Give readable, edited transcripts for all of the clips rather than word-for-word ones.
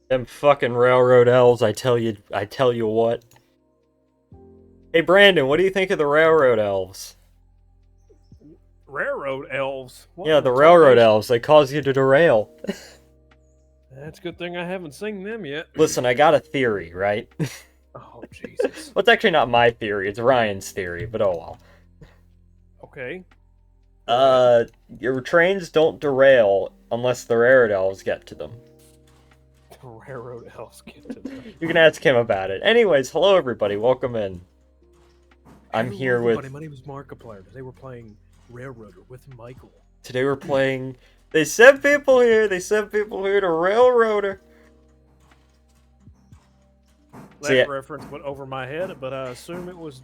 Them fucking railroad elves, I tell you what. Hey Brandon, what do you think of the railroad elves? Railroad elves. What Yeah, in the the railroad tarnation? elves, they cause you to derail. That's a good thing I haven't seen them yet. Listen, I got a theory, right? Oh, Jesus. Well, it's actually not my theory, it's Ryan's theory, but oh well. Okay, go ahead. Your trains don't derail unless the railroad elves get to them. The railroad elves get to them. You can ask him about it. Anyways, hello everybody, welcome in. I'm Hello, here everybody. with... My name is Markiplier. Today we're playing Railroader with Michael. Today we're playing... They sent people here to railroader. So That yeah, reference went over my head, but I assume it was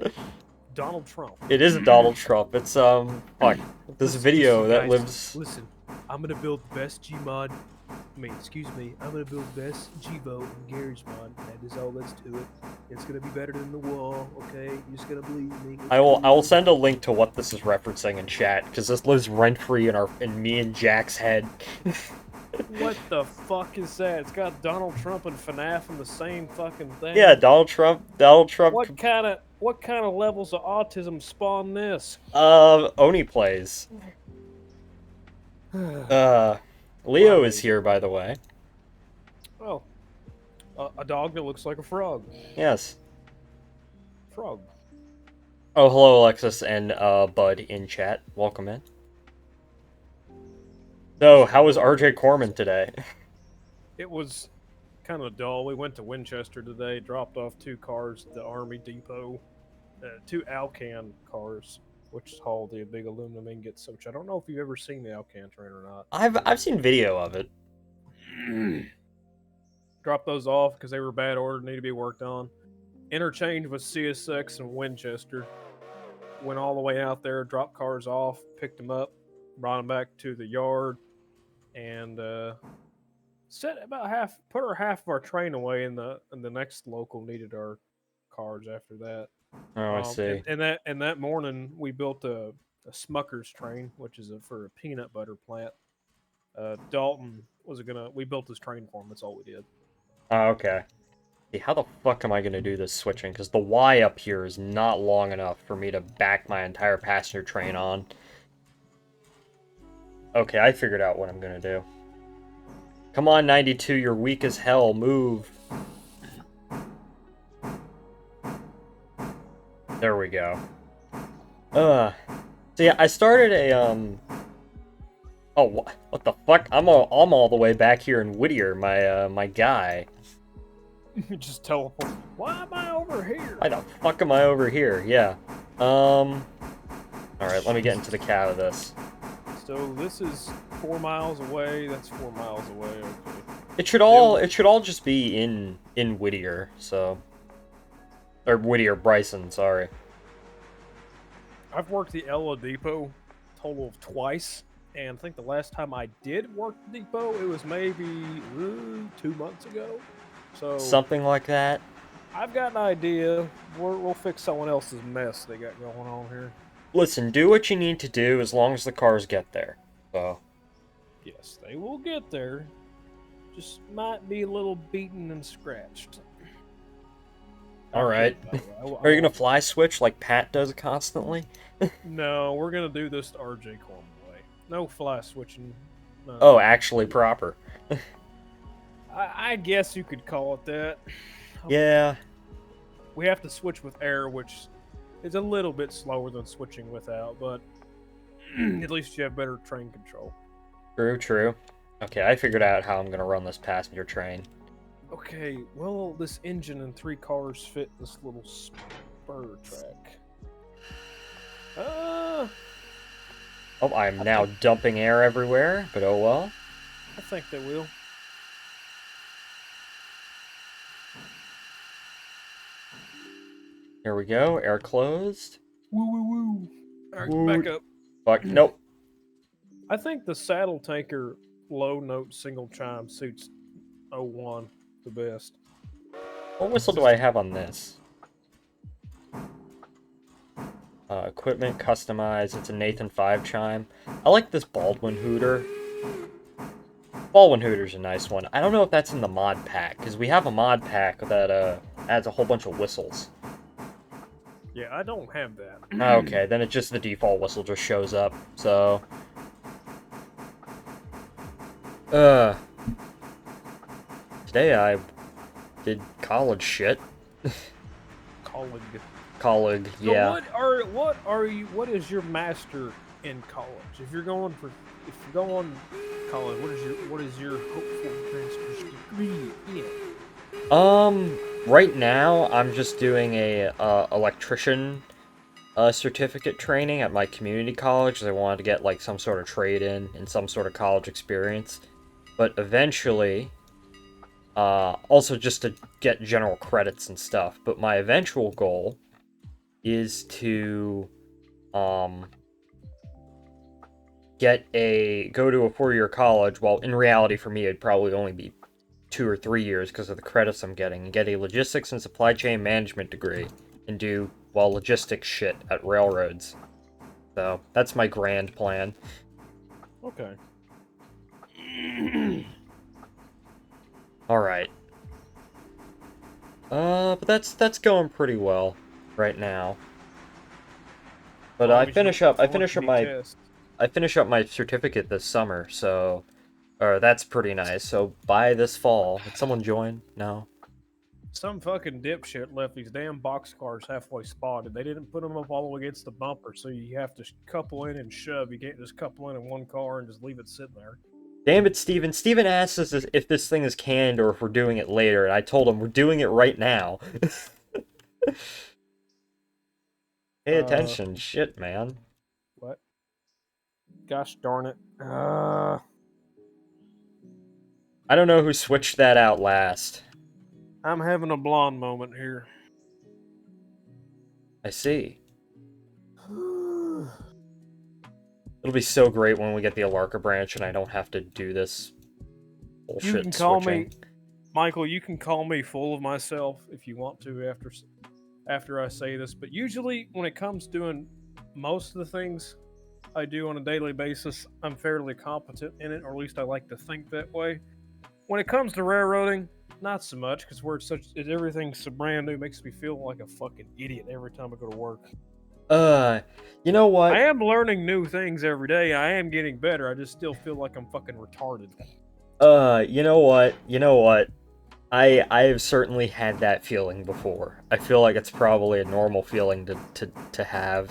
Donald Trump. it is Donald Trump. It's, fuck. This Listen, video that guys. lives... Listen. I'm gonna build the best Gmod. Excuse me. I'm gonna build the best Gvo and Garage mod. That is all that's to it. It's gonna be better than the wall. Okay, you're just gonna believe me. It's I will cool. send a link to what this is referencing in chat, because this lives rent-free in me and Jack's head. What the fuck is that? It's got Donald Trump and FNAF in the same fucking thing. Yeah, Donald Trump, What kind of levels of autism spawn this? Oni plays. Leo is Why? here, by the way. Oh, a dog that looks like a frog. Yes. Frog. Oh, hello, Alexis and, Bud in chat. Welcome in. So, how was RJ Corman today? It was kind of dull. We went to Winchester today, dropped off 2 cars at the Army Depot, 2 Alcan cars, which haul the big aluminum ingots. Which I don't know if you've ever seen the Alcan train or not. I've seen video of it. Dropped those off because they were bad order, need to be worked on. Interchange with CSX and Winchester. Went all the way out there, dropped cars off, picked them up, brought them back to the yard, and set about put half of our train away, and the next local needed our cars after that. Oh, I see. And that morning we built a Smucker's train, which is for a peanut butter plant. Dalton was gonna. We built this train for him. That's all we did. Oh, okay. See, how the fuck am I gonna do this switching? Because the Y up here is not long enough for me to back my entire passenger train on. Okay, I figured out what I'm gonna do. Come on, 92, you're weak as hell. Move. There we go. So yeah, I started a, Oh, what the fuck? I'm all the way back here in Whittier, my guy. Just teleport. Why am I over here? Why the fuck am I over here? Yeah. Alright, let me get into the cab of this. So this is 4 miles away. That's 4 miles away. Okay. It should all just be in Whittier, so... Or Whittier, Bryson, sorry. I've worked the Ella Depot total of twice, and I think the last time I did work the depot, it was maybe 2 months ago. So Something like that. I've got an idea. We'll fix someone else's mess they got going on here. Listen, do what you need to do as long as the cars get there. So... Yes, they will get there. Just might be a little beaten and scratched. Alright. Are you gonna fly switch like Pat does constantly? No, we're gonna do this the RJ Corman way. No fly switching. No. Oh, actually proper. I guess you could call it that. Yeah. We have to switch with air, which is a little bit slower than switching without, but at least you have better train control. True, true. Okay, I figured out how I'm gonna run this passenger train. Okay, well, this engine and 3 cars fit this little spur track. Oh, I'm now dumping air everywhere, but oh well. I think they will. Here we go, air closed. Woo woo woo. Alright, Woo. back up. Fuck, nope. I think the saddle tanker low note single chime suits 01 the best. What whistle do I have on this? Equipment, customize, it's a Nathan 5 chime. I like this Baldwin hooter. Baldwin Hooter's a nice one. I don't know if that's in the mod pack, because we have a mod pack that adds a whole bunch of whistles. Yeah, I don't have that. Okay, then it's just the default whistle just shows up, so... Today I did college shit. College. College, So yeah. what is your master in college? If you're going college, what is your hopeful master's degree in? Right now I'm just doing a electrician certificate training at my community college, because I wanted to get like some sort of trade in and some sort of college experience. But eventually, also just to get general credits and stuff. But my eventual goal is to go to a 4-year college. Well, in reality for me it'd probably only be 2 or 3 years because of the credits I'm getting, and get a logistics and supply chain management degree and do, well, logistics shit at railroads. So that's my grand plan. Okay. All right. But that's going pretty well right now. But Well, I mean, finish you up look for my test. I finish up my certificate this summer, so that's pretty nice. So by this fall, did someone join? No. Some fucking dipshit left these damn boxcars halfway spotted. They didn't put them up all the way against the bumper, so you have to couple in and shove. You can't just couple in one car and just leave it sitting there. Damn it, Steven. Steven asked us if this thing is canned or if we're doing it later, and I told him we're doing it right now. Pay attention. Shit, man. What? Gosh darn it. I don't know who switched that out last. I'm having a blonde moment here. I see. It'll be so great when we get the Alarka branch and I don't have to do this bullshit You can call switching. me, Michael. You can call me full of myself if you want to after I say this. But usually, when it comes to doing most of the things I do on a daily basis, I'm fairly competent in it, or at least I like to think that way. When it comes to railroading, not so much, because everything's so brand new, makes me feel like a fucking idiot every time I go to work. You know what? I am learning new things every day. I am getting better. I just still feel like I'm fucking retarded. You know what? You know what? I have certainly had that feeling before. I feel like it's probably a normal feeling to have.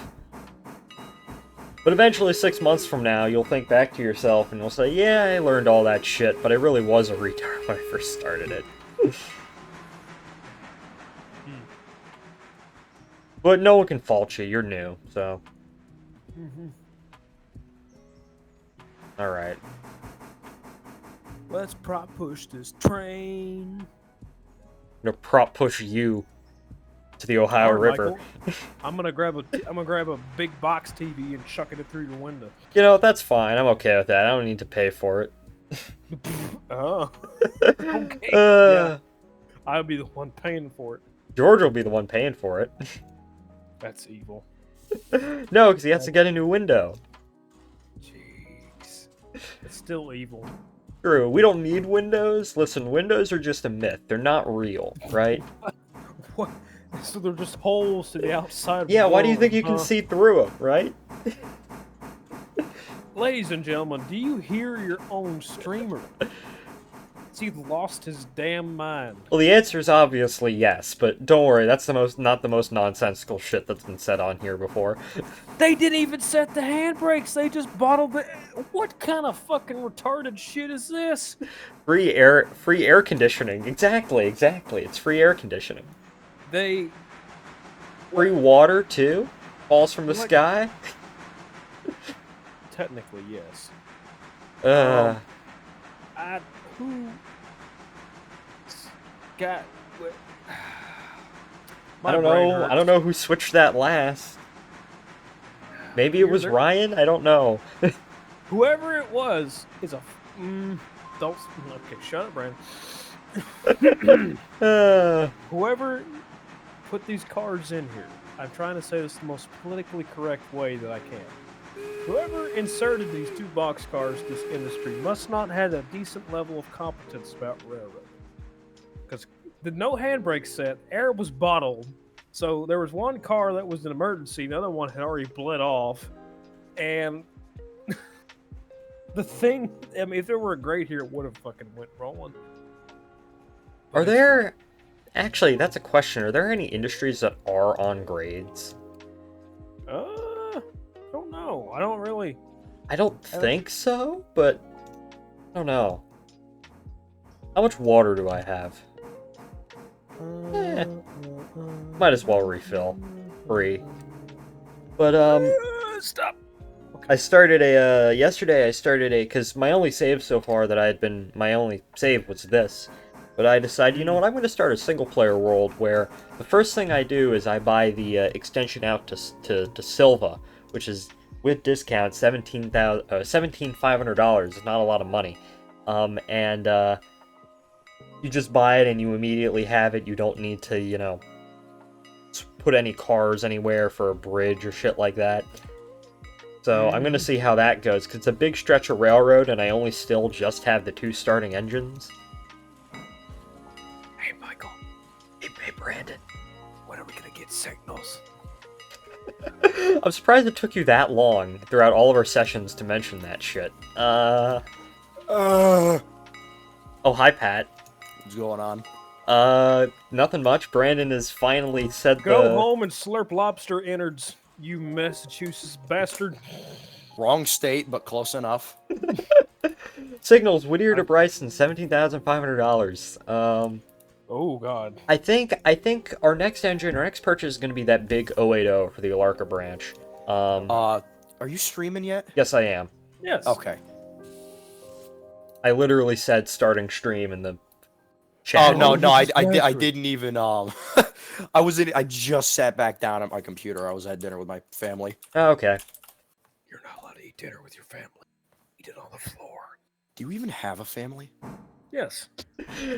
But eventually, 6 months from now, you'll think back to yourself and you'll say, yeah, I learned all that shit, but I really was a retard when I first started it. But no one can fault you. You're new, so. Alright. Let's prop push this train. I'm gonna prop push you to the Ohio Alright, River. Michael. I'm gonna grab a big box TV and chuck it through your window. You know, that's fine. I'm okay with that. I don't need to pay for it. Oh. Okay. Yeah. I'll be the one paying for it. George will be the one paying for it. That's evil. No, because he has to get a new window. Jeez. It's still evil. True, we don't need windows. Listen, windows are just a myth. They're not real, right? What? So they're just holes to the outside of the Yeah, why do you door, think you can see through them, right? Ladies and gentlemen, do you hear your own streamer? He's lost his damn mind. Well, the answer is obviously yes, but don't worry, that's not the most nonsensical shit that's been said on here before. They didn't even set the handbrakes. They just bottled the. What kind of fucking retarded shit is this? Free air conditioning. Exactly. It's free air conditioning. They. Free water too. Falls from the sky. Technically, yes. Who got? I don't know. I don't know who switched that last. Maybe it was Ryan. I don't know. Whoever it was is a. Don't. Okay, shut up, Brandon. Whoever put these cards in here, I'm trying to say this the most politically correct way that I can. Whoever inserted these 2 boxcars to this industry must not have a decent level of competence about railroad. Because the no handbrake set, air was bottled, so there was one car that was an emergency, the other one had already bled off, and the thing, I mean, if there were a grade here, it would have fucking went rolling. Are there... Actually, that's a question. Are there any industries that are on grades? I don't know. I don't really... I don't think so, but... I don't know. How much water do I have? Might as well refill. Free. But, Stop! I started a, yesterday I started a, because my only save so far that I had been, my only save was this. But I decided, you know what, I'm going to start a single-player world where the first thing I do is I buy the extension out to Silva, which is, with discount, $17,500. It's not a lot of money. You just buy it and you immediately have it. You don't need to, you know, put any cars anywhere for a bridge or shit like that. So I'm going to see how that goes, because it's a big stretch of railroad and I only still just have the 2 starting engines. Hey, Michael. Hey, Brandon. When are we going to get signals? I'm surprised it took you that long throughout all of our sessions to mention that shit. Oh, hi, Pat. What's going on? Nothing much. Brandon has finally said Go home and slurp lobster innards, you Massachusetts bastard. Wrong state, but close enough. Signals, Whittier to Bryson, $17,500. Oh, God. I think our next engine, our next purchase is going to be that big 080 for the Alarka branch. Are you streaming yet? Yes, I am. Yes. Okay. I literally said starting stream in the chat. Oh, no, I didn't even, I just sat back down at my computer. I was at dinner with my family. Oh, okay. You're not allowed to eat dinner with your family. Eat it on the floor. Do you even have a family? Yes.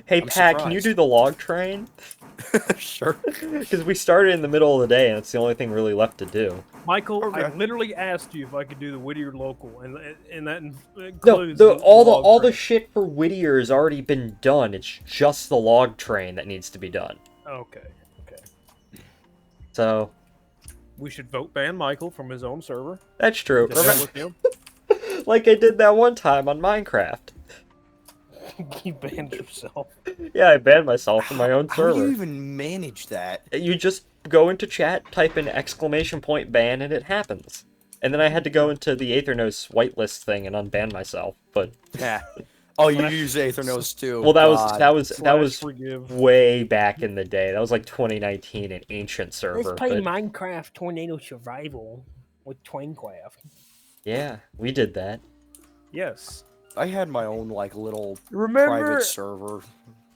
Hey, I'm Pat, can you surprised. do the log train? Sure. Because we started in the middle of the day, and it's the only thing really left to do. Michael, Okay. I literally asked you if I could do the Whittier local, and that No, includes all the train. shit for Whittier has already been done. It's just the log train that needs to be done. Okay. So We should vote ban Michael from his own server. that's true. To hell with him. Like I did that one time on Minecraft. You banned yourself. Yeah, I banned myself from my own How do you server. even manage that? You just go into chat, type in !ban, and it happens. And then I had to go into the Aethernos whitelist thing and unban myself. But Yeah. Oh, you use Aethernos too. well, that God. was Forgive. way back in the day. That was like 2019, an ancient server. Let's play But Minecraft Tornado Survival with Twinecraft. yeah, we did that. Yes. I had my own like little Remember, private server.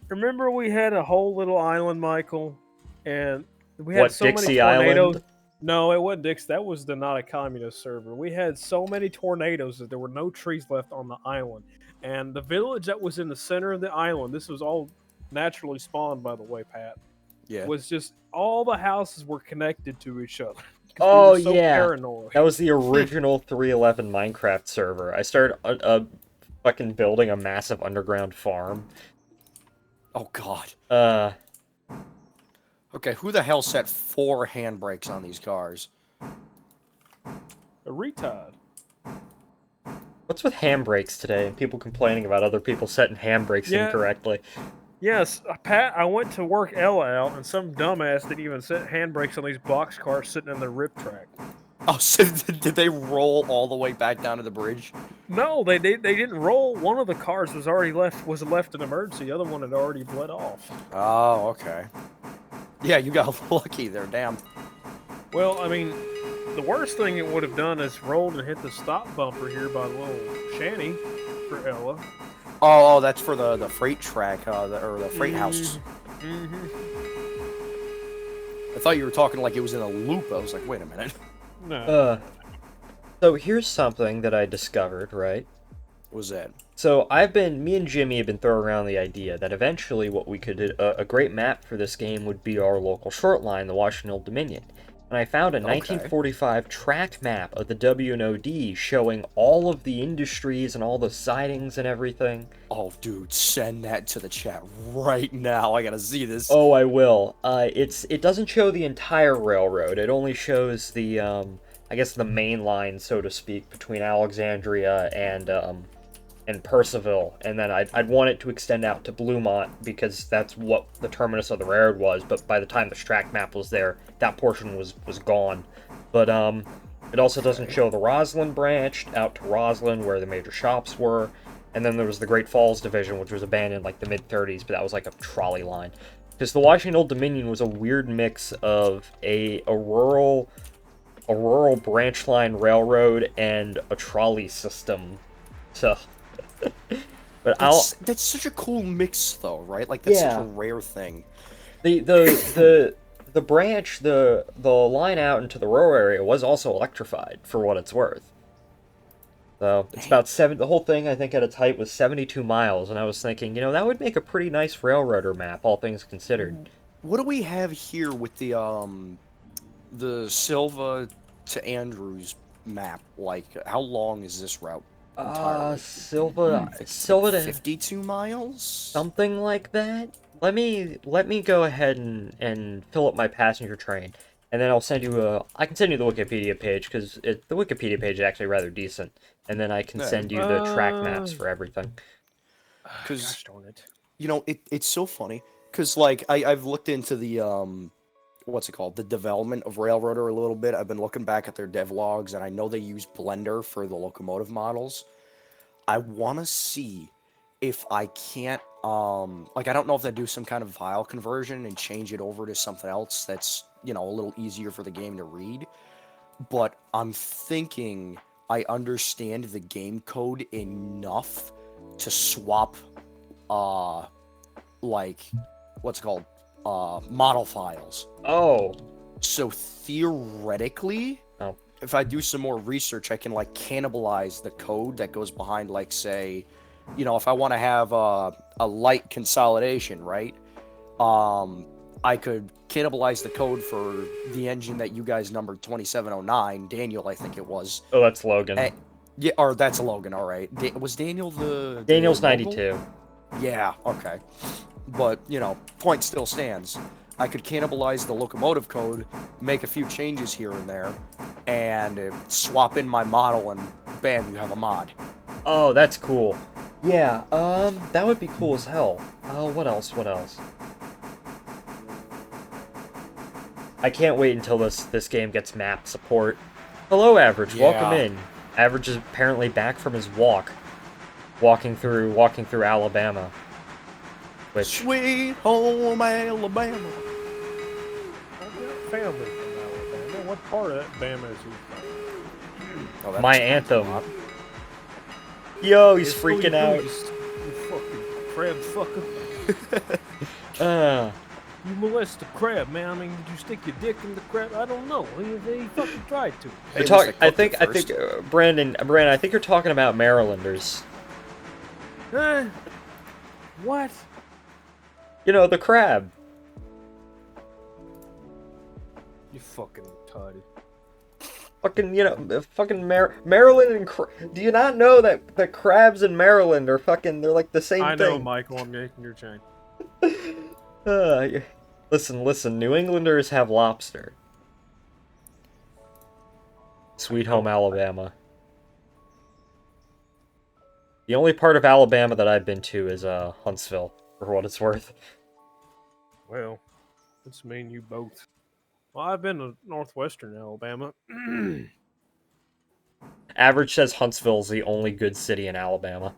remember we had a whole little island, Michael, and we had What, so Dixie many tornadoes. Island? No, it wasn't Dix. That was the not a communist server. We had so many tornadoes that there were no trees left on the island. And the village that was in the center of the island, this was all naturally spawned, by the way, Pat, Yeah. was just all the houses were connected to each other. 'Cause Oh, we were so yeah. paranoid. That was the original 311 Minecraft server. I started fucking building a massive underground farm. Oh God. Okay, who the hell set 4 handbrakes on these cars? A retard. What's with handbrakes today and people complaining about other people setting handbrakes Yeah. incorrectly? Yes, Pat, I went to work Ella out, and some dumbass didn't even set handbrakes on these box cars sitting in the rip track. Oh, so did they roll all the way back down to the bridge? No, they didn't roll. One of the cars was already left in emergency. The other one had already bled off. Oh, okay. Yeah, you got lucky there, damn. Well, I mean, the worst thing it would have done is rolled and hit the stop bumper here by the little shanty for Ella. Oh, that's for the freight track, or the freight house. Mm-hmm. I thought you were talking like it was in a loop. I was like, wait a minute. No. So here's something that I discovered, right? What was that? So me and Jimmy have been throwing around the idea that eventually what we could, a great map for this game would be our local short line, the Washington Dominion. And and I found a 1945 track map of the WNOD showing all of the industries and all the sidings and everything. Oh, dude, send that to the chat right now. I gotta see this. Oh, I will. It doesn't show the entire railroad. It only shows the I guess the main line, so to speak, between Alexandria and Percival, and then I'd want it to extend out to Bluemont because that's what the terminus of the railroad was. But by the time the track map was there, that portion was gone. But it also doesn't show the Roslyn branch out to Roslyn where the major shops were, and then there was the Great Falls division, which was abandoned like the mid-30s, but that was like a trolley line. Because the Washington Old Dominion was a weird mix of a rural branch line railroad and a trolley system. So. But that's such a cool mix, though, right? Like that's such a rare thing. The branch, the line out into the rural area was also electrified, for what it's worth. So it's about the whole thing, I think, at its height was 72 miles, and I was thinking, that would make a pretty nice railroader map, all things considered. What do we have here with the Silva to Andrews map? Like, how long is this route? Silva to 52 miles? something like that. Let me go ahead and fill up my passenger train, and then I'll send you I can send you the Wikipedia page because the Wikipedia page is actually rather decent, and then I can send you the track maps for everything. Because it's so funny because like I've looked into the what's it called, the development of Railroader a little bit. I've been looking back at their devlogs, and I know they use Blender for the locomotive models. I want to see if I can't, like, I don't know if they do some kind of file conversion and change it over to something else that's, a little easier for the game to read. But I'm thinking I understand the game code enough to swap, like, what's it called? Model files. Oh. So theoretically, if I do some more research, I can like cannibalize the code that goes behind, like, say, if I want to have a light consolidation, right? I could cannibalize the code for the engine that you guys numbered 2709, Daniel, I think it was. Oh, that's Logan. Yeah, or that's Logan, all right. Was Daniel Daniel's 92. Yeah, okay. But, point still stands. I could cannibalize the locomotive code, make a few changes here and there, and swap in my model, and bam, you have a mod. Oh, that's cool. Yeah, that would be cool as hell. What else? I can't wait until this game gets map support. Hello, Average. Yeah. Welcome in. Average is apparently back from his walking through Alabama. Which... Sweet home Alabama. I've got family from Alabama. What part of Alabama is he from? My anthem. Yo, he's It's freaking so out. You fucking crab fucker. You molest the crab, man. I mean, did you stick your dick in the crab? I don't know. He fucking tried to. I think, Brandon, I think you're talking about Marylanders. What? The crab. You fucking retarded. Fucking Maryland and do you not know that the crabs in Maryland are they're like the same thing? I know, Michael. I'm making your chain. Listen. New Englanders have lobster. Sweet home Alabama. The only part of Alabama that I've been to is Huntsville, for what it's worth. Well, let's mean you both. Well, I've been to northwestern Alabama. Average says Huntsville's the only good city in Alabama.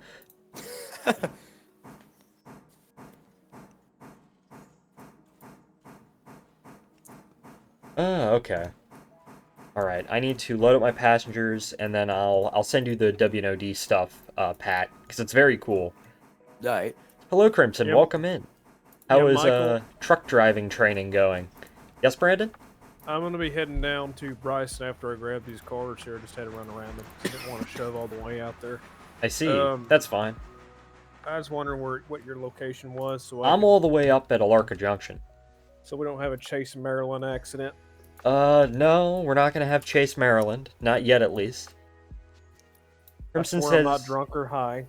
Okay. Alright, I need to load up my passengers, and then I'll send you the WNOD stuff, Pat, because it's very cool. Alright. Hello, Crimson. Yep. Welcome in. How is Michael. truck driving training going? Yes, Brandon? I'm going to be heading down to Bryson after I grab these cars here. I just had to run around them. I didn't want to shove all the way out there. I see. That's fine. I was wondering what your location was. So I'm all the way up at Alarka Junction. So we don't have a Chase Maryland accident. No, we're not gonna have Chase Maryland. Not yet, at least. I Crimson swear I'm not says... drunk or high.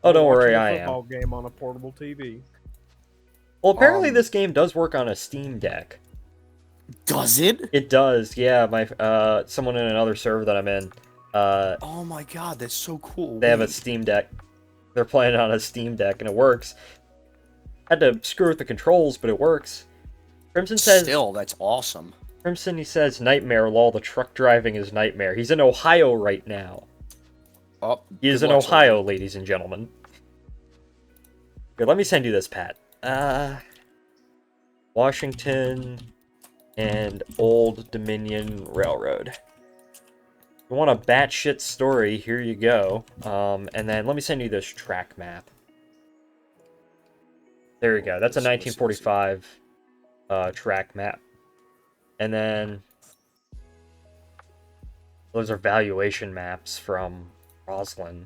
Oh, I'm don't watching worry, a I am. football game on a portable TV. Well, apparently Um, this game does work on a Steam Deck. Does it? It does, yeah. My someone in another server that I'm in, Oh my god, that's so cool. they have a Wait. Steam Deck. They're playing on a Steam Deck, and it works. Had to screw with the controls, but it works. Crimson says... Still, that's awesome. Crimson, he says, nightmare, lol, the truck driving is nightmare. He's in Ohio right now. Oh, He is good in luck, Ohio, soldier. ladies and gentlemen. Here, let me send you this, Pat. Washington and Old Dominion Railroad. If you want a batshit story, here you go. And then let me send you this track map. There you go. That's a 1945 track map. And then those are valuation maps from Roslyn.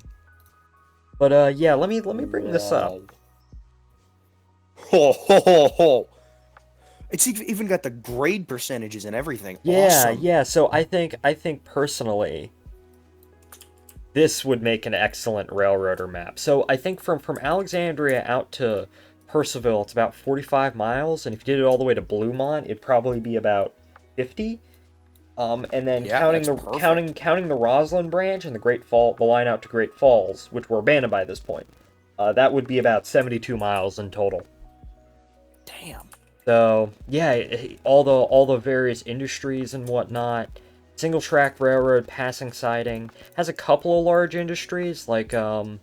But yeah, let me bring this up. Wow. Ho ho ho ho! It's even got the grade percentages and everything. Yeah, Awesome. yeah. So I think personally, this would make an excellent railroader map. So I think from Alexandria out to Percival, it's about 45 miles, and if you did it all the way to Bluemont, it'd probably be about 50. And then Yeah, counting that's the perfect. counting the Roslyn branch and the line out to Great Falls, which were abandoned by this point, that would be about 72 miles in total. Damn. So yeah, all the various industries and whatnot. Single track railroad, passing siding, has a couple of large industries like a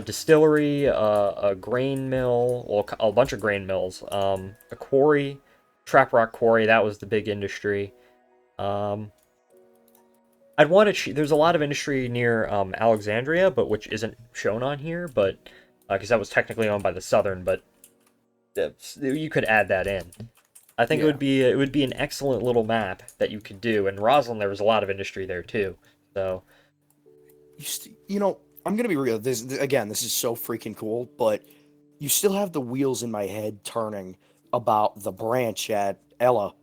distillery, a grain mill, well, a bunch of grain mills, a quarry, Trap Rock Quarry, that was the big industry. I'd want to. There's a lot of industry near Alexandria, but which isn't shown on here, but because that was technically owned by the Southern, but you could add that in. I think Yeah. it would be an excellent little map that you could do. And Roslyn, there was a lot of industry there too. So You know, I'm gonna be real. This is so freaking cool. But you still have the wheels in my head turning about the branch at Ella.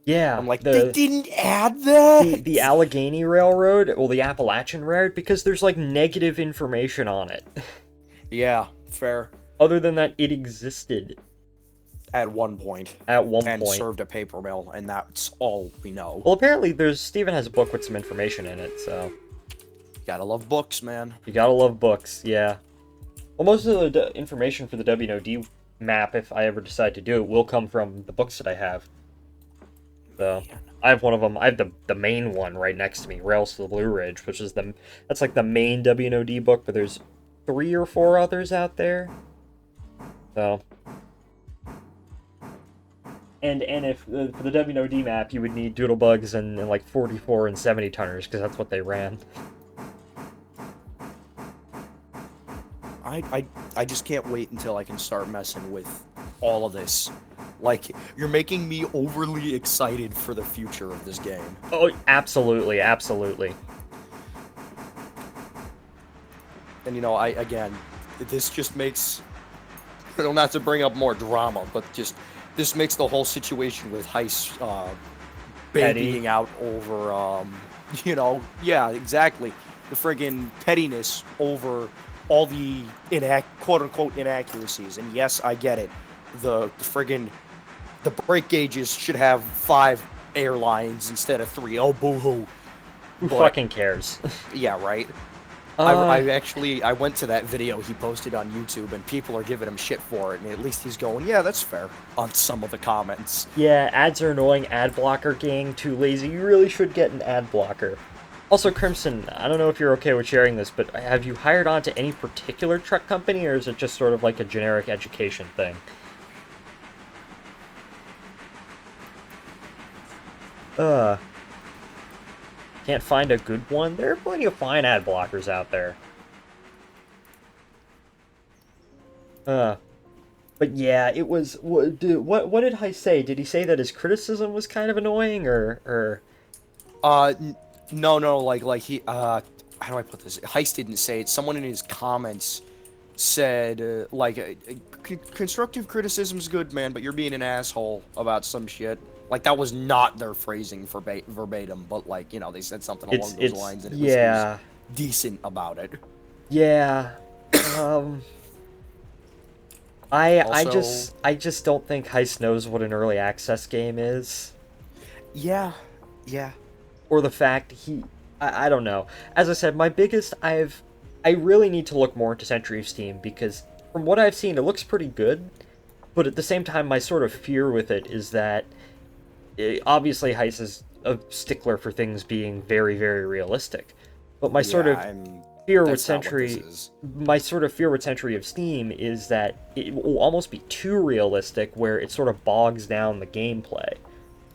yeah, I'm like, they didn't add that. the Allegheny Railroad, well, the Appalachian Railroad, because there's like negative information on it. Yeah, fair. Other than that, it existed At one point, at one and point. served a paper mill, and that's all we know. Well, apparently, Steven has a book with some information in it, so Gotta love books, man. you gotta love books, yeah. Well, most of the information for the WNOD map, if I ever decide to do it, will come from the books that I have. So I have one of them. I have the main one right next to me, Rails to the Blue Ridge, which is that's like the main WNOD book, but there's 3 or 4 others out there. So, and if for the WNOD map, you would need doodlebugs and like 44 and 70 tonners because that's what they ran. I just can't wait until I can start messing with all of this. Like, you're making me overly excited for the future of this game. Oh, absolutely, absolutely. And you know, this just makes, not to bring up more drama, but this makes the whole situation with Heist babying out over, yeah, exactly, the friggin' pettiness over all the quote-unquote inaccuracies. And yes, I get it. The brake gauges should have 5 airlines instead of 3. Oh, boo-hoo. Who fucking cares? Yeah, right. I went to that video he posted on YouTube, and people are giving him shit for it, and at least he's going, yeah, that's fair, on some of the comments. Yeah, ads are annoying, ad blocker gang, too lazy, you really should get an ad blocker. Also, Crimson, I don't know if you're okay with sharing this, but have you hired on to any particular truck company, or is it just sort of like a generic education thing? Can't find a good one? There are plenty of fine ad blockers out there. But yeah, it was... What did I say? Did he say that his criticism was kind of annoying, or... No, like he, how do I put this? Heist didn't say it. Someone in his comments said, constructive criticism's good, man, but you're being an asshole about some shit. Like, that was not their phrasing verbatim, but, like, you know, they said something along those lines, and it was decent about it. Yeah. Um... I just don't think Heist knows what an early access game is. Yeah. Or the fact I don't know. As I said, I really need to look more into Century of Steam, because from what I've seen, it looks pretty good. But at the same time, my sort of fear with it is that obviously Heist is a stickler for things being very, very realistic. But my sort of fear with Century of Steam is that it will almost be too realistic, where it sort of bogs down the gameplay.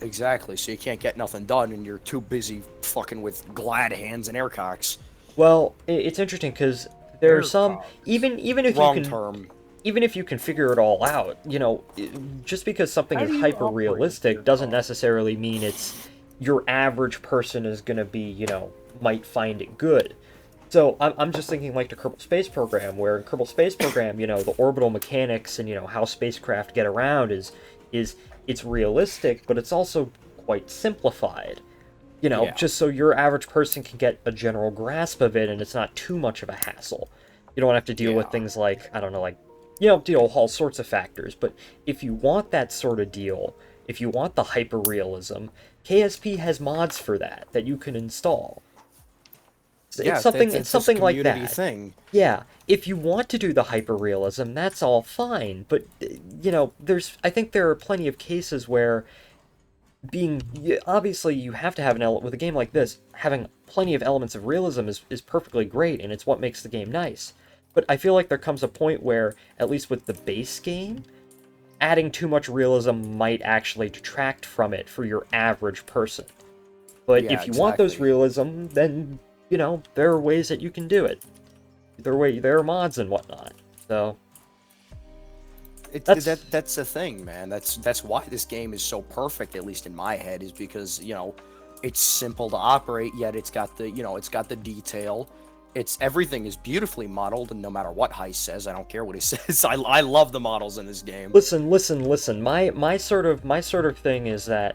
Exactly, so you can't get nothing done, and you're too busy fucking with glad hands and aircocks. Well, it's interesting, because there are some, even if Wrong you can, term. even if you can figure it all out, you know, just because something is hyper-realistic doesn't necessarily mean it's your average person is gonna be, you know, might find it good. So I'm just thinking like the Kerbal Space Program, where in Kerbal Space Program, you know, the orbital mechanics and, you know, how spacecraft get around is it's realistic, but it's also quite simplified. You know, just so your average person can get a general grasp of it, and it's not too much of a hassle. You don't have to deal with things like, I don't know, like, you know, deal with all sorts of factors. But if you want that sort of deal, if you want the hyper-realism, KSP has mods for that you can install. It's something like that. Thing. Yeah, if you want to do the hyper-realism, that's all fine. But, you know, I think there are plenty of cases where obviously you have to have with a game like this, having plenty of elements of realism is perfectly great, and it's what makes the game nice. But I feel like there comes a point where, at least with the base game, adding too much realism might actually detract from it for your average person. But if you want those realism, then, you know, there are ways that you can do it. There are mods and whatnot. So that's the thing, man. That's why this game is so perfect, at least in my head, is because, you know, it's simple to operate, yet it's got the detail. Everything is beautifully modeled, and no matter what Heist says, I don't care what he says. I love the models in this game. Listen. My sort of thing is that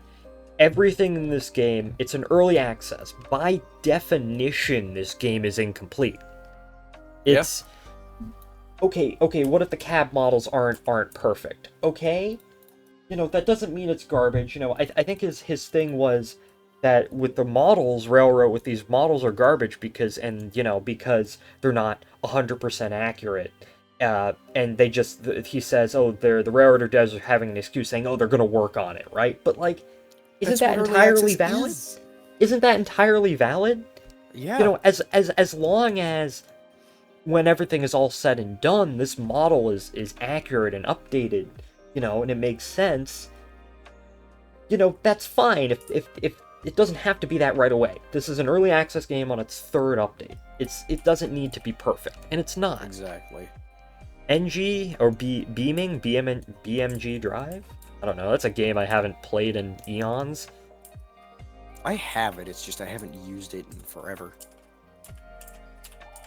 everything in this game, it's an early access. By definition, this game is incomplete. It's okay, what if the cab models aren't perfect? Okay? You know, that doesn't mean it's garbage. You know, I think his thing was that with the models, with these models are garbage because they're not 100% accurate. And they just, he says, oh, the Railroader devs are having an excuse saying, oh, they're going to work on it, right? But, like, isn't that entirely valid? Isn't that entirely valid? Yeah. You know, as long as when everything is all said and done, this model is accurate and updated, you know, and it makes sense, you know, that's fine. If it doesn't have to be that right away. This is an early access game on its third update. It doesn't need to be perfect, and it's not. Exactly. NG or BMG Drive? I don't know. That's a game I haven't played in eons. I have it. It's just I haven't used it in forever.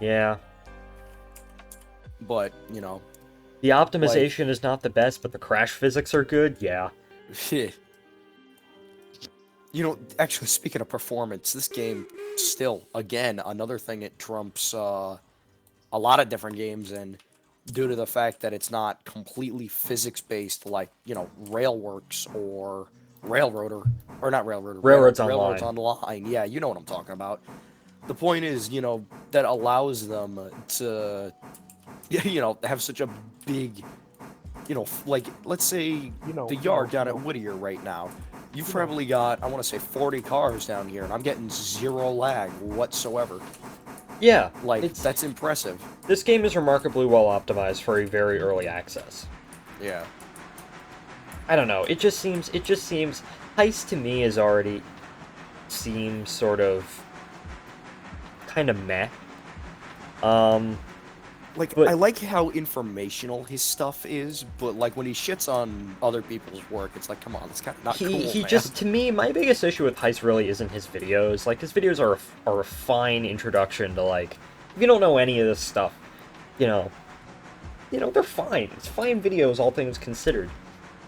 Yeah. But, you know, the optimization is not the best, but the crash physics are good. Yeah. You know, actually, speaking of performance, this game still, again, another thing it trumps a lot of different games, and due to the fact that it's not completely physics-based like, you know, Railworks or Railroader, or not Railroader, Railroads Online. Yeah, you know what I'm talking about. The point is, you know, that allows them to, you know, have such a big, you know, like, let's say the yard down at Whittier right now. You've probably got, I want to say, 40 cars down here, and I'm getting zero lag whatsoever. Yeah. Like, that's impressive. This game is remarkably well optimized for a very early access. Yeah. I don't know. It just seems Heist to me seems sort of kind of meh. Like, I like how informational his stuff is, but, like, when he shits on other people's work, it's like, come on, it's kind of not cool, man. Just, to me, my biggest issue with Heist really isn't his videos. Like, his videos are a fine introduction to, like, if you don't know any of this stuff, you know, they're fine. It's fine videos, all things considered.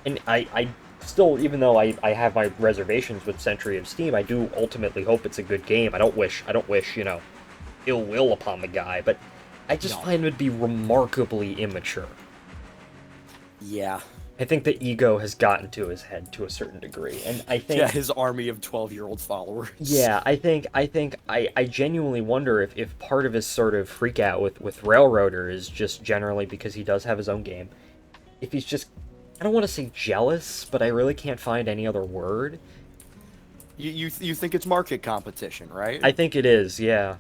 And I still, even though I have my reservations with Century of Steam, I do ultimately hope it's a good game. I don't wish, you know, ill will upon the guy, but I just No. find it would be remarkably immature. Yeah. I think the ego has gotten to his head to a certain degree, and I think Yeah, his army of 12-year-old followers. yeah, I genuinely wonder if part of his sort of freak out with Railroader is just generally because he does have his own game. If he's just, I don't want to say jealous, but I really can't find any other word. You think it's market competition, right? I think it is, yeah.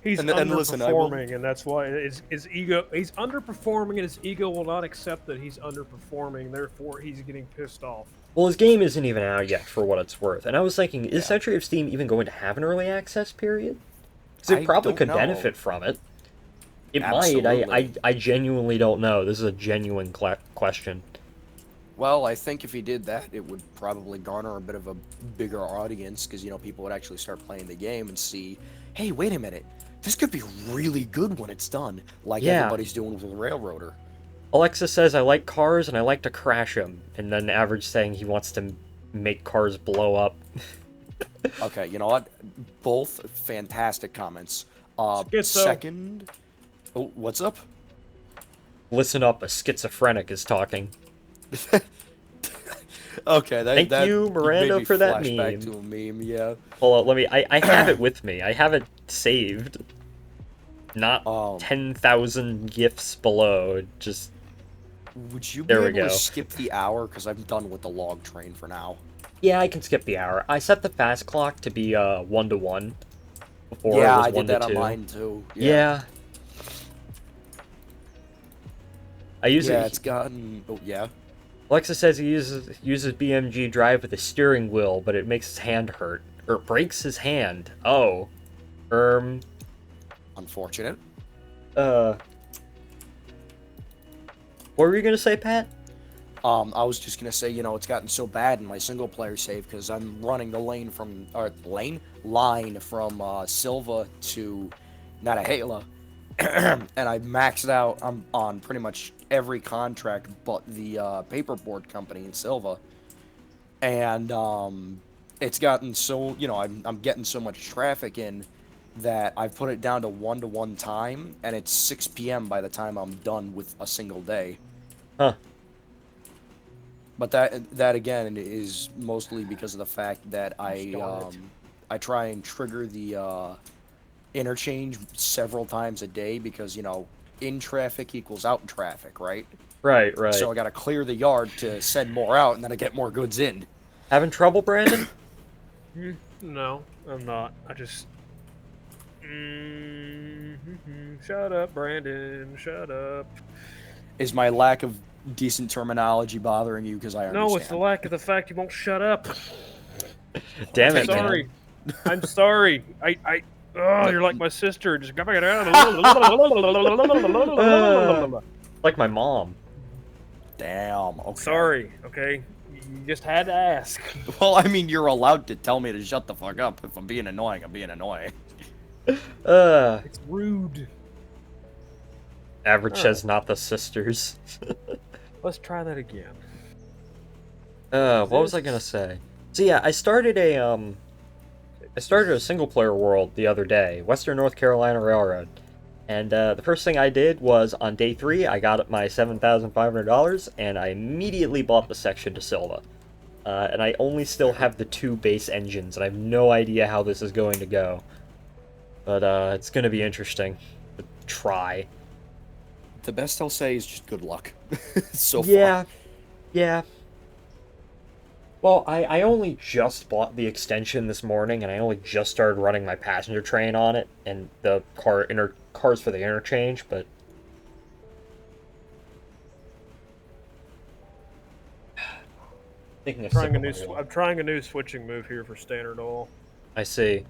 He's And listen, I will- underperforming, and that's why his ego. He's underperforming, and his ego will not accept that he's underperforming. Therefore, he's getting pissed off. Well, his game isn't even out yet, for what it's worth. And I was thinking, is Yeah. Century of Steam even going to have an early access period? Because it I probably don't could know. benefit from it. It might. Absolutely. I genuinely don't know. This is a genuine question. Well, I think if he did that, it would probably garner a bit of a bigger audience, because, you know, people would actually start playing the game and see, hey, wait a minute, this could be really good when it's done, like Yeah. everybody's doing with Railroader. Alexa says, I like cars and I like to crash them. And then Average saying he wants to make cars blow up. Okay, you know what? Both fantastic comments. Schizo. Second... Oh, what's up? Listen up, a schizophrenic is talking. Okay, Thank that you, made Miranda, me for that flash back meme. to a meme, yeah. Hold on, let me, I have it with me. I have it saved. Not Um, 10,000 gifs below, just... Would you be There we able go. to skip the hour? Because I'm done with the log train for now. Yeah, I can skip the hour. I set the fast clock to be 1-to-1 before Yeah, it was I did that on 1-to-2. mine too. Yeah. I use Yeah, it. it's gotten... Oh, yeah? Alexa says he uses BMG drive with a steering wheel, but it makes his hand hurt. Or breaks his hand. Oh. Unfortunate. What were you gonna say, Pat? I was just gonna say, you know, it's gotten so bad in my single player save because I'm running the line from Silva to Nantahala, and I maxed out on pretty much every contract but the paperboard company in Silva, and it's gotten so, you know, I'm getting so much traffic in that I've put it down to 1-to-1 time, and it's 6 p.m. by the time I'm done with a single day. Huh. But that again is mostly because of the fact that Darn I try and trigger the interchange several times a day because, you know, in traffic equals out in traffic, right? Right, right. So I got to clear the yard to send more out, and then I get more goods in. Having trouble, Brandon? No, I'm not. I just. Shut up, Brandon. Shut up. Is my lack of decent terminology bothering you? Because I understand. No, it's the lack of the fact you won't shut up. Damn I'm it, sorry. man. I'm sorry. Oh, you're like my sister. Just go back Like my mom. Damn. Okay. Sorry. Okay, you just had to ask. Well, I mean, you're allowed to tell me to shut the fuck up. If I'm being annoying, I'm being annoying. It's rude. Average says not the sisters. Let's try that again. What was I gonna say? So yeah, I started a single player world the other day, Western North Carolina Railroad. And the first thing I did was on day 3, I got my $7,500 and I immediately bought the section to Silva. And I only still have the 2 base engines, and I have no idea how this is going to go. But it's going to be interesting to try. The best I'll say is just good luck. So Yeah, far. yeah. Well, I only just bought the extension this morning, and I only just started running my passenger train on it, and the cars for the interchange, but... Taking a sip of my water. I'm trying a new switching move here for Standard Oil. I see.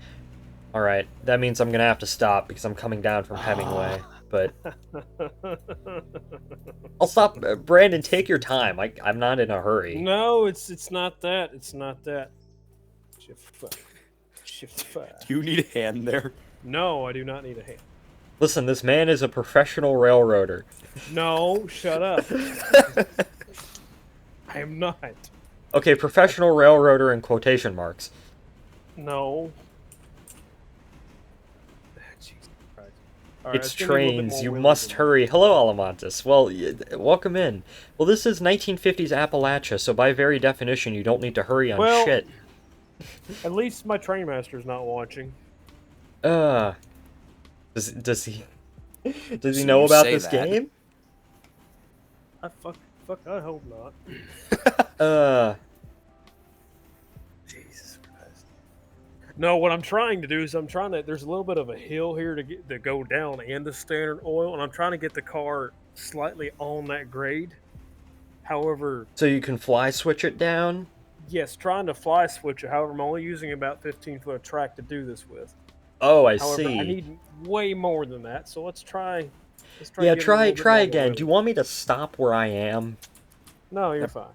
Alright, that means I'm gonna have to stop, because I'm coming down from Hemingway, but... I'll stop. Brandon, take your time. I'm not in a hurry. No, it's not that. It's not that. Shift. Do you need a hand there? No, I do not need a hand. Listen, this man is a professional railroader. No, shut up. I am not. Okay, professional railroader in quotation marks. No. Jesus Christ. All right, It's gonna need a little bit trains. more You wheelie must than hurry. Hello, Alamantis. Well, welcome in. Well, this is 1950s Appalachia, so by very definition, you don't need to hurry on Well- shit. that. At least my train master's not watching. Does he does he So know you about say this that. game? I hope not. Jesus Christ. No, what I'm trying to do is there's a little bit of a hill here to go down and the standard oil, and I'm trying to get the car slightly on that grade. However, So you can fly switch it down? yes, trying to fly switch it. However, I'm only using about 15 foot of track to do this with. Oh, I However, see. I need way more than that, so let's try. Yeah, getting a try little bit more again. wheelie. Do you want me to stop where I am? No, you're fine.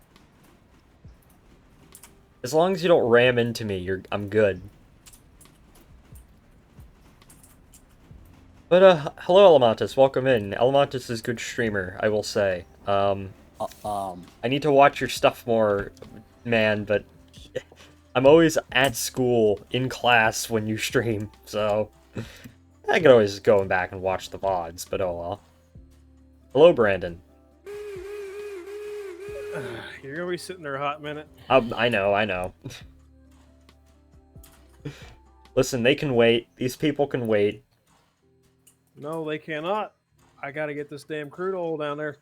As long as you don't ram into me, I'm good. But hello Elementus, welcome in. Elementus is a good streamer, I will say. I need to watch your stuff more, man, but I'm always at school in class when you stream, so I can always go back and watch the VODs, but oh well. Hello, Brandon. You're gonna be sitting there a hot minute. I know. Listen, they can wait. These people can wait. No, they cannot. I gotta get this damn crude oil down there.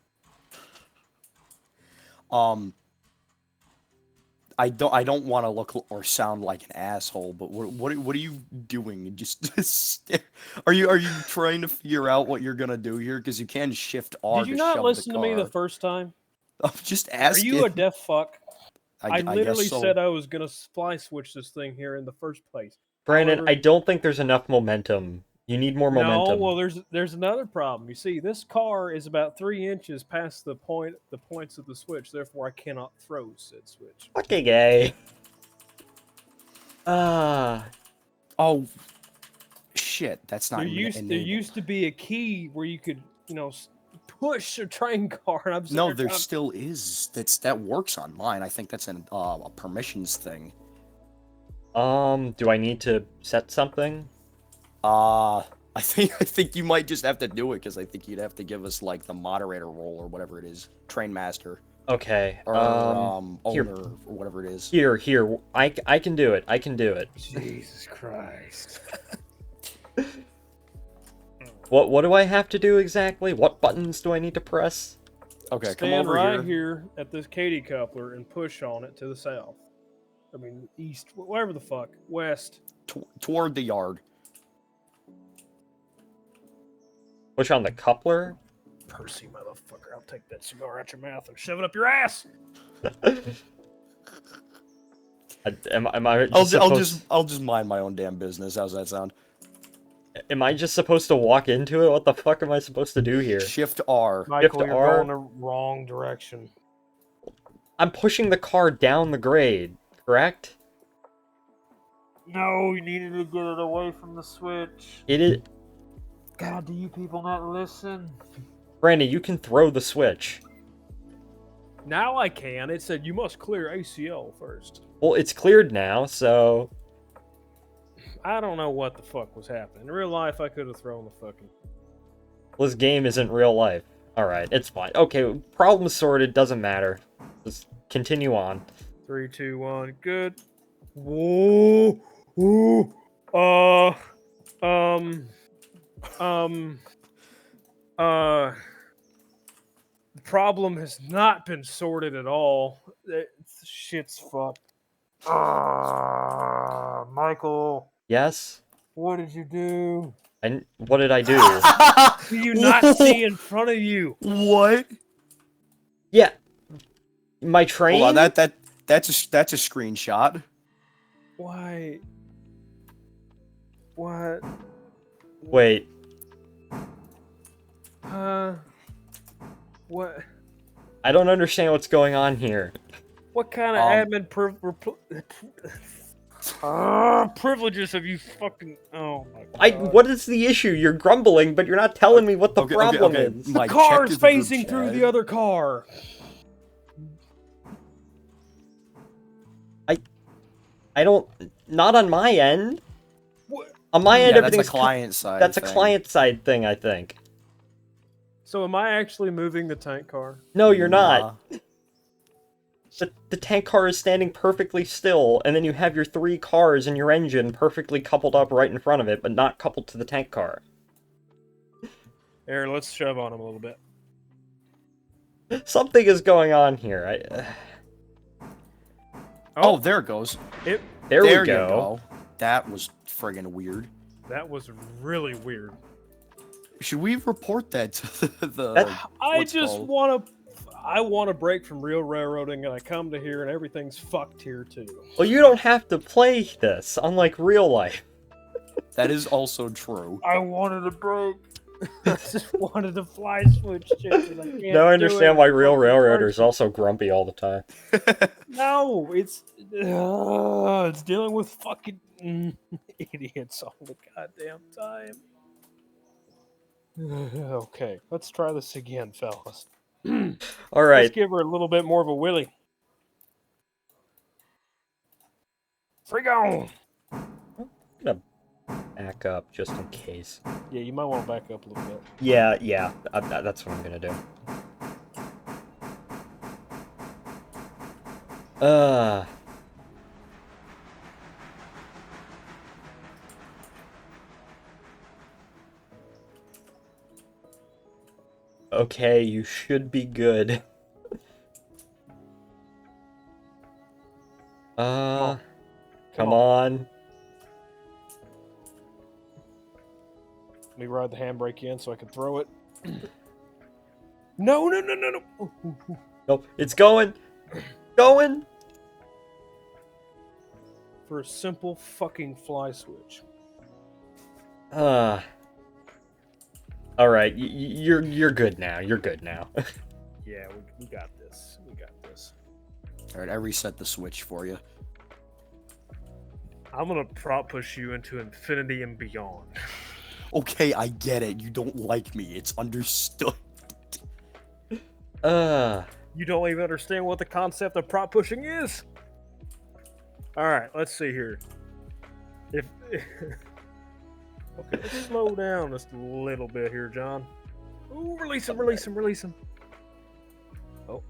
I don't want to look or sound like an asshole, but what are you doing? Just are you trying to figure out what you're gonna do here? Because you can shift R. Did you to not shove listen the to me the car. first time? I'm just Are asking. you a deaf fuck? I guess literally so. said I was gonna fly switch this thing here in the first place. Brandon, However- I don't think there's enough momentum. You need more momentum. No, well, there's another problem. You see, this car is about 3 inches past the points of the switch. Therefore, I cannot throw said switch. Fucking gay. Oh, shit! That's not There used to be a key where you could, push a train car. And I'm No, there still is. That works on mine. I think that's a permissions thing. Do I need to set something? I think you might just have to do it because I think you'd have to give us like the moderator role or whatever it is, train master Okay. or here. owner or whatever it is. Here. I can do it. I can do it. Jesus Christ. What do I have to do exactly? What buttons do I need to press? Okay, come Stand over right here. here at this Katy coupler and push on it to the south. I mean, east, whatever the fuck, west. Toward the yard. Push on the coupler? Percy, motherfucker, I'll take that cigar out your mouth and shove it up your ass. Am I just I'll just mind my own damn business. How's that sound? Am I just supposed to walk into it? What the fuck am I supposed to do here? Shift R. Michael, Shift you're R. going the wrong direction. I'm pushing the car down the grade, correct? No, you needed to get it away from the switch. It is. God, do you people not listen? Brandy, you can throw the switch. Now I can. It said you must clear ACL first. Well, it's cleared now, so... I don't know what the fuck was happening. In real life, I could have thrown the fucking... Well, this game isn't real life. Alright, it's fine. Okay, problem sorted, doesn't matter. Just continue on. 3, 2, 1, good. Whoa! Ooh! The problem has not been sorted at all. Shit's fucked. Michael, Yes? what did you do? And what did I do? Do you not see in front of you? What? Yeah. My train? Hold on, that's a screenshot. Why? What? Wait. What? I don't understand what's going on here. What kind of admin privileges have you fucking? Oh my god! What is the issue? You're grumbling, but you're not telling me what the problem is. The Mike, car's check the group facing through chat. the other car. I don't... Not on my end. What? On my end, Yeah, that's a everything's... client side. That's a thing. client-side thing, I think. So am I actually moving the tank car? No, you're not. Nah. The tank car is standing perfectly still, and then you have your 3 cars and your engine perfectly coupled up right in front of it, but not coupled to the tank car. Here, let's shove on him a little bit. Something is going on here. Oh, there it goes. It. There There we you go. go. That was friggin' weird. That was really weird. Should we report that to the? That- I what's just called? want to. I want to break from real railroading, and I come to here, and everything's fucked here too. Well, you don't have to play this, unlike real life. That is also true. I wanted to break. I just wanted to fly switch shit. And I can't Now I do understand it. why real railroaders also grumpy all the time. No, it's dealing with fucking idiots all the goddamn time. Okay, let's try this again, fellas. All right. Let's give her a little bit more of a willy. Freak on! Back up just in case. Yeah, you might want to back up a little bit. Yeah, that's what I'm gonna do. Okay, you should be good. Come on. Let me ride the handbrake in so I can throw it. No. Nope, it's going. Going. For a simple fucking fly switch. All right, you're good now. You're good now. Yeah, we got this. We got this. All right, I reset the switch for you. I'm gonna prop push you into infinity and beyond. Okay, I get it. You don't like me. It's understood. You don't even understand what the concept of prop pushing is? Alright, let's see here. If okay, let's slow down just a little bit here, John. Ooh, release him. Oh.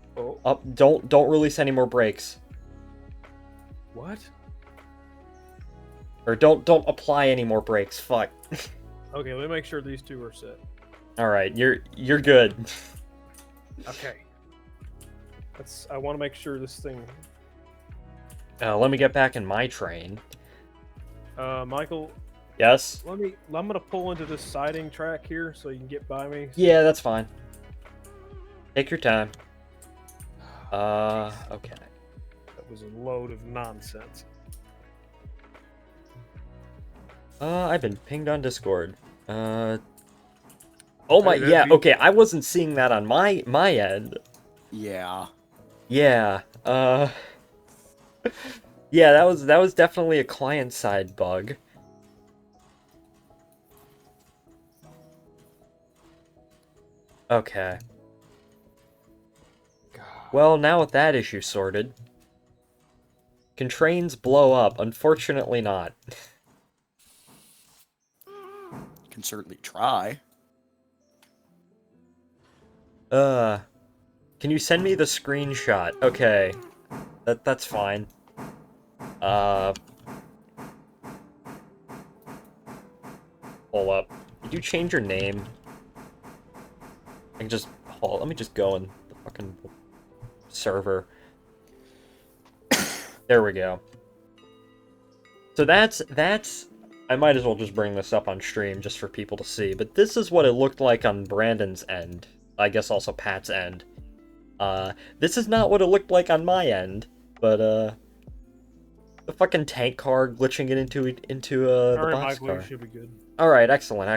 Up. Don't release any more brakes, What? or don't apply any more brakes. Fuck. Okay, let me make sure these two are set. All right, you're good. Okay. I want to make sure this thing. Let me get back in my train. Michael, Yes. I'm gonna pull into this siding track here so you can get by me. Yeah, that's fine. Take your time. Okay. That was a load of nonsense. I've been pinged on Discord. Oh my, Hey, yeah, you- okay, I wasn't seeing that on my end. Yeah. Yeah, yeah, that was definitely a client-side bug. Okay. Well, now with that issue sorted, can trains blow up? Unfortunately not. Can certainly try. Can you send me the screenshot? Okay. That's fine. Hold up. Did you change your name? I can just let me just go in the fucking server. There we go. So that's I might as well just bring this up on stream just for people to see, but this is what it looked like on Brandon's end. I guess also Pat's end. This is not what it looked like on my end, but the fucking tank car glitching it into the Alright, box Michael, car. you should be good. Alright, excellent. I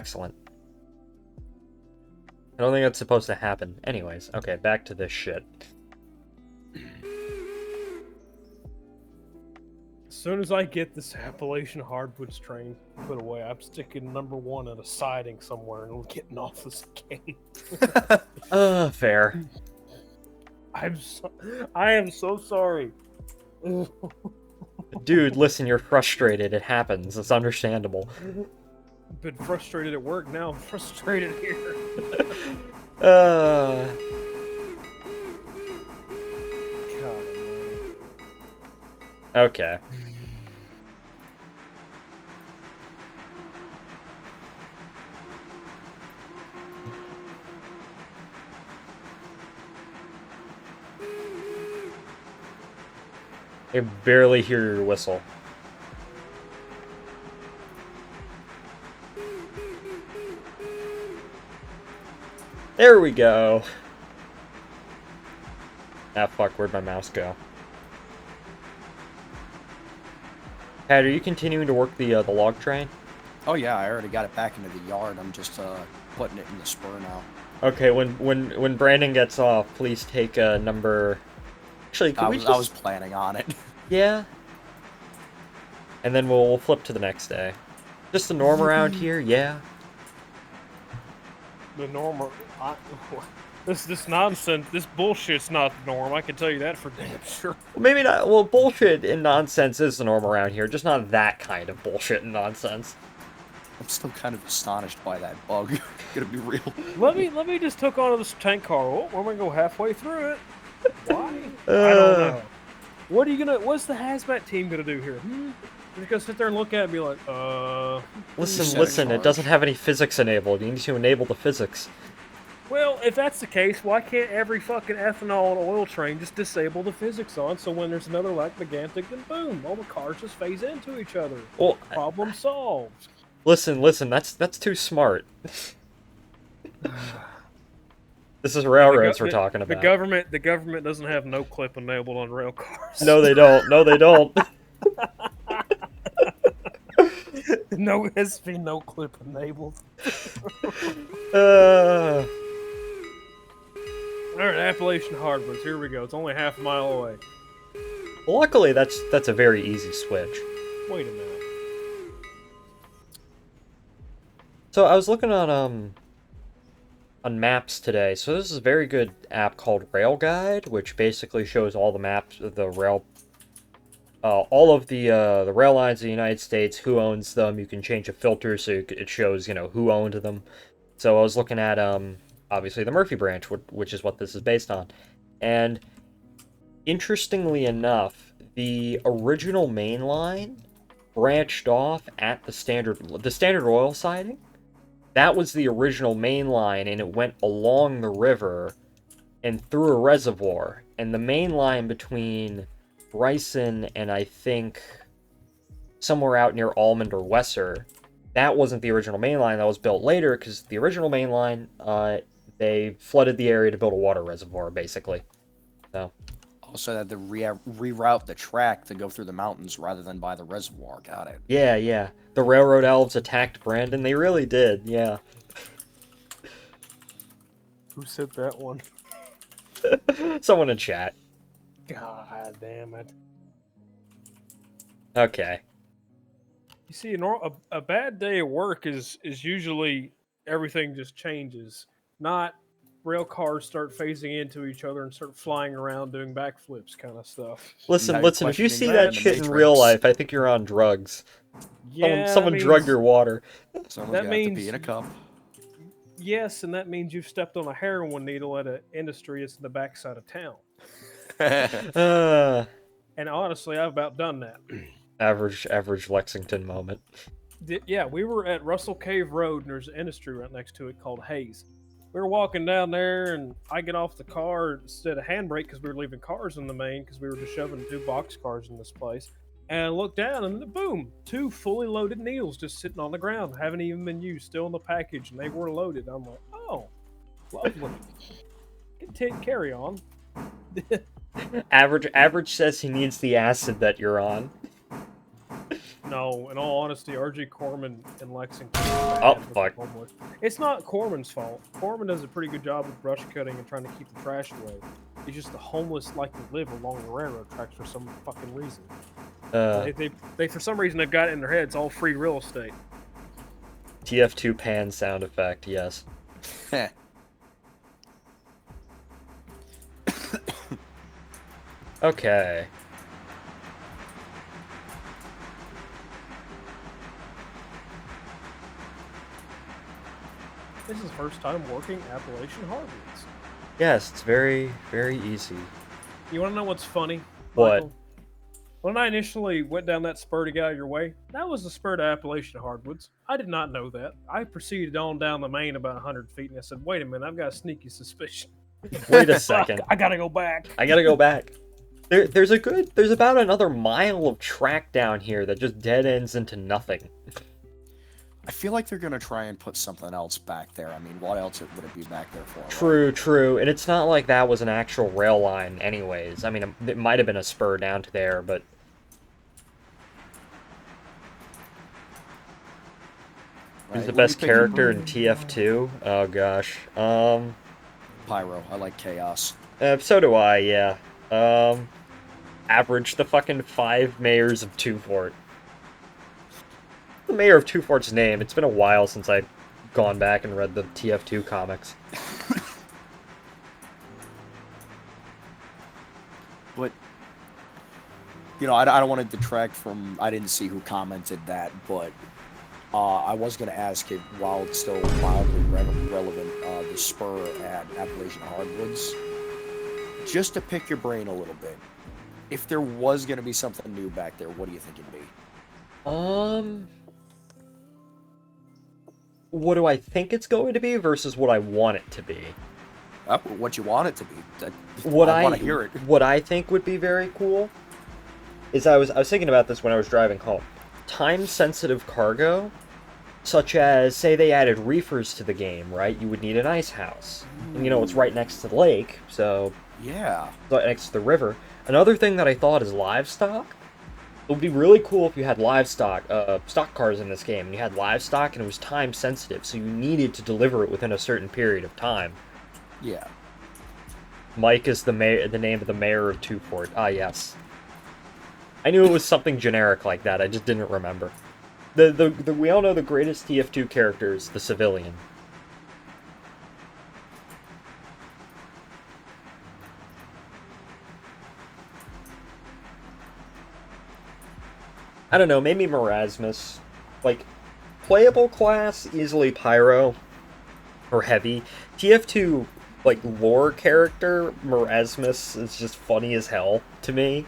don't think that's supposed to happen. Anyways, okay, back to this shit. As soon as I get this Appalachian hardwoods train put away, I'm sticking #1 in a siding somewhere and getting off this game. Fair. I am so sorry. Dude, listen, you're frustrated. It happens. It's understandable. Been frustrated at work, now I'm frustrated here. Uh, God almighty. okay. I barely hear your whistle. There we go. Ah, fuck, where'd my mouse go? Pat, are you continuing to work the log train? Oh yeah, I already got it back into the yard. I'm just putting it in the spur now. Okay, when Brandon gets off, please take number. Actually, can I we was just... I was planning on it. Yeah. And then we'll flip to the next day. Just the norm around here, yeah. The normal. This nonsense, this bullshit's not the norm. I can tell you that for damn sure. Well, maybe not. Well, bullshit and nonsense is the norm around here, just not that kind of bullshit and nonsense. I'm still kind of astonished by that bug. Gonna be real. Let me just hook onto this tank car. Oh, we're gonna go halfway through it. Why? I Uh. don't know. What's the hazmat team gonna do here? They're gonna sit there and look at it and be like, Listen, set a listen, it charge. doesn't have any physics enabled. You need to enable the physics. well, if that's the case, why can't every fucking ethanol and oil train just disable the physics on, so when there's another like gigantic, then boom, all the cars just phase into each other. Well, Problem solved. listen, that's too smart. This is railroads we're talking about. The government doesn't have no clip enabled on rail cars. No, they don't. No, they don't. No SP, no clip enabled. uh, All right, Appalachian Hardwoods. Here we go. It's only half a mile away. luckily, that's a very easy switch. Wait a minute. So I was looking on maps today. So this is a very good app called Rail Guide, which basically shows all the maps of the rail, all of the rail lines of the United States, who owns them. You can change a filter so it shows who owned them. So I was looking at obviously the Murphy branch, which is what this is based on, and interestingly enough, the original main line branched off at the standard oil siding. That was the original main line, and it went along the river and through a reservoir. And the main line between Bryson and I think somewhere out near Almond or Wesser, that wasn't the original main line. That was built later, because the original main line, they flooded the area to build a water reservoir, basically. So. Also, that they reroute the track to go through the mountains rather than by the reservoir. Got it. Yeah, yeah. The railroad elves attacked Brandon. They really did, yeah. Who said that one? Someone in chat. God damn it. Okay. You see, a bad day of work is usually everything just changes. Not rail cars start phasing into each other and start flying around doing backflips kind of stuff. Listen, Now you're if you see questioning that that in the shit in Matrix. real life, I think you're on drugs. Yeah, Someone that drugged means- your water. Someone's That gonna have to means- pee in a cup. Yes, and that means you've stepped on a heroin needle at an industry that's in the backside of town. Uh, And honestly, I've about done that. average Lexington moment. Yeah, we were at Russell Cave Road, and there's an industry right next to it called Hayes. We were walking down there, and I get off the car instead of handbrake because we were leaving cars in the main because we were just shoving 2 box cars in this place. And I look down, and boom, 2 fully loaded needles just sitting on the ground, haven't even been used, still in the package, and they were loaded. I'm like, oh, lovely. Carry on. Average says he needs the acid that you're on. No, in all honesty, RG Corman in Lexington. is Oh, bad with fuck. the homeless. It's not Corman's fault. Corman does a pretty good job with brush cutting and trying to keep the trash away. It's just the homeless like to live along the railroad tracks for some fucking reason. They for some reason they've got it in their heads all free real estate. TF2 pan sound effect, yes. Okay. This is the first time working Appalachian hardwoods. Yes, it's very, very easy. You want to know what's funny, What? Michael? When I initially went down that spur to get out of your way, that was the spur to Appalachian hardwoods. I did not know that. I proceeded on down the main about 100 feet, and I said, wait a minute, I've got a sneaky suspicion. Wait a Fuck, second. I gotta go back. I gotta go back. There's about another mile of track down here that just dead ends into nothing. I feel like they're gonna try and put something else back there. I mean, what else would it be back there for? True, true. And it's not like that was an actual rail line anyways. I mean, it might have been a spur down to there, but... Who's the best character in TF2? Oh, gosh. Pyro. I like Chaos. So do I, yeah. Average the fucking 5 mayors of Two Fort. The mayor of Two Fort's name. It's been a while since I've gone back and read the TF2 comics. But, you know, I don't want to detract from... I didn't see who commented that, but I was going to ask it, while it's still mildly relevant, the spur at Appalachian Hardwoods. Just to pick your brain a little bit. If there was going to be something new back there, what do you think it'd be? What do I think it's going to be versus what I want it to be? What you want it to be. I want to hear it. What I think would be very cool is I was thinking about this when I was driving home. Time-sensitive cargo, such as, say they added reefers to the game, right? You would need an ice house. And, you know, it's right next to the lake, so... Yeah. Right next to the river. Another thing that I thought is livestock. It would be really cool if you had livestock, stock cars in this game, and you had livestock and it was time sensitive, so you needed to deliver it within a certain period of time. Yeah. Mike is the name of the mayor of Two Fort. Ah, yes. I knew it was something generic like that, I just didn't remember. We all know the greatest TF2 character is the civilian. I don't know, maybe Marasmus. Like, playable class, easily Pyro. Or Heavy. TF2, like, lore character, Marasmus is just funny as hell to me.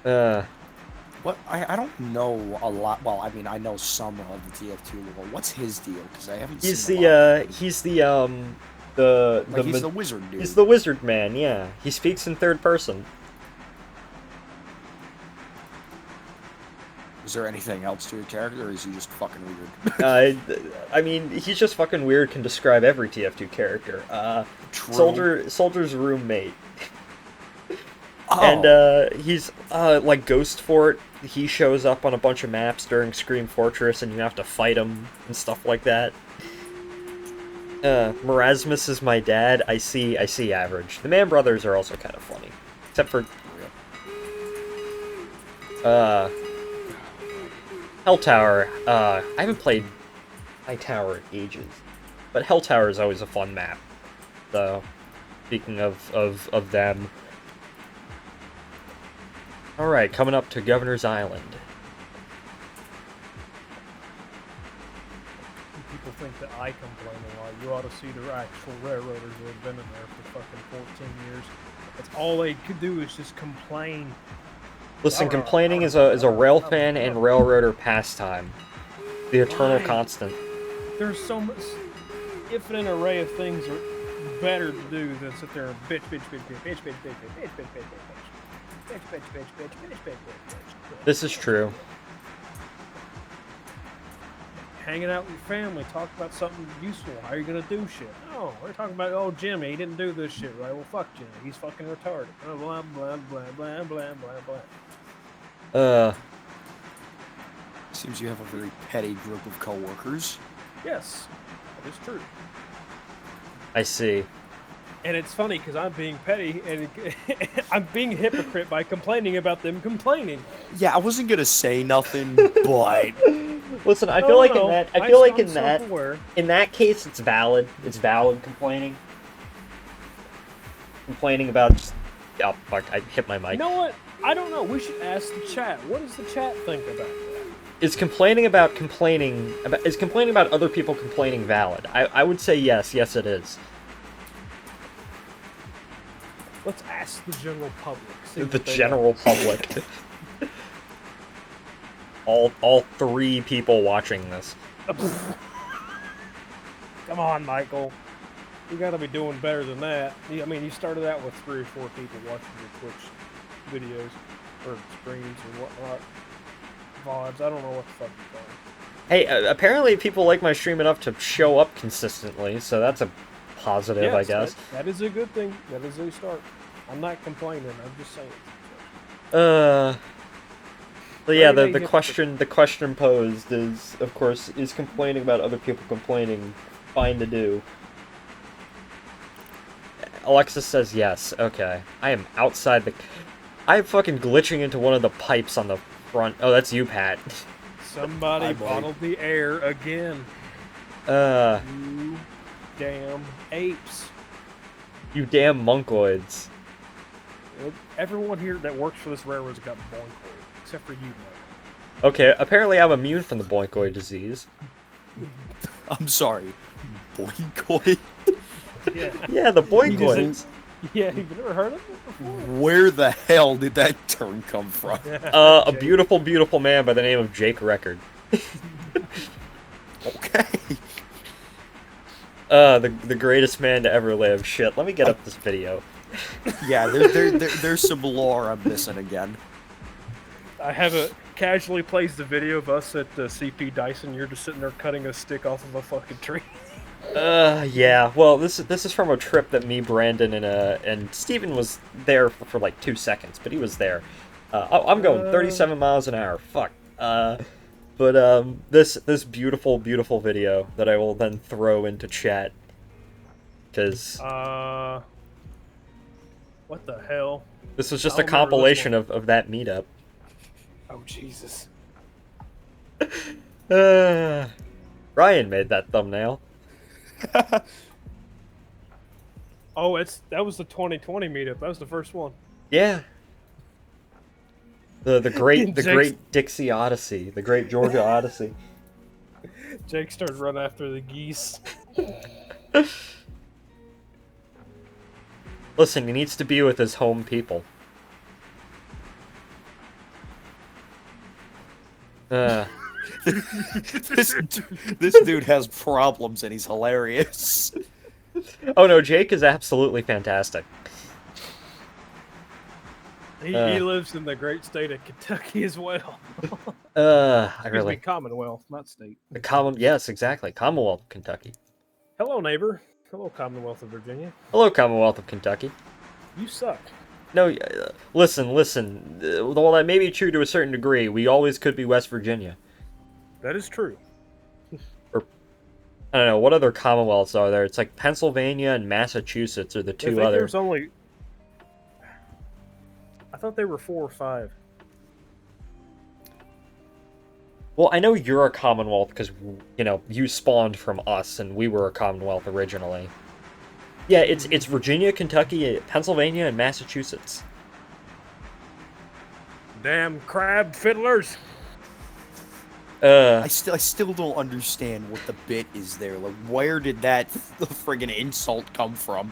What? I don't know a lot. Well, I mean, I know some of the TF2 lore. What's his deal? Because I haven't seen He's a lot. he's the wizard dude. He's the wizard man, yeah. He speaks in third person. Is there anything else to your character, or is he just fucking weird? I mean, he's just fucking weird, can describe every TF2 character. True. Soldier's roommate. Oh. And, he's, like Ghost Fort, he shows up on a bunch of maps during Scream Fortress, and you have to fight him, and stuff like that. Marasmus is my dad, I see average. The Man Brothers are also kind of funny. Except for... Hell Tower, I haven't played High Tower in ages, but Hell Tower is always a fun map. So, speaking of them. Alright, coming up to Governor's Island. People think that I complain a lot. You ought to see the actual railroaders who have been in there for fucking 14 years. That's all they could do is just complain. Listen, complaining is a rail fan and railroader pastime. The eternal constant. There's so much infinite array of things are better to do than sit there and bitch. This is true. Hanging out with your family, talk about something useful. How are you gonna do shit? No, we're talking about old Jimmy. He didn't do this shit right. Well, fuck Jimmy. He's fucking retarded. Blah blah blah blah blah blah blah. Seems you have a very petty group of coworkers. Yes, that is true. I see. And it's funny because I'm being petty and I'm being a hypocrite by complaining about them complaining. Yeah, I wasn't gonna say nothing, but listen, I feel like in that case, it's valid. It's valid complaining. Complaining about just, oh fuck! I hit my mic. You know what? I don't know. We should ask the chat. What does the chat think about that? is complaining about other people complaining valid? I would say yes. Yes, it is. Let's ask the general public. See The what they general public. all 3 people watching this. Come on, Michael. You gotta be doing better than that. I mean, you started out with 3 or 4 people watching your Twitch videos or streams or whatnot. VODs. I don't know what the fuck you're calling. Hey, apparently people like my stream enough to show up consistently, so that's a positive, Yes, I guess. that is a good thing. That is a start. I'm not complaining. I'm just saying. But yeah, Very the question posed is, of course, is complaining about other people complaining fine to do? Alexis says yes. Okay. I am outside the... I'm fucking glitching into one of the pipes on the front. Oh, that's you, Pat. Somebody Hi, buddy. bottled the air again. You damn apes. You damn monkoids. Everyone here that works for this railroad's got boinkoid, except for you, Mike. Okay, apparently I'm immune from the boinkoid disease. I'm sorry. Boinkoid? Yeah. Yeah, the boinkoids. Yeah, you've never heard of it before? Where the hell did that term come from? A beautiful, beautiful man by the name of Jake Record. Okay. The greatest man to ever live. Shit, let me get up this video. Yeah, there's some lore I'm missing again. I have a casually plays the video of us at the CP Dyson. You're just sitting there cutting a stick off of a fucking tree. Yeah. Well, this is from a trip that me, Brandon, and Steven was there for like 2 seconds, but he was there. I'm going 37 miles an hour. Fuck. But this beautiful, beautiful video that I will then throw into chat. Cause What the hell? this was just I a don't remember this compilation of that meetup. Oh Jesus! Ryan made that thumbnail. Oh, that was the 2020 meetup. That was the first one. Yeah. The great Jake's- Dixie Odyssey, the great Georgia Odyssey. Jake started running after the geese. Listen, he needs to be with his home people. This dude has problems and he's hilarious. Oh no, Jake is absolutely fantastic. He lives in the great state of Kentucky as well. I Excuse really me, Commonwealth, not state. yes, exactly. Commonwealth of Kentucky. Hello, neighbor. Hello, Commonwealth of Virginia. Hello, Commonwealth of Kentucky. You suck. No, listen. While that may be true to a certain degree, we always could be West Virginia. That is true. I don't know, what other Commonwealths are there? It's like Pennsylvania and Massachusetts are the I two think other. there's only. I thought they were 4 or 5. Well, I know you're a Commonwealth because, you know, you spawned from us and we were a Commonwealth originally. Yeah, it's Virginia, Kentucky, Pennsylvania, and Massachusetts. Damn crab fiddlers. I still don't understand what the bit is there. Like, where did that friggin' insult come from?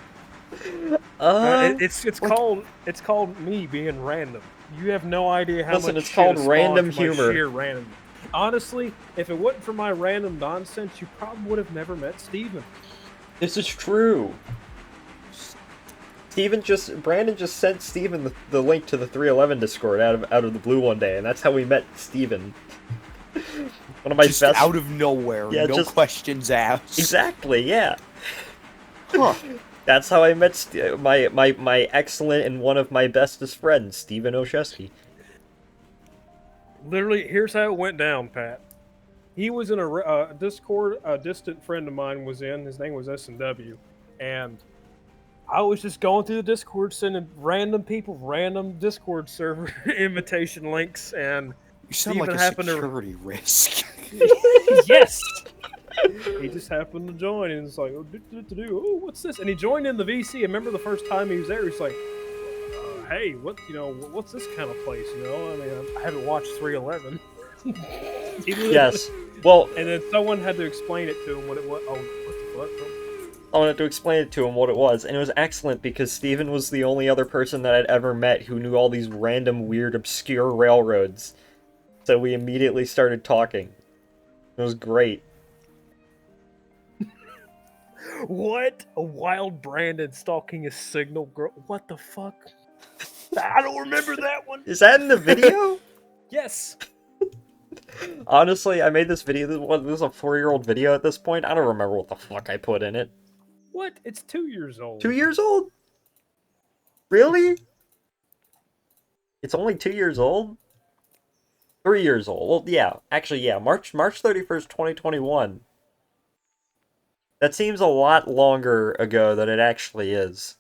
It's called me being random. You have no idea how Listen, much it's shit called has spawned random from my humor. sheer random. Honestly, if it wasn't for my random nonsense, you probably would have never met Steven. This is true. Brandon just sent Steven the link to the 311 Discord out of the blue one day, and that's how we met Steven. One of my Just best. out of nowhere, Yeah, no questions asked. Exactly, yeah. Huh. That's how I met my excellent and one of my bestest friends, Steven Oshesky. Literally, here's how it went down, Pat. He was in a Discord. A distant friend of mine was in. His name was S&W, and I was just going through the Discord, sending random people random Discord server invitation links, and You sound Steven like a happened to- security risk. yes. He just happened to join, and it's like, oh, what's this? And he joined in the VC. I remember the first time he was there, he's like, hey, what's this kind of place? You know, I mean, I haven't watched 311. Yes. Well, And then someone had to explain it to him what it was. Oh, what the fuck? I wanted to explain it to him what it was, and it was excellent because Steven was the only other person that I'd ever met who knew all these random, weird, obscure railroads. So we immediately started talking. It was great. What? A wild Brandon stalking a signal girl? What the fuck? I don't remember that one. Is that in the video? Yes. Honestly, I made this video. This is a 4-year-old video at this point. I don't remember what the fuck I put in it. What? It's 2 years old. 2 years old? Really? It's only 2 years old? 3 years old. Well, yeah. Actually, yeah. March 31st, 2021. That seems a lot longer ago than it actually is.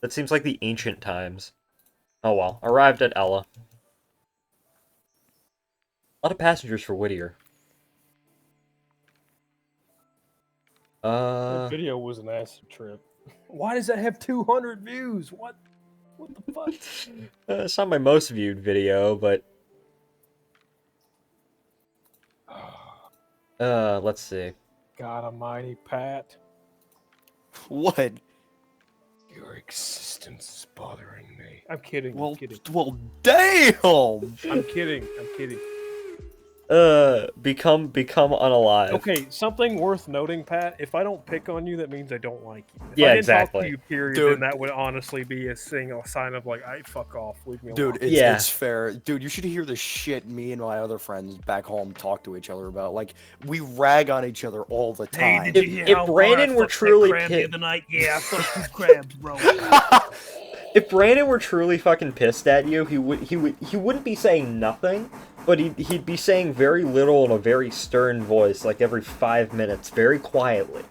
That seems like the ancient times. Oh well. Arrived at Ella. A lot of passengers for Whittier. That video was an acid trip. Why does that have 200 views? What? What the fuck? It's not my most viewed video, but... let's see. God almighty, Pat. What? Your existence is bothering me. I'm kidding. Well, I'm kidding. well, damn. I'm kidding. I'm kidding. Become unalive. Okay, something worth noting, Pat. If I don't pick on you, that means I don't like you. If Yeah, I didn't exactly. Talk to you, period, Dude. then that would honestly be a sign of like, I fuck off, leave me alone. Dude, it's, Yeah. it's fair. Dude, you should hear the shit me and my other friends back home talk to each other about. Like, we rag on each other all the time. If Brandon were truly pissed, night? Yeah, I fucked 2 crabs, bro. if Brandon were truly fucking pissed at you, he wouldn't be saying nothing, but he'd be saying very little in a very stern voice, like every 5 minutes, very quietly.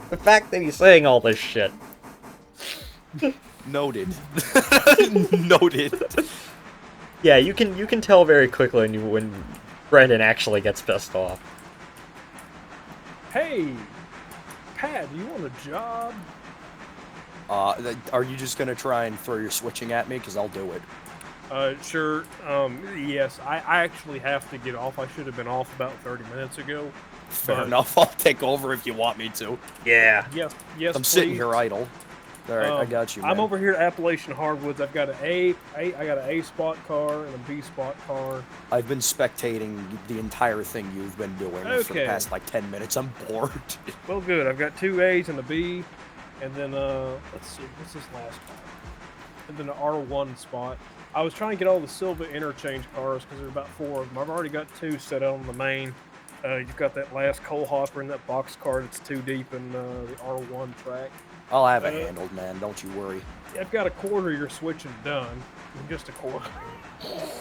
The fact that he's saying all this shit. Noted. Noted. Yeah, you can tell very quickly when Brandon actually gets pissed off. Hey, Pat, do you want a job? Are you just gonna try and throw your switching at me? Because I'll do it. Sure. Yes, I actually have to get off. I should have been off about 30 minutes ago. Fair But- enough. I'll take over if you want me to. Yeah. Yes, yes. I'm sitting please. here idle. All right, I got you. Man. I'm over here at Appalachian Hardwoods. I've got I got an A spot car and a B spot car. I've been spectating the entire thing you've been doing for the Okay. past like 10 minutes. I'm bored. Well, good. I've got 2 A's and a B, and then let's see, what's this last one? And then an R1 spot. I was trying to get all the Silva interchange cars because there's about 4 of them. I've already got 2 set out on the main. You've got that last coal hopper and that box car that's 2 deep in the R1 track. I'll have it handled, man. Don't you worry. I've got a quarter you're switching done. Just a quarter.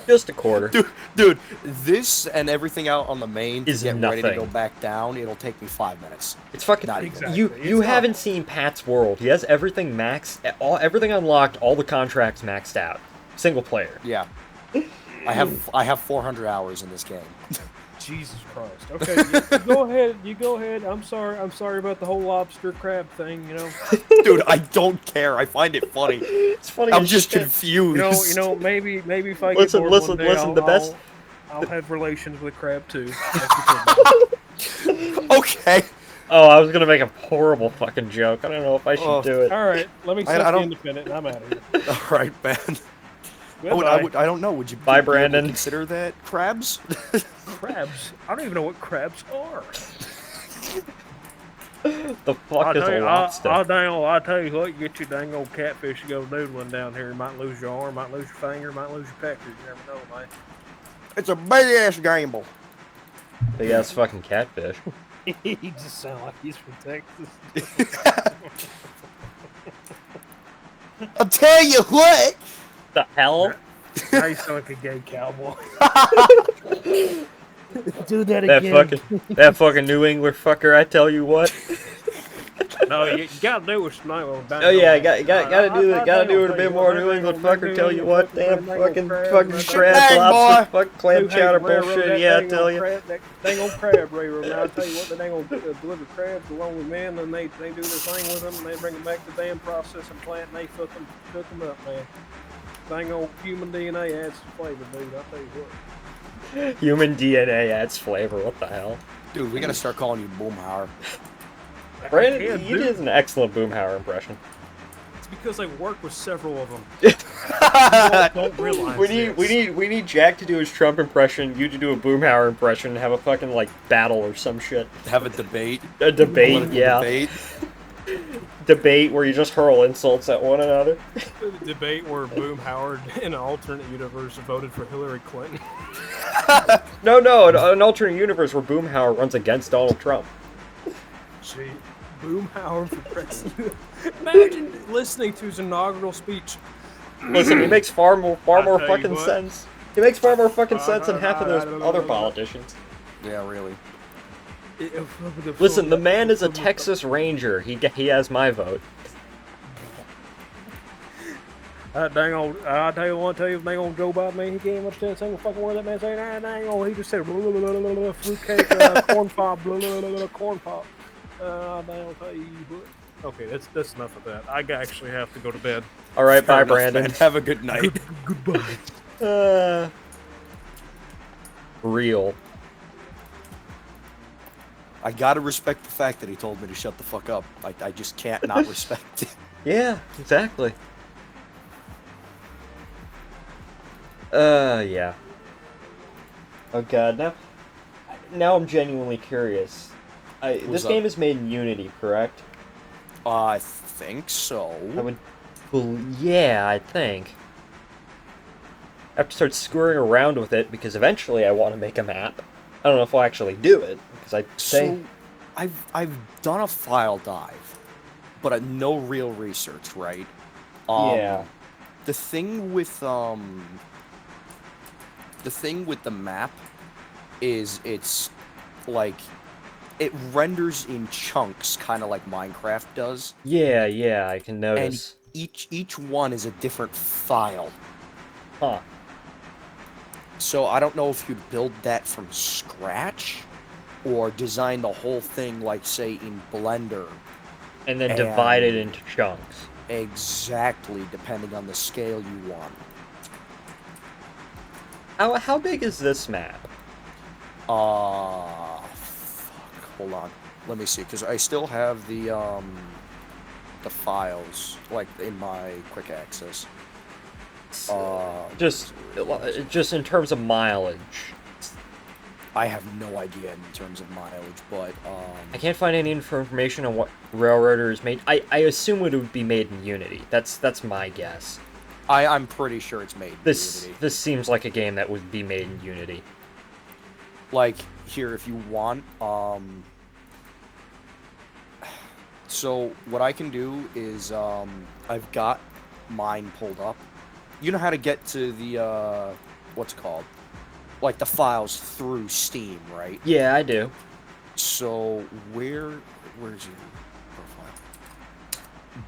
Just a quarter. Dude, this and everything out on the main to Is get ready to nothing. go back down, it'll take me 5 minutes. It's fucking. Not even. Exactly. You It's haven't not- seen Pat's world. He has everything maxed, everything unlocked, all the contracts maxed out. Single player. Yeah. I have 400 hours in this game. Jesus Christ. Okay, you go ahead. I'm sorry about the whole lobster crab thing, you know. Dude, I don't care. I find it funny. It's funny. I'm as just shit. confused. You know, maybe if I Listen, get bored listen, one day, listen, the best- I'll have relations with a crab too. Okay. Oh, I was gonna make a horrible fucking joke. I don't know if I should Oh. do it. All right, let me I set the don't- independent, and I'm out of here. All right, man. Goodbye. I don't know. Would you Bye, be able to Brandon. consider that crabs? Crabs? I don't even know what crabs are. The fuck is a lobster? I'll tell you what, you get your dang old catfish to go doodling down here. You might lose your arm, might lose your finger, might lose your pecker. You never know, man. It's a big ass gamble. Big ass fucking catfish. He just sounds like he's from Texas. I'll tell you what. The hell? Now you sound like a gay cowboy. Do that That again. fucking New England fucker. I tell you what. No, you gotta do it tonight. Oh yeah, gotta do it a bit more New England fucker. Tell you what, damn fucking crab, Shit, lobster, boy. fuck, clam chowder bullshit. Yeah, I tell you. That dang old crab railroad. Now I tell you what, the dang old deliver crabs along with men, and they do their thing with them, and they bring them back to the damn processing plant, and they cook them up, man. dang old human DNA adds some flavor, dude. I'll tell you what. Human DNA adds flavor. What the hell? Dude, we gotta start calling you Boomhauer. Brandon, can, you dude. did an excellent Boomhauer impression. It's because I work with several of them. You don't realize we need Jack to do his Trump impression, you to do a Boomhauer impression, and have a fucking like battle or some shit. Have a debate. A debate, Political yeah. Debate. Debate where you just hurl insults at one another. The debate where Boom Howard in an alternate universe voted for Hillary Clinton. No, an alternate universe where Boomhauer runs against Donald Trump. Gee, Boom Howard for president. Imagine listening to his inaugural speech. Listen, he makes far more tell you fucking what. sense. He makes far more fucking sense than half of those other politicians. Yeah, really. Listen, the man is a Texas Ranger. He has my vote. Dang old, I tell you one, dang old Joe Biden, man, he can't understand a single fucking word that man saying. Dang old, he just said fruitcake, corn pop, corn pop. Dang old, tell you what. Okay, that's enough of that. I actually have to go to bed. All right, bye, Fair enough, Brandon. man. Have a good night. Goodbye. Real. I gotta respect the fact that he told me to shut the fuck up. I just can't not respect it. Yeah, exactly. Yeah. Oh god, now I'm genuinely curious. This What's game up? is made in Unity, correct? I think so. Yeah, I think. I have to start screwing around with it because eventually I want to make a map. I don't know if I'll actually do it because I say So, I've done a file dive, but no real research, right? Yeah. The thing with the map is it's like it renders in chunks, kind of like Minecraft does, Yeah, I can and notice. each one is a different file. Huh. So I don't know if you'd build that from scratch or design the whole thing like, say, in Blender. And then divide it into chunks. Exactly, depending on the scale you want. How big is this map? Fuck. Hold on. Let me see, because I still have the files, like, in my quick access. Just in terms of mileage. I have no idea in terms of mileage, but, I can't find any information on what Railroader is made. I assume it would be made in Unity. That's my guess. I'm pretty sure it's made in Unity. This seems like a game that would be made in Unity. Like, here, if you want, so what I can do is, I've got mine pulled up. You know how to get to the, what's it called? Like, the files through Steam, right? Yeah, I do. So, where's your profile?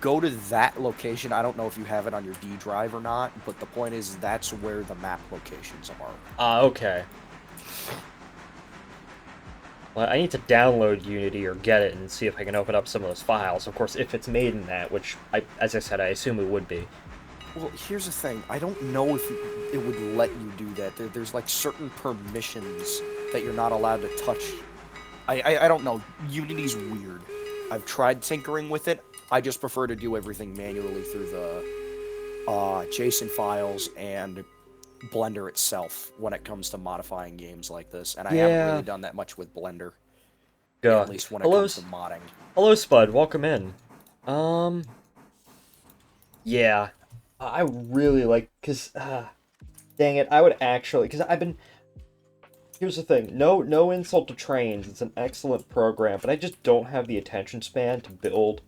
Go to that location. I don't know if you have it on your D drive or not, but the point is that's where the map locations are. Okay. Well, I need to download Unity or get it and see if I can open up some of those files. Of course, if it's made in that, which, as I said, I assume it would be. Well, here's the thing. I don't know if it would let you do that. There's like certain permissions that you're not allowed to touch. I don't know. Unity's weird. I've tried tinkering with it. I just prefer to do everything manually through the JSON files and Blender itself when it comes to modifying games like this. And I haven't really done that much with Blender. At least when it comes to modding. Hello, Spud. Welcome in. Yeah. I really like, because, dang it, I would actually, because here's the thing, no insult to trains, it's an excellent program, but I just don't have the attention span to build,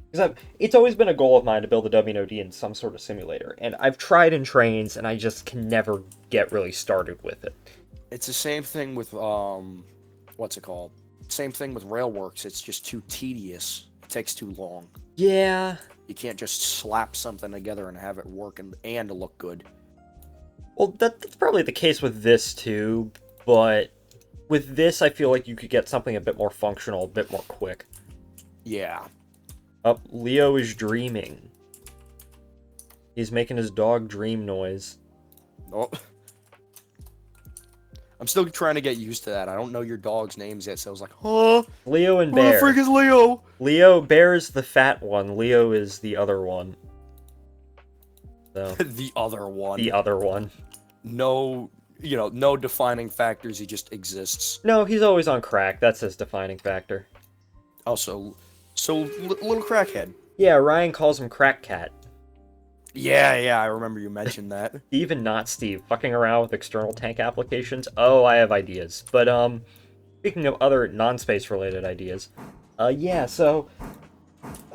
because it's always been a goal of mine to build a WNOD in some sort of simulator, and I've tried in trains, and I just can never get really started with it. It's the same thing with, what's it called? Same thing with Railworks, it's just too tedious, it takes too long. Yeah. You can't just slap something together and have it work and look good. Well, that's probably the case with this too, but with this I feel like you could get something a bit more functional, a bit more quick. Yeah. Leo is dreaming. He's making his dog dream noise. Oh. I'm still trying to get used to that. I don't know your dog's names yet, so I was like, huh? Leo and Who Bear. the frick is Leo? Bear's the fat one. Leo is the other one. So, The other one. the other one. No, no defining factors. He just exists. No, he's always on crack. That's his defining factor. Also, little crackhead. Yeah, Ryan calls him Crack Cat. Yeah, I remember you mentioned that. Steve and not Steve, fucking around with external tank applications. Oh, I have ideas. But, speaking of other non-space related ideas, yeah, so,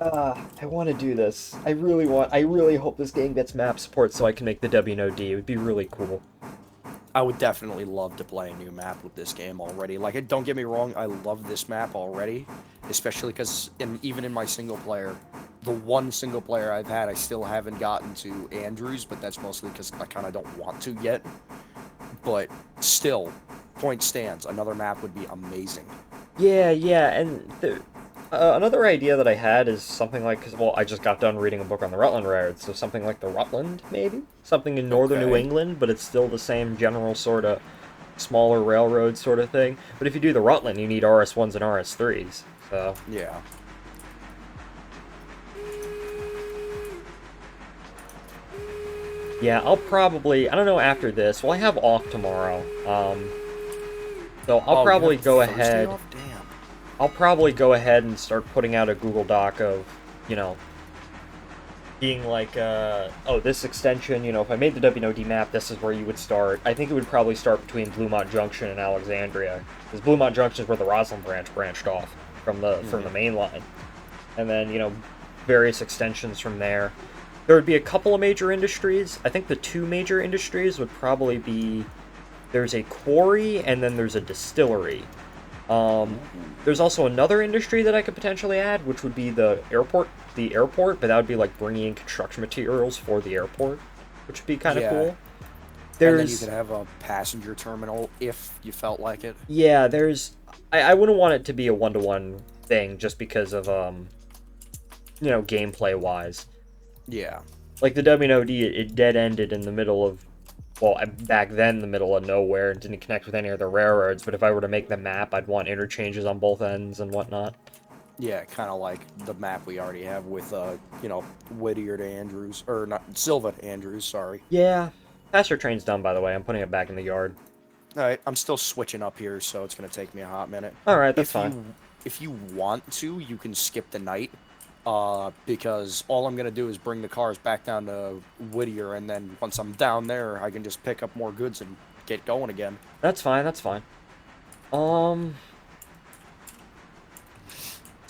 I want to do this. I really hope this game gets map support so I can make the WNOD. It would be really cool. I would definitely love to play a new map with this game already. Like, don't get me wrong, I love this map already, especially because even in my single player, the one single player I've had, I still haven't gotten to Andrews, but that's mostly because I kind of don't want to yet. But still, point stands, another map would be amazing. Yeah, and another idea that I had is something like, cause, well, I just got done reading a book on the Rutland Railroad, so something like the Rutland, maybe? Something in northern New Okay. England, but it's still the same general sort of smaller railroad sort of thing. But if you do the Rutland, you need RS1s and RS3s, so... Yeah. Yeah, I'll probably, I don't know after this, well, I have off tomorrow, so I'll Oh, you probably have go Thursday ahead... off? Damn. I'll probably go ahead and start putting out a Google Doc of, being like, oh, this extension, if I made the WNOD map, this is where you would start. I think it would probably start between Bluemont Junction and Alexandria, because Bluemont Junction is where the Roslyn branch branched off from the main line. And then, various extensions from there. There would be a couple of major industries. I think the two major industries would probably be, there's a quarry and then there's a distillery. There's also another industry that I could potentially add, which would be the airport, but that would be like bringing in construction materials for the airport, which would be kind of Yeah. cool. And then you There's, could have a passenger terminal if you felt like it. yeah, I wouldn't want it to be a one-to-one thing just because of, gameplay-wise. Yeah. Like the WNOD, it dead-ended in the middle of, well, back then, the middle of nowhere, and didn't connect with any other railroads, but if I were to make the map, I'd want interchanges on both ends and whatnot. Yeah, kind of like the map we already have with, Whittier to Andrews, or not, Silva to Andrews, sorry. Yeah. Passenger train's done, by the way. I'm putting it back in the yard. Alright, I'm still switching up here, so it's going to take me a hot minute. Alright, that's fine. If you want to, you can skip the night, because all I'm going to do is bring the cars back down to Whittier, and then once I'm down there, I can just pick up more goods and get going again. That's fine, that's fine.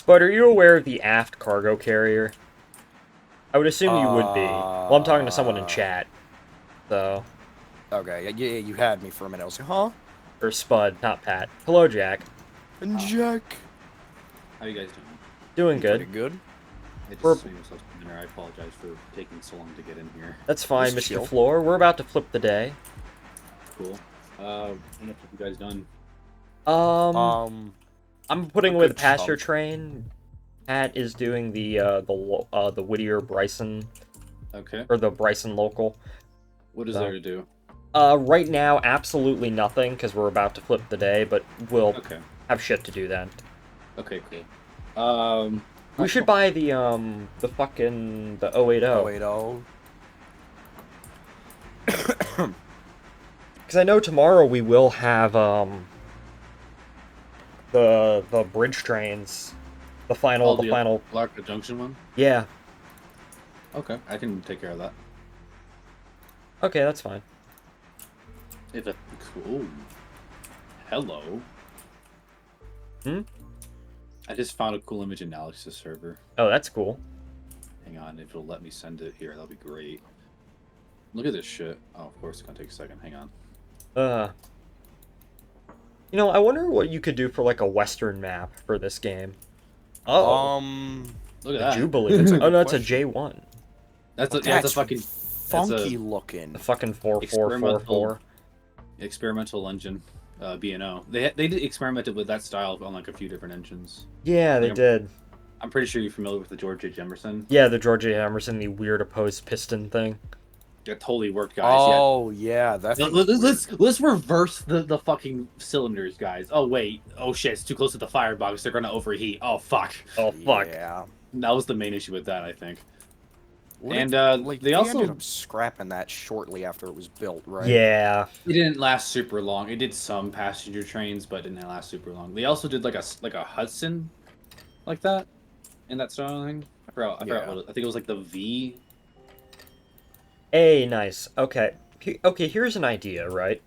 But are you aware of the aft cargo carrier? I would assume you would be. Well, I'm talking to someone in chat. So. Okay, yeah, you had me for a minute. I was like, huh? Or Spud, not Pat. Hello, Jack. And Jack. How you guys doing? Doing Pretty good. good. I just We're- saw yourself in there. I apologize for taking so long to get in here. That's fine, This is Mr. chill. Floor. We're about to flip the day. Cool. What have you guys done? I'm putting a away the good passenger chunk. train. Pat is doing the Whittier Bryson, Okay. or the Bryson local. What is So- there to do? Right now, absolutely nothing, because we're about to flip the day, but we'll Okay. have shit to do then. Okay, cool. We should buy the 080. Oh, wait, oh. Because I know tomorrow we will have, the bridge trains. The final, Oh, the final, Clark Junction one? yeah. Okay, I can take care of that. Okay, that's fine. If it... Cool. Hello. Hmm? I just found a cool image in Alex's server. Oh, that's cool. Hang on, if it'll let me send it here, that'll be great. Look at this shit. Oh, of course, it's gonna take a second. Hang on. I wonder what you could do for, like, a Western map for this game. Oh, Look at a that. Jubilee. That's a Oh, good no, it's a question. J1. That's a That's fucking funky looking. The fucking 4444. experimental engine, B&O. They experimented with that style on like a few different engines. Yeah, they Yeah. did. I'm pretty sure you're familiar with the George H. Emerson. Yeah, the George A. Emerson, the weird opposed piston thing. It totally worked, guys. Oh yeah, that. Yeah. Let's reverse the fucking cylinders, guys. Oh wait. Oh shit. It's too close to the firebox. They're gonna overheat. Oh fuck. Oh, fuck. Yeah. That was the main issue with that, I think. What And if, they ended also up scrapping that shortly after it was built, right? Yeah. it didn't last super long. It did some passenger trains, but it didn't last super long. They also did like a Hudson, like that, in that style thing. I forgot Yeah. what I think it was like the V. Hey, nice. Okay. Okay, here's an idea, right?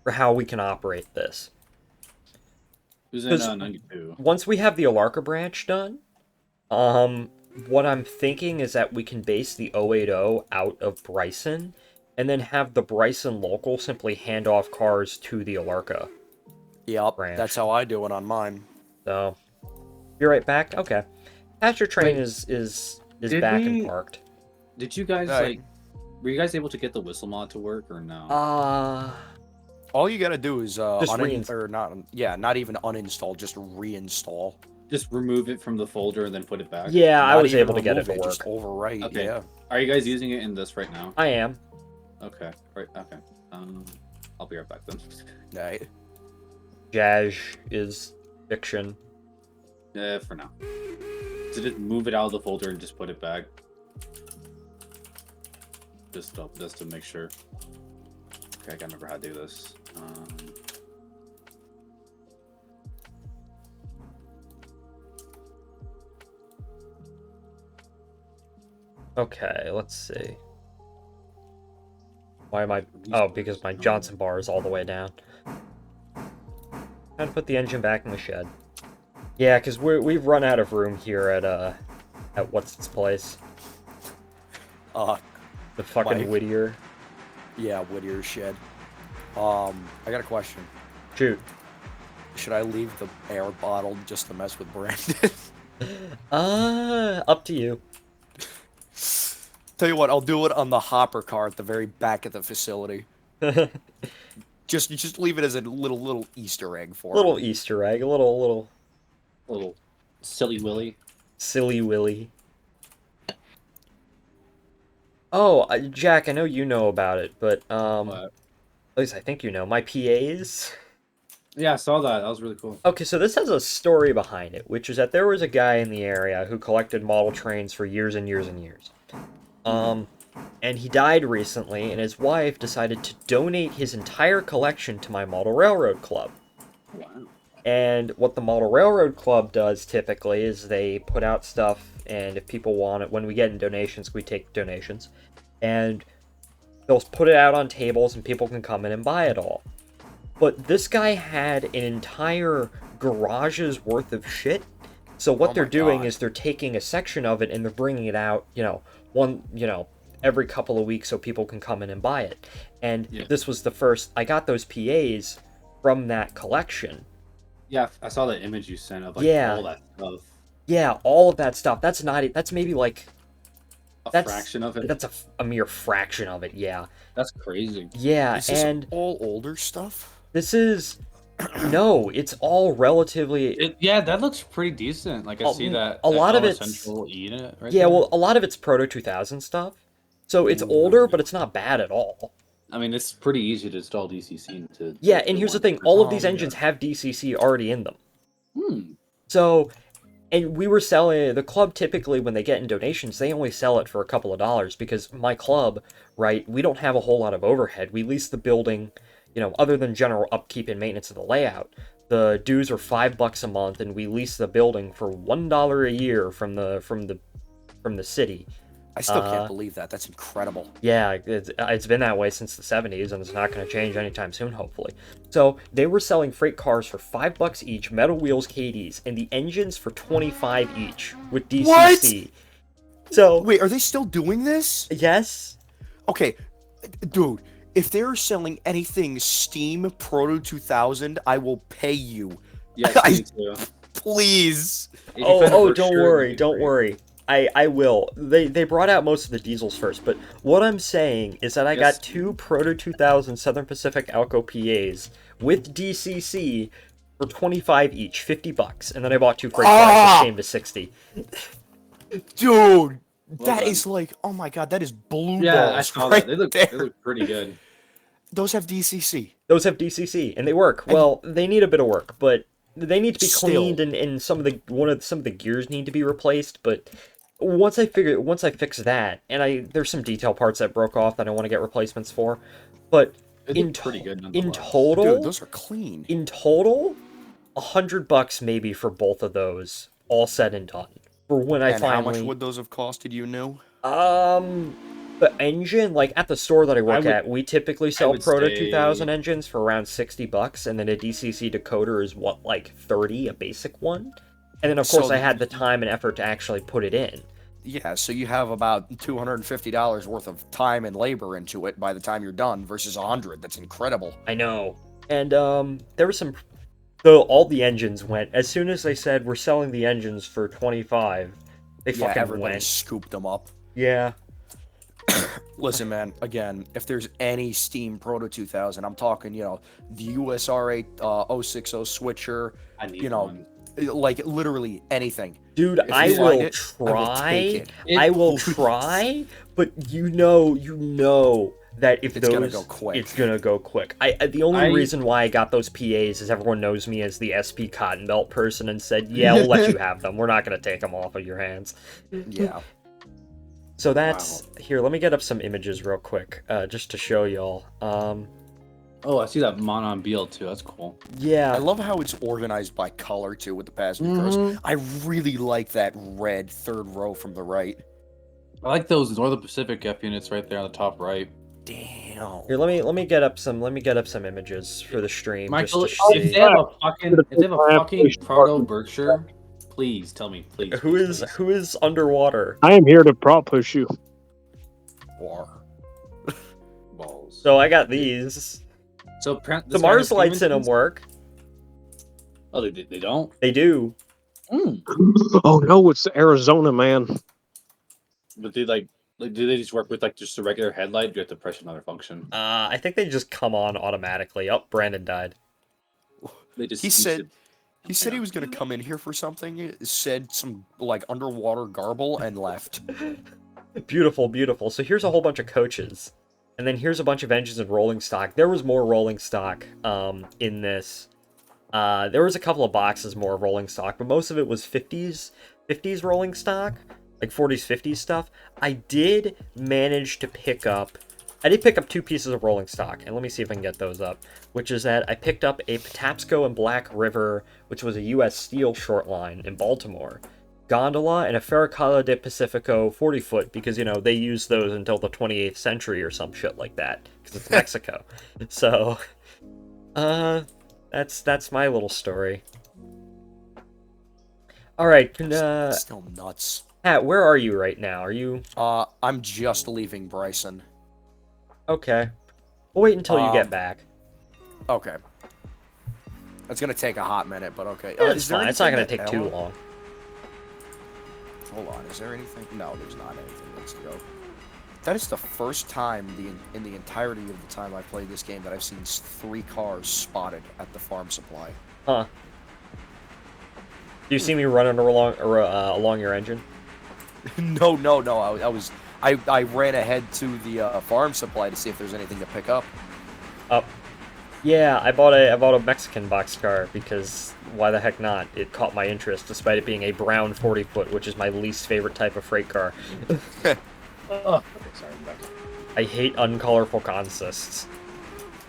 For how we can operate this. It was in 'Cause- 92. Once we have the Alarka branch done, what I'm thinking is that we can base the 080 out of Bryson, and then have the Bryson local simply hand off cars to the Alarka. Yep. Ranch. That's how I do it on mine. So, you're right back? Okay. Pasture train Wait, is did back we- and parked. Did you guys Right. were you guys able to get the whistle mod to work or no? All you gotta do is Just not even uninstall, just reinstall. Just remove it from the folder and then put it back. Yeah, I Not was even able to get it to remove work. Just overwrite. Okay. Yeah. Are you guys using it in this right now? I am. Okay. Right. Okay. I'll be right back then. Right. Jazz is fiction. For now. So just move it out of the folder and just put it back. Just to make sure. Okay, I gotta remember how to do this. Okay, let's see. Why am I... Oh, because my Johnson bar is all the way down. Time to put the engine back in the shed. Yeah, because we've run out of room here at what's its place? The fucking Mike. Whittier. Yeah, Whittier's shed. I got a question. Shoot. Should I leave the air bottle just to mess with Brandon? Up to you. Tell you what, I'll do it on the hopper car at the very back of the facility. Just leave it as a little Easter egg for Little him. Easter egg, a little Little silly Willy. silly Willy. Oh, Jack, I know you know about it, but What? at least I think you know my PAs. Yeah, I saw that. That was really cool. Okay, so this has a story behind it, which is that there was a guy in the area who collected model trains for years and years and years. And he died recently, and his wife decided to donate his entire collection to my Model Railroad Club. Wow. And what the Model Railroad Club does typically is they put out stuff, and if people want it, when we get in donations, we take donations, and they'll put it out on tables, and people can come in and buy it all. But this guy had an entire garage's worth of shit. So what Oh they're my doing God. is they're taking a section of it and they're bringing it out, every couple of weeks so people can come in and buy it. And Yeah. this was the first, I got those PAs from that collection. Yeah, I saw that image you sent of like Yeah. all that stuff. Yeah, all of that stuff. That's not it. That's maybe like, A That's- fraction of it. that's a mere fraction of it, yeah. That's crazy. Yeah, Is this and all older stuff? this is, no, it's all relatively, Yeah, that looks pretty decent. Like I see that a lot of Dollar it's- Central unit right yeah, there. well, a lot of it's Proto 2000 stuff. So it's older, but it's not bad at all. I mean, it's pretty easy to install DCC into. Yeah, and here's the thing, all of these Oh, engines have DCC already in them. Hmm. So, and we were selling, the club typically, when they get in donations, they only sell it for a couple of dollars, because my club, right, we don't have a whole lot of overhead. We lease the building, other than general upkeep and maintenance of the layout. The dues are $5 a month, and we lease the building for $1 a year from the city. I still can't believe that. That's incredible. Yeah, it's been that way since the 70s, and it's not going to change anytime soon, hopefully. So, they were selling freight cars for $5 each, metal wheels KDs, and the engines for $25 each, with DCC. So, Wait, are they still doing this? yes? Okay, dude, if they're selling anything Steam Proto 2000, I will pay you. Yeah, I- me too. Please. If you put it Oh, for don't sure, worry, it'd be don't great. worry. I will. They brought out most of the diesels first, but what I'm saying is that I Yes. got 2 Proto 2000 Southern Pacific Alco PAs with DCC for 25 each, $50, and then I bought 2 freight cars, which came to 60. Dude, Well that done. is like, oh my god, that is blue Yeah, I balls saw right that. there. They look pretty good. Those have DCC. Those have DCC, and they work. And- Well, they need a bit of work, but they need to be Still. cleaned, and some of the gears need to be replaced. But once I fix that, and there's some detail parts that broke off that I want to get replacements for, but They in look pretty good. in nonetheless. total, Dude, those are clean. in total, $100 maybe for both of those, all said and done. For when I And how much finally, would those have costed you new? the engine, like at the store that I work would- at, we typically sell would Proto say- 2000 engines for around $60, and then a DCC decoder is what, like 30, a basic one. And then of course So- I had the time and effort to actually put it in. Yeah, so you have about $250 worth of time and labor into it by the time you're done versus 100. That's incredible. I know. And there was some, though all the engines went as soon as they said we're selling the engines for 25. They Yeah, fucking everybody went. scooped them up. Yeah. Listen, man, again, if there's any Steam Proto 2000, I'm talking, the USR8 060 switcher, I need you know, one. like literally anything. Dude, If I you will find it, I will try. take it. I will try, but you know that if It's those, gonna go quick. it's gonna go quick. The only reason why I got those PAs is everyone knows me as the SP Cotton Belt person and said, yeah, we'll let you have them. We're not gonna take them off of your hands. Yeah. So that's here. Let me get up some images real quick, just to show y'all. Oh, I see that Monon Beal too. That's cool. Yeah. I love how it's organized by color too with the passenger cars. I really like that red third row from the right. I like those Northern Pacific F units right there on the top right. Damn. Here, let me get up some images for the stream. Michael, just to if see. they have a fucking Proto Berkshire, please tell me, please. Who is underwater? I am here to prop push you. War. balls? So I got these. So The Mars lights in them work. Oh, they don't. They do. Oh no, it's Arizona, man. But they do they just work with just a regular headlight? Do you have to press another function? I think they just come on automatically. Oh, Brandon died. They just He said he was gonna come in here for something, said some underwater garble and left. Beautiful, beautiful. So here's a whole bunch of coaches. And then here's a bunch of engines and rolling stock. There was more rolling stock in this. There was a couple of boxes more of rolling stock, but most of it was 50s rolling stock, like 40s, 50s stuff. I did manage to pick up 2 pieces of rolling stock, and let me see if I can get those up, which is that I picked up a Patapsco and Black River, which was a U.S. Steel short line in Baltimore, gondola, and a Ferracala de Pacifico 40-foot, because, they used those until the 28th century or some shit like that, because it's Mexico. So, that's my little story. Alright, Still nuts. Pat, where are you right now? Are you... I'm just leaving Bryson. Okay. We'll wait until you get Um, back. Okay. That's gonna take a hot minute, but okay. It's is there fine. It's not anything going to that take too Ella- long. Hold on, is there anything? No, there's not anything. Let's go. That is the first time in the entirety of the time I played this game that I've seen 3 cars spotted at the farm supply. Huh. Do you see me running along your engine? No. I ran ahead to the farm supply to see if there's anything to pick up. Yeah, I bought a Mexican boxcar because why the heck not? It caught my interest, despite it being a brown 40-foot, which is my least favorite type of freight car. Oh, okay, sorry, I'm back. I hate uncolorful consists.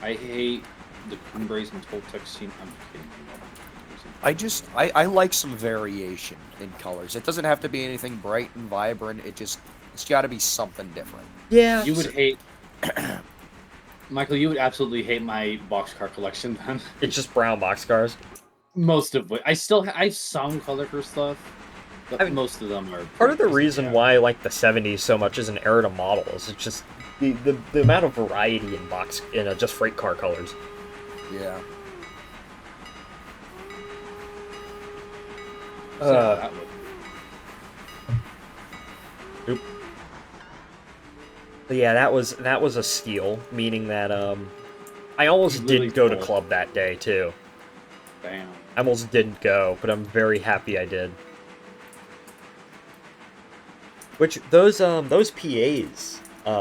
I hate the Cumbres and Toltec scene. I'm kidding. I like some variation in colors. It doesn't have to be anything bright and vibrant. It's got to be something different. Yeah. You would hate, Michael. You would absolutely hate my boxcar collection. Then It's just brown boxcars. most of which I have some colorful stuff, but most of them are. Part of the pretty reason basic, why I like the 70s so much as an era to models, it's just the amount of variety in just freight car colors. Yeah. So that would- But yeah, that was a steal, meaning that I almost Really did go to cool. club that day too. Damn. I almost didn't go, but I'm very happy I did. Which, those PAs,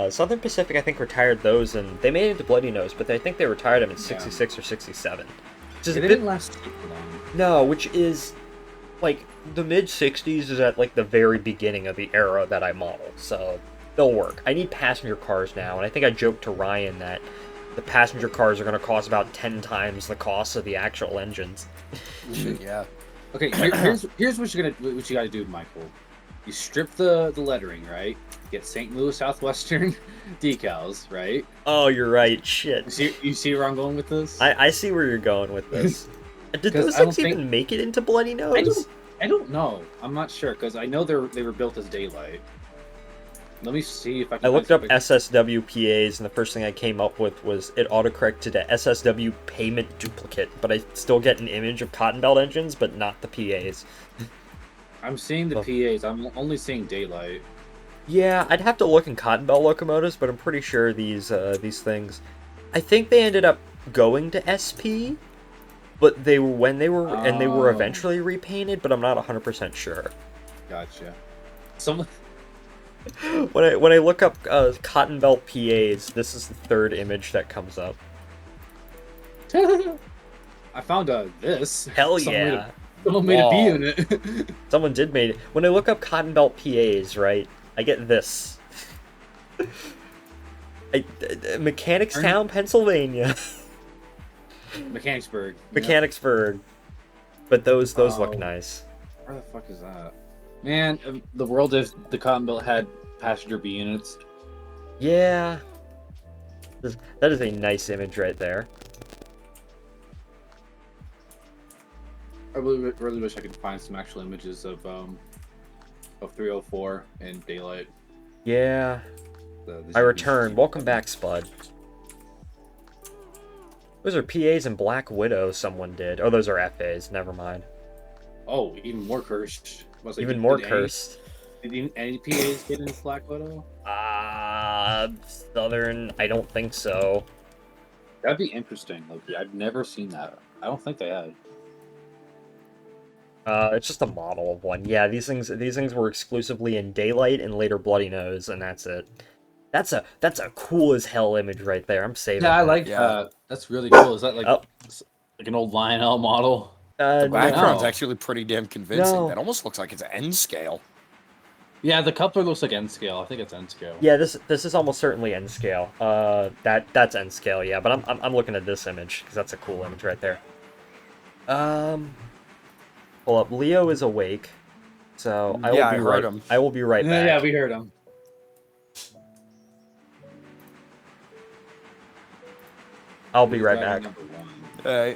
Southern Pacific, I think, retired those, and they made it into Bloody Nose, but I think they retired them in 66 or 67. Which is They a bit... didn't last super long. No, which is, like, the mid-60s is at, like, the very beginning of the era that I model, so they'll work. I need passenger cars now, and I think I joked to Ryan that the passenger cars are going to cost about 10 times the cost of the actual engines. Shit, yeah. Okay, here's what you got to do, Michael. You strip the lettering, right? Get St. Louis Southwestern decals, right? Oh, you're right. Shit. You see where I'm going with this? I see where you're going with this. Did 'Cause those I don't things even make it into Bloody Nose? I don't know. I'm not sure because I know they were built as daylight. Let me see if I can. I looked up find SSW PAs, and the first thing I came up with was it autocorrected to SSW payment duplicate, but I still get an image of cotton belt engines, but not the PAs. I'm seeing the PAs. I'm only seeing daylight. Yeah, I'd have to look in cotton belt locomotives, but I'm pretty sure these things. I think they ended up going to SP, but they were eventually repainted, but I'm not 100% sure. Gotcha. When I look up cotton belt PAs, this is the third image that comes up. I found this. Hell yeah! Someone made a B in it. Someone did made it. When I look up cotton belt PAs, right, I get this. Mechanicstown, Pennsylvania. Mechanicsburg. Mechanicsburg. But those look nice. Where the fuck is that? Man, the world if the Cotton Belt had passenger B units. Yeah. That is a nice image right there. I really wish I could find some actual images of 304 in daylight. Yeah. I return. Welcome back, Spud. Those are PAs and Black Widow someone did. Oh, those are FAs. Never mind. Oh, even more cursed. Even more cursed. Did any PAs get into Black Widow? Southern, I don't think so. That'd be interesting, Loki. I've never seen that. I don't think they had. It's just a model of one. Yeah, these things were exclusively in daylight and later Bloody Nose, and that's it. That's a cool as hell image right there. I'm saving. Yeah, I that. like that. That's really cool. Is that like like an old Lionel model? The background's no. actually pretty damn convincing. No. That almost looks like it's N scale. Yeah, the coupler looks like N scale. I think it's N scale. Yeah, this is almost certainly N scale. That's N scale. Yeah, but I'm looking at this image because that's a cool image right there. Pull up. Leo is awake, so I will be right back. Yeah, we heard him. I'll be right back. Number one. Hey.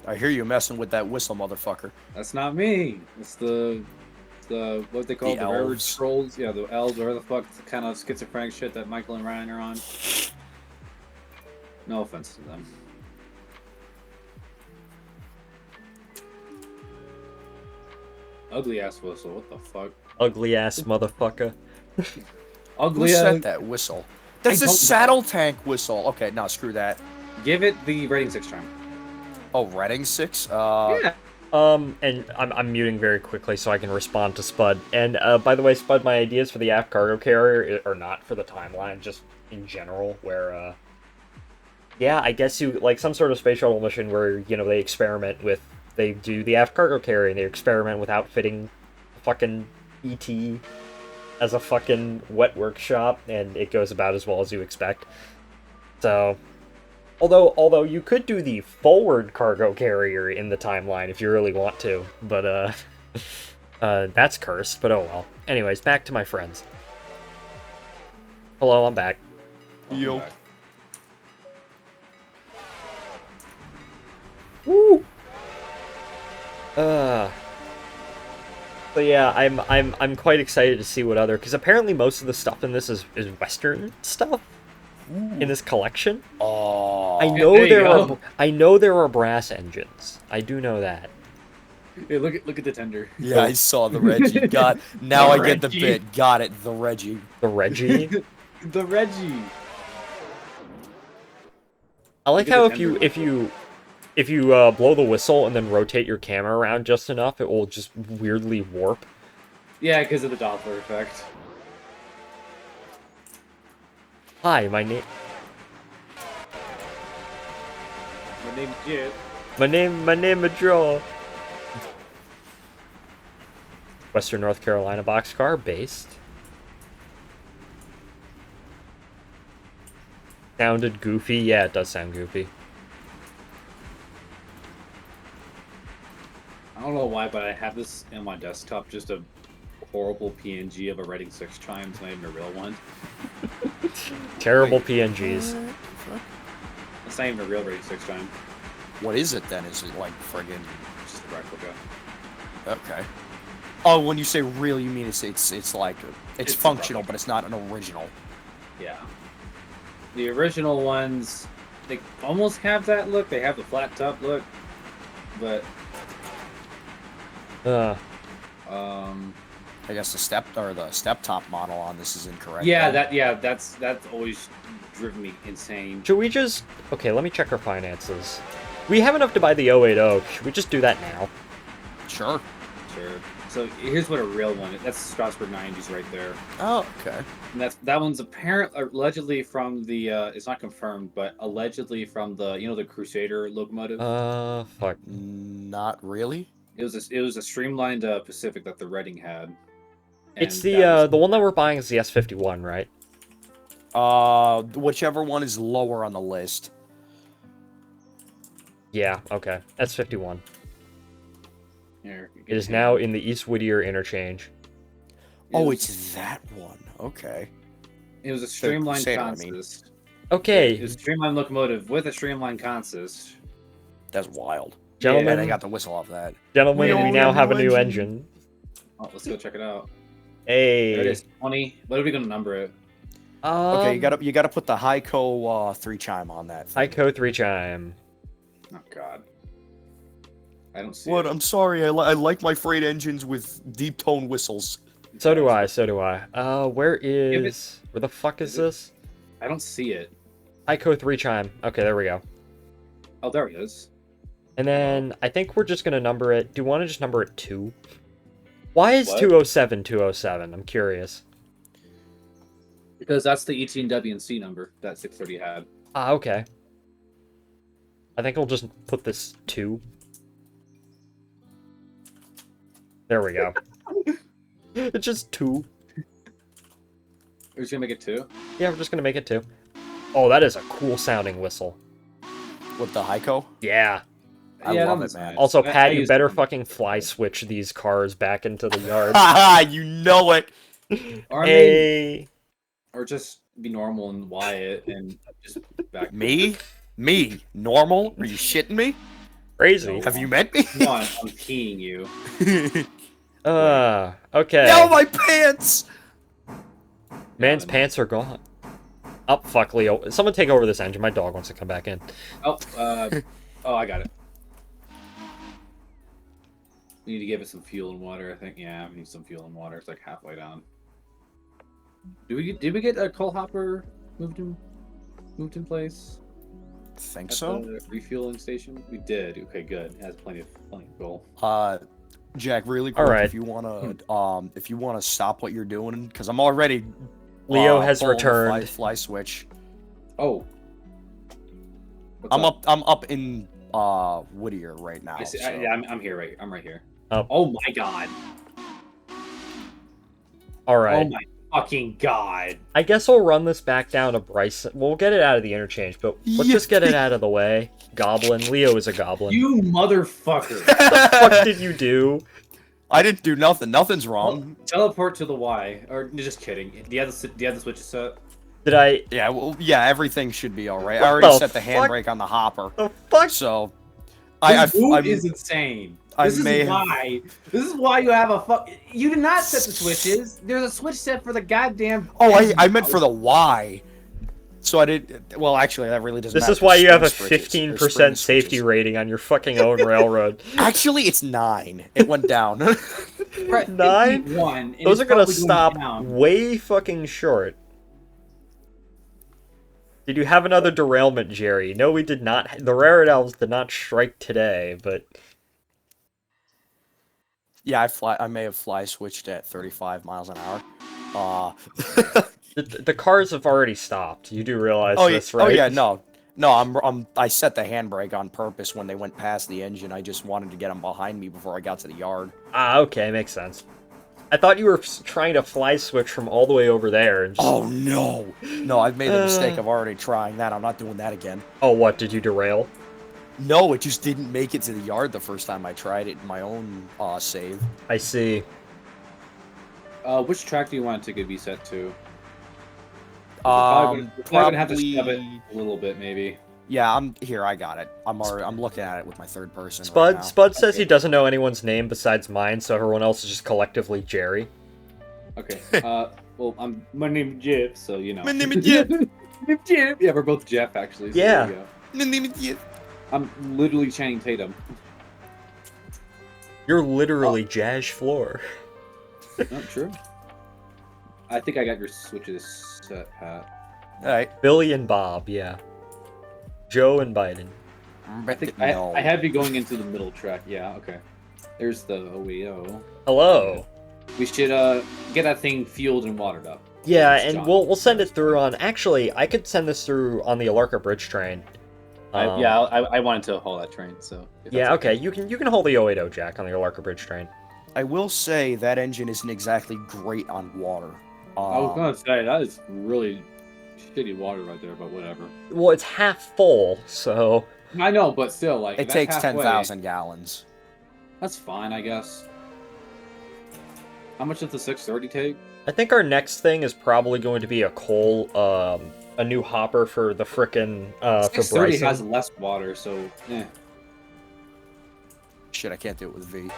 I hear you messing with that whistle, motherfucker. That's not me. It's the what they call the railroad elves. trolls. Yeah, the elves or the fuck kind of schizophrenic shit that Michael and Ryan are on. No offense to them. Ugly ass whistle. What the fuck? Ugly ass motherfucker. Who Ugly. set that whistle? That's I a don't saddle tank whistle. Okay, no, screw that. Give it the rating 6 charm. Oh, Reading 6? Yeah. And I'm muting very quickly so I can respond to Spud. And by the way, Spud, my ideas for the aft cargo carrier are not for the timeline, just in general. Where, yeah, I guess you like some sort of space shuttle mission where they experiment with, they do the aft cargo carrier and they experiment with outfitting fucking ET as a fucking wet workshop, and it goes about as well as you expect. So. Although you could do the forward cargo carrier in the timeline if you really want to, but that's cursed, but oh well. Anyways, back to my friends. Hello, I'm back. Yo. Woo! So yeah, I'm quite excited to see what other, because apparently most of the stuff in this is Western stuff. In this collection. Oh. I know there are brass engines. I do know that. Hey, look at the tender. Yeah, I saw the Reggie. Now I get the Reggie. bit. Got it. The Reggie. The Reggie. The Reggie. I like Look at how the if you blow the whistle and then rotate your camera around just enough, it will just weirdly warp. Yeah, because of the Doppler effect. Hi, my name. My name's Jet. My name is Joe. Western North Carolina boxcar based. Sounded goofy. Yeah, it does sound goofy. I don't know why, but I have this in my desktop, just a horrible PNG of a Reading 6 chime. It's not even a real one. Terrible PNGs. It's not even a real Reading 6 chime. What is it then? Is it like friggin'? It's just a replica. Okay. Oh, when you say real, you mean it's like it's It's functional, a but it's not an original. Yeah. The original ones, they almost have that look. They have the flat top look, but I guess the step top model on this is incorrect. yeah, then. that's always driven me insane. Should we just... Okay, let me check our finances. We have enough to buy the 080. Should we just do that now? Sure. Sure. So here's what a real one is. That's Strasbourg 90s right there. Oh, okay. And that one's allegedly from the it's not confirmed, but allegedly from the the Crusader locomotive. Fuck. Not really. It was a streamlined Pacific that the Reading had. It's And the that was- one that we're buying is the S51, right? Whichever one is lower on the list. Yeah, okay. S51. Here, It is now in the East Whittier interchange. Oh, it's that one. Okay. It was a streamlined say what I mean. consist. Okay, It was a streamlined locomotive with a streamlined consist. That's wild. gentlemen, And I got the whistle off that. gentlemen, we now have a new engine. engine. Oh, let's go check it out. Hey. There it is. 20. What are we gonna number it? Okay, you gotta put the Heiko 3 chime on that. thing. Heiko 3 chime. Oh God. I don't see What? it. I'm sorry. I like my freight engines with deep tone whistles. So do I, so do I. Where the fuck is Is it- this? I don't see it. Heiko 3 chime. Okay, there we go. Oh, there it is. And then I think we're just gonna number it. Do you want to just number it 2? Why is What? 207 207? I'm curious. Because that's the ET&W&C number that 630 had. Ah, okay. I think I'll just put this 2. There we go. It's just 2. We're just gonna make it 2. Yeah, we're just gonna make it 2. Oh, that is a cool sounding whistle. With the Heiko? Yeah. I Yeah, love that's it, man. nice. Also, I Pat, you use better them. fucking fly switch these cars back into the yard. Haha, you know it. Or, I mean, Hey. or just be normal and Wyatt and just back. Me? Normal? Are you shitting me? Crazy. Have you met me? Come on, I'm peeing you. Okay. Now my pants! Man's pants are gone. Up, fuck, Leo. Someone take over this engine. My dog wants to come back in. Oh, I got it. We need to give it some fuel and water, I think. Yeah, we need some fuel and water. It's like halfway down. Did we get a coal hopper moved in place? Think At so? the refueling station? We did. Okay, good. It has plenty of coal. Jack, really quick, Alright. if you wanna stop what you're doing, because I'm already Leo has pulling the returned. fly switch. Oh. What's I'm up in Whittier right now. I see, so- yeah, I'm here. I'm right here. Oh. Oh my god. Alright. Oh my fucking god. I guess we'll run this back down to Bryson. We'll get it out of the interchange, but let's just get it out of the way. Goblin. Leo is a goblin. You motherfucker. What the fuck did you do? I didn't do nothing. Nothing's wrong. Teleport to the Y. Or just kidding. Do you have the switches set? Did I... Yeah, well, yeah, everything should be all right. I What already the set the fuck? handbrake on the hopper, The fuck? so This boot I'm- is insane. I This may is have- why. This is why you have a fuck. You did not set the switches. There's a switch set for the goddamn. Oh, I meant for the Y. So I did. Well, actually, that really doesn't This matter. is why you have a Spring switches, or 15% spring safety switches. rating on your fucking own railroad. Actually, it's 9. It went down. We're at 9? 51, and Those it's are gonna probably going stop down. way fucking short. Did you have another derailment, Jerry? No, we did not. The Rared Elves did not strike today, but Yeah, I may have fly switched at 35 miles an hour. the cars have already stopped. You do realize Oh, this, yeah, right? oh yeah, no, I set the handbrake on purpose when they went past the engine. I just wanted to get them behind me before I got to the yard. Ah, okay, makes sense. I thought you were trying to fly switch from all the way over there. And just... Oh no, no, I've made the mistake of already trying that. I'm not doing that again. Oh, what? Did you derail? No, it just didn't make it to the yard the first time I tried it in my own save. I see. Which track do you want it to be set to? Probably, We're probably gonna have to stub it a little bit, maybe. Yeah, I got it. I'm looking at it with my third person. Spud right now. Spud says he doesn't know anyone's name besides mine, so everyone else is just collectively Jerry. Okay. Well, my name is Jeff, so you know. My name is Jeff. Jeff. Yeah, we're both Jeff actually. So Yeah. there you go. My name is Jeff. I'm literally Channing Tatum. You're literally Jash Floor. Not true. I think I got your switches set, Pat. All right. Billy and Bob, yeah. Joe and Biden. I think I have you going into the middle track. Yeah, okay. There's the OEO. Hello. We should get that thing fueled and watered up. Yeah, It's and John. we'll send it through on. Actually, I could send this through on the Alarka Bridge train. I wanted to haul that train, so. if Yeah, that's okay. You can hold the 080 jack on the Alarka Bridge train. I will say that engine isn't exactly great on water. I was gonna say that is really shitty water right there, but whatever. Well, it's half full, so I know, but still, like It if takes that's halfway, 10,000 gallons. That's fine, I guess. How much does the 630 take? I think our next thing is probably going to be a coal, a new hopper for the frickin' for 630 Bryson. has less water, so eh. Shit, I can't do it with V.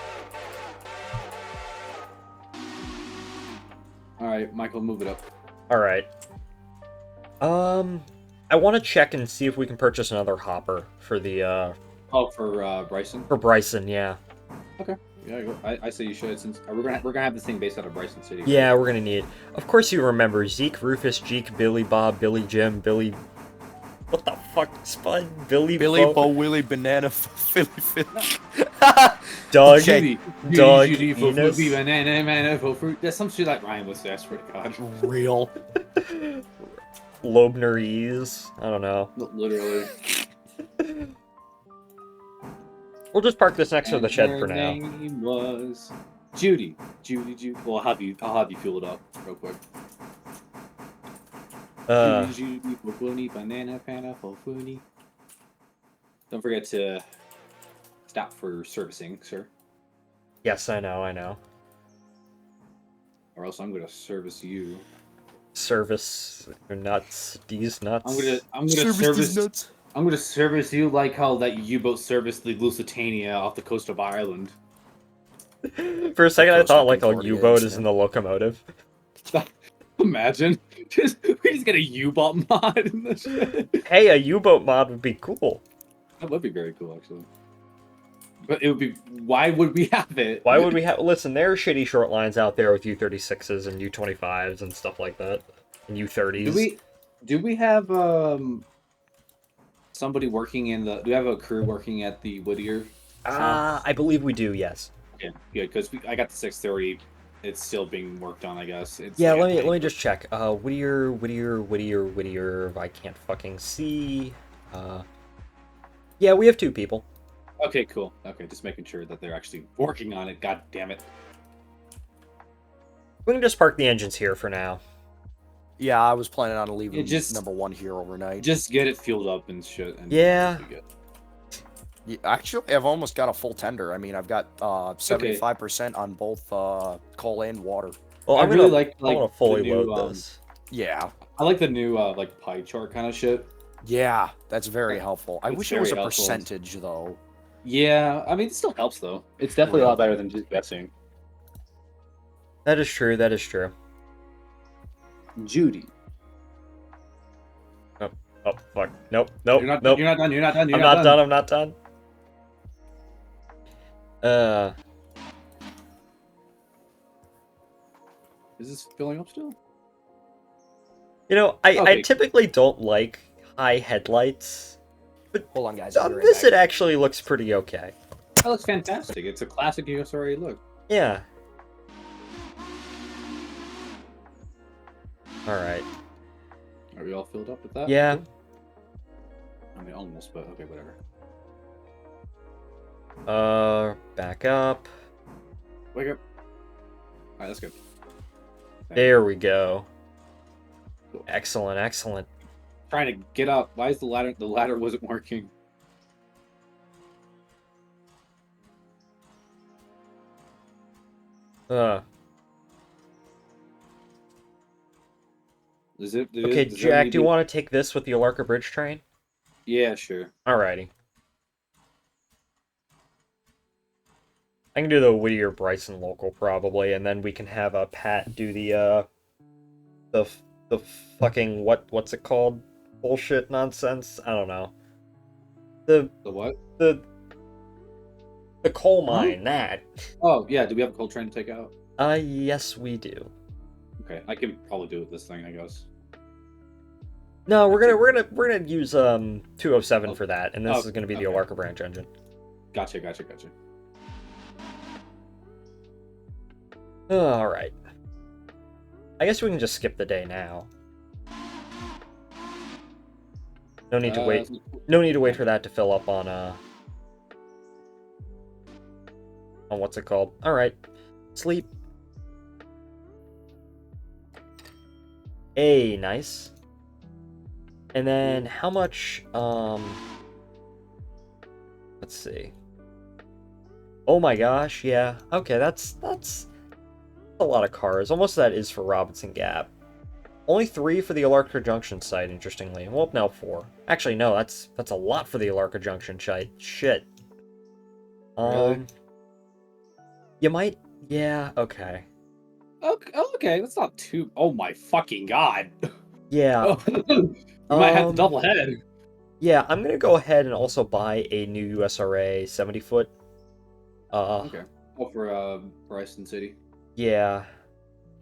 All right, Michael, move it up. All right. I want to check and see if we can purchase another hopper for the Oh, for Bryson. for Bryson. Yeah. Yeah, I say you should, since we're gonna have this thing based out of Bryson City. Yeah, we're gonna need. Of course, you remember Zeke, Rufus, Jeek, Billy, Bob, Billy, Jim, Billy. What the fuck, Spud? Billy, Bo, Willie, Banana, Philly, Doug, Okay. Doug, Judy, Enos. banana, man, fruit. That's some shit like Ryan would say. I swear to God. Real. Lobnerese. I don't know. Literally. We'll just park this next to the And shed her for now. name was Judy. Judy. Well, I'll have you fuel it up real quick. Judy, Fofuni, banana, pana, Fofuni. Don't forget to stop for servicing, sir. Yes, I know. Or else I'm gonna service you. Service your nuts. These nuts. I'm gonna service. I'm gonna service you like how that U-boat serviced the Lusitania off the coast of Ireland. For a second, I thought like a Concordia U-boat is incident. in the locomotive. Imagine, we just get a U-boat mod in this shit. Hey, a U-boat mod would be cool. That would be very cool, actually. But it would be. Why would we have it? Why would we have? Listen, there are shitty short lines out there with U-36s and U-25s and stuff like that, and U-30s. Do we have somebody working in the? Do we have a crew working at the Whittier? I believe we do. Yes. Okay, good, because I got the 630. It's still being worked on, I guess. It's Yeah. like Let me just check. Whittier. I can't fucking see. Yeah, we have 2 people. Okay, cool. Okay, just making sure that they're actually working on it. God damn it. We can just park the engines here for now. Yeah, I was planning on leaving just- number 1 here overnight. Just get it fueled up and shit. And Yeah. it'll be good. Yeah, actually, I've almost got a full tender. I mean, I've got 75% on both coal and water. Well, I I'm really gonna, like I want to fully the new, load this. Yeah. I like the new like pie chart kind of shit. Yeah, that's very helpful. I It's wish it was a very helpful. percentage, though. Yeah, I mean it still helps though. It's definitely a lot better than just guessing. That is true. Judy. Oh, Oh fuck! Nope, nope, You're not. nope. You're not done. You're not done. You're I'm not not done. I'm not done. Is this filling up still? You know, I Okay. typically don't like high headlights. Hold on, guys. I'll be On right this, back. it actually looks pretty okay. That looks fantastic. It's a classic USRA look. Yeah. Alright. Are we all filled up with that? Yeah. I mean, almost, but okay, whatever. Back up. Wake up. Alright, that's good. There we go. Cool. Excellent, excellent. Trying to get up. Why is the ladder? The ladder wasn't working. Is it? Okay, does Jack, everybody do you want to take this with the Alarka Bridge train? Yeah, sure. Alrighty. I can do the Whittier Bryson local probably, and then we can have Pat do the fucking what's it called? Bullshit nonsense? I don't know. The what? the coal mine, that. Oh yeah. Do we have a coal train to take out? Yes we do. Okay, I can probably do it this thing, I guess. No, we're gonna use 207 for that, and this Oh, is gonna be the okay. Alarka branch engine. Gotcha. Alright. I guess we can just skip the day now. No need to wait. No need to wait for that to fill up on what's it called? Alright. Sleep. Hey, nice. And then how much let's see. Oh my gosh, yeah. Okay, that's a lot of cars. Almost that is for Robinson Gap. Only 3 for the Alarka Junction site, interestingly. Well, no, 4. Actually, no, that's a lot for the Alarka Junction site. Shit. Really? You might... Yeah, okay. Okay, that's not too. Oh my fucking god! Yeah. You might have to double head. Yeah, I'm gonna go ahead and also buy a new USRA 70-foot. Okay. Oh, for Bryson City. Yeah.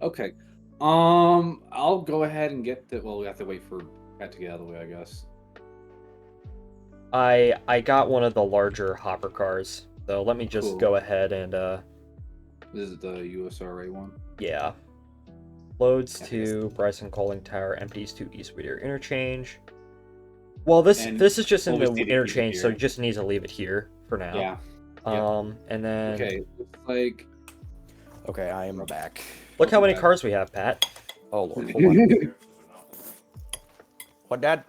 Okay. I'll go ahead and get the. Well, we have to wait for that to get out of the way, I guess. I got one of the larger hopper cars, so let me just Cool. go ahead and This is the USRA one. yeah. Loads Yeah, I to Bryson Coaling Tower, empties to East Whittier Interchange. Well, this And is just in we'll the just need to keep it interchange, so here. you just need to leave it here for now. Yeah. Yeah. And then Okay. Looks like. Okay, I am back. look how many Okay. cars we have, Pat. Oh lord, hold on. What, Dad?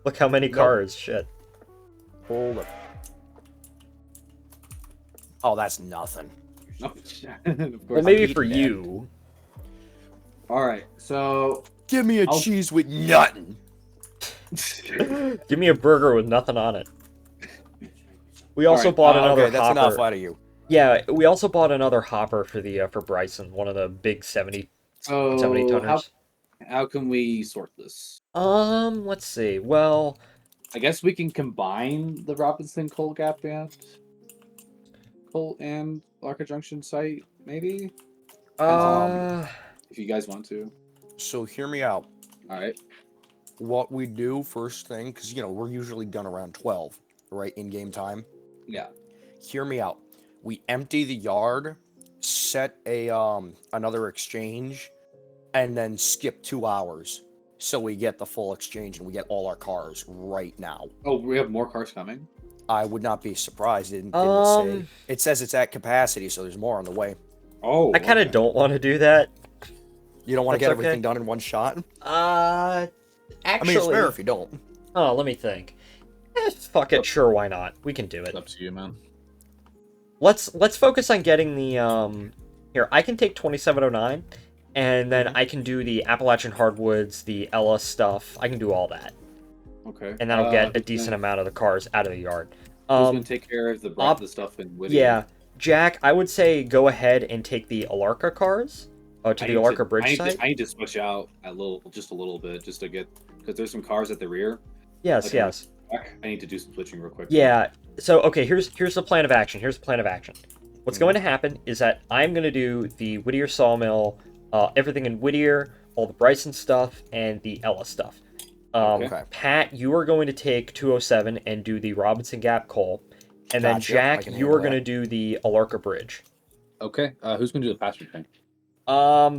Look how many No. cars. Shit. Hold up. Oh, that's nothing. of course. Well, maybe eating for that. you. All right. So. Give me a I'll- cheese with nothing. Give me a burger with nothing on it. We also Alright, bought another Okay, that's hopper. enough out of you. Yeah, we also bought another hopper for the for Bryson, one of the big 70 So 70 tonners. how can we sort this? Let's see. Well, I guess we can combine the Robinson Coal Gap and Larka Junction site, maybe? If you guys want to. So hear me out. All right. What we do first thing, because we're usually done around 12, right, in game time. Yeah. Hear me out. We empty the yard, set a another exchange, and then skip 2 hours, so we get the full exchange and we get all our cars right now. Oh, we have more cars coming. I would not be surprised. Didn't it say? It says it's at capacity, so there's more on the way. Oh. I kind of don't want to do that. You don't want to That's get okay. everything done in one shot. Actually, I mean, it's fair if you don't. oh, let me think. Fuck it, sure, why not? We can do It's it. up to you, man. Let's focus on getting the here. I can take 2709, and then I can do the Appalachian Hardwoods, the Ella stuff. I can do all that, Okay. and that'll get a who's decent gonna- amount of the cars out of the yard. Who's gonna take care of the stuff in Whittier? Yeah, Jack, I would say go ahead and take the Alarka cars to the Alarka Bridge site. I need to switch out just a little bit, just to get, Because there's some cars at the rear. Yes, Like, yes. I need to do some switching real quick. Yeah. So okay, here's the plan of action. Here's the plan of action. What's going to happen is that I'm going to do the Whittier Sawmill, everything in Whittier, all the Bryson stuff, and the Ella stuff. Okay. Pat, you are going to take 207 and do the Robinson Gap coal, and then Gotcha, I Jack, can you handle are going to that. do the Alarka Bridge. Okay. Who's gonna do the passenger train?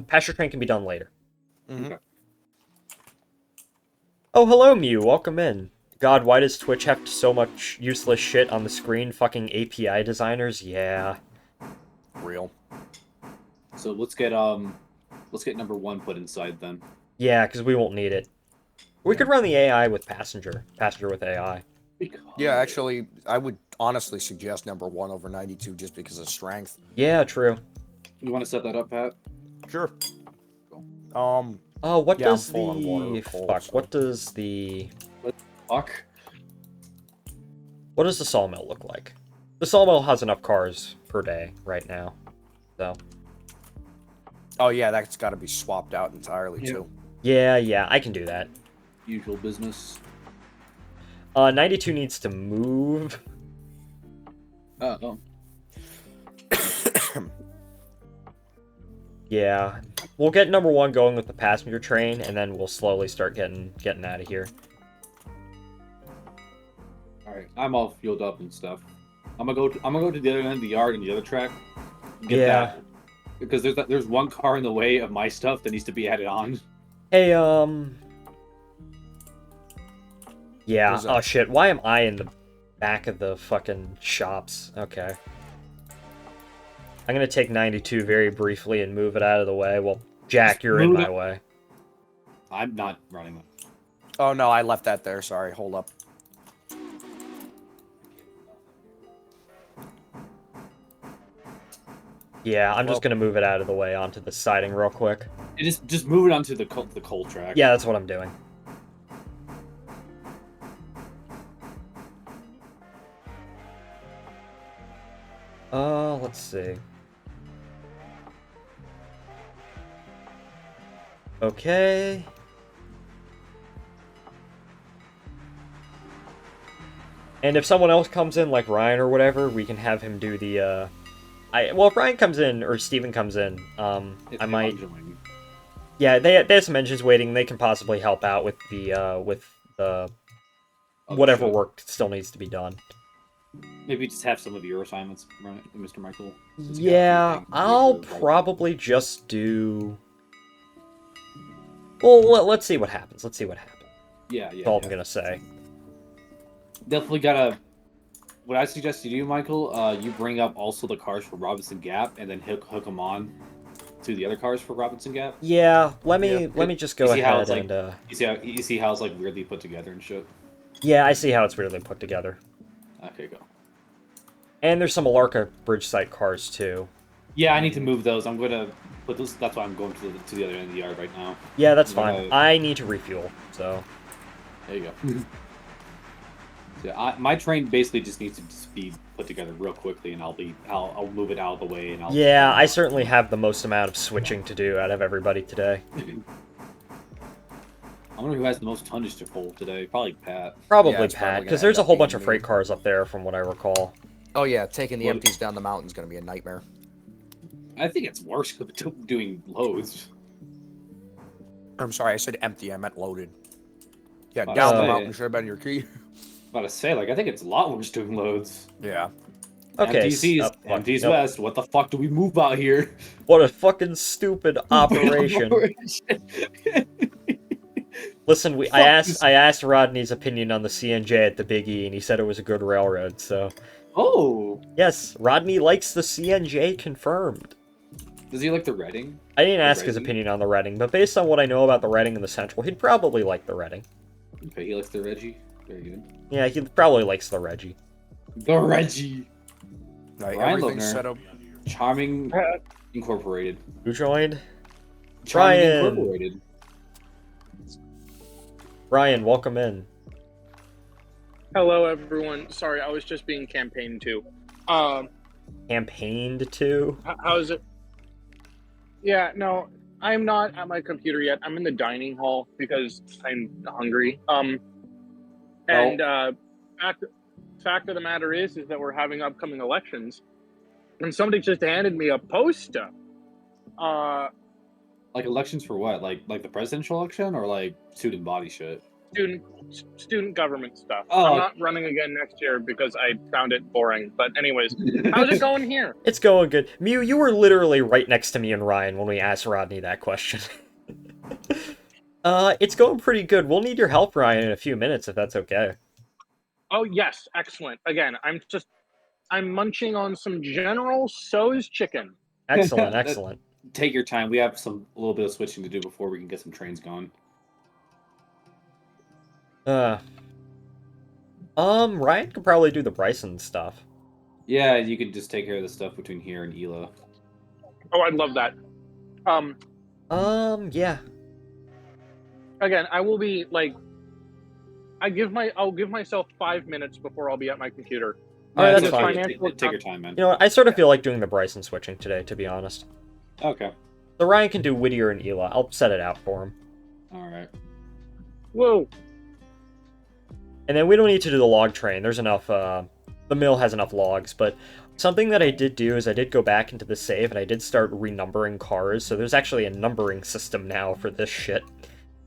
Pasture train can be done later. Mhm. Okay. Oh, hello, Mew. Welcome in. God, why does Twitch have so much useless shit on the screen? Fucking API designers? Yeah. Real. So let's get number 1 put inside then. Yeah, because we won't need it. We could run the AI with passenger. Passenger with AI. Yeah, actually, I would honestly suggest number 1 over 92 just because of strength. Yeah, true. You want to set that up, Pat? Sure. Oh, what Yeah, I'm does full on water the... or cold, Fuck, so- what does the... Fuck. What does the sawmill look like? The sawmill has enough cars per day right now. So... Oh yeah, that's got to be swapped out entirely Yeah. too. Yeah, I can do that. Usual business. 92 needs to move. Oh. Yeah. We'll get number 1 going with the passenger train, and then we'll slowly start getting out of here. All right. I'm all fueled up and stuff. I'm gonna go to the other end of the yard and the other track. Get Yeah. that. Because there's one car in the way of my stuff that needs to be added on. Hey, Yeah, What's oh up? shit, why am I in the back of the fucking shops? Okay. I'm gonna take 92 very briefly and move it out of the way. Well, Jack, you're in move my it. way. I'm not running them. Oh no, I left that there. Sorry, hold up. Yeah, I'm Well- just gonna move it out of the way onto the siding real quick. Just move it onto the coal track. Yeah, that's what I'm doing. Let's see. Okay. And if someone else comes in, like Ryan or whatever, we can have him do the, well, if Ryan comes in, or Steven comes in, If I they might... want to join. Yeah, they have some engines waiting. They can possibly help out with the Oh, whatever shit. work still needs to be done. Maybe just have some of your assignments, right, Mr. Michael? Since you got a few Yeah, things to do I'll for- probably just do... Well, let's see what happens. Let's see what happens. Yeah. That's all I'm gonna say. Definitely gotta. What I suggest you do, Michael, you bring up also the cars for Robinson Gap, and then hook them on to the other cars for Robinson Gap. Yeah, let me Yeah. just go You see how ahead it's like- and You see how it's like weirdly put together and shit. yeah, I see how it's weirdly put together. Okay, go. And there's some Alarka bridge site cars too. Yeah, I need to move those. I'm gonna put those. That's why I'm going to the other end of the yard right now. Yeah, that's Yeah. fine. I need to refuel, so There you go. Yeah, my train basically just needs to just be put together real quickly, and I'll move it out of the way, and I'll. yeah, I certainly have the most amount of switching to do out of everybody today. I wonder who has the most tonnage to pull today. Probably Pat. Probably Yeah, it's Pat, probably because gonna there's a end whole up bunch being of me. freight cars up there, from what I recall. Oh yeah, taking the Well- empties down the mountain's gonna be a nightmare. I think it's worse doing loads. I'm sorry, I said empty. I meant loaded. Yeah, Oh, down the yeah. mountain should have been your key. About to say, like, I think it's a lot worse doing loads. Yeah. Okay, MTC's, fuck, MT's nope. West. What the fuck do we move out here? What a fucking stupid operation. Listen, I asked Rodney's opinion on the CNJ at the Big E, and he said it was a good railroad. So Oh, yes, Rodney likes the CNJ, confirmed. does he like the Reading? I didn't The ask his Reading? opinion on the Reading, but based on what I know about the Reading and the Central, he'd probably like the Reading. Okay, he likes the Reggie. Very good. Yeah, he probably likes the Reggie. The Reggie. Right, Ryan everything's Loebner. set up. Charming Incorporated. Who joined? Charming Ryan. Incorporated. Ryan, welcome in. Hello, everyone. Sorry, I was just being campaigned to. Campaigned to? How's it? Yeah, no, I'm not at my computer yet. I'm in the dining hall because I'm hungry. And fact of the matter is that we're having upcoming elections, and somebody just handed me a poster. Like elections for what? Like the presidential election or like student body shit? Student government stuff. Oh. I'm not running again next year because I found it boring. But anyways, how's it going here? It's going good. Mew, you were literally right next to me and Ryan when we asked Rodney that question. It's going pretty good. We'll need your help, Ryan, in a few minutes, if that's okay. Oh yes, excellent. Again, I'm munching on some General Tso's chicken. Excellent, excellent. Take your time. We have a little bit of switching to do before we can get some trains going. Ryan could probably do the Bryson stuff. Yeah, you could just take care of the stuff between here and Ela. Oh, I'd love that. Yeah. Again, I will be like, I'll give myself 5 minutes before I'll be at my computer. Alright, that's that's fine. fine. Take your time, man. You know what, I sort of feel like doing the Bryson switching today, to be honest. Okay. So Ryan can do Whittier and Ela. I'll set it out for him. Alright. Whoa. And then we don't need to do the log train. There's enough, the mill has enough logs, but something that I did do is I did go back into the save and I did start renumbering cars, so there's actually a numbering system now for this shit.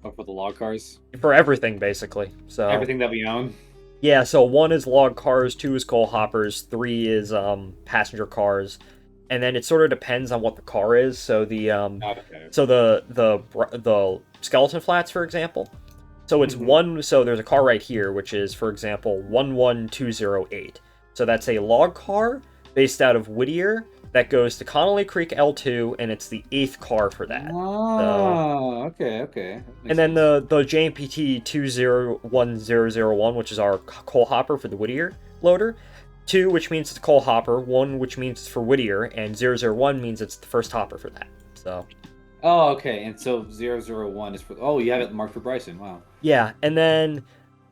Oh, for the log cars? For everything, basically. So Everything that we own? Yeah, so 1 is log cars, 2 is coal hoppers, 3 is passenger cars, and then it sort of depends on what the car is. So the Okay. so the skeleton flats, for example. So it's one. So there's a car right here, which is, for example, 11208. So that's a log car based out of Whittier that goes to Connolly Creek L2, and it's the 8th car for that. Oh, okay. And then the JNPT 201001, which is our coal hopper for the Whittier loader. 2, which means it's a coal hopper. 1, which means it's for Whittier. And 001 means it's the first hopper for that. So. Oh, okay. And so 001 is for... Oh, you have it marked for Bryson. Wow. Yeah, and then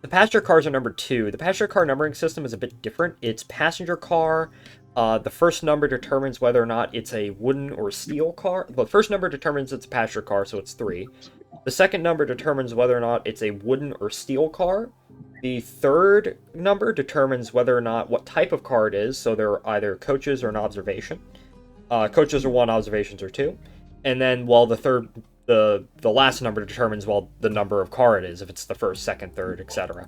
the passenger cars are number 2. The passenger car numbering system is a bit different. It's passenger car. The first number determines whether or not it's a wooden or steel car. The first number determines it's a passenger car, so it's 3. The second number determines whether or not it's a wooden or steel car. The third number determines whether or not what type of car it is, so they're either coaches or an observation. Coaches are 1, observations are 2. And then, well, the last number determines, well, the number of car it is, if it's the first, second, third, etc.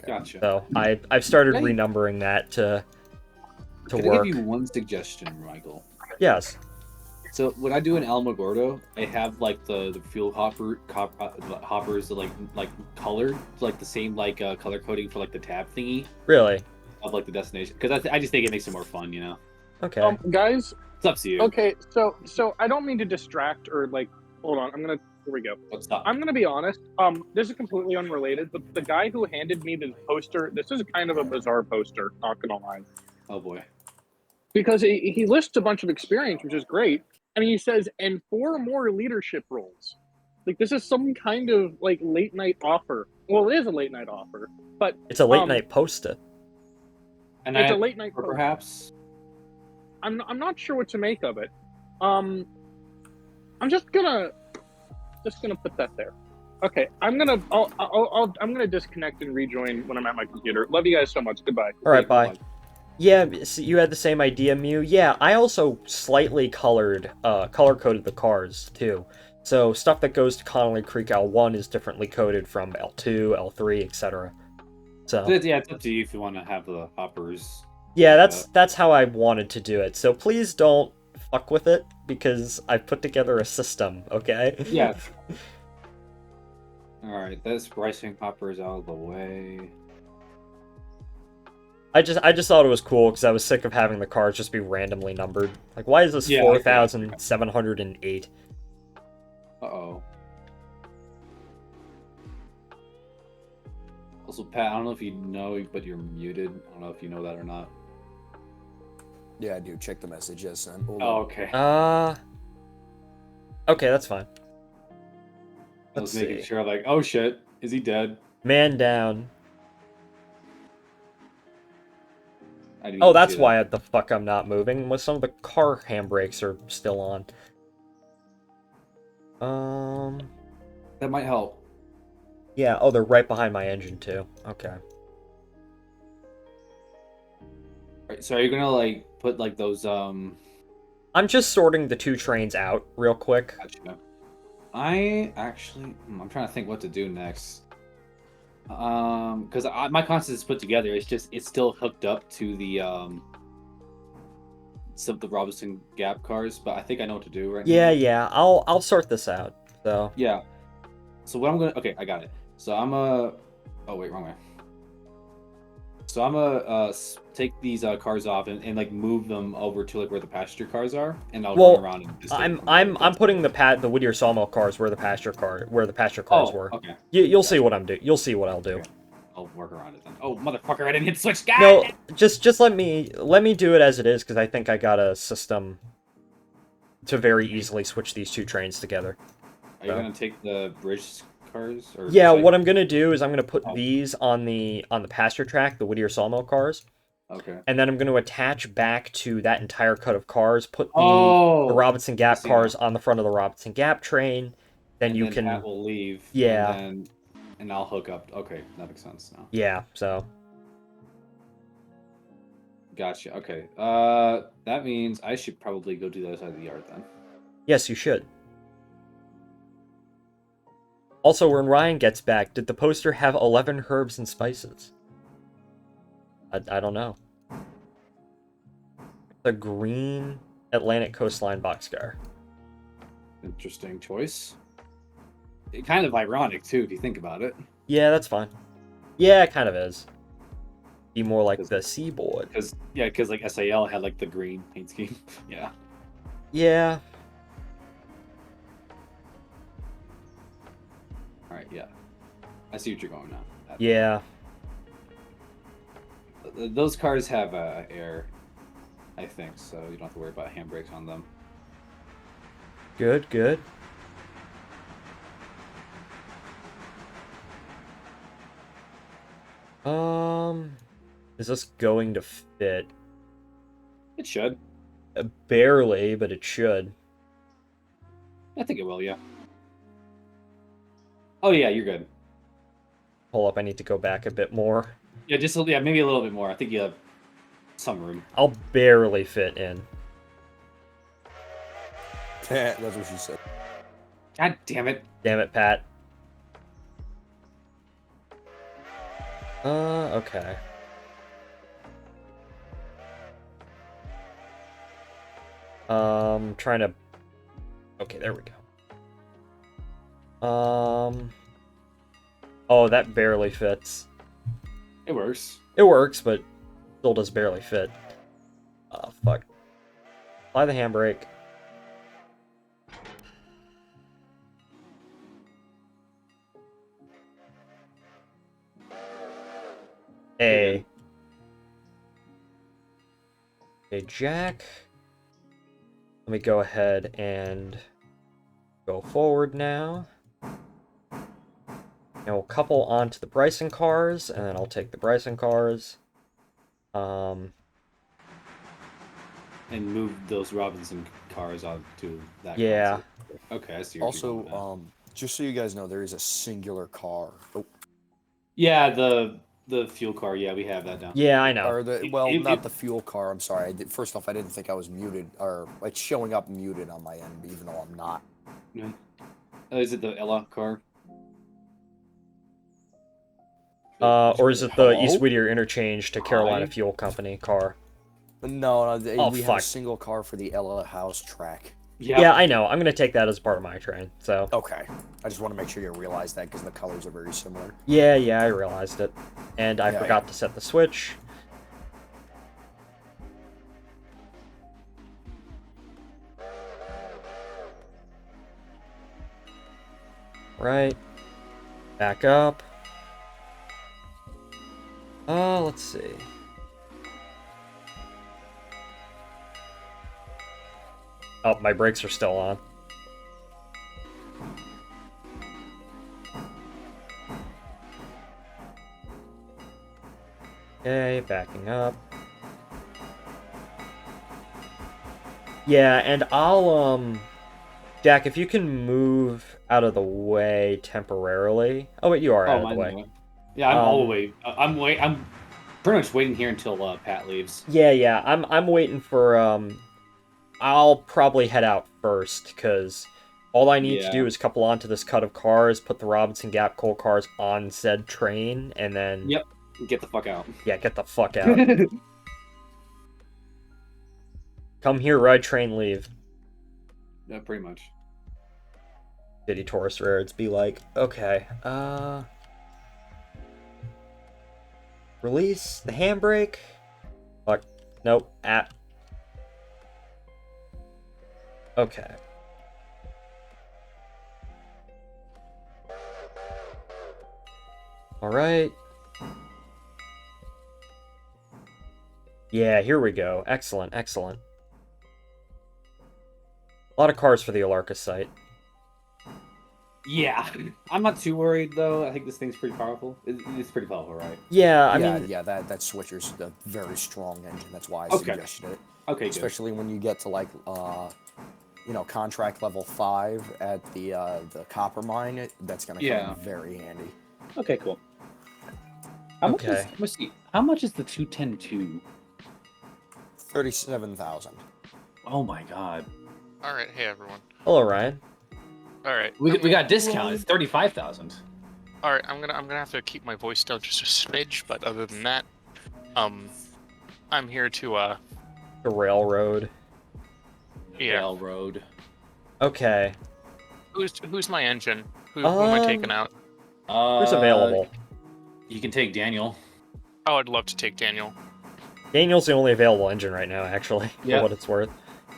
Gotcha. So I've started renumbering that to Can work. I give you one suggestion, Michael? Yes. So when I do an Alamogordo, I have like the fuel hoppers that like colored, like the same color coding for like the tab thingy Really? of like the destination. Because I just think it makes it more fun, you know. Okay. Guys. It's up to you. Okay, so I don't mean to distract or like. Hold on, here we go. Let's stop. I'm gonna be honest. This is completely unrelated, but the guy who handed me the poster, this is kind of a bizarre poster. Not gonna lie. Oh boy. Because he lists a bunch of experience, which is great, and he says, and 4 more leadership roles. Like, this is some kind of like late night offer. Well, it is a late night offer, but It's a late night poster. And it's a late night or poster. perhaps. I'm not sure what to make of it. I'm just gonna put that there. Okay, I'm gonna disconnect and rejoin when I'm at my computer. Love you guys so much. Goodbye. All right, bye. Yeah, so you had the same idea, Mew. Yeah, I also slightly color coded the cars too. So stuff that goes to Connolly Creek L1 is differently coded from L2, L3, etc. So Yeah, it's up to you if you want to have the hoppers. yeah, that's how I wanted to do it. So please don't fuck with it because I put together a system, okay? Yeah. All right, this Bryson hopper is out of the way. I just thought it was cool because I was sick of having the cars just be randomly numbered. Like, why is this Yeah, 4,708? Uh-oh. Also, Pat, I don't know if you know, but you're muted. I don't know if you know that or not. Yeah, I do. Check the message. Yes, and Oh, okay. Okay, that's fine. I was Let's making see. sure, like, oh shit, is he dead? Man down. I didn't Oh, even that's see that. why the fuck I'm not moving. Some of the car handbrakes are still on. That might help. Yeah, oh, they're right behind my engine, too. Okay. Right, so are you gonna like put like those I'm just sorting the 2 trains out real quick. Gotcha. I'm trying to think what to do next. Because my constant is put together. It's still hooked up to the some of the Robinson Gap cars, but I think I know what to do right now. Yeah, I'll sort this out. So Yeah. So what I'm gonna okay, I got it. So I'm a oh wait, wrong way. So I'm gonna take these cars off and like move them over to like where the passenger cars are, and I'll run around and just I'm putting the Whittier sawmill cars where the pasture cars were. Okay. You'll see what I'm do. You'll see what I'll do. Okay. I'll work around it then. Oh motherfucker! I didn't hit the switch. God! No, just let me do it as it is because I think I got a system to very easily switch these 2 trains together. Are you gonna take the bridge cars? Or Yeah, like... what I'm gonna do is I'm gonna put these on the pasture track, the Whittier sawmill cars. Okay. And then I'm going to attach back to that entire cut of cars, put the Robinson Gap cars on the front of the Robinson Gap train. Then you can. Pat will leave. Yeah. And I'll hook up. Okay, that makes sense now. Yeah. So. Gotcha. Okay. That means I should probably go to the other side of the yard then. Yes, you should. Also, when Ryan gets back, did the poster have 11 herbs and spices? I don't know. The green Atlantic coastline boxcar. Interesting choice. Kind of ironic too, if you think about it. Yeah, that's fine. Yeah, it kind of is. Be more like the seaboard. Because like SAL had like the green paint scheme. Yeah. Yeah. All right. Yeah. I see what you're going now. Yeah. Those cars have air, I think, so you don't have to worry about handbrakes on them. Good, good. Is this going to fit? It should. Barely, but it should. I think it will, yeah. Oh yeah, you're good. Hold up, I need to go back a bit more. Yeah, maybe a little bit more. I think you have some room. I'll barely fit in. That's what she said. God damn it. Damn it, Pat. Okay. Trying to... Okay, there we go. Oh, that barely fits. It works. It works, but still does barely fit. Fuck. Apply the handbrake. Okay, Jack. Let me go ahead and go forward now. And we'll couple onto the Bryson cars, and then I'll take the Bryson cars. And move those Robinson cars onto that. Yeah. Concept. Okay, I see. Also, just so you guys know, there is a singular car. Oh. Yeah, the fuel car. Yeah, we have that down. Yeah, I know. Or not the fuel car. I'm sorry. First off, I didn't think I was muted, or it's showing up muted on my end, even though I'm not. Yeah. Is it the Ella car? Or is it the East Whittier interchange to Carolina Fuel Company car? No, we have fuck. a single car for the Ella House track. Yeah, I know. I'm gonna take that as part of my train. So. Okay. I just want to make sure you realize that because the colors are very similar. Yeah, I realized it, and I forgot to set the switch. Right. Back up. Let's see. Oh, my brakes are still on. Okay, backing up. Yeah, and I'll Jack, if you can move out of the way temporarily. Oh wait, you are out of the way. Yeah, I'm all the way. I'm pretty much waiting here until Pat leaves. Yeah. I'm waiting for I'll probably head out first because all I need to do is couple onto this cut of cars, put the Robinson Gap coal cars on said train, and then Yep. Get the fuck out. Yeah, get the fuck out. Come here, ride train, leave. Yeah, pretty much. City tourist roads be like, okay, release the handbrake. Fuck. Nope. Okay. Alright. Yeah, here we go. Excellent, excellent. A lot of cars for the Alarka site. Yeah, I'm not too worried though. I think this thing's pretty powerful. It's pretty powerful, right? Yeah, I mean, that switcher's a very strong engine. That's why I Okay. suggested it. Okay, good. Especially when you get to like, contract level 5 at the copper mine. That's gonna come in very handy. Okay, cool. How much is the 210-2? 37,000. Oh my god. All right, hey everyone. hello, Ryan. All right, We got discount. It's 35,000. all right. I'm gonna have to keep my voice down just a smidge, but other than that, I'm here to The railroad. yeah. Railroad. Okay. Who's my engine? Who am I taking out? Who's available? You can take Daniel. Oh, I'd love to take Daniel. Daniel's the only available engine right now, actually, Yeah. for what it's worth.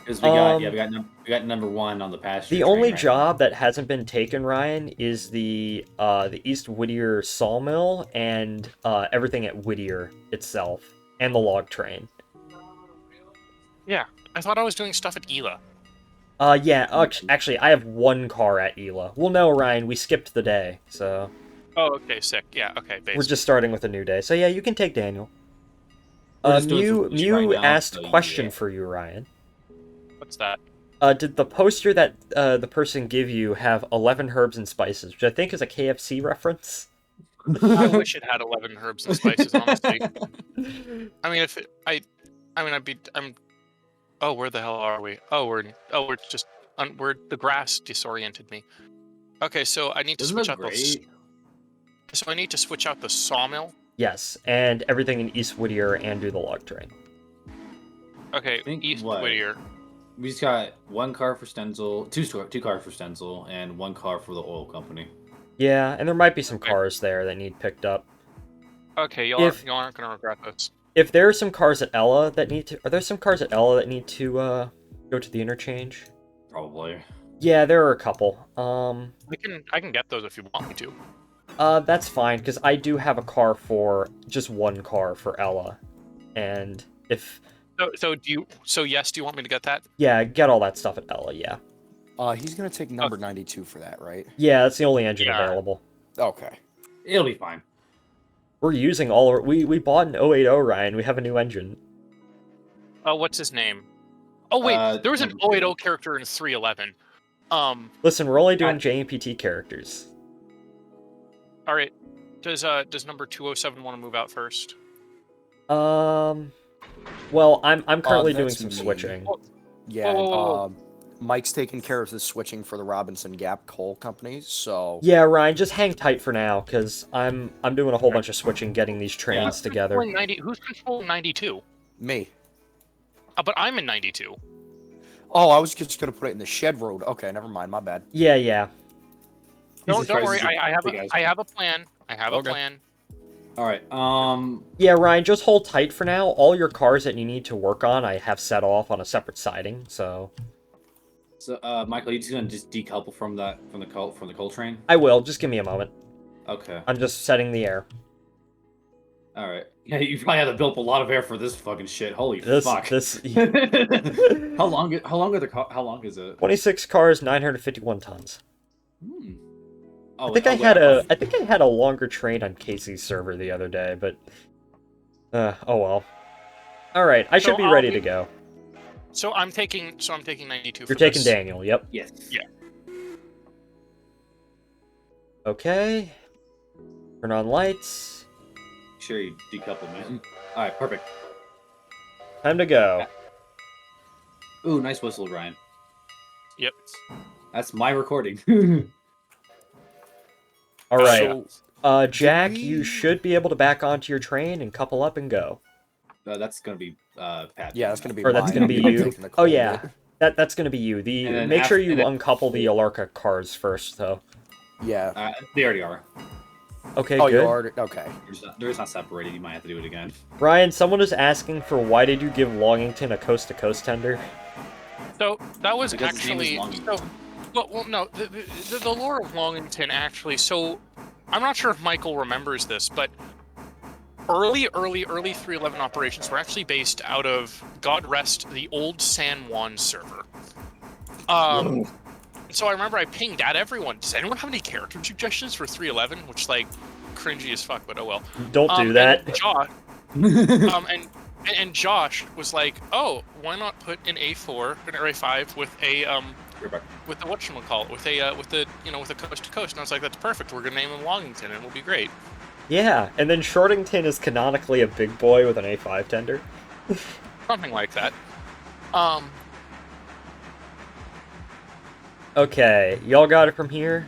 Because we got number 1 on the passenger. The only job that hasn't been taken, Ryan, is the East Whittier sawmill and everything at Whittier itself, and the log train. Yeah, I thought I was doing stuff at Ela. Actually, I have one car at Ela. Well, no, Ryan, we skipped the day, so Oh, okay, sick. Yeah, okay. we're just starting with a new day. So yeah, you can take Daniel. We're just doing some push right now, asked so a question yeah. for you, Ryan. What's that? Did the poster that the person give you have 11 herbs and spices, which I think is a KFC reference? I wish it had 11 herbs and spices, honestly. I mean, I'm. Oh, where the hell are we? We're the grass disoriented me. Okay, so I need to switch out those. So I need to switch out the sawmill. Yes, and everything in East Whittier and do the log train. Okay, East Whittier. We just got 1 car for Stenzel, two cars for Stenzel, and 1 car for the oil company. Yeah, and there might be some cars there that need picked up. Okay, y'all aren't gonna regret this. If there are some cars at Ella that need to... Are there some cars at Ella that need to go to the interchange? Probably. Yeah, there are a couple. I can get those if you want me to. That's fine, because I do have a car for... Just 1 car for Ella. And if... So do you want me to get that? Yeah, get all that stuff at Ella, yeah. He's gonna take number 92 for that, right? Yeah, that's the only engine available. Okay. It'll be fine. We're using all our... We bought an 080, Ryan. We have a new engine. Oh, what's his name? Oh, wait, there was an 080 character in 311. Listen, we're only doing JNPT characters. All right. Does number 207 want to move out first? Well, I'm currently doing that's some me. switching. Yeah, Whoa. Mike's taking care of the switching for the Robinson Gap coal company, so... Yeah, Ryan, just hang tight for now, because I'm doing a whole bunch of switching, getting these trains together. Who's controlling 92? Me. But I'm in 92. Oh, I was just gonna put it in the shed road. Okay, never mind, my bad. Yeah. Don't worry, I have a plan. I have a plan. All right. Yeah, Ryan, just hold tight for now. All your cars that you need to work on, I have set off on a separate siding, so... So, Michael, you just gonna decouple from the coal train? I will, just give me a moment. Okay. I'm just setting the air. All right. Yeah, you probably had to build up a lot of air for this fucking shit. Holy fuck. How long is it? 26 cars, 951 tons. Oh, I think I had a longer train on Casey's server the other day, but oh well. All right, I should be ready to go. So I'm taking 92 for You're taking this. Daniel, yep. Yes. Yeah. Okay. Turn on lights. Sure, you decouple, man. All right, perfect. Time to go. Ooh, nice whistle, Ryan. Yep. That's my recording. All right. So, Jack, we- you should be able to back onto your train and couple up and go. That's gonna be Pat. yeah, that's gonna be. Or that's mine. gonna be I'm you. taking the Oh cold yeah, bit. that's gonna be you. And then Make sure you and then- uncouple the Alarka cars first, though. Yeah. They already are. Okay, Oh, good. you already okay. They're just not separated. You might have to do it again. Ryan, someone is asking for why did you give Longington a coast-to-coast tender? So that was Because his name is actually Longington. well no the lore of Longington actually. So I'm not sure if Michael remembers this, but early 311 operations were actually based out of, God rest, the old San Juan server. So I remember I pinged at everyone. Does anyone have any character suggestions for 311? Which, like, cringy as fuck, but oh well. Don't do that. And Josh, and Josh was like, "Oh, why not put an A4 an A5 with a with the whatchamacallit, with a coast to coast?" And I was like, "That's perfect. We're gonna name him Longington, and it'll be great." Yeah, and then Shortington is canonically a big boy with an A5 tender. Something like that. Okay, y'all got it from here?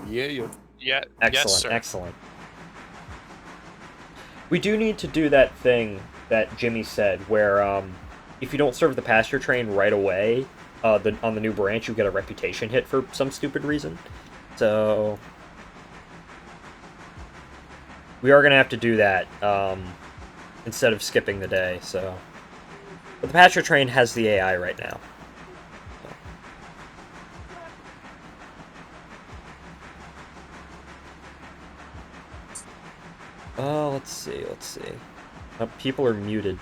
Yeah. Yeah. Excellent, Yes, sir. excellent. We do need to do that thing that Jimmy said, where if you don't serve the passenger train right away, on the new branch, you get a reputation hit for some stupid reason. So we are gonna have to do that instead of skipping the day. So, but the passenger train has the AI right now. Oh, let's see. Oh, people are muted.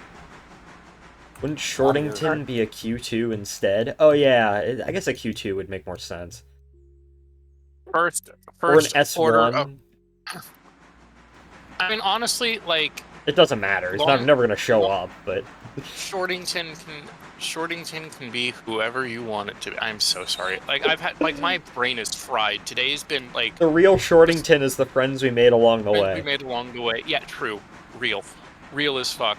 Wouldn't Shortington be a Q2 instead? Oh yeah, I guess a Q2 would make more sense. First Or an S1. order. I mean, honestly, like, It doesn't matter. It's never gonna show up, but Shortington can be whoever you want it to be. I'm so sorry. Like, I've had, like, my brain is fried. Today's been like the real Shortington is the friends we made along the we way. made along the way. Yeah, true. Real as fuck.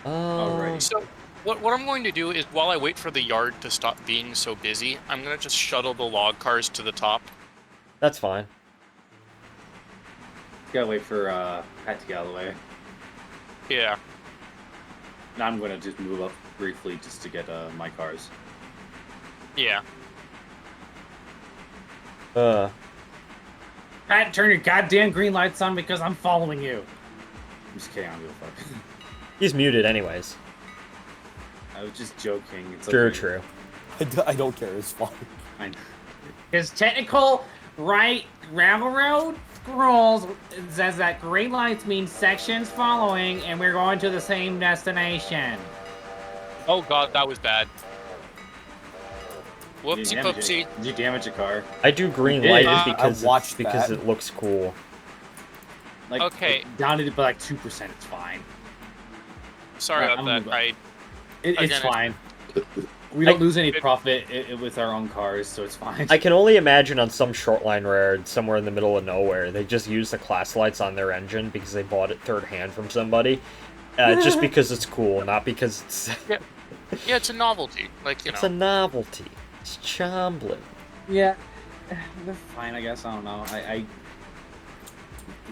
Alrighty. So, what I'm going to do is, while I wait for the yard to stop being so busy, I'm gonna just shuttle the log cars to the top. That's fine. Gotta wait for Pat to get out of the way. Yeah. Now I'm gonna just move up briefly just to get my cars. Yeah. Pat, turn your goddamn green lights on because I'm following you. I'm just kidding. I don't give a fuck. He's muted anyways. I was just joking. It's True, okay. true. I don't care. It's fine. Fine. His technical railroad rules says that green lights mean sections following, and we're going to the same destination. Oh god, that was bad. Did you Whoopsie damage poopsie. it? Did you damage a car? I do green did. light I because watched because that. it looks cool. Like, Okay. Down to like 2%. It's fine. Sorry I'm about that. moving. Again, It's fine. We don't lose any profit with our own cars, so it's fine. I can only imagine on some short line railroad somewhere in the middle of nowhere, they just use the class lights on their engine because they bought it third hand from somebody. Just because it's cool, not because it's... Yeah, it's a novelty. Like, you know. It's a novelty. It's chambling. Yeah, they're fine, I guess. I don't know.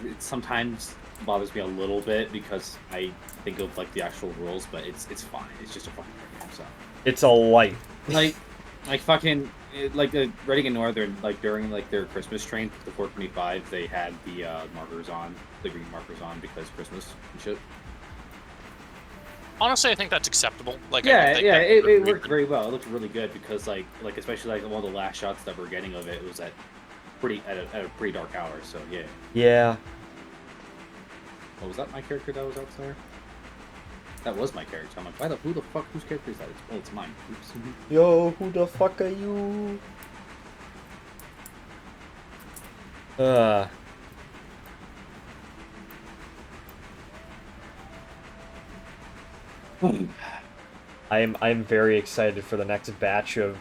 It sometimes bothers me a little bit because I think of like the actual rules, but it's fine. It's just a fucking game, so. It's a light. Like fucking like the Reading and Northern, like during like their Christmas train, the 425, they had the markers on, the green markers on because Christmas and shit. Honestly, I think that's acceptable. Like, I Yeah, think yeah, that it would be worked very well. It looked really good because like especially like one of the last shots that we're getting of it was at a pretty dark hour. So yeah. Yeah. Oh, was that my character that was out there? That was my character. I'm like, who the fuck, whose character is that? It's mine. Oops. Yo, who the fuck are you? I'm very excited for the next batch of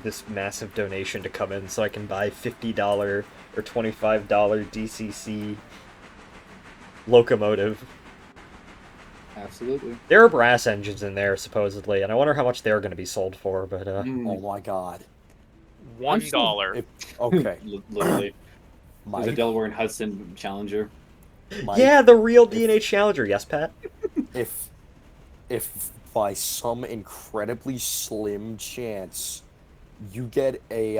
this massive donation to come in so I can buy $50 or $25 DCC locomotive. Absolutely. There are brass engines in there, supposedly, and I wonder how much they're going to be sold for, but, Oh my god. $1. Okay. Literally. Mike, There's a Delaware and Hudson Challenger. Mike, yeah, the real DNA Challenger, yes, Pat? if by some incredibly slim chance you get a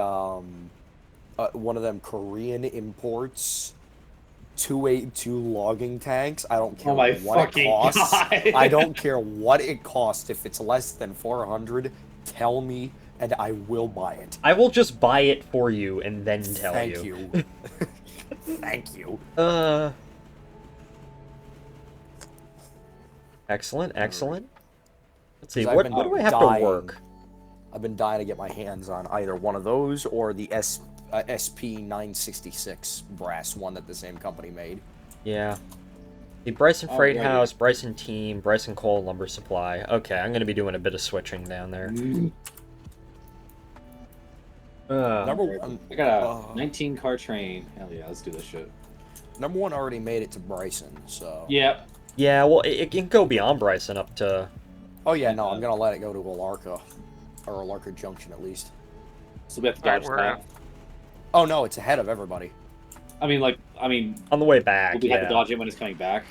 one of them Korean imports 282 logging tanks, I don't care Oh my what it fucking costs. God. I don't care what it costs. If it's less than 400, tell me and I will buy it. I will just buy it for you and then tell Thank you. you. Thank you. Excellent, excellent. Let's see, 'Cause I've what been do I have dying. to work? I've been dying to get my hands on either one of those or the SP966 brass one that the same company made. Yeah. The Bryson Oh, Freight right. House, Bryson Team, Bryson Coal Lumber Supply. Okay, I'm going to be doing a bit of switching down there. Number one, I got a 19 car train. Hell yeah, let's do this shit. number one already made it to Bryson, so. Yep. Yeah, well, it can go beyond Bryson up to... Oh yeah, no, I'm gonna let it go to Alarka, or Alarka Junction at least. So we have to Alright, dodge we're that. Oh no, it's ahead of everybody. I mean, On the way back, will we have to yeah. dodge it when it's coming back?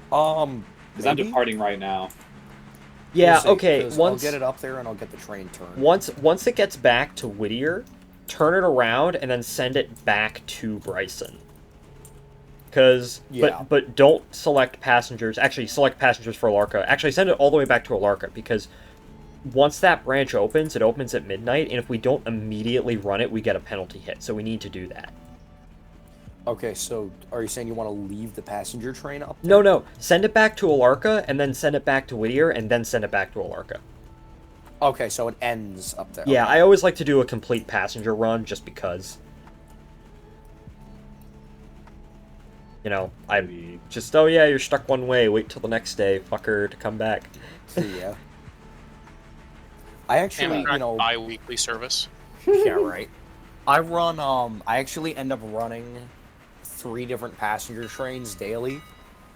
Because I'm Maybe? departing right now. Yeah, We'll see, okay, 'cause once... I'll get it up there and I'll get the train turned. Once it gets back to Whittier, turn it around and then send it back to Bryson. Because, Yeah. but don't select passengers. Actually, select passengers for Alarka. Actually, send it all the way back to Alarka, because once that branch opens, it opens at midnight, and if we don't immediately run it, we get a penalty hit. So we need to do that. Okay, so are you saying you want to leave the passenger train up? No. Send it back to Alarka, and then send it back to Whittier, and then send it back to Alarka. Okay, so it ends up there. Yeah, Okay. I always like to do a complete passenger run, just because. You know, I just, oh yeah, you're stuck one way, wait till the next day, fucker, to come back. Yeah. I actually, Amtrak you know, bi-weekly service. yeah, right. I run, I actually end up running 3 different passenger trains daily.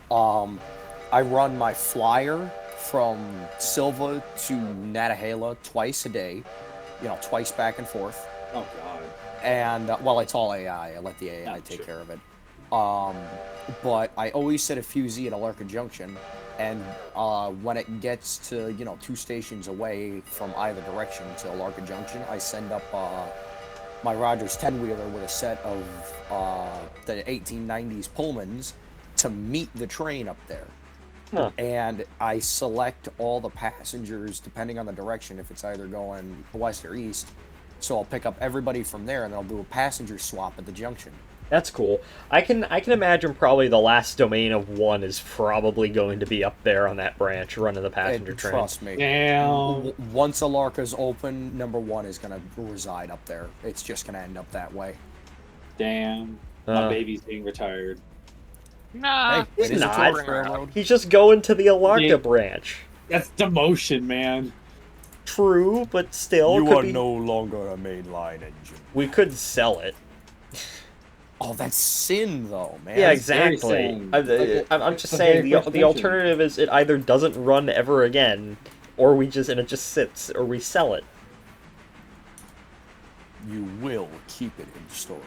I run my flyer from Silva to Natahala twice a day, you know, twice back and forth. Oh god. And, well, it's all AI. I let the AI take care of it. But I always set a fusee at Alarka Junction, and when it gets to, you know, 2 stations away from either direction to Alarka Junction, I send up my Rogers 10-wheeler with a set of the 1890s Pullmans to meet the train up there. Huh. And I select all the passengers depending on the direction, if it's either going west or east. So I'll pick up everybody from there, and then I'll do a passenger swap at the junction. That's cool. I can imagine probably the last domain of 1 is probably going to be up there on that branch, running the passenger And train. trust me. Damn. Once Alarka's open, number 1 is going to reside up there. It's just going to end up that way. Damn. My baby's being retired. Nah, Hey, it is a not. tourist railroad. He's just going to the Alarka Yeah. branch. That's demotion, man. True, but still, You could are be- no longer a mainline engine. we could sell it. Oh, that's sin, though, man. Yeah, That's very exactly. sane. I'm It's just the saying very the first the alternative is it either doesn't run ever again, or it just sits, or we sell it. You will keep it in storage.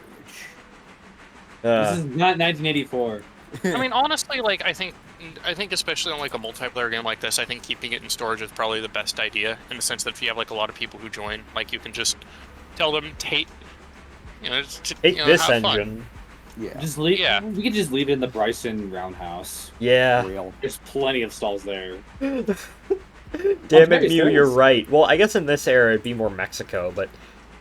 This is not 1984. I mean, honestly, like I think especially on like a multiplayer game like this, I think keeping it in storage is probably the best idea in the sense that if you have like a lot of people who join, like you can just tell them take, you know, Take this have fun. engine. Yeah. Just leave. Yeah. We could just leave it in the Bryson Roundhouse. Yeah. Real. There's plenty of stalls there. Damn very it, Mew, you're serious. right. Well, I guess in this era it'd be more Mexico, but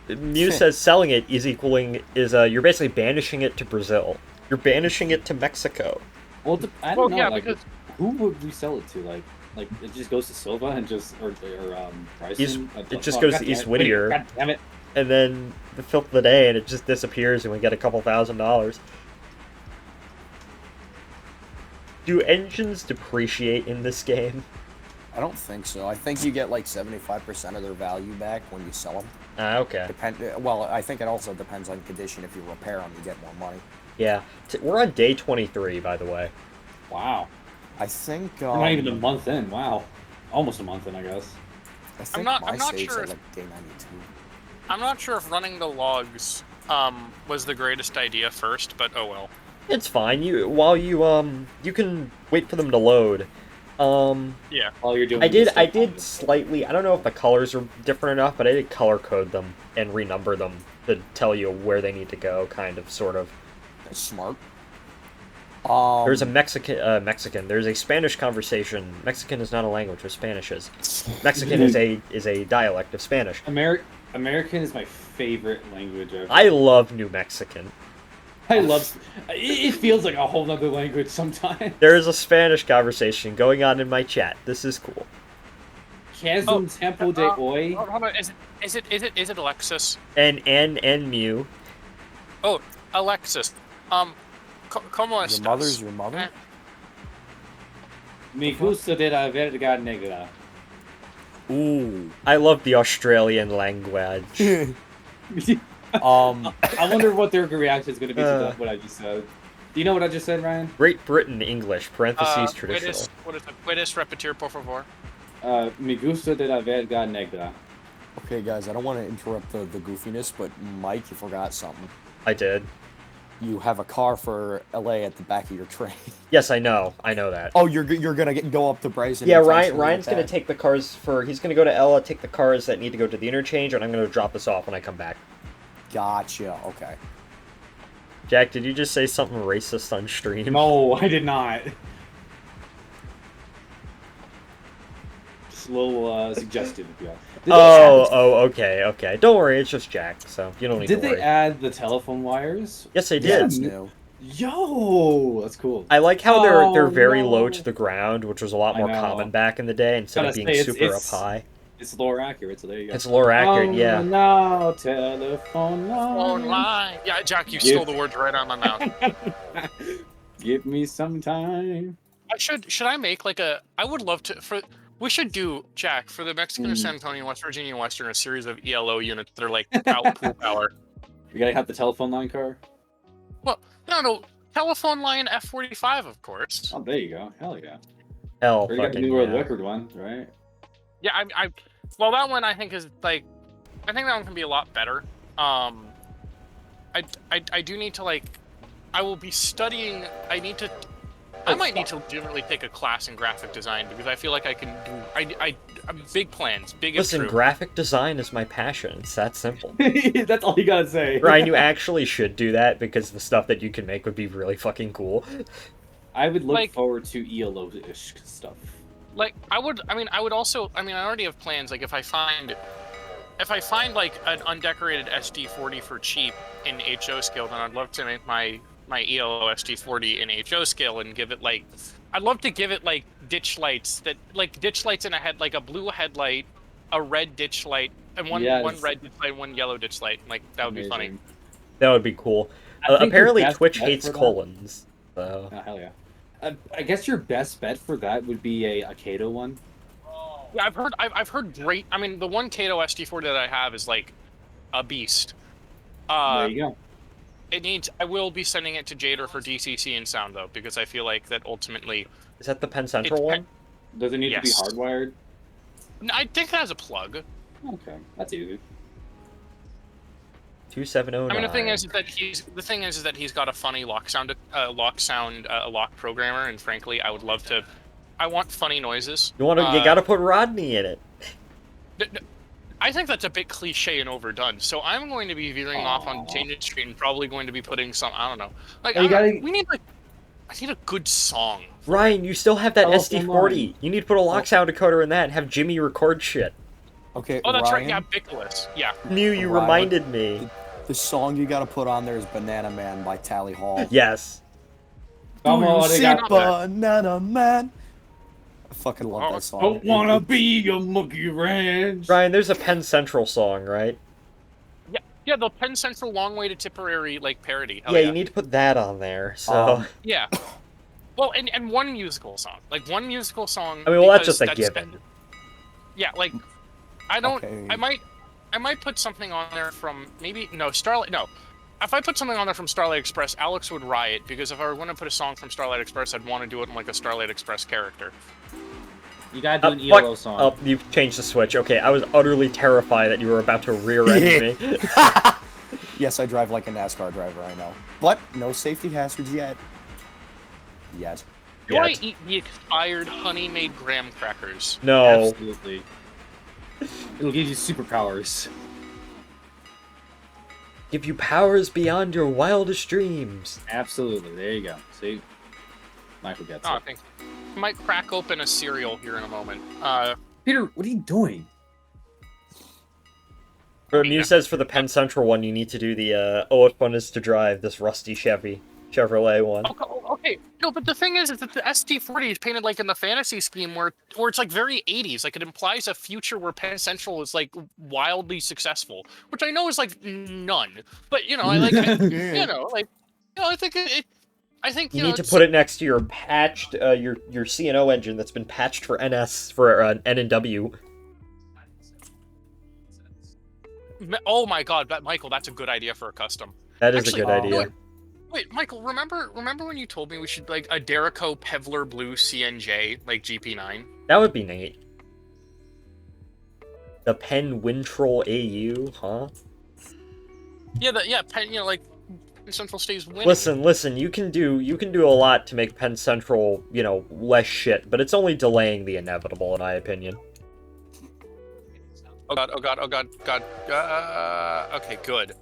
Mew says selling it is you're basically banishing it to Brazil. You're banishing it to Mexico. Well, I Well, don't know. yeah, like, because who would we sell it to? Like it just goes to Silva and just or Bryson. It just goes to God East damn it. Whittier. God damn it! And then the filth of the day, and it just disappears, and we get a couple $1,000s. Do engines depreciate in this game? I don't think so. I think you get like 75% of their value back when you sell them. Okay. Well, I think it also depends on condition. If you repair them, you get more money. Yeah. We're on day 23, by the way. Wow. I think. We're not even a month in. Wow. Almost a month in, I guess. I think I'm not save's sure at if- like day 92. I'm not sure if running the logs was the greatest idea first, but oh well. It's fine. You can wait for them to load. Yeah. While you're doing. I the stuff did slightly. I don't know if the colors are different enough, but I did color code them and renumber them to tell you where they need to go. Kind of, sort of. That's smart. There's a Mexican. There's a Spanish conversation. Mexican is not a language, but Spanish is. Mexican is a dialect of Spanish. American is my favorite language ever. I love New Mexican. I love. It feels like a whole other language sometimes. There is a Spanish conversation going on in my chat. This is cool. Chasm Tempo de Hoy. Hold on, is it Alexis? And Mew. Oh, Alexis. ¿Cómo estás? Your mother's your mother? Me gusta de la verga negra. Ooh. I love the Australian language. I wonder what their reaction is going to be to what I just said. Do you know what I just said, Ryan? Great Britain English, parentheses traditional. What is it? Puedes repetir, por favor? Me gusta de la verga negra. Okay, guys, I don't want to interrupt the goofiness, but Mike, you forgot something. I did. You have a car for LA at the back of your train. Yes, I know. I know that. Oh, you're gonna go up to Bryson. Yeah, and transfer Ryan's it gonna back. take the cars for. He's gonna go to Ella, take the cars that need to go to the interchange, and I'm gonna drop this off when I come back. Gotcha. Okay. Jack, did you just say something racist on stream? No, I did not. Just a little suggestive, if you will. Okay. Don't worry, it's just Jack, so you don't need Did to worry. they add the telephone wires? Yes, they Yeah, did. it's new. Yo, that's cool. I like how they're very no. low to the ground, which was a lot I more know. common back in the day, instead of Gotta being say, super up high. It's lore accurate, so there you go. It's lore accurate, yeah. No, telephone line. Online. Yeah, Jack, you stole the words right out of my mouth. Give me some time. Should I make like a? I would love to. We should do, Jack, for the Mexican of San Antonio, West Virginia, and Western, a series of ELO units that are like out pool power. You gotta have the telephone line car. Well, no, telephone line F-45, of course. Oh, there you go. Hell yeah. Hell, Or you got the fucking new world yeah. record one, right? Yeah, well, that one I think is like, I think that one can be a lot better. I do need to like, I will be studying. I might need to legitimately take a class in graphic design because I feel like I can do. I'm big plans, big. Listen, and true. graphic design is my passion. It's that simple. That's all you gotta say. Ryan, you actually should do that because the stuff that you can make would be really fucking cool. I would look Like- forward to ELO-ish stuff. Like I would also. I already have plans. Like if I find like an undecorated SD40 for cheap in HO scale, then I'd love to make my ELO SD40 in HO scale and give it like. I'd love to give it like ditch lights in a head, like a blue headlight, a red ditch light, and one red ditch light, one yellow ditch light. Like that would be funny. Amazing. That would be cool. I think your Apparently, best Twitch bet hates for that- colons. So. Oh, hell yeah. I guess your best bet for that would be a Kato one. Yeah, I've heard great. I mean, the one Kato SD40 that I have is like a beast. There you go. It needs. I will be sending it to Jader for DCC and sound though, because I feel like that ultimately. Is that the Penn Central It's- one? Does it need to be Yes. hardwired? I think it has a plug. Okay, that's easy. 2709. I mean, the thing is that he's got a funny lock programmer, and frankly, I would love to. I want funny noises. You gotta put Rodney in it. I think that's a bit cliche and overdone. So I'm going to be veering off on Tangent Street and probably going to be putting some. I don't know. Like we need like. I need a good song. Ryan, you still have that Telephone SD40. line. You need to put a lock sound decoder in that and have Jimmy record shit. Okay. Oh, that's Ryan, right. Yeah, Bicolus. Yeah. Mew, you Ryan. reminded me. The song you gotta put on there is "Banana Man" by Tally Hall. Yes. Come Do you on, they see got Banana Man? I fucking love that song. Don't wanna be a monkey ranch. Ryan, there's a Penn Central song, right? Yeah, the Penn Central Long Way to Tipperary like parody. Hell Yeah, yeah, you need to put that on there. So. Yeah. Well, and one musical song. Like one musical song. I mean, well, that's because just a given. Yeah, like I don't. Okay. I might put something on there from maybe no Starlight. No, if I put something on there from Starlight Express, Alex would riot because if I were going to put a song from Starlight Express, I'd want to do it in like a Starlight Express character. You gotta do an ELO song. Oh, you've changed the switch. Okay, I was utterly terrified that you were about to rear-end me. Yes, I drive like a NASCAR driver, I know. But no safety hazards yet. Yet. Do I eat the expired honey-made graham crackers? No. Absolutely. It'll give you superpowers. Give you powers beyond your wildest dreams. Absolutely. There you go. See? Michael gets Oh, it. thanks. I might crack open a cereal here in a moment. Peter, what are you doing? Muse says for the Penn Central one, you need to do the, oh, what fun is to drive this rusty Chevrolet one. Okay, no, but the thing is that the ST40 is painted like in the fantasy scheme where it's like very 80s. Like it implies a future where Penn Central is like wildly successful, which I know is like none. But you know, I like, you know, like, you know, I think I think you need to put it next to your patched, your CNO engine that's been patched for NS for N and W. Oh my God, Michael, that's a good idea for a custom. That is Actually, a good idea. Wait, Michael, remember when you told me we should like a Derico Pevler Blue CNJ like GP9? That would be neat. The Penn Wintrol AU, huh? Yeah, Penn, you know, like Penn Central stays winning. Listen, you can do a lot to make Penn Central, you know, less shit, but it's only delaying the inevitable, in my opinion. Oh god. Okay, good.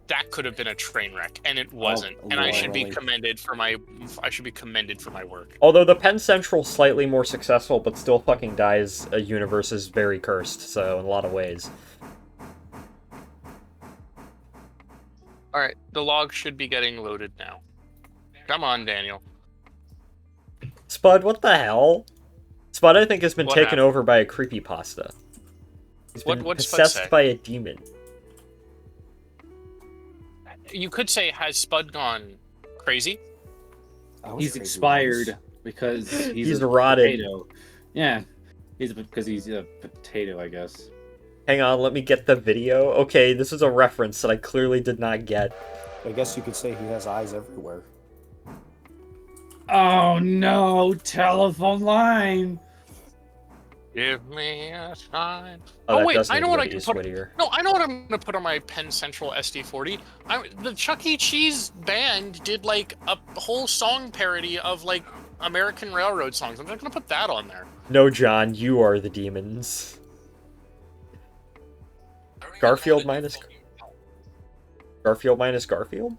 That could have been a train wreck, and it wasn't. And I should be commended for my work. Although the Penn Central slightly more successful, but still fucking dies, a universe is very cursed. So in a lot of ways. All right, the log should be getting loaded now. Come on, Daniel. Spud, what the hell? Spud, I think, has been What taken happened? over by a creepypasta. He's been What'd Spud possessed say? by a demon. You could say, has Spud gone crazy? He's expired because He's a rotted. potato. Yeah, because he's a potato, I guess. Hang on, let me get the video. Okay, this is a reference that I clearly did not get. I guess you could say he has eyes everywhere. Oh no, telephone line. Give me a sign. Oh, that wait, does I need know to what go I to can East put. Whittier. No, I know what I'm gonna put on my Penn Central SD40. The Chuck E. Cheese band did like a whole song parody of like American Railroad songs. I'm just gonna put that on there. No, John, you are the demons. Garfield minus Garfield?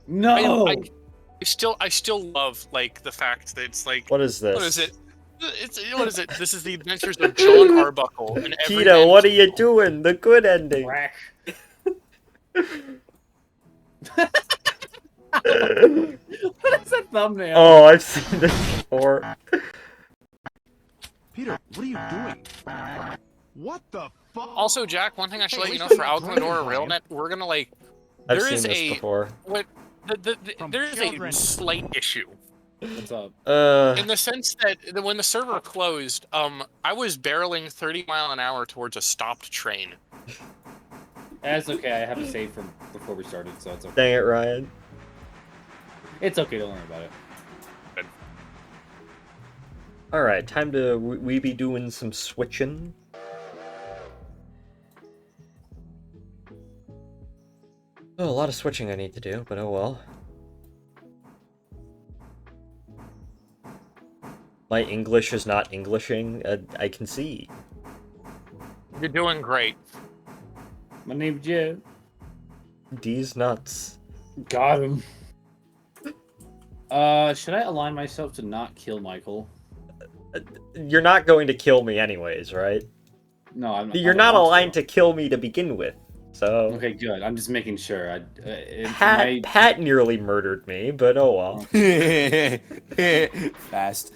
No. I still love like the fact that it's like. What is this? What is it? What is it? This is the Adventures of John Arbuckle. And every Keto, man what are you doing? The good ending. What is that thumbnail? Oh, I've seen this before. Peter, what are you doing? What the fuck? Also, Jack, one thing I should let you know for Alcandora RailNet, we're gonna like. I've There seen is this a before. what there is a slight issue. What's up? In the sense that when the server closed, I was barreling 30 mile an hour towards a stopped train. That's okay. I have a save from before we started, so it's okay. Dang it, Ryan. It's okay. Don't worry about it. Alright, time to we be doing some switching. Oh, a lot of switching I need to do, but oh well. My English is not Englishing, I can see. You're doing great. My name's Jed. D's nuts. Got him. Should I align myself to not kill Michael? You're not going to kill me anyways, right? No, I'm not. You're not aligned to kill me to begin with, so... Okay, good. I'm just making sure. Pat nearly murdered me, but oh well. Fast.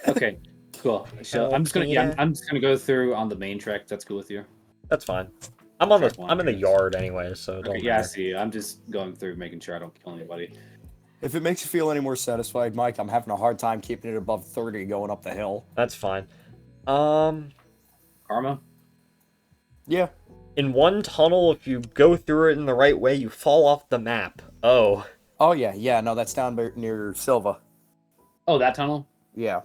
Okay, cool. So I'm just gonna go through on the main track. That's cool with you? That's fine. I'm in the yard anyway, so don't Yeah, I matter. see. I'm just going through, making sure I don't kill anybody. If it makes you feel any more satisfied, Mike, I'm having a hard time keeping it above 30 going up the hill. That's fine. Karma. Yeah. In one tunnel, if you go through it in the right way, you fall off the map. Oh. Oh yeah, yeah. No, that's down near Silva. Oh, that tunnel. Yeah.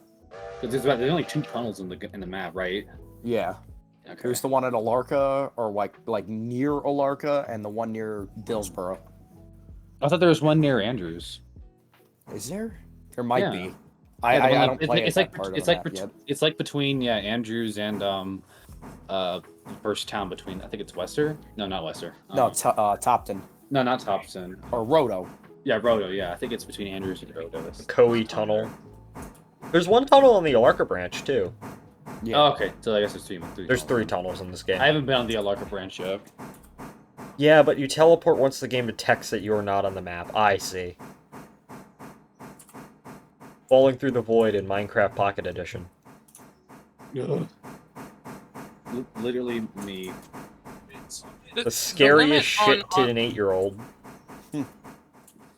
Because there's only 2 tunnels in the map, right? Yeah. Okay. There's the one at Alarka, or like near Alarka, and the one near Dillsboro. I thought there was one near Andrews. Is there? There might Yeah. be. Yeah, I don't play it's at like that part it's of the like map yet. it's like between Andrews and the first town between, I think it's Wester. No, not Wester. No, Topton. No, not Thompson. Or Roto. Yeah, Roto. Yeah, I think it's between Andrews and Roto. Koei Tunnel. There's one tunnel on the Alarka branch, too. Yeah. Oh, okay. So I guess there's 3. There's 3 tunnels in this game. I haven't been on the Alarka branch yet. Yeah, but you teleport once the game detects that you're not on the map. I see. Falling Through the Void in Minecraft Pocket Edition. Literally me. The scariest shit to on an 8-year-old.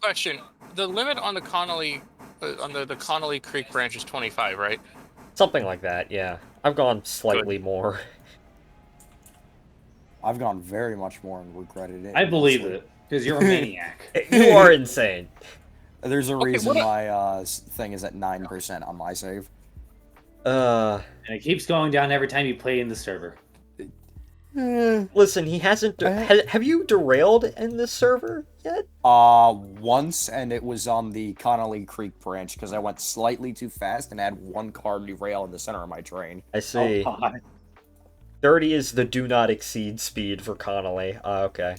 Question: the limit on the Connolly, the Connolly Creek branch is 25, right? Something like that, yeah. I've gone slightly more. I've gone very much more and regretted it. I believe it, because you're a maniac. You are insane. There's a Okay, reason my thing is at 9% on my save. And it keeps going down every time you play in the server. Listen, he hasn't... have you derailed in this server yet? Once, and it was on the Connolly Creek branch, because I went slightly too fast and had one car derail in the center of my train. I see. Oh, God. 30 is the do not exceed speed for Connolly. Okay.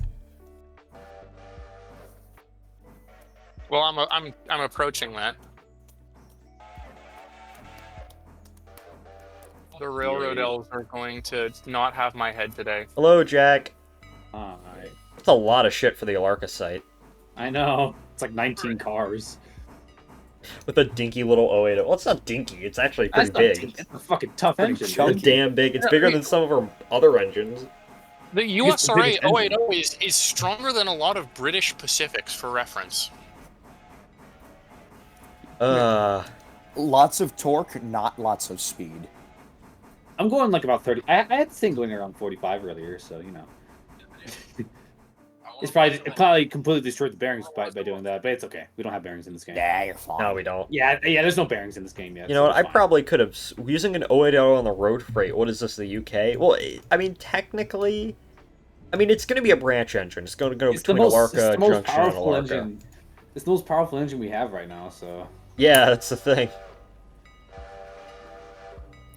Well, I'm approaching that. The railroad elves are going to not have my head today. Hello, Jack. Hi. That's a lot of shit for the Alarka site. I know. It's like 19 cars. With a dinky little 080. Well, it's not dinky. It's actually pretty big. It's a fucking tough engine. It's Dude. damn big. It's bigger than some of our other engines. The USRA biggest engine. 080 is stronger than a lot of British Pacifics, for reference. Lots of torque, not lots of speed. I'm going like about 30. I had this thing going around 45 earlier, so you know. It probably completely destroyed the bearings by doing that, but it's okay. We don't have bearings in this game. Yeah, you're fine. No, we don't. Yeah, there's no bearings in this game yet. You know what? I probably could have... Using an 080 on the road freight, what is this, the UK? Well, I mean, technically... I mean, it's going to be a branch engine. It's going to go between Alarka, Junction, and Alarka. Engine. It's the most powerful engine we have right now, so... Yeah, that's the thing.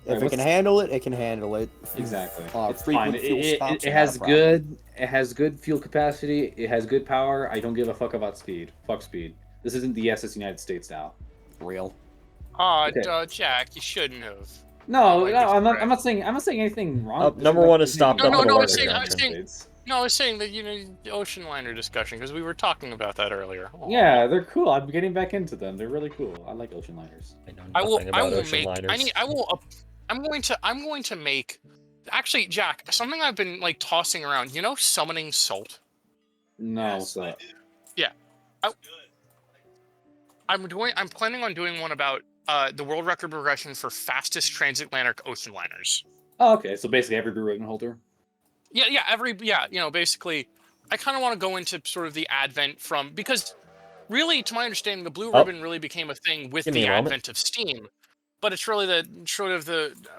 If it can handle it, it can handle it. Exactly. It's Frequent fine. fuel stops It are has not a problem. it has good fuel capacity. It has good power. I don't give a fuck about speed. Fuck speed. This isn't the SS United States now. Real. Okay. Jack, you shouldn't have. No, I'm not saying anything wrong. Number one is stopped up No, at no, Alarka I was Junction. saying that, the ocean liner discussion, because we were talking about that earlier. Aw. Yeah, they're cool. I'm getting back into them. They're really cool. I like ocean liners. I know I will nothing about make. ocean liners. I'm going to make. Actually, Jack, something I've been like tossing around. You know, summoning salt. No, so Yeah, I'm planning on doing one about the world record progression for fastest transatlantic ocean liners. oh, okay. So basically, every blue ribbon holder. Yeah. Basically, I kind of want to go into sort of the advent from, because really, to my understanding, the blue ribbon really became a thing with Give me the a moment. advent of steam. But it's really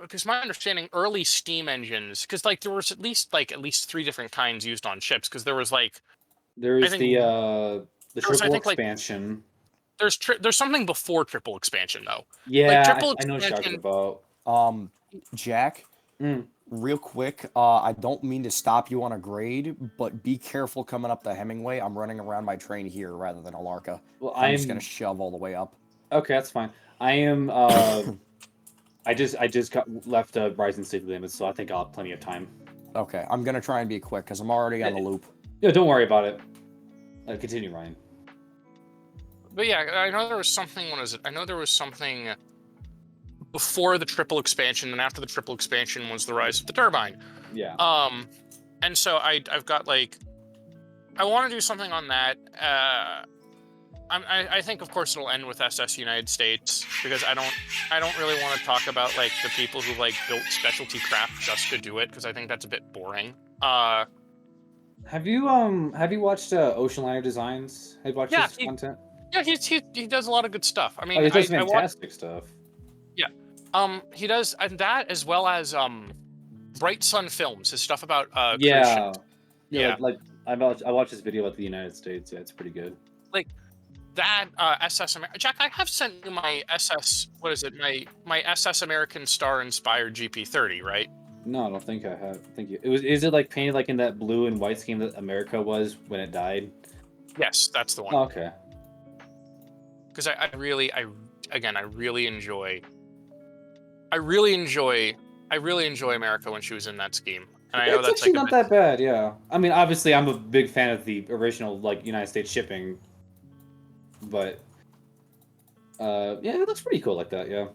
because my understanding, early steam engines, because like there was at least 3 different kinds used on ships, because there was like There's think- the triple I think, like, expansion. there's something before triple expansion though. Yeah, triple I know what you're talking expansion- about. Jack, real quick, I don't mean to stop you on a grade, but be careful coming up the Hemingway. I'm running around my train here rather than Alarka. Well, I'm just gonna shove all the way up. Okay, that's fine. I am. I just got left Rising State Limits, so I think I'll have plenty of time. Okay, I'm gonna try and be quick because I'm already on the loop. Yeah, don't worry about it. Continue, Ryan. But yeah, I know there was something. What is it? I know there was something before the triple expansion, and after the triple expansion was the rise of the turbine. Yeah. And so I've got like, I want to do something on that. I think of course it'll end with SS United States because I don't really want to talk about like the people who like built specialty craft just to do it because I think that's a bit boring. Have you watched Ocean Liner Designs? Have you watched Yeah, his content? Yeah, he does a lot of good stuff. I mean, Oh, he does I watch, fantastic stuff. yeah, he does and that as well as Bright Sun Films, his stuff about cruise Yeah. ships. Yeah, Yeah. like I watched his video about the United States. Yeah, it's pretty good. Like that SS Jack, I have sent you my SS. What is it? My SS American Star inspired GP30, right? No, I don't think I have. Thank you. Is it like painted like in that blue and white scheme that America was when it died? Yes, that's the one. Oh, okay. Because I really enjoy America when she was in that scheme. And I know It's that's actually like not that bad, yeah. I mean, obviously, I'm a big fan of the original, like, United States shipping, but, yeah, it looks pretty cool like that, yeah.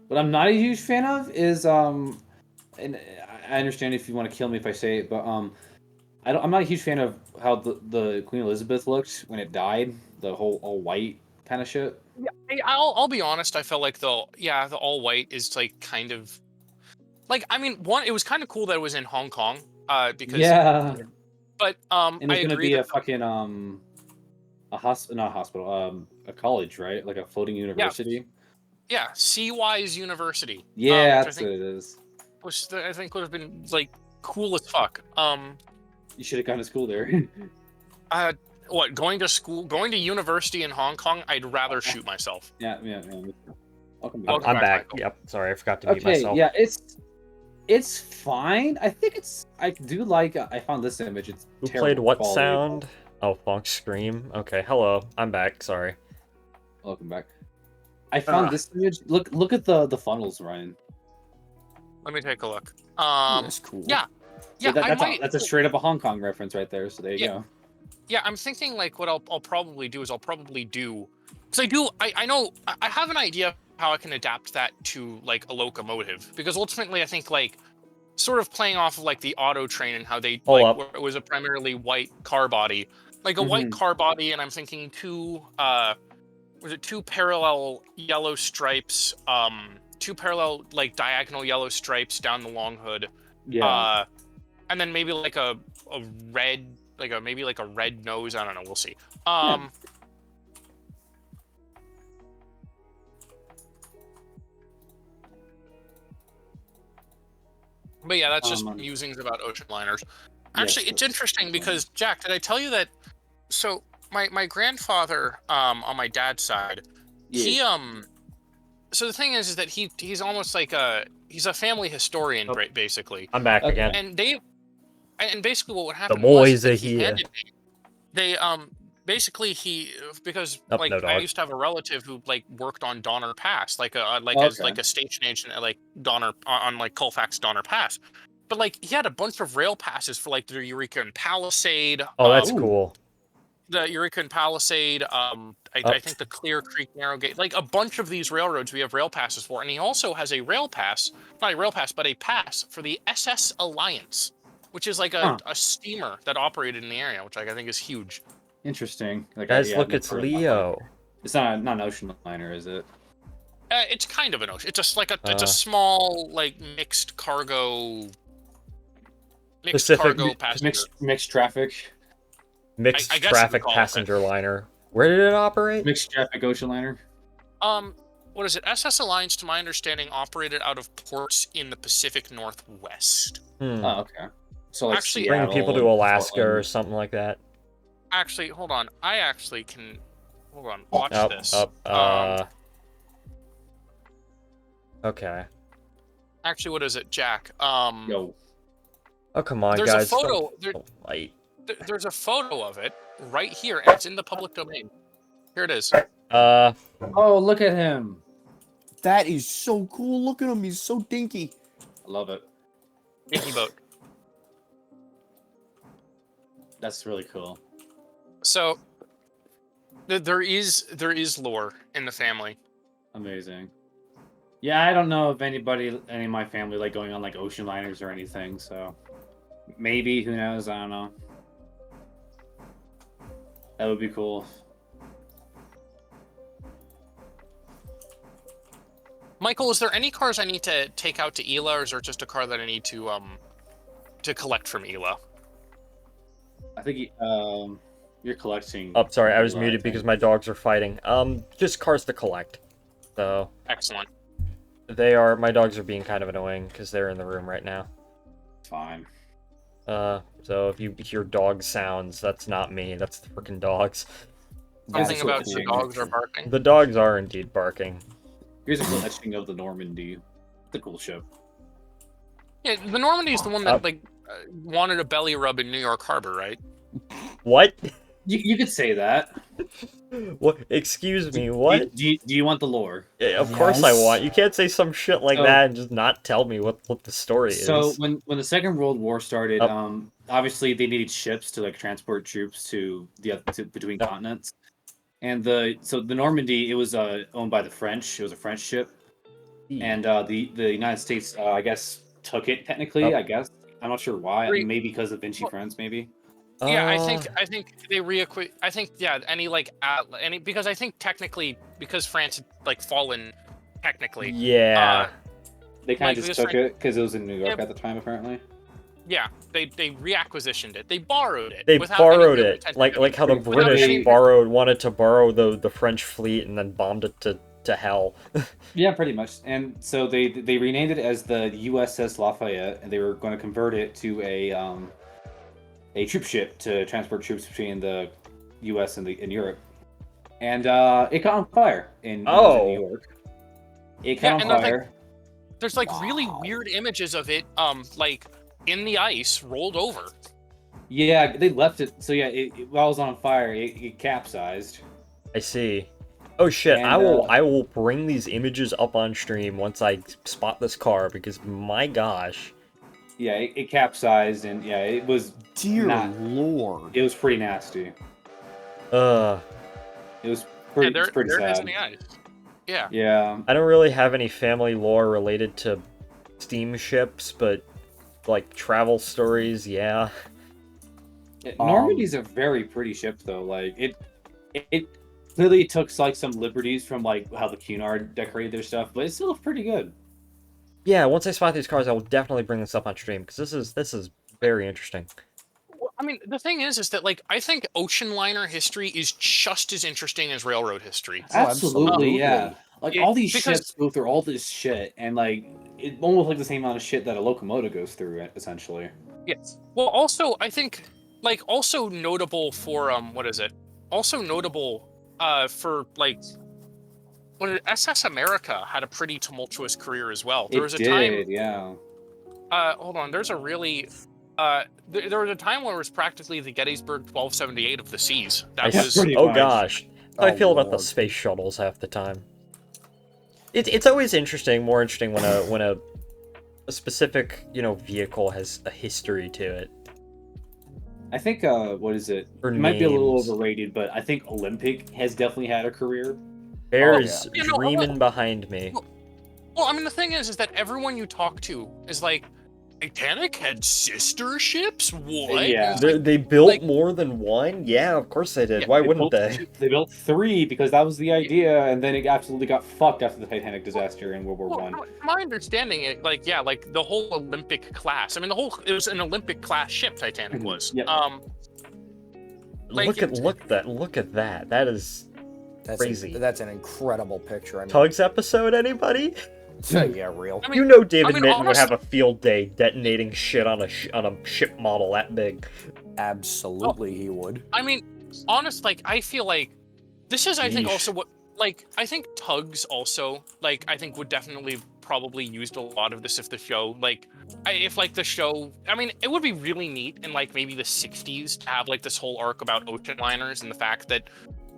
What I'm not a huge fan of is, and I understand if you want to kill me if I say it, but, I'm not a huge fan of how the Queen Elizabeth looked when it died, the whole all white kind of shit. Yeah, I'll be honest. I felt like the all white is like kind of like I mean it was kind of cool that it was in Hong Kong because Yeah, but and it's I gonna agree be a that fucking not a hospital, a college, right? Like a floating university. yeah, Seawise University. Yeah, which that's what it is. I think would have been like cool as fuck. You should have gone to school there. What, going to university in Hong Kong? I'd rather shoot myself. Yeah. Welcome back. Welcome I'm back, back. Michael. Yep. Sorry, I forgot to mute Okay, myself. yeah, it's fine. I think I do like. I found this image. It's Who terrible played what quality. sound? Oh, Funk Scream. Okay, hello. I'm back. Sorry. Welcome back. I found this image. Look at the funnels, Ryan. Let me take a look. That's cool. Yeah. So Yeah, that's a straight up a Hong Kong reference right there. So there you go. Yeah, I'm thinking like what I'll probably do is because I know I have an idea how I can adapt that to like a locomotive because ultimately I think like sort of playing off of like the auto train and how they Hold like up. where it was a primarily white car body, like a white car body, and I'm thinking two parallel yellow stripes, two parallel like diagonal yellow stripes down the long hood, and then maybe like a red. Maybe like a red nose. I don't know. We'll see. But yeah, that's just musings about ocean liners. Actually, it's interesting because Jack, did I tell you that? So my grandfather, on my dad's side, he So the thing is that he's almost like he's a family historian, basically. I'm back again. And basically what happened The boys was that are he here. handed me, they basically because Oh, like no I dog. used to have a relative who like worked on Donner Pass, like as like a station agent at like Donner on like Colfax Donner Pass. But like he had a bunch of rail passes for like the Eureka and Palisade. Oh, that's cool. The Eureka and Palisade, I think the Clear Creek Narrow Gauge, like a bunch of these railroads we have rail passes for. And he also has a rail pass, not a rail pass, but a pass for the SS Alliance, which is like a steamer that operated in the area, which like, I think is huge. Interesting. Like, Guys, look, it's Leo. It's not an ocean liner, is it? It's kind of an ocean. It's just like it's a small, like mixed cargo passenger. Mixed traffic. Mixed I guess traffic you could call it passenger liner. Where did it operate? Mixed traffic ocean liner. What is it? SS Alliance, to my understanding, operated out of ports in the Pacific Northwest. Oh, okay. So like actually, bringing people to Alaska Portland. or something like that. Actually, hold on. I actually can. Hold on. Watch this. Okay. Actually, what is it, Jack? Yo. Oh, come on, there's guys. a photo. There's a photo of it right here, and it's in the public domain. Here it is. Oh, look at him. That is so cool. Look at him. He's so dinky. I love it. Dinky boat. That's really cool. So there is lore in the family. Amazing. Yeah, I don't know if any of my family like going on like ocean liners or anything, so maybe, who knows, I don't know. That would be cool. Michael, is there any cars I need to take out to Ela, or is there just a car that I need to collect from Ela? I think you're collecting. Oh, sorry, I was Ela, muted think. because my dogs are fighting. Just cars to collect. So Excellent. my dogs are being kind of annoying because they're in the room right now. Fine. So if you hear dog sounds, that's not me. That's the freaking dogs. Something so about cool. your dogs are barking. The dogs are indeed barking. Here's a cool etching of the Normandy. The cool ship. Yeah, the Normandy is the one that wanted a belly rub in New York Harbor, right? What? You could say that. What? Excuse me. What? Do you want the lore? Yeah, of course I Yes. want. You can't say some shit like So- that and just not tell me what the story So is. when the Second World War started, obviously they needed ships to like transport troops to between continents, and the Normandy, it was owned by the French. It was a French ship, and the United States I guess took it technically. I guess I'm not sure why. Maybe because of Vinci Friends, maybe. Yeah, I think they reacquit. I think because I think technically because France had like fallen technically. Yeah. They kind like, of just this took it because it was in New York Yeah. at the time, apparently. Yeah, they reacquisitioned it. They borrowed it. They without any borrowed real it, intention like of how the without British any- wanted to borrow the French fleet and then bombed it to hell. Yeah, pretty much. And so they renamed it as the USS Lafayette, and they were going to convert it to a troop ship to transport troops between the U.S. and Europe. And it caught on fire in New York. It caught on fire. There's like really weird images of it, like in the ice, rolled over. Yeah, they left it. So yeah, while it was on fire, it capsized. I see. Oh shit! And, I will bring these images up on stream once I spot this car because my gosh. Yeah, it capsized, and yeah, it was. Dear Lord. It was pretty nasty. It was pretty, Yeah, it's pretty there it is sad. in the ice. Yeah. Yeah. I don't really have any family lore related to steamships, but like travel stories, yeah. Normandy's a very pretty ship, though. Like it clearly took like some liberties from like how the Cunard decorated their stuff, but it still looks pretty good. Yeah, once I spot these cars, I will definitely bring this up on stream because this is very interesting. Well, I mean, the thing is that like I think ocean liner history is just as interesting as railroad history. Absolutely, yeah. Like all these because- ships go through all this shit, and like it almost like the same amount of shit that a locomotive goes through, essentially. Yes. Well, also I think like also notable for what is it? Also notable for like when SS America had a pretty tumultuous career as well. There was a time. Yeah. Hold on. There's a really. There was a time where it was practically the Gettysburg 1278 of the seas. That was. Oh gosh, how I Oh, feel about the Lord. space shuttles half the time. It's always interesting, more interesting when a specific vehicle has a history to it. I think what is it? Or It might be a little names. overrated, but I think Olympic has definitely had a career. Bear's yeah. You know, dreaming behind me. Well, I mean, the thing is that everyone you talk to is like, Titanic had sister ships? What? Yeah. It's like, They built more than one? Yeah, of course they did. Yeah, Why They wouldn't built they? They built 3 because that was the idea, and then it absolutely got fucked after the Titanic disaster in World War well, One. from my understanding, it like the whole Olympic class. I mean, it was an Olympic class ship. Titanic was. Yep. Like, Look at that. That is crazy. That's an incredible picture. I mean, Tugs episode, anybody? yeah, real. I mean, David I mean, Mitton would have honestly- a field day detonating shit on a ship model that big. Absolutely, he would. I mean, honest, like I feel like this is, I think, Yeesh. also what like I think Tugs also like I think would definitely probably used a lot of this if the show if the show. I mean, it would be really neat in like maybe the 60s to have like this whole arc about ocean liners and the fact that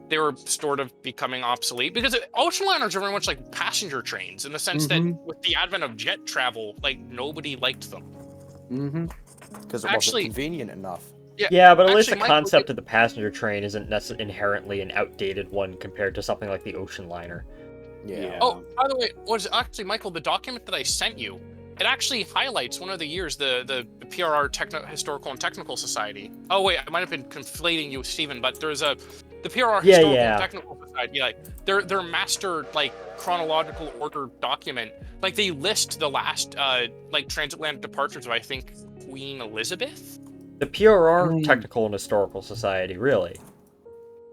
they were sort of becoming obsolete because ocean liners are very much like passenger trains in the sense that with the advent of jet travel, like nobody liked them. Mm-hmm. Because it Actually- wasn't convenient enough. Yeah, but at least the actually, Michael, concept of the passenger train isn't inherently an outdated one compared to something like the ocean liner. Yeah. Oh, by the way, Michael, the document that I sent you it actually highlights one of the years the PRR Historical and Technical Society. Oh wait, I might have been conflating you with Steven, but there's the PRR Historical and Technical Society. Like their master like chronological order document. Like they list the last like transatlantic departures of I think Queen Elizabeth. The PRR Technical and Historical Society, really?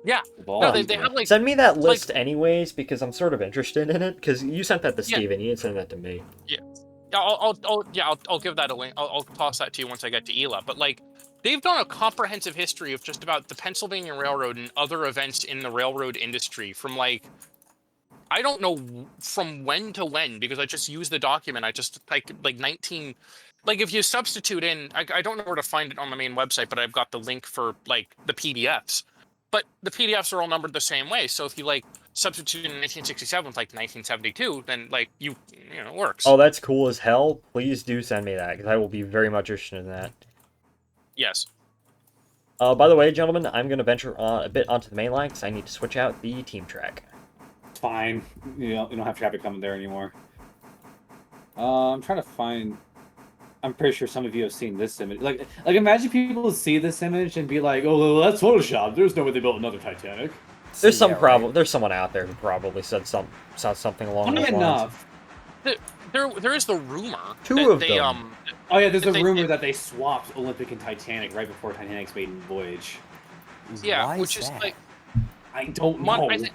Yeah. No, they have like... Send me that list anyways, because I'm sort of interested in it, because you sent that to Steven, you didn't send that to me. Yeah. I'll give that a link. I'll toss that to you once I get to ELA. But like, they've done a comprehensive history of just about the Pennsylvania Railroad and other events in the railroad industry from like, I don't know from when to when, because I just used the document. I just like 19... Like if you substitute in, I don't know where to find it on the main website, but I've got the link for like the PDFs. But the PDFs are all numbered the same way. So if you like substitute in 1967 with like 1972, then like you know, it works. Oh, that's cool as hell. Please do send me that, because I will be very much interested in that. Yes. By the way, gentlemen, I'm going to venture on a bit onto the main line, because I need to switch out the team track. It's fine. You don't have traffic coming there anymore. I'm trying to find... I'm pretty sure some of you have seen this image. Like imagine people see this image and be like, "Oh, well, that's Photoshop. There's no way they built another Titanic." There's some problem. Right? There's someone out there who probably said something along those lines. There is the rumor. Two of them. Oh yeah, there's a rumor that they swapped Olympic and Titanic right before Titanic's maiden voyage. Yeah, which is like, I don't know.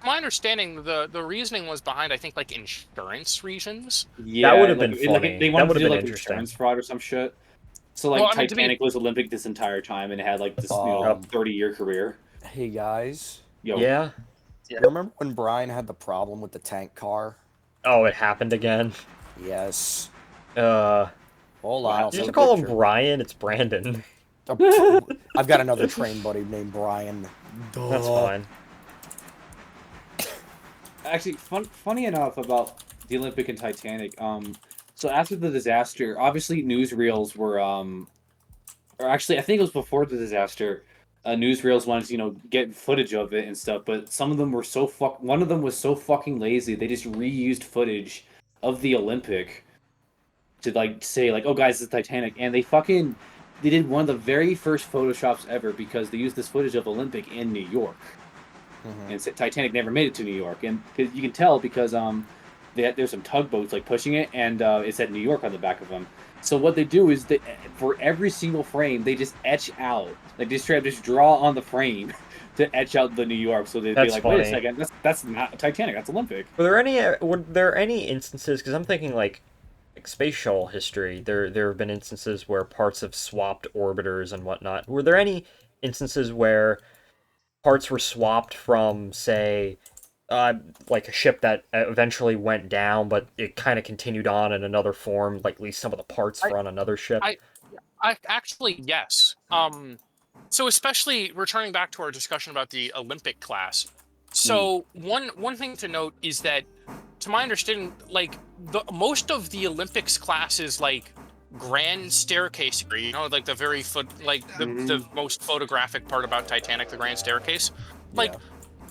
My understanding, the reasoning was behind, I think, like insurance reasons. Yeah, that would have been funny. Like, they wanted to do like insurance fraud or some shit. So like Titanic was Olympic this entire time and it had like this 30-year career. Hey guys. Yo. Yeah. Remember when Brian had the problem with the tank car? Oh, it happened again. Yes. Hold on. You just call him Brian. It's Brandon. I've got another train buddy named Brian. Duh. That's fine. Actually, funny enough about the Olympic and Titanic, so after the disaster, obviously newsreels were, or actually, I think it was before the disaster, newsreels wanted to, get footage of it and stuff, but some of them were one of them was so fucking lazy, they just reused footage of the Olympic to, like, say, like, oh, guys, it's the Titanic, and they did one of the very first Photoshops ever because they used this footage of Olympic in New York. And Titanic never made it to New York, and you can tell because there's some tugboats like pushing it, and it said New York on the back of them. So what they do is for every single frame they just etch out, like just draw on the frame to etch out the New York. So they'd be like, funny. Wait a second, that's not Titanic, that's Olympic. Were there any instances? Because I'm thinking like space shuttle history. There have been instances where parts have swapped orbiters and whatnot. Were there any instances where parts were swapped from, say, like a ship that eventually went down, but it kind of continued on in another form, like at least some of the parts were on another ship? I actually, yes. So especially returning back to our discussion about the Olympic class. So one thing to note is that, to my understanding, like most of the Olympics class is like grand staircase, like the very the most photographic part about Titanic, the grand staircase. Like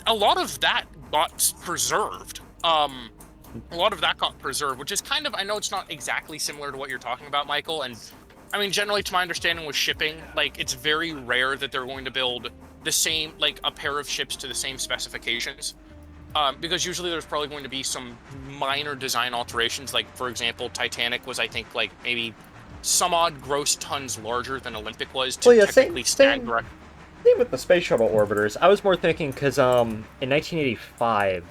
a lot of that got preserved. Which is kind of, I know it's not exactly similar to what you're talking about, Michael, and I mean generally to my understanding with shipping, like it's very rare that they're going to build the same, like a pair of ships to the same specifications. Because usually there's probably going to be some minor design alterations. Like, for example, Titanic was, I think, like maybe some odd gross tons larger than Olympic was to technically stand direct. Same with the space shuttle orbiters. I was more thinking because in 1985,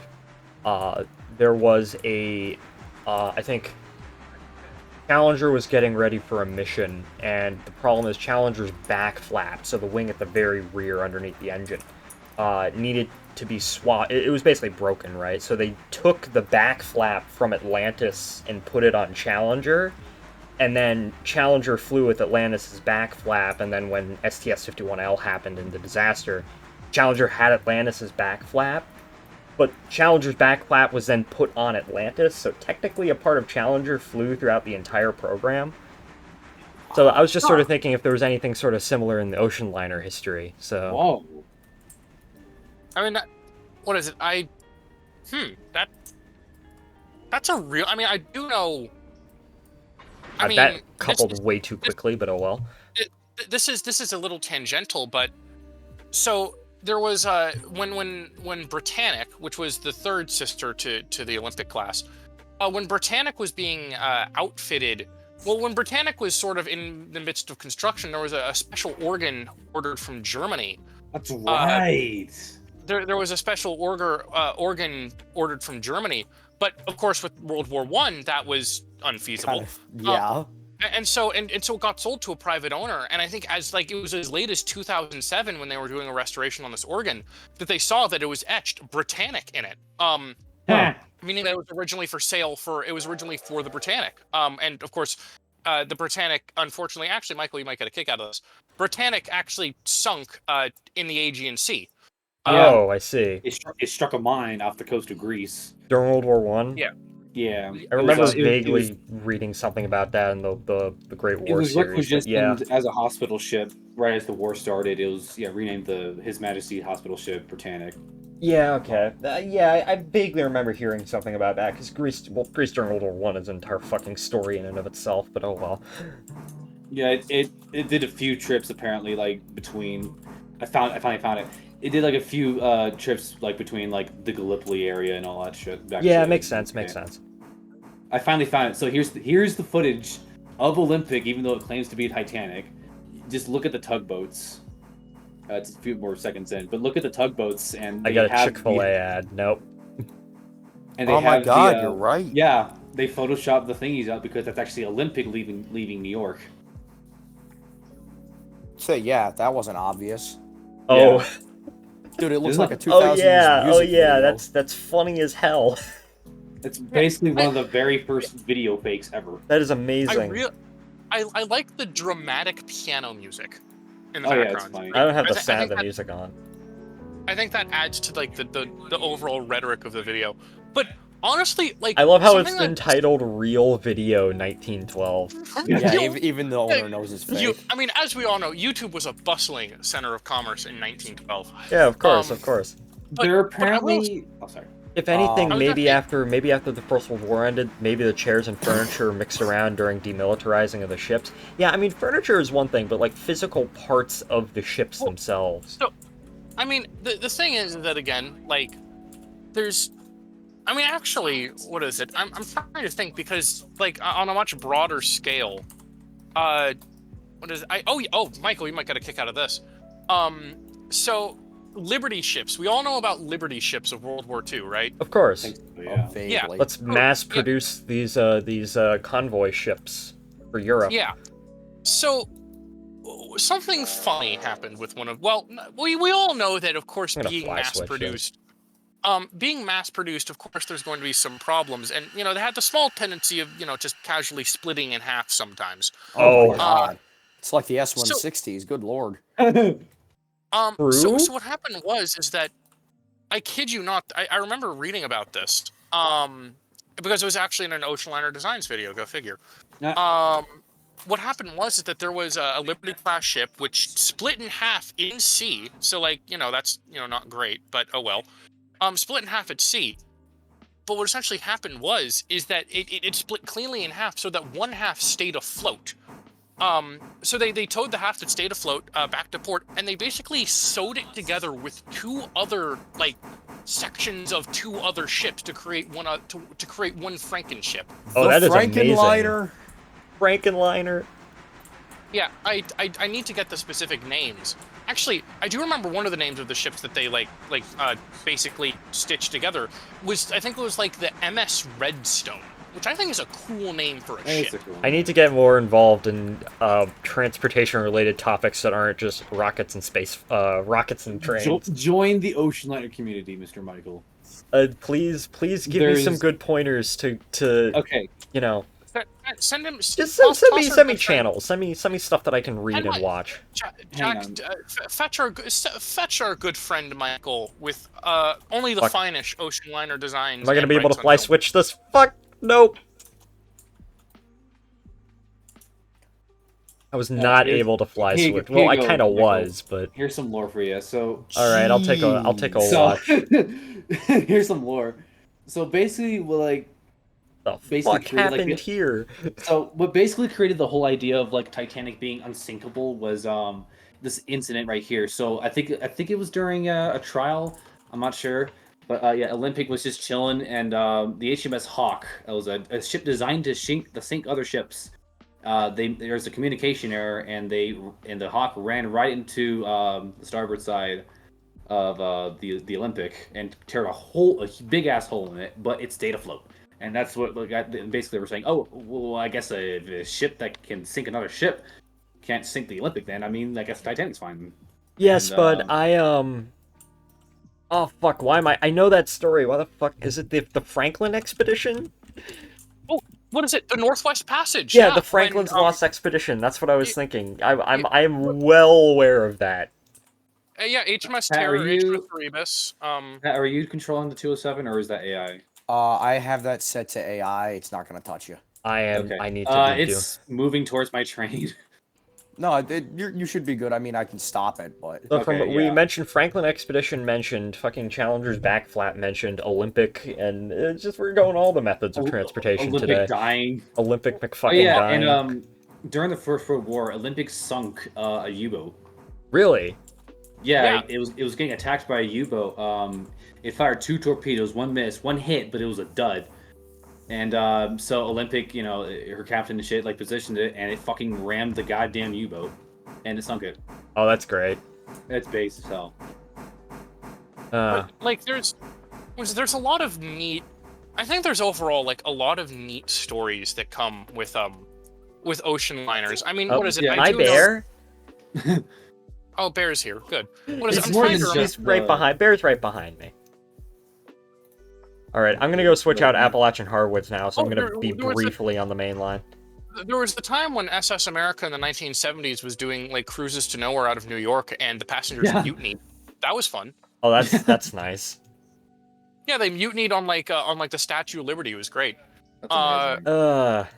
there was I think Challenger was getting ready for a mission, and the problem is Challenger's back flap, so the wing at the very rear underneath the engine, needed to be swapped. It was basically broken, right? So they took the back flap from Atlantis and put it on Challenger, and then Challenger flew with Atlantis' back flap, and then when STS-51L happened in the disaster, Challenger had Atlantis' back flap, but Challenger's back flap was then put on Atlantis, so technically a part of Challenger flew throughout the entire program. So I was just sort of thinking if there was anything sort of similar in the ocean liner history, so... Whoa. I mean, what is it? That's a real... I mean, I do know... I mean, that coupled way too quickly, but oh well. This is a little tangential, but so there was when Britannic, which was the third sister to the Olympic class, when Britannic was being outfitted. Well, when Britannic was sort of in the midst of construction, there was a special organ ordered from Germany. That's right. There was a special organ ordered from Germany, but of course with World War I, that was unfeasible. Yeah. And so it got sold to a private owner, and I think it was as late as 2007 when they were doing a restoration on this organ that they saw that it was etched Britannic in it. Meaning that it was originally for sale it was originally for the Britannic. And of course, the Britannic, unfortunately, actually, Michael, you might get a kick out of this. Britannic actually sunk in the Aegean Sea. Oh, I see. It struck a mine off the coast of Greece during World War One. Yeah. Yeah. I remember vaguely reading something about that in the Great War series. It was requisitioned yeah. as a hospital ship right as the war started. It was renamed the His Majesty Hospital Ship Britannic. Yeah, okay. I vaguely remember hearing something about that, because Greece during World War One is an entire fucking story in and of itself, but oh well. Yeah, it did a few trips, apparently, like, between... I finally found it. It did, like, a few trips, like, between, like, the Gallipoli area and all that shit. Yeah, it makes sense, I finally found it. So here's the footage of Olympic, even though it claims to be Titanic. Just look at the tugboats. It's a few more seconds in, but look at the tugboats, and I got a Chick-fil-A ad. Nope. And oh my god, you're right. Yeah, they photoshopped the thingies out because that's actually Olympic leaving New York. So yeah, that wasn't obvious. Oh, yeah. Dude, it looks like a 2000s music video. that's funny as hell. It's basically one of the very first video fakes ever. That is amazing. I like the dramatic piano music in the background. Yeah, it's funny. I don't have the sound of the music on. I think that adds to like the overall rhetoric of the video. But honestly, like, I love how it's entitled "Real Video 1912." Yeah, even the owner knows it's fake. I mean, as we all know, YouTube was a bustling center of commerce in 1912. Yeah, of course, of course. They're apparently. Oh, sorry. If anything, maybe after the First World War ended, maybe the chairs and furniture mixed around during demilitarizing of the ships. Yeah, I mean, furniture is one thing, but like physical parts of the ships themselves. So, I mean, the thing is that again, like, there's, I mean, actually, what is it? I'm trying to think because, like, on a much broader scale, what is it? Oh, Michael, you might get a kick out of this. So. Liberty ships. We all know about Liberty ships of World War II, right? Of course. Yeah. Let's mass produce these convoy ships for Europe. Yeah. So something funny happened with one of. Well, we all know that, of course, being mass produced. Being mass produced, of course, there's going to be some problems, and they had the small tendency of just casually splitting in half sometimes. Oh my god! It's like the S-160s. Good lord. So what happened is that, I kid you not, I remember reading about this, because it was actually in an Ocean Liner Designs video, go figure. What happened is that there was a Liberty class ship which split in half in sea, so like, that's, not great, but oh well. Split in half at sea. But what essentially happened is that it split cleanly in half so that one half stayed afloat. So they towed the half that stayed afloat back to port, and they basically sewed it together with two other sections of two other ships to create one to create one Frankenship. Oh, that is amazing. Frankenliner. Yeah, I need to get the specific names. Actually, I do remember one of the names of the ships that they basically stitched together was, I think it was like the MS Redstone, which I think is a cool name for a ship. I need to get more involved in transportation-related topics that aren't just rockets and rockets and trains. Join the Ocean Liner community, Mr. Michael. Please give me some good pointers to. Okay. Send him. Just send me channels. Send me stuff that I can read and watch. Jack, fetch our good friend Michael with only the finest Ocean Liner designs. Am I gonna be able to fly switch this? Fuck. Nope. I was not able to fly switch. Well, I kind of was, but here's some lore for you. So, all right, I'll take a watch. Here's some lore. So basically, The basically fuck created, happened like, here? So what basically created the whole idea of like Titanic being unsinkable was this incident right here. So I think it was during a trial. I'm not sure, but yeah, Olympic was just chilling, and the HMS Hawk. It was a ship designed to sink other ships. There's a communication error, and the Hawk ran right into the starboard side of the Olympic and tear a big ass hole in it, but it stayed afloat. And that's what basically we're saying. Oh, well, I guess a ship that can sink another ship can't sink the Olympic. Then I mean, I guess Titanic's fine. Yes, And, but oh fuck, why am I know that story. Why the fuck is it the Franklin expedition? Oh, what is it? The Northwest Passage. Yeah, the Franklin's when, Lost Expedition. That's what I was thinking. I'm well aware of that. Yeah, HMS Pat, Terror, are you- HMS Erebus. Pat, are you controlling the 207 or is that AI? I have that set to AI. It's not gonna touch you. I am. Okay. I need to It's moving towards my train. No, you should be good. I mean, I can stop it, but Look, Okay, we yeah. mentioned Franklin Expedition, mentioned fucking Challenger's back flat, mentioned Olympic, and it's just we're going all the methods of transportation Olympic today. dying. Olympic Oh McFucking yeah, dying. and during the First World War, Olympic sunk a U-boat. Really? Yeah, it was getting attacked by a U-boat. It fired 2 torpedoes, 1 miss, 1 hit, but it was a dud. And so Olympic, her captain and shit, like positioned it, and it fucking rammed the goddamn U-boat, and it sunk it. Oh, that's great. It's base as hell. But, like, there's a lot of neat. I think there's overall like a lot of neat stories that come with ocean liners. I mean, what is it? yeah. My bear? Oh, Bear's here. Good. What is It's it? I'm more trying than to just- He's right behind. Bear's right behind me. All right, I'm gonna go switch out Appalachian Hardwoods now, so I'm gonna be there was a- briefly on the main line. There was the time when SS America in the 1970s was doing like cruises to nowhere out of New York, and the passengers mutinied. That was fun. Oh, that's nice. Yeah, they mutinied on the Statue of Liberty. It was great. That's amazing. What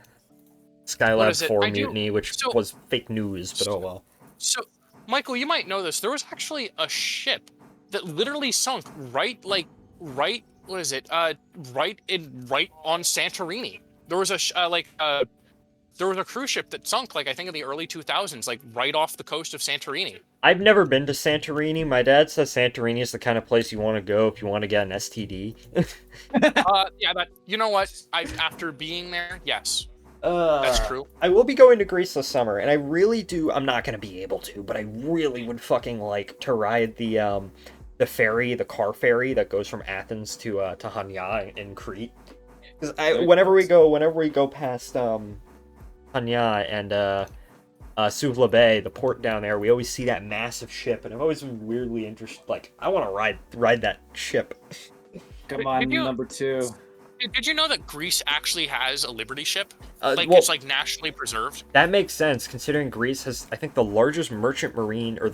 Skylab is it? 4 I do- mutiny, which so- was fake news, but oh well. So, Michael, you might know this. There was actually a ship that literally sunk right what is it? Right on Santorini. There was there was a cruise ship that sunk, like, I think in the early 2000s, like, right off the coast of Santorini. I've never been to Santorini. My dad says Santorini is the kind of place you want to go if you want to get an STD. Yeah, you know what? After being there, yes. That's true. I will be going to Greece this summer, and I really do. I'm not gonna be able to, but I really would fucking like to ride the ferry, the car ferry that goes from Athens to Hania in Crete. Because whenever we go past Hania and Suvla Bay, the port down there, we always see that massive ship, and I've always been weirdly interested. Like, I want to ride that ship. Come on, number 2. Did you know that Greece actually has a Liberty ship? Well, It's like nationally preserved. That makes sense, considering Greece has, I think, the largest merchant marine, or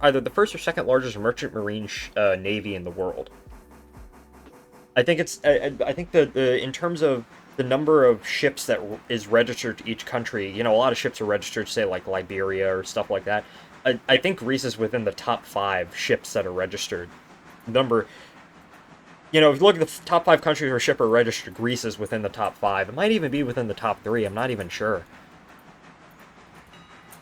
either the first or second largest merchant marine navy in the world. I think it's, I think the in terms of the number of ships that is registered to each country, a lot of ships are registered, say, like Liberia or stuff like that. I think Greece is within the top 5 ships that are registered. If you look at the top 5 countries where ships are registered, Greece is within the top 5. It might even be within the top 3. I'm not even sure.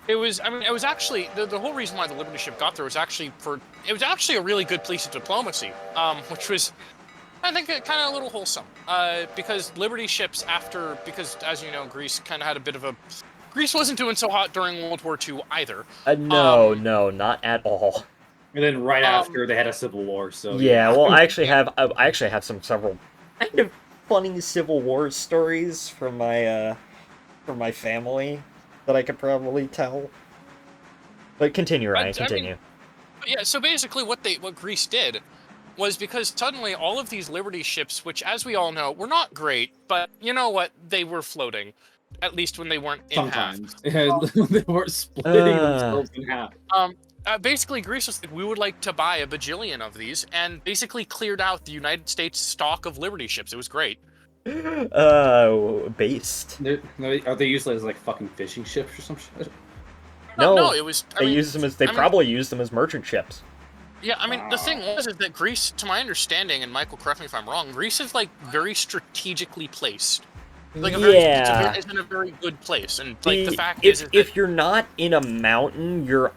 It was actually the whole reason why the Liberty ship got there was actually a really good piece of diplomacy, which was, I think, kind of a little wholesome, because Liberty ships because as you know, Greece kind of had a bit of a, Greece wasn't doing so hot during World War II either. No, not at all. And then right after they had a civil war, so Yeah, well, I actually have several kind of funny Civil War stories from my family that I could probably tell. But continue, Ryan. Continue. Yeah. So basically, what Greece did was, because suddenly all of these Liberty ships, which, as we all know, were not great, but you know what, they were floating, at least when they weren't in sometimes half. they were splitting themselves in half. Basically, Greece was like, we would like to buy a bajillion of these, and basically cleared out the United States stock of Liberty ships. It was great. Based. Are they used as like fucking fishing ships or some shit? No, it was. They probably used them as merchant ships. Yeah, I mean, the thing is that Greece, to my understanding, and Michael, correct me if I'm wrong, Greece is like very strategically placed like a very Yeah. it's in a very good place, and like the fact if, is if that you're not in a mountain, you're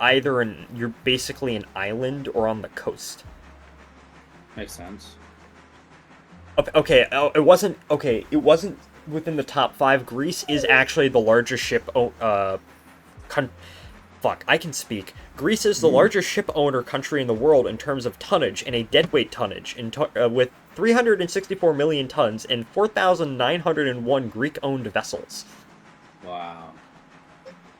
basically an island or on the coast. Makes sense. Okay, it wasn't within the top 5. Greece is actually the largest fuck, I can speak. Greece is the largest ship owner country in the world in terms of tonnage and a deadweight tonnage, with 364 million tons and 4,901 Greek-owned vessels. Wow.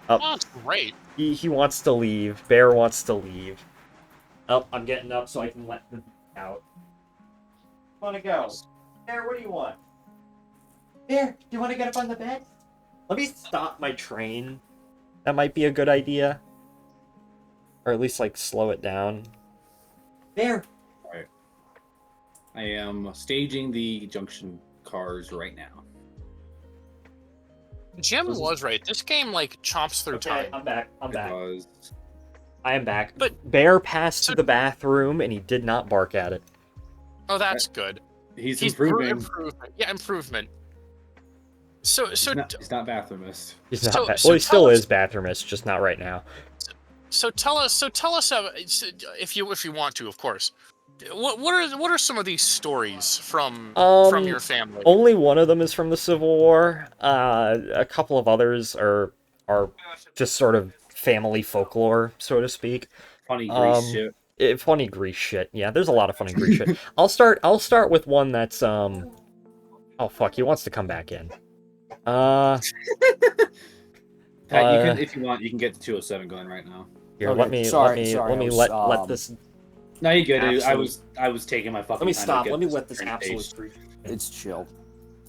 oh, that's great. He wants to leave. Bear wants to leave. Oh, I'm getting up so I can let them out. Want to go? Bear, what do you want? Bear, do you want to get up on the bed? Let me stop my train. That might be a good idea. Or at least, like, slow it down. Bear! Alright. I am staging the junction cars right now. Jim was right. This game like chomps through time. I'm back. Because I am back. But- Bear passed to the bathroom and he did not bark at it. Oh, that's good. he's Improvement. improving. Yeah, improvement. So He's not bathroomist. He's not So- well, so he still tell us- is bathroomist, just not right now. So tell us if you want to, of course. What are some of these stories from your family? Only one of them is from the Civil War. A couple of others are just sort of family folklore, so to speak. Funny Grease shit. Funny Grease shit. Yeah, there's a lot of funny Grease shit. I'll start with one that's oh fuck, he wants to come back in. Pat, you can, if you want, you can get the 207 going right now. Here, Okay, let me let this. No, you good. Dude. Absolute- I was taking my fucking. Let me time to stop. get Let me this let this train absolute. staged. It's chill.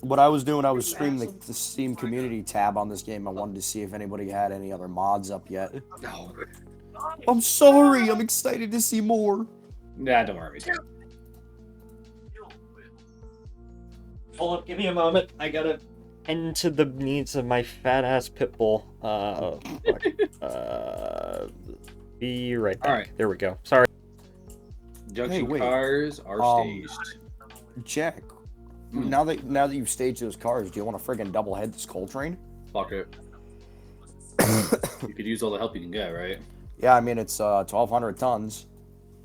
What I was doing, I was streaming the Steam community tab on this game. I wanted to see if anybody had any other mods up yet. No. I'm sorry. I'm excited to see more. Nah, don't worry. Hold up, give me a moment. I gotta tend to the needs of my fat ass pit bull. Fuck. Be right back. Alright. There we go. Sorry. Junction wait. cars are staged. Jack, now that you've staged those cars, do you want to friggin' double head this coal train? Fuck it. You could use all the help you can get, right? Yeah, I mean it's 1,200 tons.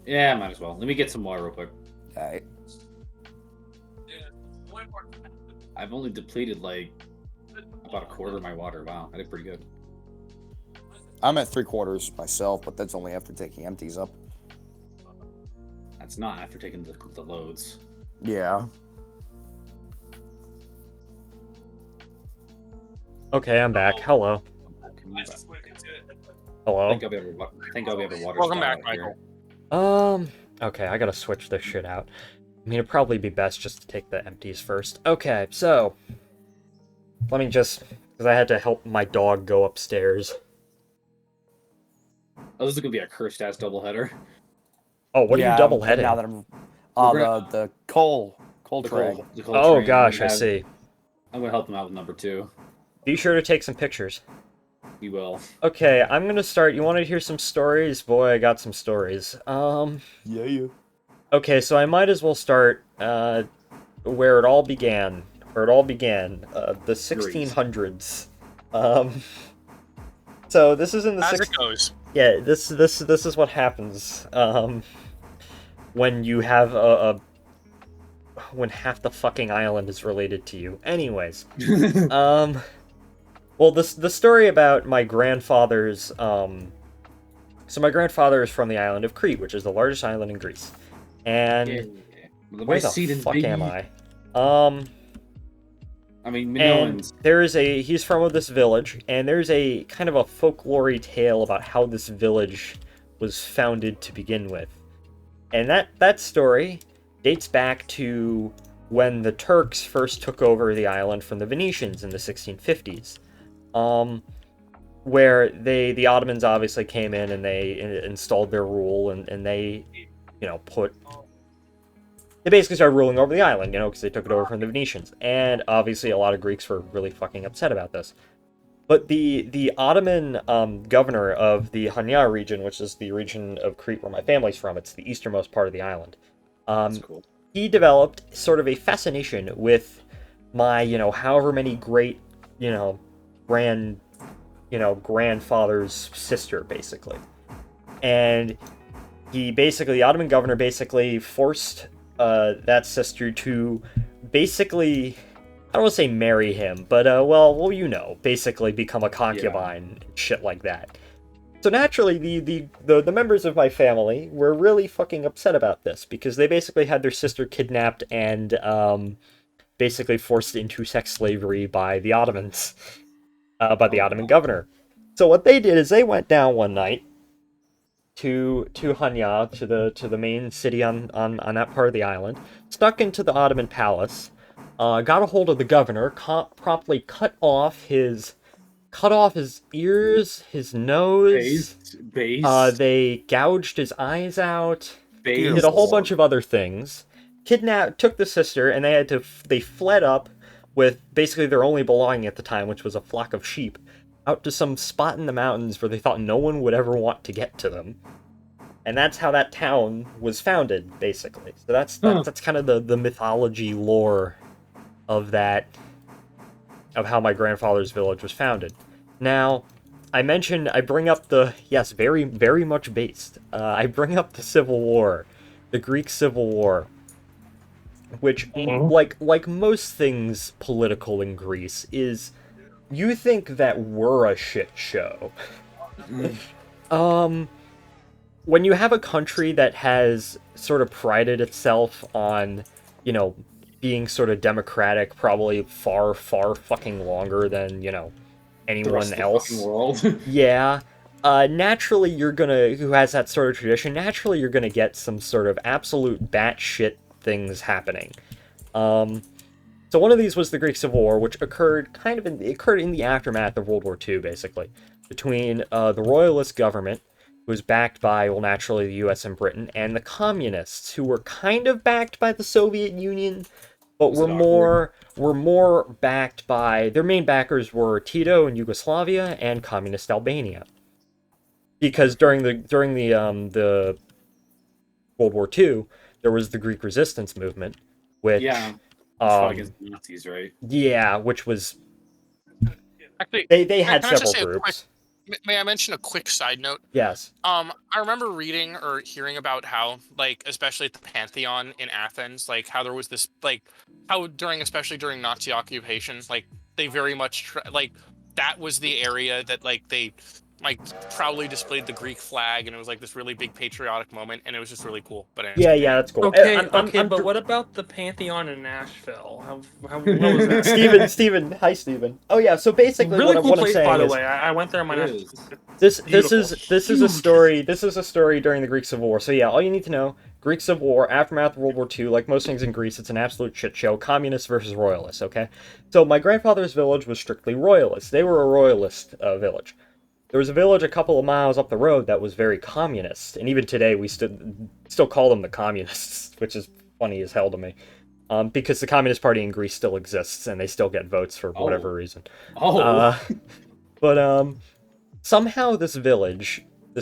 Yeah, might as well. Let me get some water real quick. Alright. I've only depleted like about a quarter of my water. Wow, I did pretty good. I'm at 3/4 myself, but that's only after taking empties up. That's not after taking the loads. Yeah. Okay, I'm back. Hello. Hello. I think I'll be able to water. Welcome style back, out here. Michael. Okay, I gotta switch this shit out. I mean, it'd probably be best just to take the empties first. Okay, so let me just, because I had to help my dog go upstairs. Oh, this is gonna be a cursed ass doubleheader. Oh, what are you double heading? Now that I'm the coal The train. coal- the coal Oh train. gosh, I I'm see. gonna help them out with number 2. Be sure to take some pictures. We will. Okay, I'm gonna start. You want to hear some stories? Boy, I got some stories. Yeah. Okay, so I might as well start where it all began. The 1600s. So this is in the As it goes. Yeah, this is what happens when you have when half the fucking island is related to you. Anyways, well, the story about my grandfather's so my grandfather is from the island of Crete, which is the largest island in Greece. And where the fuck am I? I mean, And Minoans. he's from this village, and there's a kind of a folklore tale about how this village was founded to begin with. And that story dates back to when the Turks first took over the island from the Venetians in the 1650s. Where the Ottomans obviously came in and they installed their rule, and they, they basically started ruling over the island, because they took it over from the Venetians. And obviously a lot of Greeks were really fucking upset about this. But the Ottoman governor of the Hania region, which is the region of Crete where my family's from, it's the easternmost part of the island. That's cool. He developed sort of a fascination with my, however many great, grandfather's sister, basically. And the Ottoman governor basically forced that sister to basically, I don't want to say marry him, but, basically become a concubine, and shit like that. So naturally, the members of my family were really fucking upset about this, because they basically had their sister kidnapped and, basically forced into sex slavery by the Ottomans, by the Ottoman governor. So what they did is they went down one night to Hanya, to the main city on that part of the island, snuck into the Ottoman palace, got a hold of the governor, promptly cut off his ears, his nose. They gouged his eyes out. Did a whole bunch of other things. Took the sister, and they fled up with basically their only belonging at the time, which was a flock of sheep, out to some spot in the mountains where they thought no one would ever want to get to them. And that's how that town was founded, basically. So that's kind of the mythology lore of how my grandfather's village was founded. Now, I bring up very, very much based. I bring up the Civil War, the Greek Civil War, which, like most things political in Greece, is, you think that we're a shit show. When you have a country that has sort of prided itself on, being sort of democratic, probably far, far fucking longer than, anyone else. World. Yeah. Naturally, who has that sort of tradition, naturally you're gonna get some sort of absolute batshit things happening. So one of these was the Greek Civil War, which occurred in the aftermath of World War II, basically, between the royalist government, who was backed by, naturally, the US and Britain, and the communists, who were kind of backed by the Soviet Union, but were more backed by, their main backers were Tito in Yugoslavia and Communist Albania. Because during the World War II, there was the Greek resistance movement, which against the Nazis, right? Yeah, which was actually they had several groups. May I mention a quick side note? Yes. I remember reading or hearing about how, especially at the Pantheon in Athens, how there was this, especially during Nazi occupation, they very much, that was the area that, they, proudly displayed the Greek flag, and it was, this really big patriotic moment, and it was just really cool. But anyway. Yeah, that's cool. Okay, but what about the Pantheon in Nashville? What was that? Steven. Hi, Steven. Oh, yeah, so basically really what cool I'm place, saying by the is... way. I went there on my This is a story during the Greek Civil War. So yeah, all you need to know, Greek Civil War, aftermath of World War II, like most things in Greece, it's an absolute shit show. Communists versus royalists, okay? So my grandfather's village was strictly royalist. They were a royalist village. There was a village a couple of miles up the road that was very communist, and even today we still call them the communists, which is funny as hell to me. Because the Communist Party in Greece still exists, and they still get votes for whatever reason. But somehow this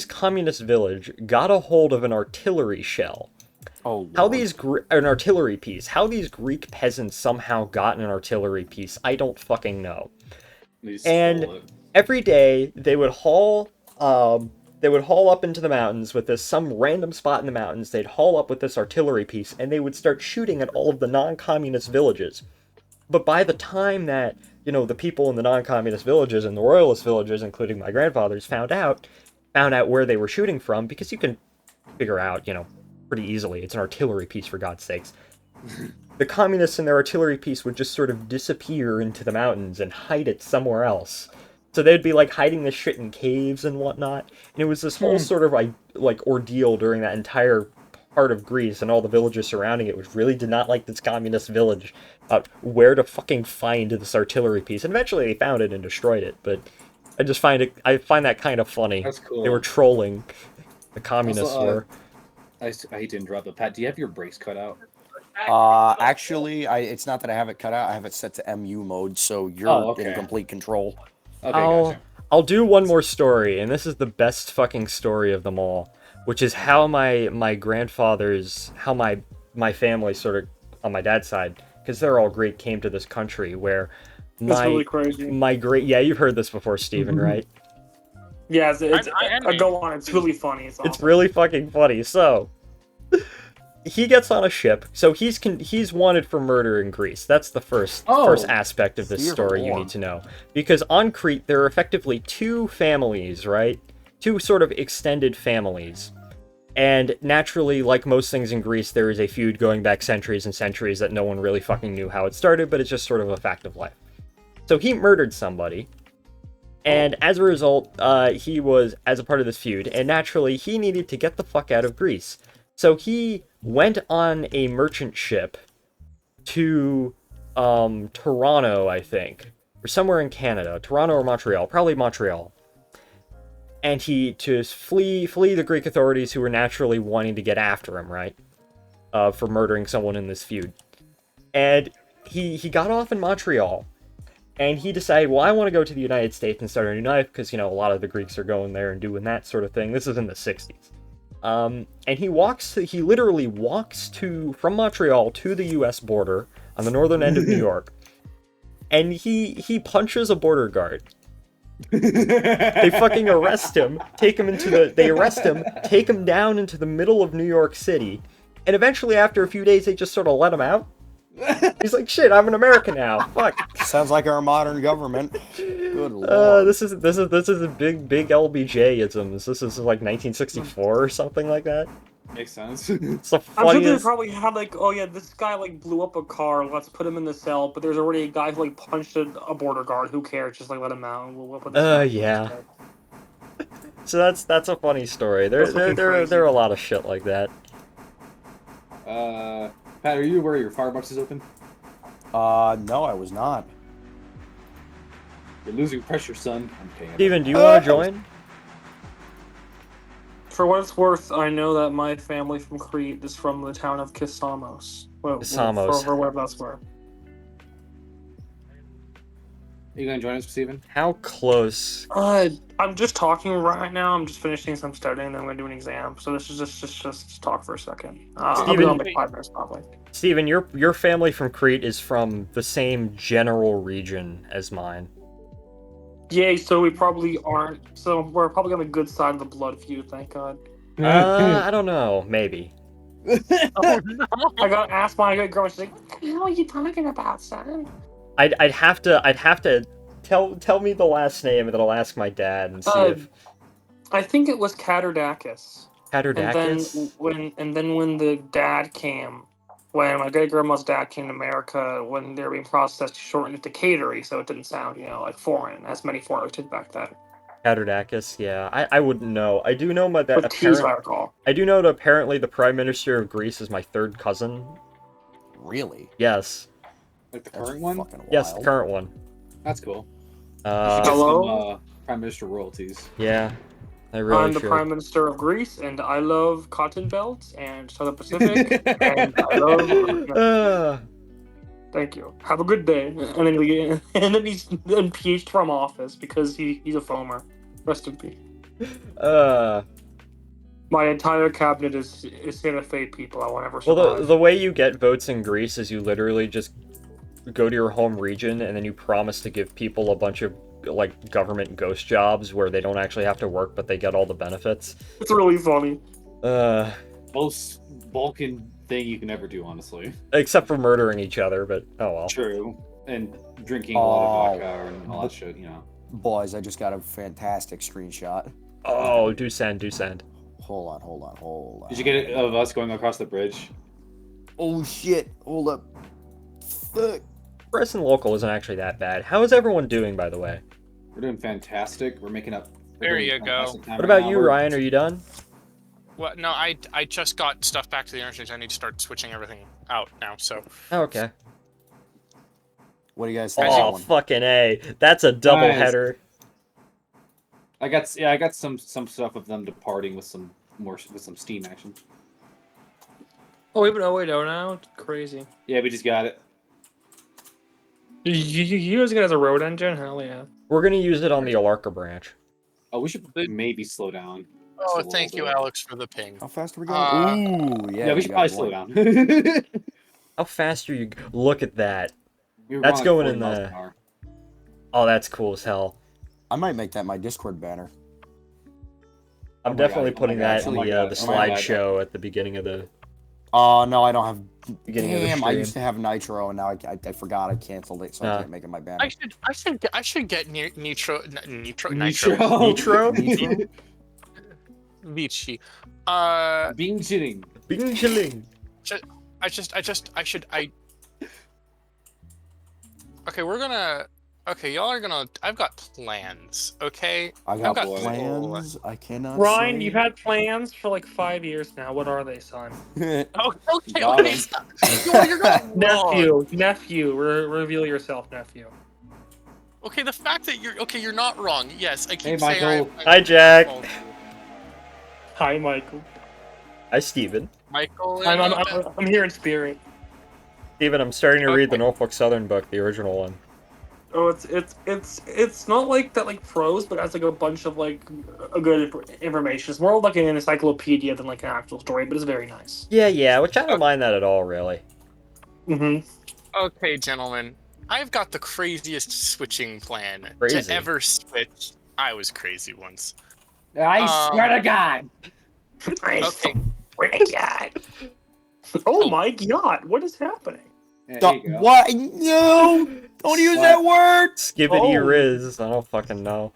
communist village, got a hold of an artillery shell. An artillery piece. How these Greek peasants somehow got an artillery piece, I don't fucking know. And every day they would haul up into the mountains with some random spot in the mountains. They'd haul up with this artillery piece, and they would start shooting at all of the non-communist villages. But by the time that, the people in the non-communist villages and the royalist villages, including my grandfather's, found out where they were shooting from, because you can figure out, pretty easily. It's an artillery piece, for God's sakes. The communists and their artillery piece would just sort of disappear into the mountains and hide it somewhere else. So they'd be, hiding this shit in caves and whatnot. And it was this whole sort of, ordeal during that entire part of Greece, and all the villages surrounding it, which really did not like this communist village, about where to fucking find this artillery piece. And eventually they found it and destroyed it, but I find that kind of funny. That's cool. They were trolling. The communists were. I hate to interrupt, but Pat, do you have your brakes cut out? Actually, it's not that I have it cut out. I have it set to MU mode, so you're in complete control. Okay, gotcha. I'll do one more story, and this is the best fucking story of them all, which is how my family sort of, on my dad's side, because they're all Greek, came to this country where That's really crazy. yeah, you've heard this before, Steven, right? Yeah, it's I go on. It's really funny. It's It's awesome. really fucking funny. So he gets on a ship. So he's wanted for murder in Greece. That's the first aspect of this Dear story you Lord. need to know. Because on Crete there are effectively two families, right? Two sort of extended families. And naturally, like most things in Greece, there is a feud going back centuries and centuries that no one really fucking knew how it started, but it's just sort of a fact of life. So he murdered somebody. And as a result, he was as a part of this feud, and naturally, he needed to get the fuck out of Greece. So he went on a merchant ship to Toronto, I think, or somewhere in Canada, Toronto or Montreal, probably Montreal. And he to flee the Greek authorities who were naturally wanting to get after him, right, for murdering someone in this feud. And he got off in Montreal. And he decided, well, I want to go to the United States and start a new life, because, you know, a lot of the Greeks are going there and doing that sort of thing. This is in the 60s. And he literally walks from Montreal to the US border on the northern end of New York. And he punches a border guard. They fucking arrest him, take him down into the middle of New York City. And eventually, after a few days, they just sort of let him out. He's like, shit, I'm an American now. Fuck. Sounds like our modern government. Good lord. This is a big LBJ-isms. This is like 1964 or something like that. Makes sense. It's the I'm sure they funniest. probably had like, oh yeah, this guy like blew up a car. Let's put him in the cell. But there's already a guy who like punched a border guard. Who cares? Just like let him out. And we'll put this guy Yeah. So that's a funny story. There are a lot of shit like that. Pat, are you aware your firebox is open? No, I was not. You're losing pressure, son. I'm paying it. Steven, do you want to join? For what it's worth, I know that my family from Crete is from the town of Kissamos. Kissamos. For whatever that's worth. Are you gonna join us, Steven? How close? I'm just talking right now. I'm just finishing some studying, then I'm gonna do an exam. So this is just talk for a second. I'll be on like 5 minutes probably. Steven, your family from Crete is from the same general region as mine. Yay, so we probably aren't. So we're probably on the good side of the blood feud, thank God. I don't know, maybe. Oh, no. I got asked by a good girl, and she's like, what the hell are you talking about, son? I'd have to tell me the last name, and then I'll ask my dad and see if I think it was Catardacus. Catardacus. And then when the dad came, when my great grandma's dad came to America, when they were being processed, she shortened it to Catering, so it didn't sound, like foreign, as many foreigners did back then. Catardacus, yeah. I wouldn't know. I do know that I do know that apparently the Prime Minister of Greece is my third cousin. Really? Yes. Like the current one? Yes, the current one. That's cool. Hello? Some, Prime Minister royalties. Yeah, I really I'm the Prime Minister of Greece, and I love cotton belts and Southern Pacific, and I love... Thank you. Have a good day. And then he's impeached from office because he's a foamer. Rest in peace. My entire cabinet is Santa Fe people. I won't ever survive. Well, the way you get votes in Greece is you literally just go to your home region and then you promise to give people a bunch of like government ghost jobs where they don't actually have to work but they get all the benefits. It's really funny. Most Balkan thing you can ever do, honestly. Except for murdering each other, but oh well. True. And drinking a lot of vodka and all that shit, Boys, I just got a fantastic screenshot. Oh, do send. Hold on. Did you get it of us going across the bridge? Oh shit, hold up. Fuck. Press and local isn't actually that bad. How is everyone doing, by the way? We're doing fantastic. We're making up. There you go. What about you, Ryan? Are you done? Well, no, I just got stuff back to the interchange. I need to start switching everything out now, so... Oh, okay. What do you guys think? Oh, fucking A. That's a double header. I got some stuff of them departing with some Steam action. Oh, we don't now? Crazy. Yeah, we just got it. You using it as a road engine? Hell yeah. We're gonna use it on the Alarka branch. Oh, we should maybe slow down. Oh, thank you, Alex, for the ping. How fast are we going? Ooh, yeah. Yeah, we should probably slow down. How fast are you? Look at that. We were That's going, going in 40 miles the- an hour. Oh, that's cool as hell. I might make that my Discord banner. I'm Oh my definitely God, oh my putting God, that oh in my the God, the oh my God. slideshow at the beginning of the Oh no, I don't have. beginning of the Damn, I stream. used to have Nitro, and now I forgot I canceled it, so I can't make it my banner. I should get Nitro. Nitro. Nitro? Nitro? Vici. Being chilling. Bing chilling. Okay, we're gonna. Okay, y'all are gonna. I've got plans. Okay. I got I've plans. I cannot. Ryan, say. you've had plans for like 5 years now. What are they, son? Okay. Got Okay. him. Stop. You're not wrong. Nephew, reveal yourself, nephew. Okay, the fact that you're not wrong. Yes, I keep Hey, saying. Michael. Hi, Jack. Hi, Michael. Hi, Steven. Michael. I'm here in spirit. Steven, I'm starting to read the Okay. Norfolk Southern book, the original one. Oh, it's not like that like prose, but it has like a bunch of like a good information. It's more like an encyclopedia than like an actual story, but it's very nice. Yeah, which I don't mind that at all, really. Mm-hmm. Okay, gentlemen. I've got the craziest switching plan Crazy. to ever switch. I was crazy once. I swear to God. Okay. Swear to God. Oh my God! What is happening? Yeah, there you go. What? No! Don't use that word! Skibbity Oh. Riz. I don't fucking know.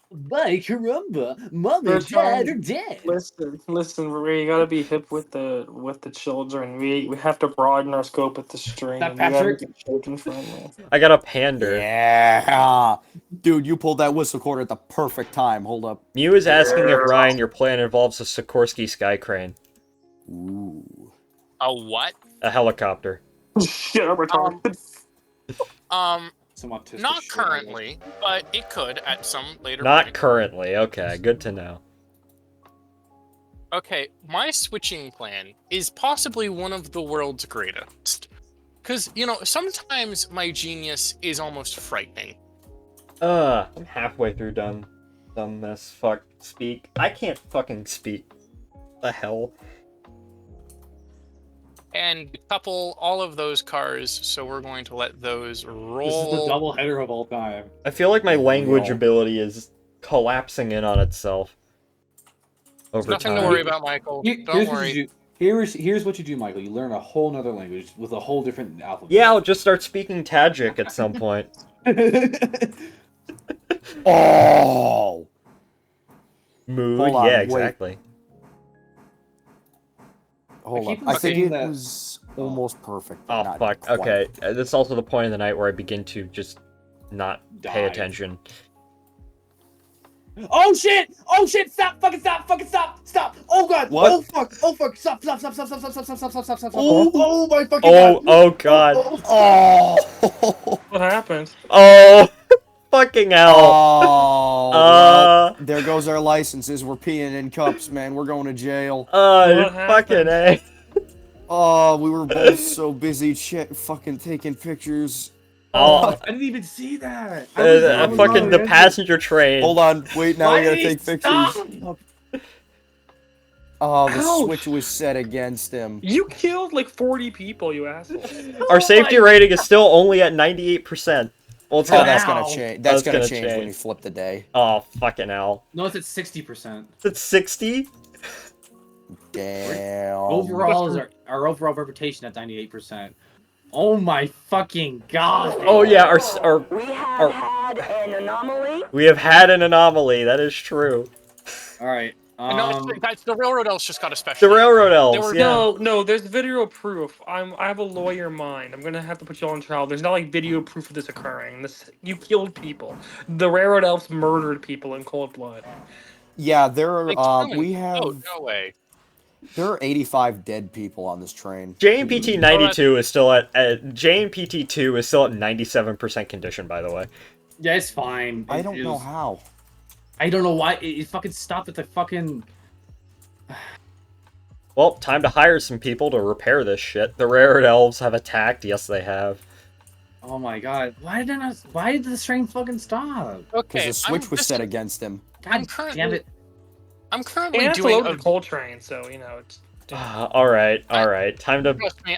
By caramba, mom We're and dad trying- are dead. Listen, Marie, you gotta be hip with the children. We have to broaden our scope with the stream. That We gotta Patrick? be children friendly. I got a pander. Yeah! Dude, you pulled that whistle cord at the perfect time. Hold up. Mew is asking if Ryan, your plan involves a Sikorsky sky crane. Ooh. A what? A helicopter. Shit, I'm retarded. Some autistic Not shit. currently, but it could at some later Not point. currently. Okay, good to know. Okay, my switching plan is possibly one of the world's greatest. Because, sometimes my genius is almost frightening. I'm halfway through done this. Fuck. Speak. I can't fucking speak. The hell? And couple all of those cars, so we're going to let those roll. This is the double header of all time. I feel like my language Real. ability is collapsing in on itself. Over Nothing time. to worry about, Michael. Here's Don't what worry. you do. Here's what you do, Michael. You learn a whole nother language with a whole different alphabet. Yeah, I'll just start speaking Tajik at some point. Oh! Mood. Hold on, Yeah, wait. exactly. Hold keep up. I think saying it that- was almost perfect. but Oh not fuck. quite. Okay, that's also the point of the night where I begin to just not pay Dive. attention. Oh shit! Oh shit! Stop! Fucking stop! Fucking stop! Stop! Oh god! What? Oh fuck! Oh fuck! Stop! Stop! Stop! Stop! Stop! Stop! Stop! Stop! Stop! Stop! Stop! Oh my fucking Oh, god! oh god. Oh! What happened? Oh, fucking hell. Oh! Uh. Well, there goes our licenses. We're peeing in cups, man. We're going to jail. What Fucking A. Oh, we were both so busy fucking taking pictures. Oh, I didn't even see that. I was fucking not the into- passenger train. Hold on, wait, now we gotta take pictures. Stop! Oh, the Ouch. switch was set against him. You killed like 40 people, you asshole. Our safety rating is still only at 98%. Well, it's Oh, gonna. that's Ow. gonna change. That's That's gonna gonna change when change. you flip the day. Oh, fucking hell. No, it's at 60%. It's 60? Damn. Overall, is our overall reputation at 98%. Oh my fucking god! Oh yeah, our We have had an anomaly. we have had an anomaly. That is true. All right. No, guys, the railroad elves just got a special. The railroad elves. were- Yeah. No, there's video proof. I have a lawyer mind. I'm gonna have to put you on trial. There's not like video proof of this occurring. You killed people. The railroad elves murdered people in cold blood. Yeah, there are. Like, We have. Oh, no way. There are 85 dead people on this train. JNPT 92 is still at JNPT 2 is still at 97% condition, by the way. Yeah, it's fine. I don't know how. I don't know why it fucking stopped at the fucking. Well, time to hire some people to repair this shit. The railroad elves have attacked. Yes, they have. Oh my god! Why did the train fucking stop? Because Okay, the switch I'm was just- set against him. God damn it! I'm And currently it's doing loaded a coal train, so you know it's. All right. Time to. Trust me,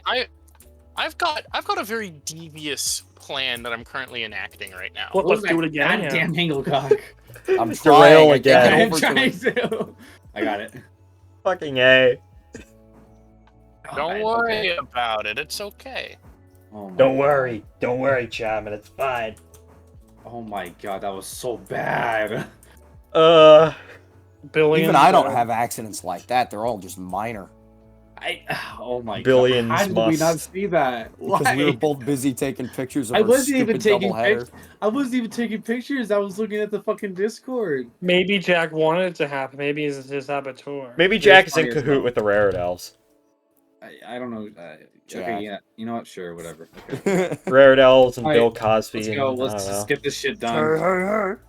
I've got a very devious plan that I'm currently enacting right now. Well, let's do it again. Goddamn Anglecock. I'm Derail trying. I again. can't I'm get over to trying it. to. I got it. Fucking A. Don't worry about it. It's okay. Oh my Don't God. worry. Don't worry, Chairman. It's fine. Oh my god, that was so bad. Billions. Even I don't have accidents like that. They're all just minor. Oh my Billions god. How did we not must. see that? Because we were Why? both busy taking pictures of I our wasn't even stupid taking doubleheader. pictures. I wasn't even taking pictures. I was looking at the fucking Discord. Maybe Jack wanted it to happen. Maybe he's his saboteur. Maybe Jack is in funny as cahoot well. with the Rared Elves. I don't know. Jack. Okay, yeah. You know what? Sure, whatever. Okay. Rared Elves and All Bill right, Cosby. Let's go. And, Let's I don't just know. get this shit Hey, done. hey,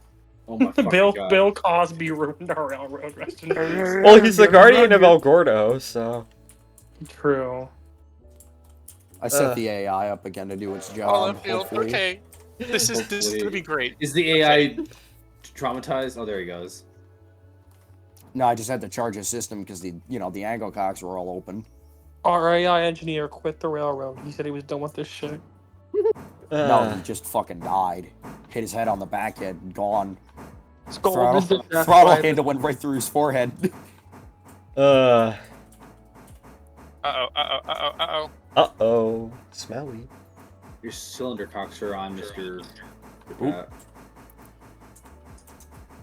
Oh my hey. fucking god. Bill Cosby ruined our railroad. Rest in peace. Well, he's the guardian of El Gordo, so. True. I set the AI up again to do its Oh, job. that feels Hopefully. okay. This is gonna be great. Is the AI traumatized? Oh, there he goes. No, I just had to charge a system because the angle cocks were all open. Our AI engineer quit the railroad. He said he was done with this shit. No, he just fucking died. Hit his head on the back end, gone. Skull Throttle handle went right through his forehead. Uh-oh. Smelly. Your cylinder cocks are on, Mr. Oop.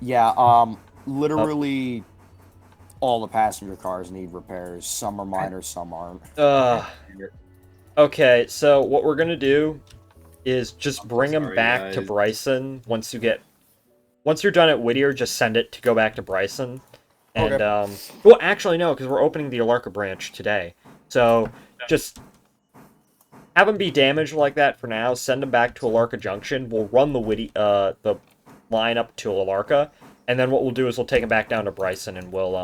Yeah, literally all the passenger cars need repairs. Some are minor, some aren't. Okay, so what we're gonna do is just bring him sorry, back to guys. Bryson once you're done at Whittier, just send it to go back to Bryson. And, well, actually, no, because we're opening the Alarka branch today. So, just have him be damaged like that for now, send him back to Alarka Junction, we'll run the line up to Alarka, and then what we'll do is we'll take him back down to Bryson, and we'll,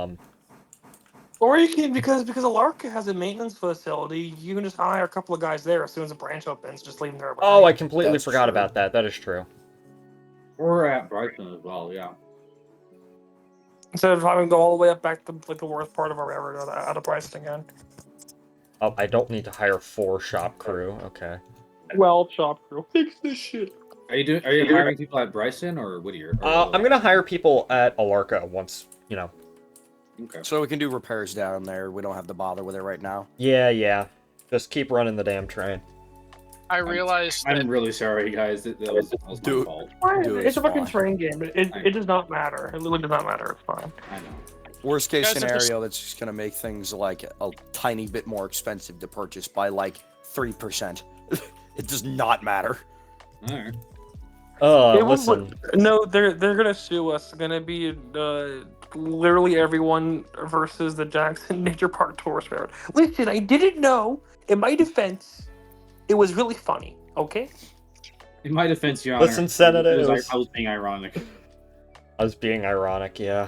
Or you can, because Alarka has a maintenance facility, you can just hire a couple of guys there as soon as the branch opens, just leave them there. Oh, I completely That's forgot true. about that. That is true. We're at Brighton as well, yeah. Instead of having to go all the way up back to like the worst part of our railroad out of Bryson again. Oh, I don't need to hire 4 shop crew. Okay. Well, shop crew, fix this shit. Are you hiring people at Bryson or Whittier? Or I'm gonna hire people at Alarka once, Okay. So we can do repairs down there. We don't have to bother with it right now. Yeah. Just keep running the damn train. I realized that I'm really sorry, guys. That was my Dude. fault. Dude, It's a fucking fine. train game. It does not matter. It literally does not matter. It's fine. I know. Worst case Guys, I'm just- scenario, that's just gonna make things like a tiny bit more expensive to purchase by like 3%. It does not matter. All right. Listen. No, they're gonna sue us. It's gonna be literally everyone versus the Jackson Nature Park Tourist Fair. Listen, I didn't know. In my defense, it was really funny. Okay. In my defense, Your Honor, Listen, Senator, I was being ironic. I was being ironic, yeah.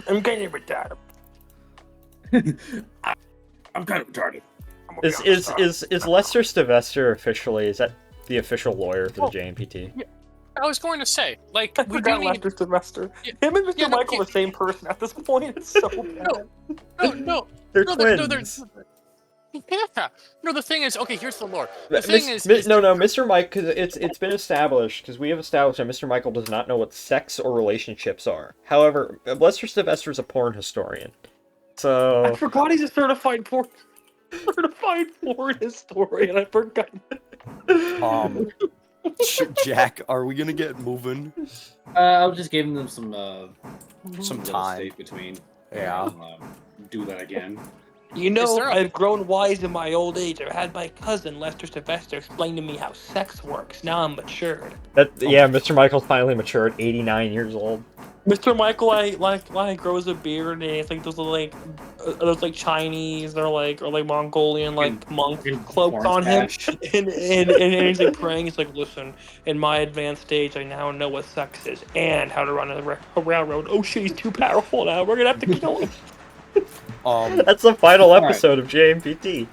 I'm kind of retarded. I'm kind of retarded. I'm gonna be Is honest. Lester Sylvester officially, is that the official lawyer for the JNPT? I was going to say, like, I we do forgot need. Lester Sylvester. Yeah, Him and Mr. yeah, no, Michael are the same person at this point. It's so bad. No, They're no, twins. yeah. No, the thing is, okay, here's the lore. The thing is, No, Mr. Mike, because it's been established, because we have established that Mr. Michael does not know what sex or relationships are. However, Lester Sylvester is a porn historian. I So, forgot he's a certified porn historian. I forgot. Jack, are we gonna get moving? I was just giving them some Some real time. estate between. Yeah. Do that again. You know, there a- I've grown wise in my old age. I've had my cousin Lester Sylvester explain to me how sex works. Now I'm matured. yeah, Mr. Michael's finally matured, 89 years old. Mr. Michael, like grows a beard and it's like those like Chinese or like Mongolian like monk in cloaks porn on him, stash. and he's like praying. He's like, listen, in my advanced stage, I now know what sex is and how to run a railroad. Oh shit, he's too powerful now. We're gonna have to kill him. That's the final Alright. episode of JNPT.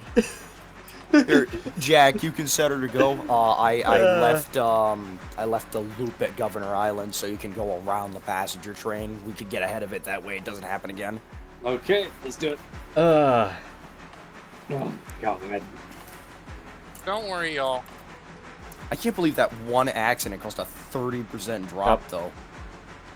Here, Jack, you can set her to go. I left the loop at Governor Island so you can go around the passenger train. We could get ahead of it that way. It doesn't happen again. Okay, let's do it. Uh, Oh, God. Don't worry, y'all. I can't believe that one accident caused a 30% drop, though.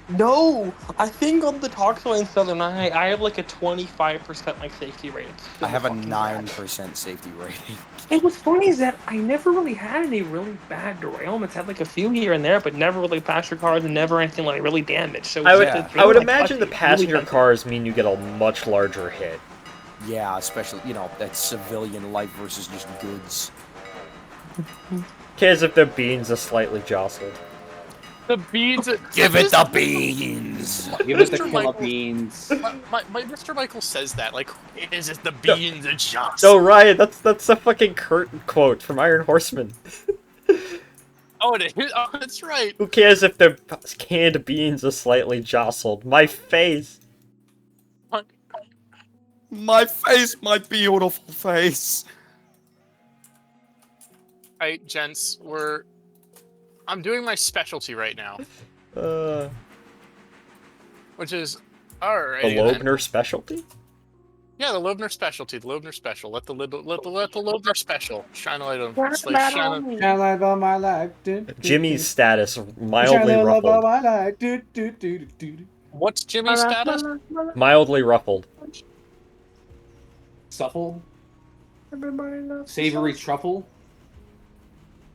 No, I think on the Toxo and Southern I have like a 25% like safety rate. It's I have a fucking bad. 9% safety rating. And what's funny is that I never really had any really bad derailments. Had like a few here and there, but never really passenger cars and never anything like really damaged. So I would, it's I really, would like, imagine the lucky, really passenger lucky. cars mean you get a much larger hit. Yeah, especially, you know, that civilian life versus just goods. Kids, if the beans are slightly jostled. The beans. Give it the beans! Give it the Mr. killer Michael- beans. My Mr. Michael says that. Like, is it the beans and shots? No, Ryan, that's a fucking curtain quote from Iron Horseman. Oh, it is. Oh, that's right. Who cares if the canned beans are slightly jostled? My face. My face, my beautiful face. Alright, gents, I'm doing my specialty right now, which is alright. The Loebner specialty? Yeah, the Loebner specialty. The Loebner special. Let the Loebner special shine a light on. Shine Shine light on my life. Jimmy's status mildly Shine a light on ruffled. my life. What's Jimmy's status? Mildly ruffled. Suffle? Everybody loves Savory sauce. truffle?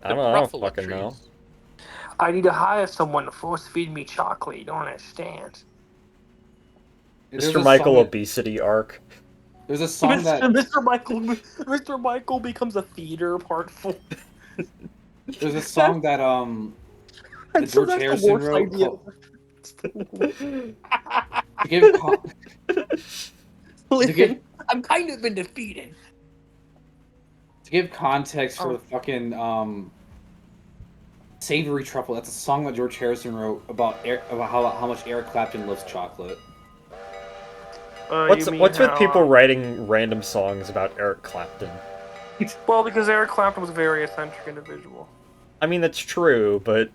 I don't fucking know. I need to hire someone to force feed me chocolate. You don't understand. There's Mr. a Michael song that- obesity arc. There's a song that Mr. Michael becomes a feeder part 4. there's a song that George Harrison wrote to give Listen, I'm kind of been defeated. to give context for the fucking savory truffle. That's a song that George Harrison wrote about how much Eric Clapton loves chocolate. What's with people writing random songs about Eric Clapton? Well, because Eric Clapton was a very eccentric individual. I mean, that's true, but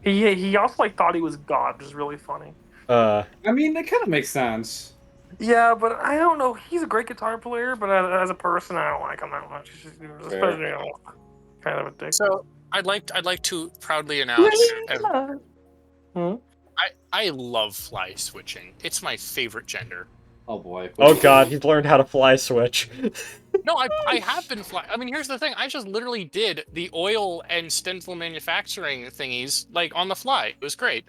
He also like thought he was God, which is really funny. I mean, that kind of makes sense. Yeah, but I don't know. He's a great guitar player, but as a person, I don't like him that much. He's just, especially, you know, kind of a dick. So I'd like to proudly announce. I love fly switching. It's my favorite gender. Oh boy. Oh god, he's learned how to fly switch. No, I have been fly. I mean, here's the thing. I just literally did the oil and stencil manufacturing thingies like on the fly. It was great.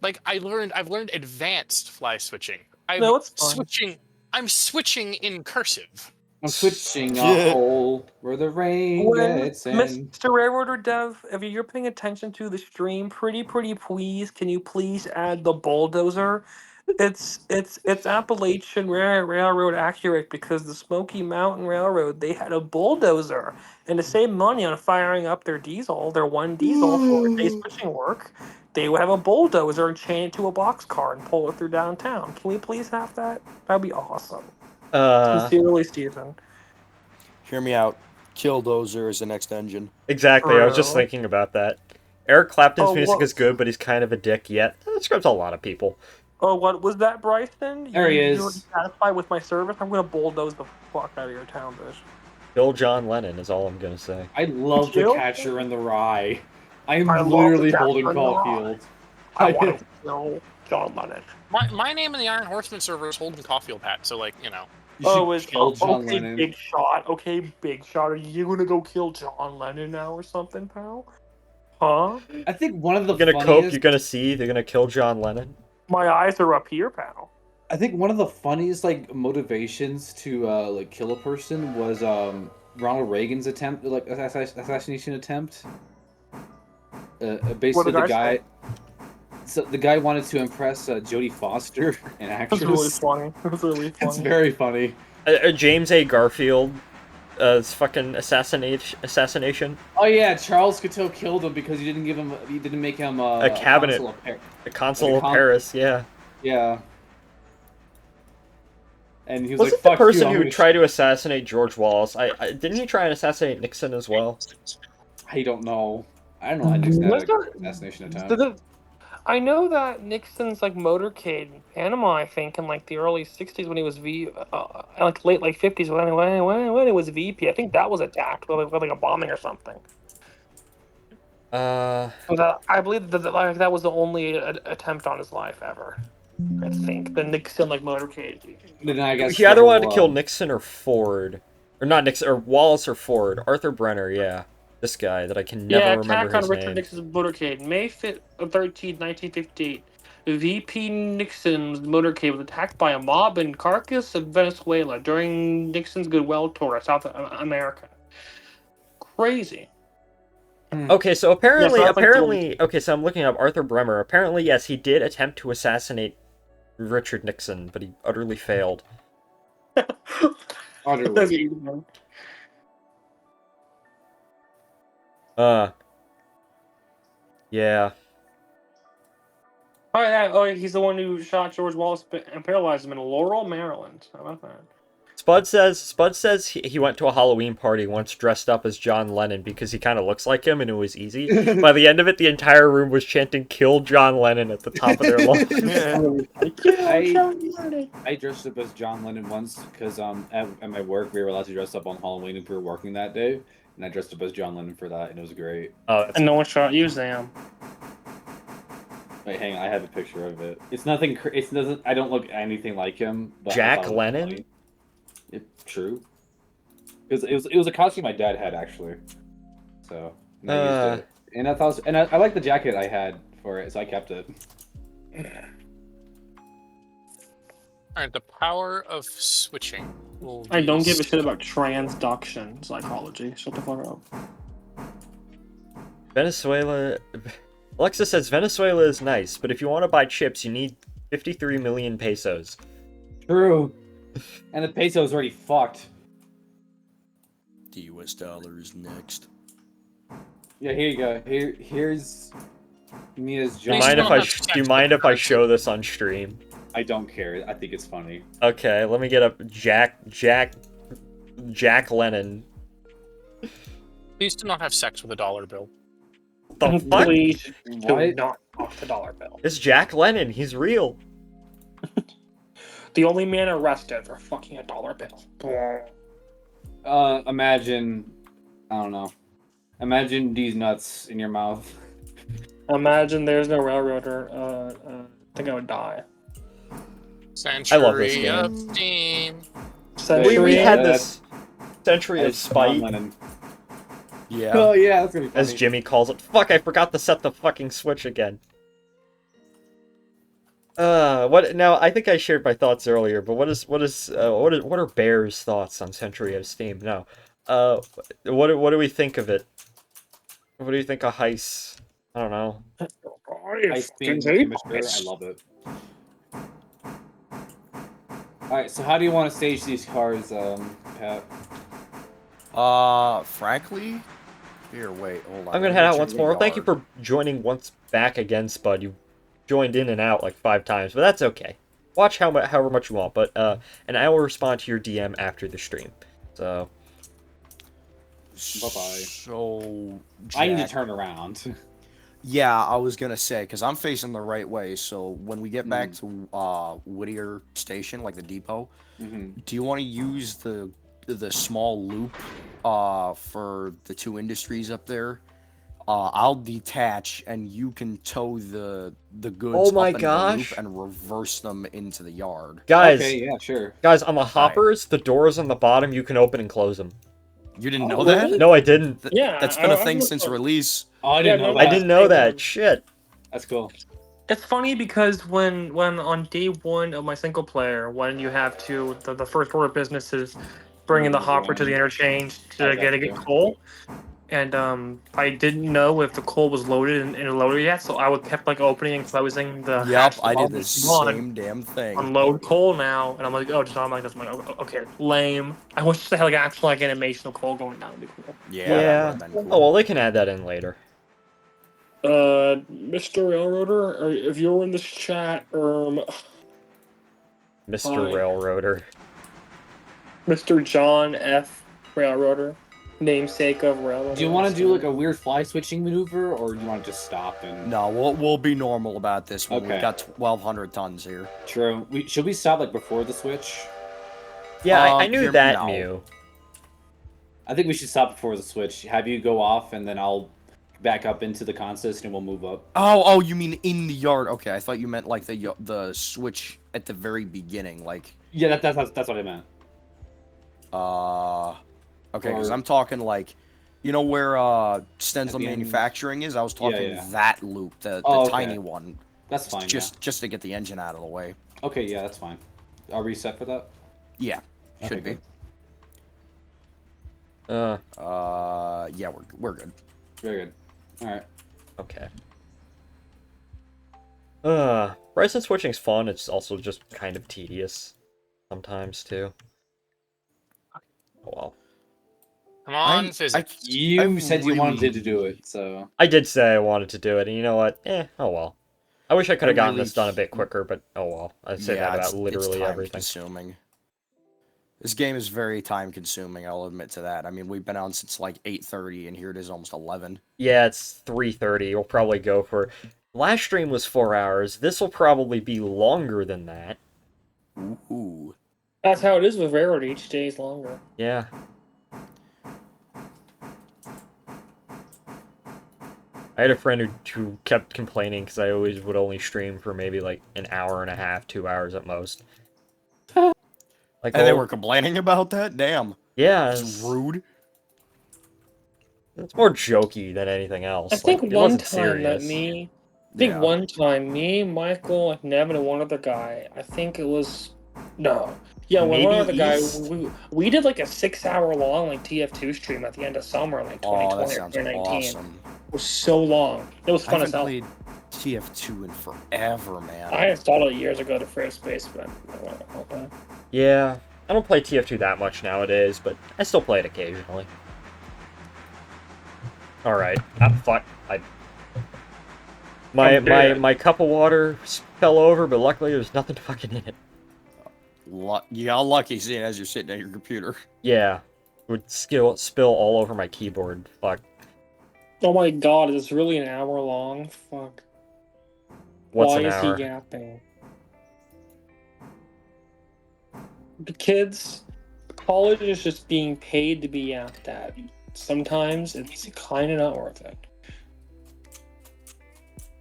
Like I've learned advanced fly switching. I'm switching in cursive. I'm switching a hole where the rain gets in. Mr. Railroader Dev, if you're paying attention to the stream, pretty please, can you please add the bulldozer? It's Appalachian Railroad accurate because the Smoky Mountain Railroad, they had a bulldozer, and to save money on firing up their one diesel for day switching work, they would have a bulldozer and chain it to a boxcar and pull it through downtown. Can we please have that? That'd be awesome. Sincerely, Steven. Hear me out. Killdozer is the next engine. Exactly, I was just thinking about that. Eric Clapton's music is good, but he's kind of a dick yet. That describes a lot of people. Oh, what was that, Bryson? There he You're is. satisfied with my service? I'm gonna bulldoze the fuck out of your town, bitch. Kill John Lennon is all I'm gonna say. I love the Jill? Catcher in the Rye. I am I love literally the Catcher Holden in the Rye. Caulfield. I want to kill John Lennon. My name in the Iron Horseman server is Holden Caulfield, Pat. So like you know. It's kill John okay, Lennon. big shot. Okay, big shot. Are you gonna go kill John Lennon now or something, pal? Huh? I think one of the You're gonna funniest... cope, you're gonna see, they're gonna kill John Lennon. My eyes are up here, pal. I think one of the funniest like motivations to like kill a person was Ronald Reagan's attempt, like assassination attempt. Basically, the guy. So the guy wanted to impress Jodie Foster, an actress. That's really funny. That's really funny. It's very funny. James A. Garfield, fucking assassination. Oh yeah, Charles Couteau killed him because he didn't make him a cabinet, a consul of Paris. Yeah. Yeah. And he was Wasn't like, "Fuck the person you, who tried to assassinate George Wallace? Didn't he try and assassinate Nixon as well? I don't know. I don't know. Nixon had an assassination attempt. I know that Nixon's like motorcade in Panama, I think, in like the early '60s when he was like late like '50s when it was VP. I think that was attacked with like a bombing or something. I believe that like that was the only attempt on his life ever. I think the Nixon like motorcade. Then I guess He either wanted to kill Nixon or Ford, or not Nixon, or Wallace or Ford. Arthur Brenner, yeah, this guy that I can never remember attack on his Richard name. Nixon's motorcade, May 13th, 1958. VP Nixon's motorcade was attacked by a mob in Caracas, Venezuela, during Nixon's goodwill tour to South America. Crazy. Okay, so apparently, that's like okay, so I'm looking up Arthur Bremer. Apparently, yes, he did attempt to assassinate Richard Nixon, but he utterly failed. Utterly. Yeah. Oh yeah, he's the one who shot George Wallace and paralyzed him in Laurel, Maryland. How about that? Spud says he went to a Halloween party once dressed up as John Lennon because he kind of looks like him and it was easy. By the end of it, the entire room was chanting "Kill John Lennon" at the top of their lungs. I dressed up as John Lennon once because at my work we were allowed to dress up on Halloween if we were working that day, and I dressed up as John Lennon for that, and it was great. And no one shot you, Sam. Wait, hang on, I have a picture of it. It's nothing. It doesn't. I don't look anything like him. But Jack Lennon. True. Because it was a costume my dad had actually. So and I used it, and I thought, and I like the jacket I had for it, so I kept it. Alright, the power of switching. I don't give a shit about transduction psychology. Shut the fuck up. Venezuela. Alexa says Venezuela is nice, but if you want to buy chips, you need 53 million pesos. True. And the peso is already fucked. The US dollar is next. Yeah, here you go. Here's Mina's Do you mind if I show this on stream? I don't care. I think it's funny. Okay, let me get up Jack Lennon. Please do not have sex with a dollar bill. The fuck? Please do not off the dollar bill. It's Jack Lennon. He's real. The only man arrested for fucking a dollar bill. Imagine, I don't know. Imagine these nuts in your mouth. Imagine there's no railroader. I think I would die. Century I love this game. of Steam. We had this Century of Spite. Yeah. Oh yeah, that's gonna be funny. As Jimmy calls it. Fuck, I forgot to set the fucking switch again. What now? I think I shared my thoughts earlier, but what are Bear's thoughts on Century of Steam? No, what do we think of it? What do you think of Heist? I don't know. Heist theme immature. I love it. All right, so how do you want to stage these cars, Pat? Frankly, here, wait, hold on. I'm gonna head out once more. Thank you for joining once back again, Spud. You joined in and out like 5 times, but that's okay. Watch however much you want, but and I will respond to your DM after the stream. So bye bye. So I need to turn around. Yeah, I was gonna say because I'm facing the right way. So when we get back to Whittier Station, like the depot, do you want to use the small loop for the 2 industries up there? I'll detach and you can tow the goods up into the loop and reverse them into the yard. Guys, okay, yeah, sure. Guys, on the hoppers, the doors on the bottom, you can open and close them. You didn't know that? No, I didn't. That's been a thing since release. Oh, I didn't know that. I didn't know that. Shit. That's cool. It's funny because when on day 1 of my single player, when you have to the first order of business is bringing the hopper to the interchange to get coal. And I didn't know if the coal was loaded and loaded yet, so I would kept like opening and closing the. Yep, I did the same damn thing. Unload coal now, and I'm like, oh, just I'm like, okay, lame. I wish they had like actual like animation of coal going down. Would be cool. Yeah. Cool. Oh well, they can add that in later. Mr. Railroader, or if you're in this chat, Mr. Hi. Railroader. Mr. John F. Railroader. namesake of railroad. Do you want to do like a weird fly switching maneuver, or do you want to just stop and? No, we'll be normal about this when Okay. we've got 1,200 tons here. True. Should we stop like before the switch? Yeah, I knew here- that, no. Mew. I think we should stop before the switch. Have you go off, and then I'll back up into the consist, and we'll move up. Oh, you mean in the yard? Okay, I thought you meant like the switch at the very beginning, like. Yeah, that's what I meant. Okay, because Or- I'm talking like, you know where Stenzel At the end. Manufacturing is? I was talking yeah. that loop, the Okay. tiny one. That's fine. Just to get the engine out of the way. Yeah. Okay, yeah, that's fine. Are we set for that? Yeah, should Okay, be. good. Yeah, we're good. Very good. All right. Okay. Bryson switching's fun, it's also just kind of tedious sometimes, too. Oh, well. Come on, physics. You said you really- wanted to do it, so. I did say I wanted to do it, and you know what? Oh well. I wish I could have gotten really- this done a bit quicker, but oh well. I say that about literally everything. Consuming. This game is very time consuming, I'll admit to that. I mean, we've been on since like 8:30, and here it is almost 11. Yeah, it's 3:30. We'll probably go for... Last stream was 4 hours. This will probably be longer than that. Ooh. That's how it is with railroad. Each day is longer. Yeah. I had a friend who kept complaining because I always would only stream for maybe like an hour and a half, 2 hours at most. Like, And they were complaining about that? Damn. Yeah. It's rude. It's more jokey than anything else. I think Like, it one wasn't time that serious. one time me, Michael, like Nevin, and one other guy. I think it was one Maybe other guy. East? We did like a 6-hour long like TF2 stream at the end of summer, like Oh, 2020 that or sounds 2019. awesome. It was so long. It was I fun as haven't hell. played TF2 in forever, man. I installed it years ago to free space, but okay. Yeah. I don't play TF2 that much nowadays, but I still play it occasionally. Alright. Fuck. My cup of water fell over, but luckily there's nothing fucking in it. You got lucky seeing as you're sitting at your computer. Yeah. It would spill all over my keyboard. Fuck. Oh my god, it's really an hour long? Fuck. What's Why an is hour? he yapping? The kids, college is just being paid to be yapped at. Sometimes it's kind of not worth it.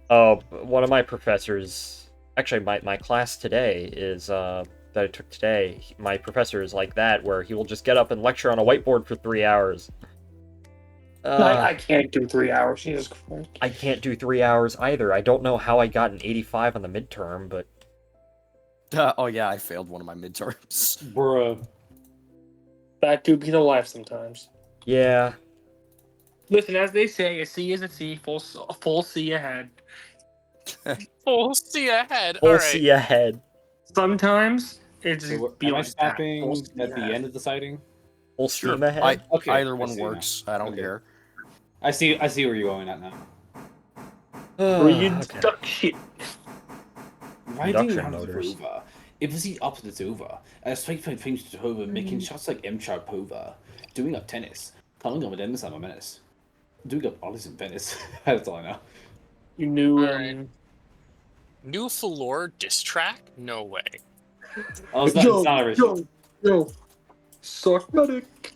Oh, one of my professors... Actually, my class today is, that I took today, my professor is like that, where he will just get up and lecture on a whiteboard for 3 hours. I can't do 3 hours, Jesus Christ. I can't do 3 hours either. I don't know how I got an 85 on the midterm, but... Oh yeah, I failed one of my midterms. Bruh. That do be the life sometimes. Yeah. Listen, as they say, a C is a C, full C ahead. Full C ahead. Full All right. C ahead. Sometimes it's So, just be am I like that. stopping Full C at the ahead. end of the sighting? Full Sure. steam ahead? Okay, Either I one see works. I don't Okay. care. I see where you're going at now. Read Okay. duck shit. Riding Induction around motors. over. It was the opposite over. Straight from things to over, making shots like M-Sharp over. Doing up tennis. Calling up a Dennis, I'm a menace. Doing up ollies in Venice. That's all I know. You knew. Alright. New Falor diss track? No way. Oh, it's not original. Yo. Suck my dick.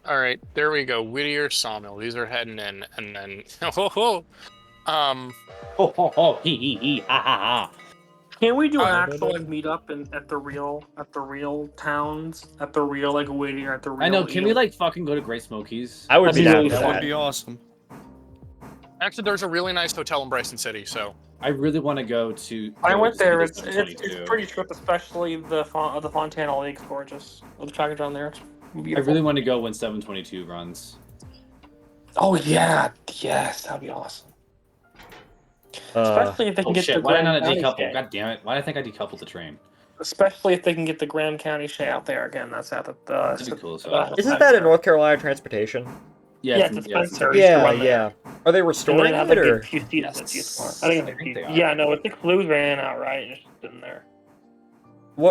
All right, there we go. Whittier Sawmill. These are heading in, and then Ho ho ho, he, ha ha ha. Can we do an actual like meetup at the real towns, at the real like Whittier, at the real? I know, can we like fucking go to Great Smokies? I would be down That'd be with really That that. would be awesome. actually, there's a really nice hotel in Bryson City. So I really want to go to. I go went to there. It's 22. pretty trip, especially the Fontana Lake's gorgeous. The track down there, it's I beautiful. really want to go when 722 runs. Oh yeah, yes, that'd be awesome. Uh, Especially if they can Oh get shit, the why did I Graham not County decouple? Shay. God damn it. Why did I think I decoupled the train? Especially if they can get the Graham County Shay out there again. That's at the. That'd be cool as hell. Isn't that in North Carolina Transportation? Yeah, it's a Spencer. Yeah, Run there. yeah. Are they restoring And it, then or? have, like, the Yes. I think, I think they are. yeah, no, it's the Clues ran out right. It's just in there.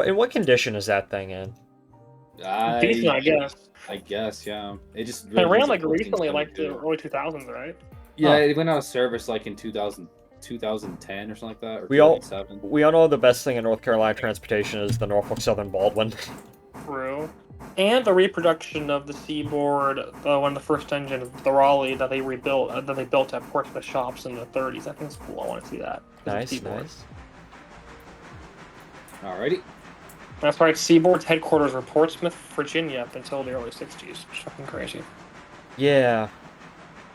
In what condition is that thing in? Decent, I guess. I guess, yeah. It just It really ran needs a like posting recently, like the 72. early 2000s, right? Yeah, Huh. it went out of service like in 2010 or something like that, or We all 2007. know the best thing in North Carolina transportation is the Norfolk Southern Baldwin. True. And the reproduction of the Seaboard, one of the first engines, the Raleigh that they rebuilt, that they built at Portsmouth shops in the 30s. I think it's cool. I want to see that. 'Cause it's Nice, Seaboard. nice. Alrighty. That's right. Seaboard's headquarters were Portsmouth, Virginia, up until the early 60s. It's fucking crazy. Yeah.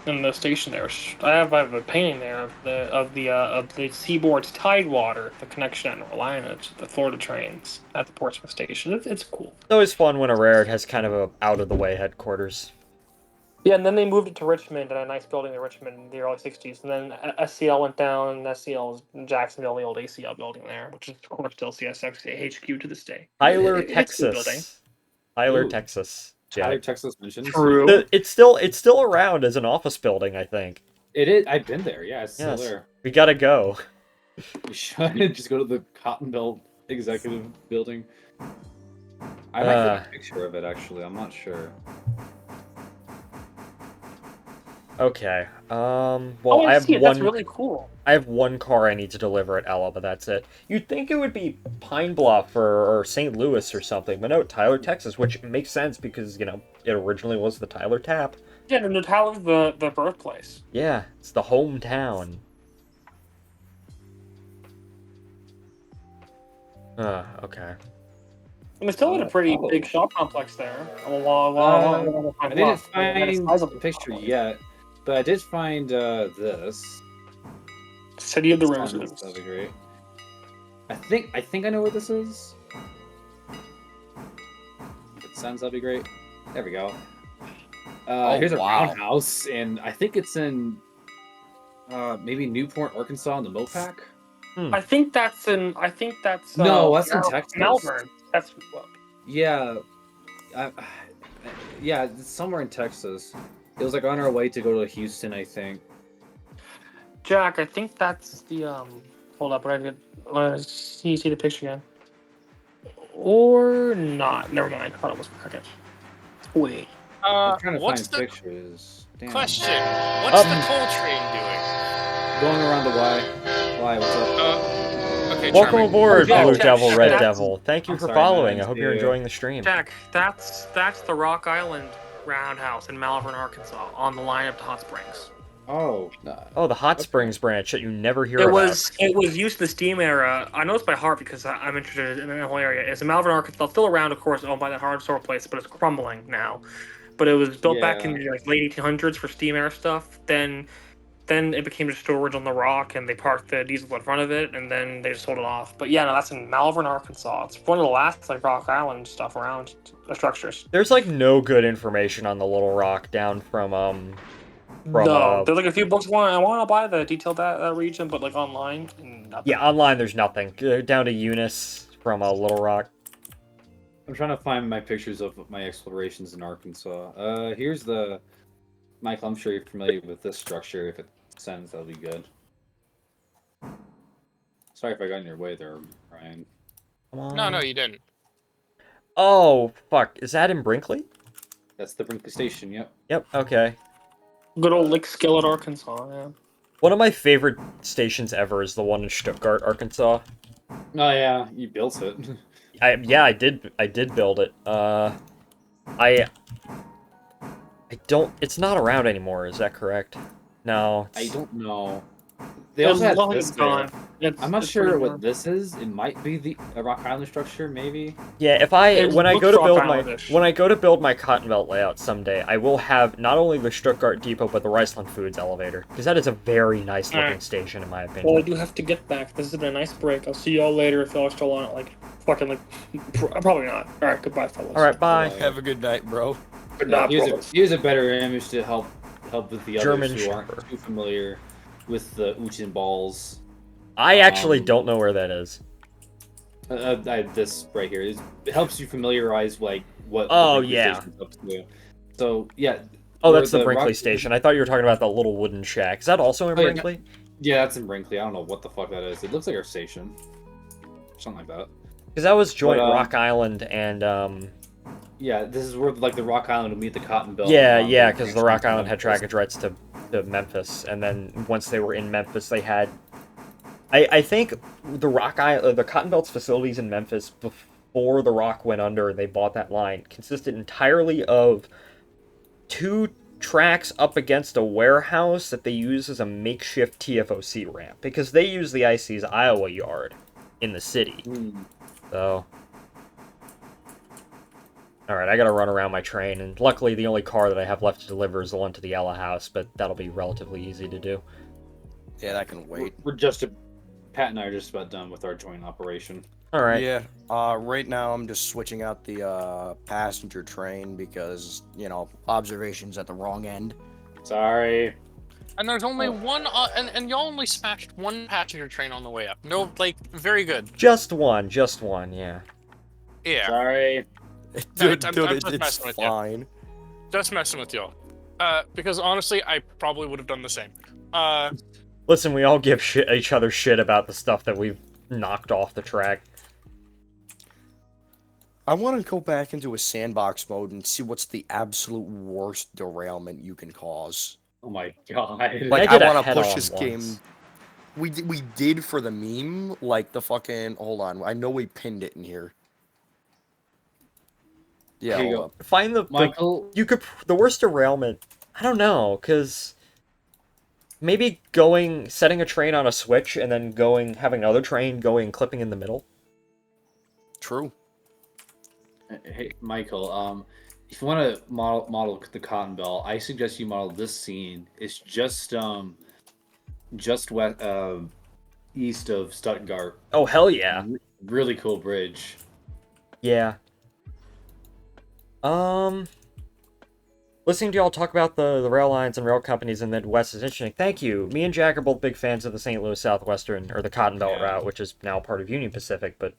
And the station there, I have a painting there of the Seaboard's Tidewater, the connection at North Carolina to the Florida trains at the Portsmouth station. It's cool. It's always fun when a railroad has kind of a out-of-the-way headquarters. Yeah, and then they moved it to Richmond, and a nice building in Richmond in the early 60s. And then SCL went down, and SCL is in Jacksonville, the old ACL building there, which is, of course, still CSX HQ to this day. Tyler, It's a good building. Texas. Tyler, Ooh. Texas. Tyler, Yeah. Texas mentions. True. It's still around as an office building, I think. It is. I've been there. Yeah, it's still Yes. there. We gotta go. We should just go to the Cotton Belt Executive Building. I might get a picture of it, actually. I'm not sure. Okay. Well, Oh, I have see it. one. That's really cool. I have one car I need to deliver at Ella, but that's it. You'd think it would be Pine Bluff or St. Louis or something, but no, Tyler, Texas, which makes sense because, it originally was the Tyler Tap. Yeah, the Tyler's the birthplace. Yeah, it's the hometown. Okay. And it's still in a pretty big shop complex there. I didn't find a picture yet, but I did find this. City of the Sounds- Roses. That'd be great. I think I know what this is. If it sounds, that'd be great. There we go. Here's a roundhouse, and I think it's in maybe Newport, Arkansas, in the Mopac. I think that's No, that's in Texas. Malvern. That's Yeah, yeah, it's somewhere in Texas. It was like on our way to go to Houston, I think. Jack. I think that's the Hold up, see the picture again, or not? Never mind. I thought it was second. Wait. I'm trying to what's find the pictures. Damn. question? What's the coal train doing? Going around the Y. Y, what's up? Okay, Welcome charming. aboard, Yeah, Blue Jack, Devil, Red that's- Devil. Thank you I'm for sorry, following. man. I hope you're Yeah. enjoying the stream. Jack, that's the Rock Island Roundhouse in Malvern, Arkansas, on the line up to Hot Springs. Oh, Oh, the Hot Springs branch that you never hear It about. was used in the steam era. I know it's by heart because I'm interested in the whole area. It's in Malvern, Arkansas, still around, of course, owned by that hardware place, but it's crumbling now. But it was built back in the late 1800s for steam era stuff. Then it became just storage on the rock, and they parked the diesel in front of it, and then they just sold it off. But yeah, no, that's in Malvern, Arkansas. It's one of the last Rock Island stuff around structures. There's no good information on the Little Rock down from No, there's a few books. I want to buy the detailed that region, but online, nothing. Yeah, online there's nothing. Down to Eunice from Little Rock. I'm trying to find my pictures of my explorations in Arkansas. Here's the... Michael, I'm sure you're familiar with this structure. If it sends, that'll be good. Sorry if I got in your way there, Ryan. Come on. No, you didn't. Oh, fuck. Is that in Brinkley? That's the Brinkley Station, yep. Yep, okay. Good old Lick Skillet, Arkansas, yeah. One of my favorite stations ever is the one in Stuttgart, Arkansas. Oh yeah, you built it. Yeah, I did build it. I don't... It's not around anymore, is that correct? No. I don't know. They also had this there. I'm not sure what this is. It might be the Rock Island structure, maybe. Yeah, when I go to build my Cotton Belt layout someday, I will have not only the Stuttgart Depot but the Riceland Foods elevator, because that is a very nice looking station in my opinion. Well, I do have to get back. This has been a nice break. I'll see y'all later if y'all are still on it. Probably not. All right, goodbye, fellas. All right, bye. Have a good night, bro. Good night, Here's a better image to help with the German others who aren't too familiar with the Uten balls. I actually don't know where that is. This right here. It helps you familiarize what. Oh, the yeah. station's up to. So yeah. Oh, that's the Brinkley station. I thought you were talking about the little wooden shack. Is that also in Brinkley? Yeah, that's in Brinkley. I don't know what the fuck that is. It looks like our station. Something like that. Because that was joint Rock Island and Yeah, this is where like the Rock Island will meet the Cotton Belt. Yeah, yeah, because the Rock Island had trackage rights to Memphis, and then once they were in Memphis, they had. I think the the Cotton Belt's facilities in Memphis before the Rock went under and they bought that line consisted entirely of 2 tracks up against a warehouse that they use as a makeshift TFOC ramp because they use the IC's Iowa yard in the city. So. Alright, I gotta run around my train, and luckily the only car that I have left to deliver is the one to the Ella house, but that'll be relatively easy to do. Yeah, that can wait. Pat and I are just about done with our joint operation. Alright. Yeah, right now I'm just switching out the passenger train because, you know, observation's at the wrong end. Sorry. And there's only one, and y'all only smashed one passenger train on the way up. No, like, very good. Just one, yeah. Yeah. Sorry. Dude, I'm it's just messing with fine. you. Just messing with y'all. Because honestly, I probably would have done the same. Listen, we all give each other shit about the stuff that we've knocked off the track. I want to go back into a sandbox mode and see what's the absolute worst derailment you can cause. Oh my god. Like, I want to push this game. We did for the meme, like the fucking... Hold on, I know we pinned it in here. Yeah, Here you hold go. up. Find Michael. the worst derailment. I don't know, because maybe setting a train on a switch and then having another train going and clipping in the middle. True. Hey, Michael. If you want to model the Cotton Belt, I suggest you model this scene. It's just west, east of Stuttgart. Oh hell yeah! Really cool bridge. Yeah. Listening to y'all talk about the rail lines and rail companies in the Midwest is interesting. Thank you. Me and Jack are both big fans of the St. Louis Southwestern, or the Cotton Belt route, which is now part of Union Pacific, but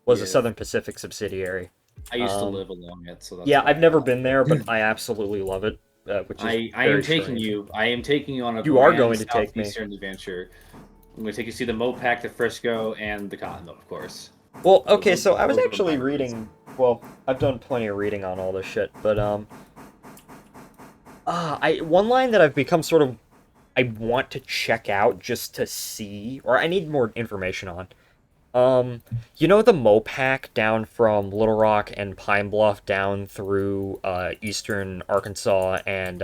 was a Southern Pacific subsidiary. I used to live along it, so that's yeah, I've never been there, but I absolutely love it. Which is I am taking you. I am taking you on a. You are going to take me. Southeastern adventure. I'm going to take you to see the Mopac, the Frisco, and the Cotton Belt, of course. Well, okay, so I was actually reading. Well, I've done plenty of reading on all this shit, but one line that I've become sort of I want to check out just to see, or I need more information on. You know the Mopac down from Little Rock and Pine Bluff down through eastern Arkansas and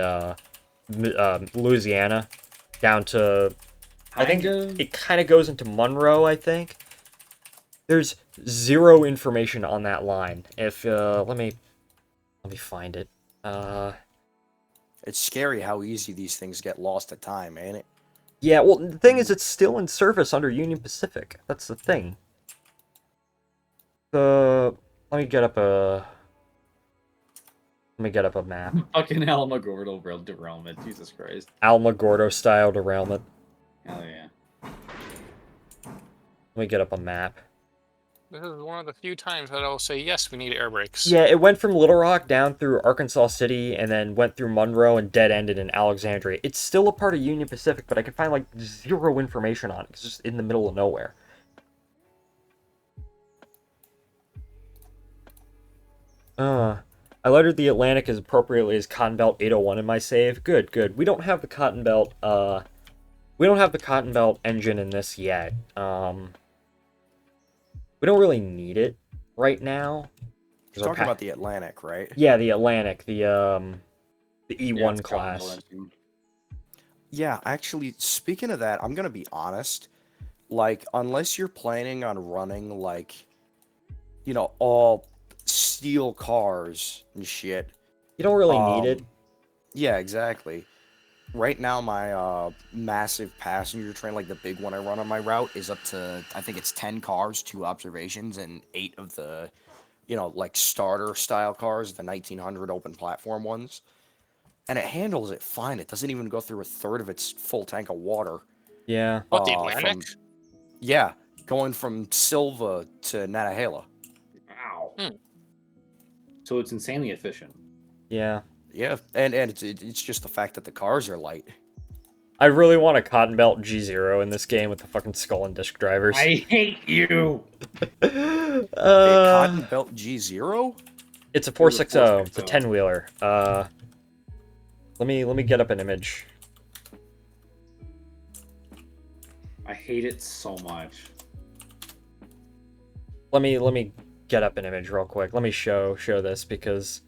Louisiana down to I think it kind of goes into Monroe, I think. There's zero information on that line. If let me find it. It's scary how easy these things get lost at time, ain't it? Yeah, well, the thing is, it's still in service under Union Pacific. That's the thing. Let me get up a map. Fucking Alamogordo rail derailment. Jesus Christ. Alamogordo style derailment. Hell yeah. Let me get up a map. This is one of the few times that I'll say, yes, we need air brakes. Yeah, it went from Little Rock down through Arkansas City and then went through Monroe and dead-ended in Alexandria. It's still a part of Union Pacific, but I can find, like, zero information on it. It's just in the middle of nowhere. I lettered the Atlantic as appropriately as Cotton Belt 801 in my save. Good, good. We don't have the Cotton Belt, we don't have the Cotton Belt engine in this yet. We don't really need it right now. You're talking about the Atlantic, right? Yeah, the Atlantic, the E1 class. Yeah, actually, speaking of that, I'm gonna be honest. Like, unless you're planning on running, like, you know, all steel cars and shit. You don't really need it. Yeah, exactly. Right now, my massive passenger train, like the big one I run on my route, is up to, I think it's 10 cars, 2 observations, and 8 of the, you know, like starter style cars, the 1900 open platform ones. And it handles it fine. It doesn't even go through a third of its full tank of water. Yeah. What, the Atlantic? Yeah, going from Silva to Nantahala. Wow. So it's insanely efficient. Yeah. Yeah, and it's just the fact that the cars are light. I really want a Cotton Belt G0 in this game with the fucking skull and disc drivers. I hate you! A Cotton Belt G0? It's a There's a 460. It's a 460. 10-wheeler. Let me get up an image. I hate it so much. Let me get up an image real quick. Let me show this because.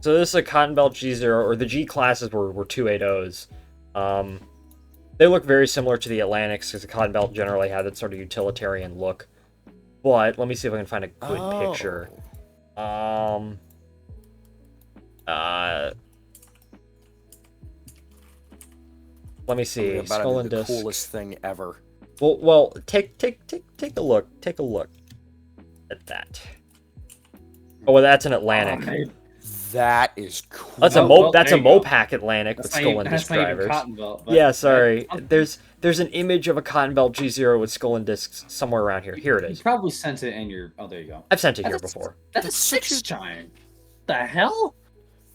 So this is a Cotton Belt G0, or the G classes were 280s. They look very similar to the Atlantics because the Cotton Belt generally had that sort of utilitarian look. But let me see if I can find a good picture. Let me see. Skull and the Disc. coolest thing ever. Well, take a look. Take a look at that. Oh, well, that's an Atlantic. That is cool. That's a that's a Mopac Atlantic That's with skull and disc not even drivers. Cotton Belt, but Yeah, sorry. There's an image of a Cotton Belt G0 with skull and discs somewhere around here. Here it You is. probably sent it in your. Oh, there you go. I've sent it here before. That's a 6-chime. The hell?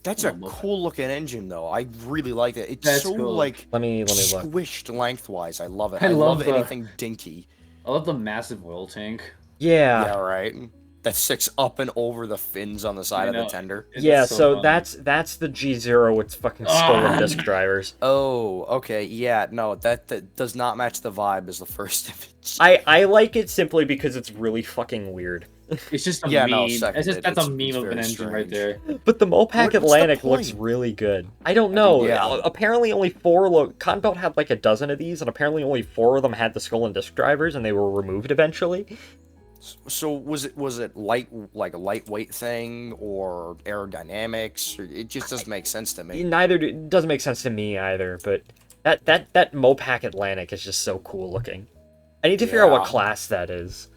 That's a cool looking engine, though. I really like it. It's That's so cool. like let me look. Squished lengthwise. I love it. I I love love anything dinky. I love the massive oil tank. Yeah. Yeah, right. That sticks up and over the fins on the side of the tender. Yeah, so that's the G0 with fucking skull and disc drivers. Oh, okay. Yeah, no, that does not match the vibe as the first image. I like it simply because it's really fucking weird. It's just a Yeah, meme. no, That's seconded. a It's meme of an very engine right there. But the Mopac What's the Atlantic looks point? really good. I don't know. yeah. Apparently only 4 Cotton Belt had like a dozen of these, and apparently only 4 of them had the skull and disc drivers, and they were removed eventually. So was it like a lightweight thing or aerodynamics? Or it just doesn't make sense to me. It doesn't make sense to me either, but that Mopac Atlantic is just so cool looking. I need to figure out what class that is.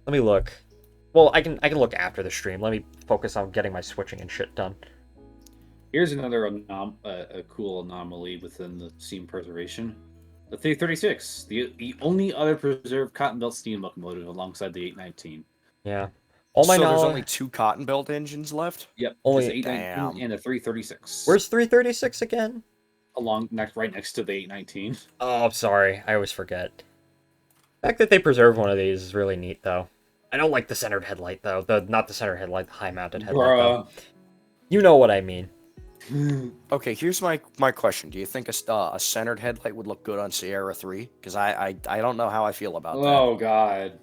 Let me look. Well, I can look after the stream. Let me focus on getting my switching and shit done. Here's another a cool anomaly within the steam preservation. The 336, the only other preserved Cotton Belt steam locomotive alongside the 819. Yeah. All my so there's knowledge. only 2 Cotton Belt engines left? Yep. Only- Only 819 and a 336. Where's 336 again? Right next to the 819. Oh, I'm sorry. I always forget. The fact that they preserve one of these is really neat, though. I don't like the centered headlight, though. Not the centered headlight, the high-mounted headlight, though. You know what I mean. Okay, here's my question. Do you think a centered headlight would look good on Sierra 3? Because I don't know how I feel about that. Oh god.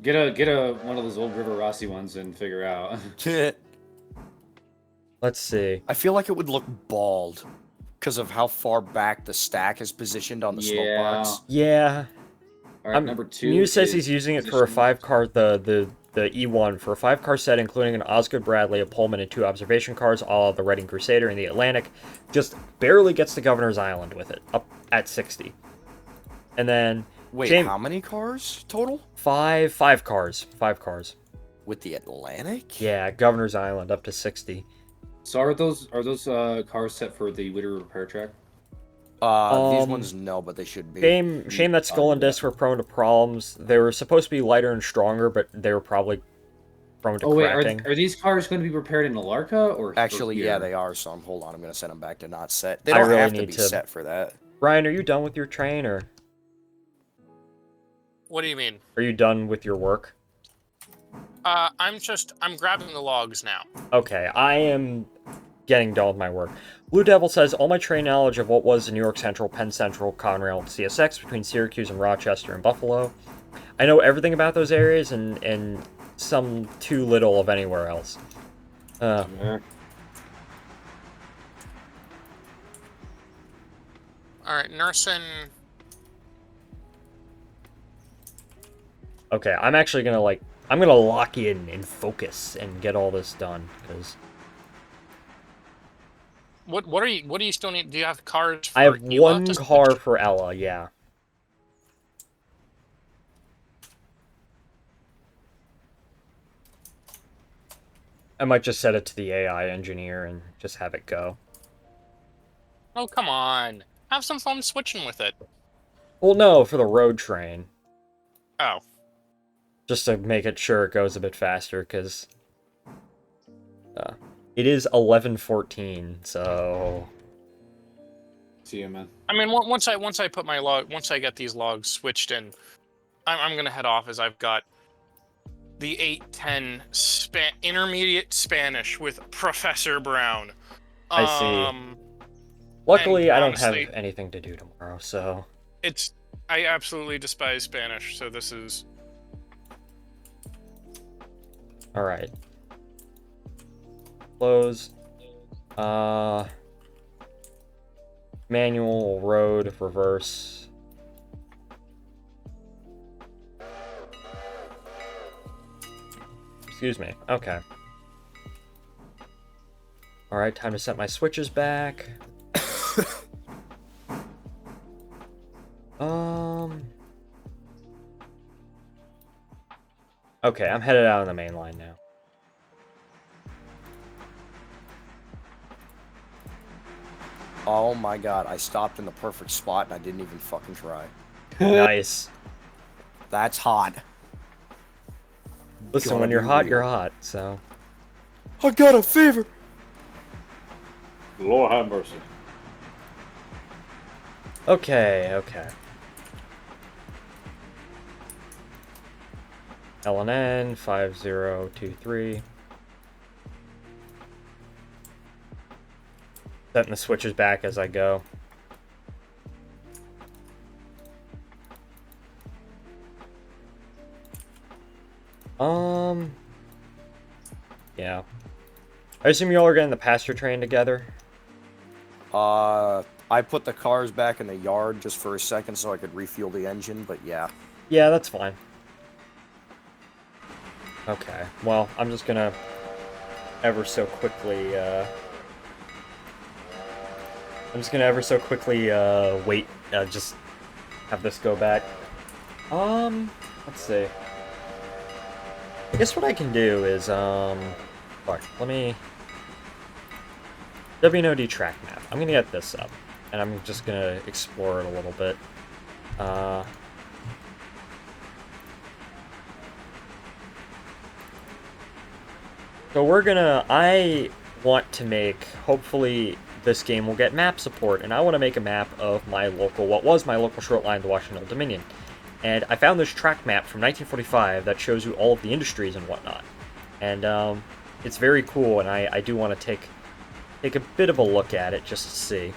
Get a one of those old River Rossi ones and figure out. Let's see. I feel like it would look bald because of how far back the stack is positioned on the smoke box. Yeah. All right, number 2. Muse says he's using it for a 5-car, the E1 for a 5-car set, including an Osgood Bradley, a Pullman, and 2 observation cars, all the Reading Crusader and the Atlantic. Just barely gets to Governor's Island with it, up at 60. And then Wait, how many cars total? 5 cars. 5 cars. With the Atlantic? Yeah, Governor's Island up to 60. So are those cars set for the Witter repair track? These ones no, but they should be. Shame that Skull and Disc were prone to problems. They were supposed to be lighter and stronger, but they were probably prone to cracking. Are these cars going to be repaired in Alarka or? Actually, or yeah, they are. So hold on, I'm gonna send them back to not set. They don't really have to need be to- set for that. Ryan, are you done with your train, or What do you mean? are you done with your work? I'm grabbing the logs now. Okay, I am getting done with my work. Blue Devil says, all my train knowledge of what was the New York Central, Penn Central, Conrail, and CSX between Syracuse and Rochester and Buffalo. I know everything about those areas and some too little of anywhere else. Alright, Nursin. Okay, I'm actually gonna I'm gonna lock in and focus and get all this done, because What do you still need? Do you have cars for I have Ela one to car switch? for Ella, yeah. I might just set it to the AI engineer and just have it go. Oh, come on. Have some fun switching with it. Well, no, for the road train. Oh. Just to make it sure it goes a bit faster, because it is 11:14, so See you, man. I mean, once I put my once I get these logs switched in, I'm gonna head off as I've got the 810 intermediate Spanish with Professor Brown. I see. Luckily, I don't honestly, have anything to do tomorrow, so... I absolutely despise Spanish, so this is... Alright. Close. Manual, road, reverse. Excuse me. Okay. Alright, time to set my switches back. Okay, I'm headed out on the main line now. Oh my god, I stopped in the perfect spot and I didn't even fucking try. Nice. That's hot. Listen, Gotta when you're be hot, real. you're hot, so... I got a fever! Lord have mercy. Okay, okay. LNN 5023. Setting the switches back as I go. Yeah. I assume you all are getting the pasture train together? I put the cars back in the yard just for a second so I could refuel the engine, but yeah. Yeah, that's fine. Okay, well, I'm just gonna ever so quickly, wait, just have this go back. Let's see. I guess what I can do is, fuck, let me... WNOD track map. I'm gonna get this up, and I'm just gonna explore it a little bit. So I want to make, hopefully this game will get map support, and I want to make a map of what was my local short line, the Washington Dominion. And I found this track map from 1945 that shows you all of the industries and whatnot. And it's very cool, and I do want to take a bit of a look at it just to see.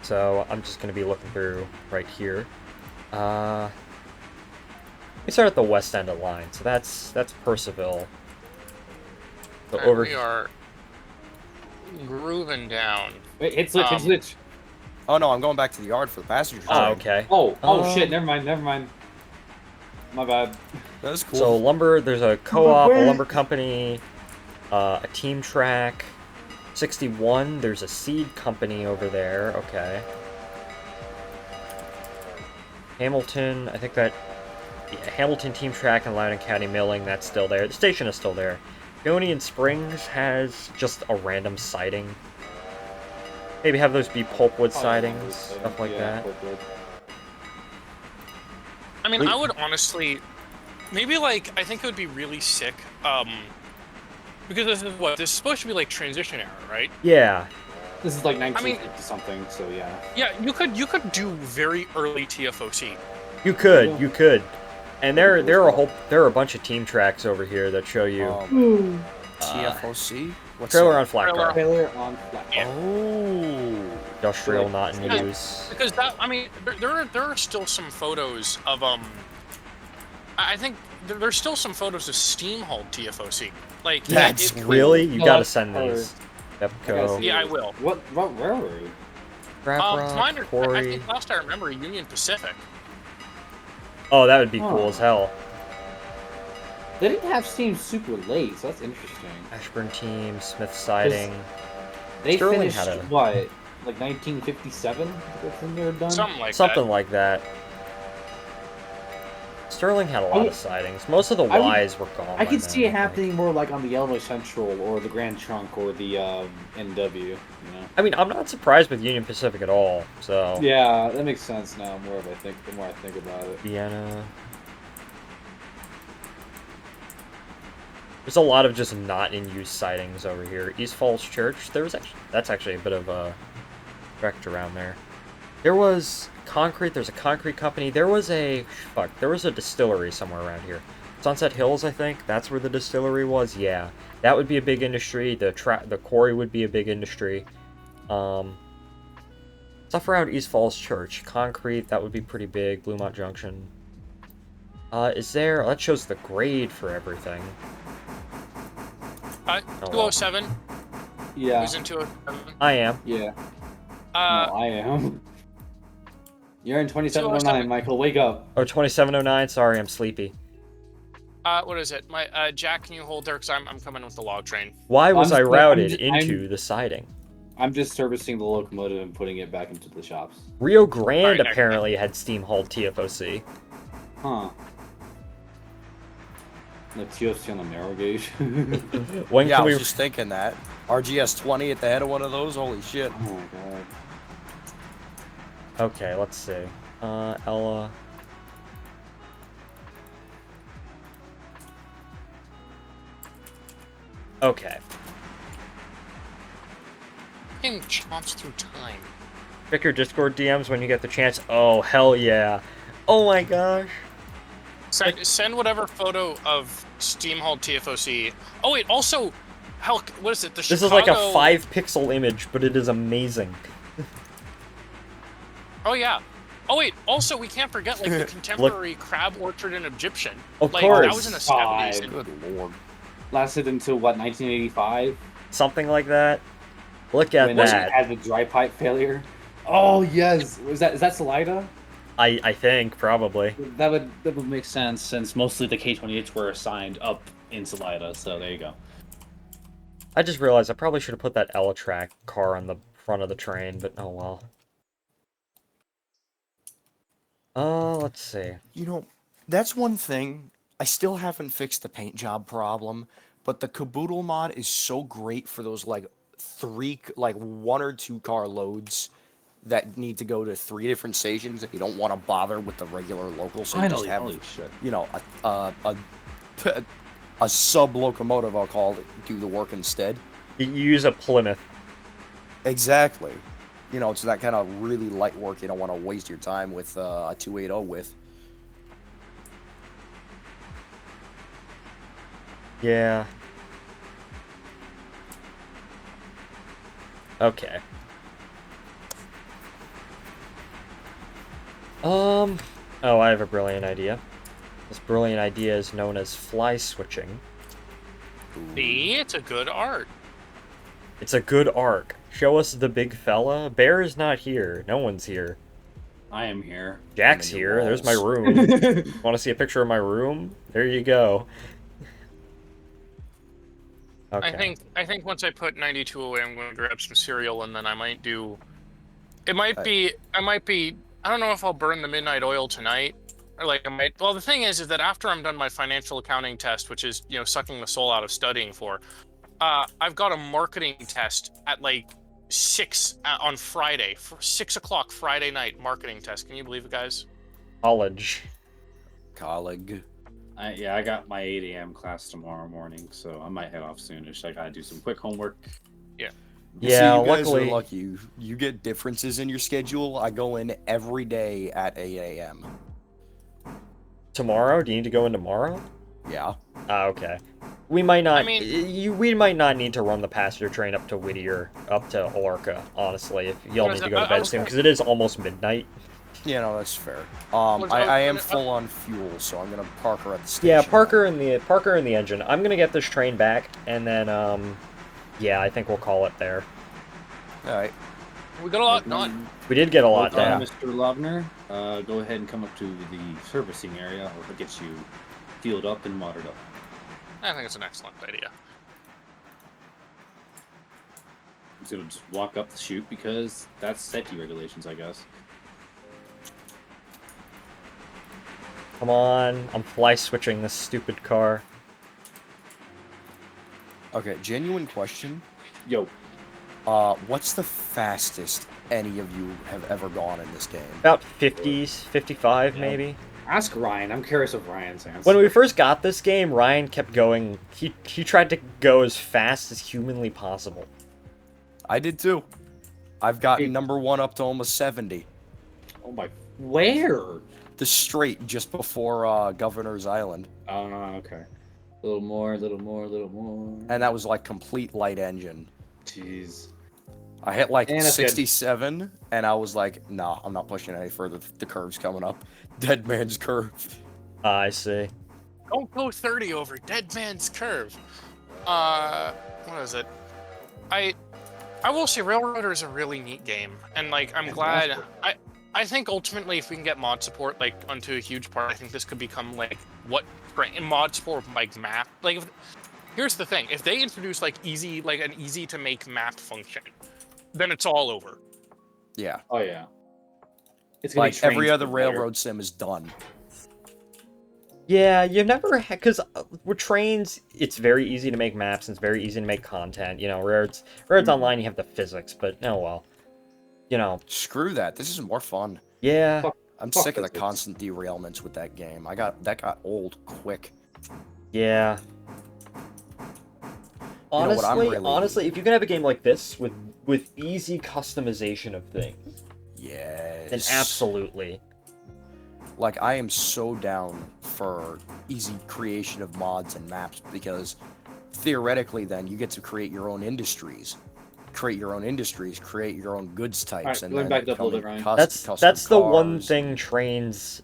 So I'm just going to be looking through right here. We start at the west end of the line, so that's Percival. So And we are grooving down. Wait, hit switch, hit switch. Oh no, I'm going back to the yard for the passenger train. Oh, okay. Oh shit, never mind. My bad. That was cool. So lumber, there's a co-op, a lumber company, a team track. 61, there's a seed company over there. Okay. Hamilton, I think that... Yeah, Hamilton Team Track and Loudoun County Milling, that's still there. The station is still there. Gonian Springs has just a random siding. Maybe have those be Pulpwood sidings, stuff like that. Pulpwood. I mean, I would honestly... Maybe, like, I think it would be really sick, because this is what? This is supposed to be, like, transition era, right? Yeah. This is like 1950 something, so yeah. Yeah, you could do very early TFOC. You could. And there are a bunch of team tracks over here that show you... TFOC? What's Trailer that? on flat car. Trailer on flat car. Yeah. Oh. Industrial, not in use. Because that, I mean, there are still some photos of, I think there's still some photos of steam-hauled TFOC. Like, That's really? You gotta send these. Pepco. Yeah, I will. What railroad? Mine Quarry. I think last I remember, Union Pacific. Oh, that would be cool as hell. They didn't have steam super late, so that's interesting. Ashburn Team, Smith Siding. They Sterling finished, had a... what, like 1957? That's when they were done? Something like that. Sterling had a lot of sidings. Most of the Ys were gone. I could see it happening more like on the Illinois Central or the Grand Trunk or the NW. You know? I mean, I'm not surprised with Union Pacific at all. So yeah, that makes sense now. The more I think about it. Vienna. There's a lot of just not in use sidings over here. East Falls Church. That's actually a bit of a wrecked around there. There was concrete. There's a concrete company. There was a distillery somewhere around here. Sunset Hills, I think. That's where the distillery was. Yeah, that would be a big industry. The quarry would be a big industry. Stuff around East Falls Church. Concrete, that would be pretty big. Bluemont Junction. Is there... That shows the grade for everything. 207. Yeah. Who's in 207? I am. Yeah. No, I am. You're in 2709, Michael. Wake up. Oh, 2709. Sorry, I'm sleepy. What is it? My Jack, can you hold there? Because I'm coming with the log train. Why was I routed into the siding? I'm just servicing the locomotive and putting it back into the shops. Rio Grande apparently had steam-hauled TFOC. Huh. The TFC on the narrow gauge. When yeah, can I was we... just thinking that. RGS 20 at the head of one of those? Holy shit. Oh my god. Okay, let's see. Ella... Okay. Game chomps through time. Check your Discord DMs when you get the chance. Oh, hell yeah. Oh my gosh. Send whatever photo of Steamhauled TFOC. Oh wait, also, hell, what is it? This is like a 5-pixel image, but it is amazing. Oh yeah. Oh wait, also we can't forget like the contemporary crab orchard in Egyptian. Of like, course. That was in the 70s. Good lord. Lasted until what, 1985? Something like that. Look at when that. It had the dry pipe failure. Oh yes. Is that Salida? I think probably. That would make sense since mostly the K-28s were assigned up in Salida. So there you go. I just realized I probably should have put that Elatrac car on the front of the train, but oh well. Let's see. You know, that's one thing. I still haven't fixed the paint job problem, but the Caboodle mod is so great for those like 1 or 2 car loads that need to go to 3 different stations if you don't want to bother with the regular local. So you just have, you know, a sub locomotive, I'll call it, do the work instead. You use a Plymouth. Exactly. You know, it's that kind of really light work you don't want to waste your time with a 280 with. Yeah. Okay. Oh, I have a brilliant idea. This brilliant idea is known as fly switching. See, it's a good art. It's a good arc. Show us the big fella. Bear is not here. No one's here. I am here. Jack's here. There's my room. Want to see a picture of my room? There you go. Okay. I think once I put 92 away, I'm going to grab some cereal, and then I might do. It might be. I don't know if I'll burn the midnight oil tonight, or like I might. Well, the thing is that after I'm done my financial accounting test, which is sucking the soul out of studying for, I've got a marketing test at like 6 on Friday, for 6 o'clock Friday night marketing test. Can you believe it, guys? Colleague. Yeah, I got my 8 a.m. class tomorrow morning, so I might head off soonish. I gotta do some quick homework. Yeah. Yeah, you guys luckily are lucky. You get differences in your schedule. I go in every day at 8 a.m. Tomorrow? Do you need to go in tomorrow? Yeah. Okay. We might not. I mean, we might not need to run the passenger train up to Whittier, up to Orca. Honestly, if y'all need to go to bed soon, because it is almost midnight. Yeah, no, that's fair. I am full on fuel, so I'm gonna park her at the station. Yeah, Parker in the engine. I'm gonna get this train back, and then yeah, I think we'll call it there. All right. We got a lot done. We did get a lot done. Mr. Lovner, go ahead and come up to the servicing area. I'll get you fueled up and watered up. I think it's an excellent idea. I'm just gonna just walk up the chute because that's SETI regulations, I guess. Come on, I'm fly switching this stupid car. Okay, genuine question. Yo. What's the fastest any of you have ever gone in this game? About 50s, 55 maybe. Ask Ryan. I'm curious of Ryan's answer. When we first got this game, Ryan kept going. He tried to go as fast as humanly possible. I did too. I've gotten number 1 up to almost 70. Oh my! Where? the strait just before Governor's Island. Oh, okay. A little more, a little more, a little more. And that was like complete light engine. Jeez. I hit like And that's good. 67, and I was like, nah, I'm not pushing any further. The curve's coming up. Dead man's curve. I see. Don't go 30 over Dead Man's Curve. What is it? I will say Railroader is a really neat game, and like I'm glad. I think ultimately if we can get mod support like onto a huge part, I think this could become like what mod support like map. Like here's the thing: if they introduce like an easy to make map function, then it's all over. Yeah. Oh yeah. It's gonna like every other railroad sim is done. Yeah, you've never had, because with trains, it's very easy to make maps and it's very easy to make content. You know, Rare's Online, you have the physics, but oh well. You know. Screw that. This is more fun. Yeah. I'm sick of the constant derailments with that game. That got old quick. Yeah. Honestly, if you can have a game like this with easy customization of things, yes, then absolutely. Like, I am so down for easy creation of mods and maps, because theoretically then you get to create your own industries. Create your own goods types, and then back up a little bit, Ryan. That's the one thing trains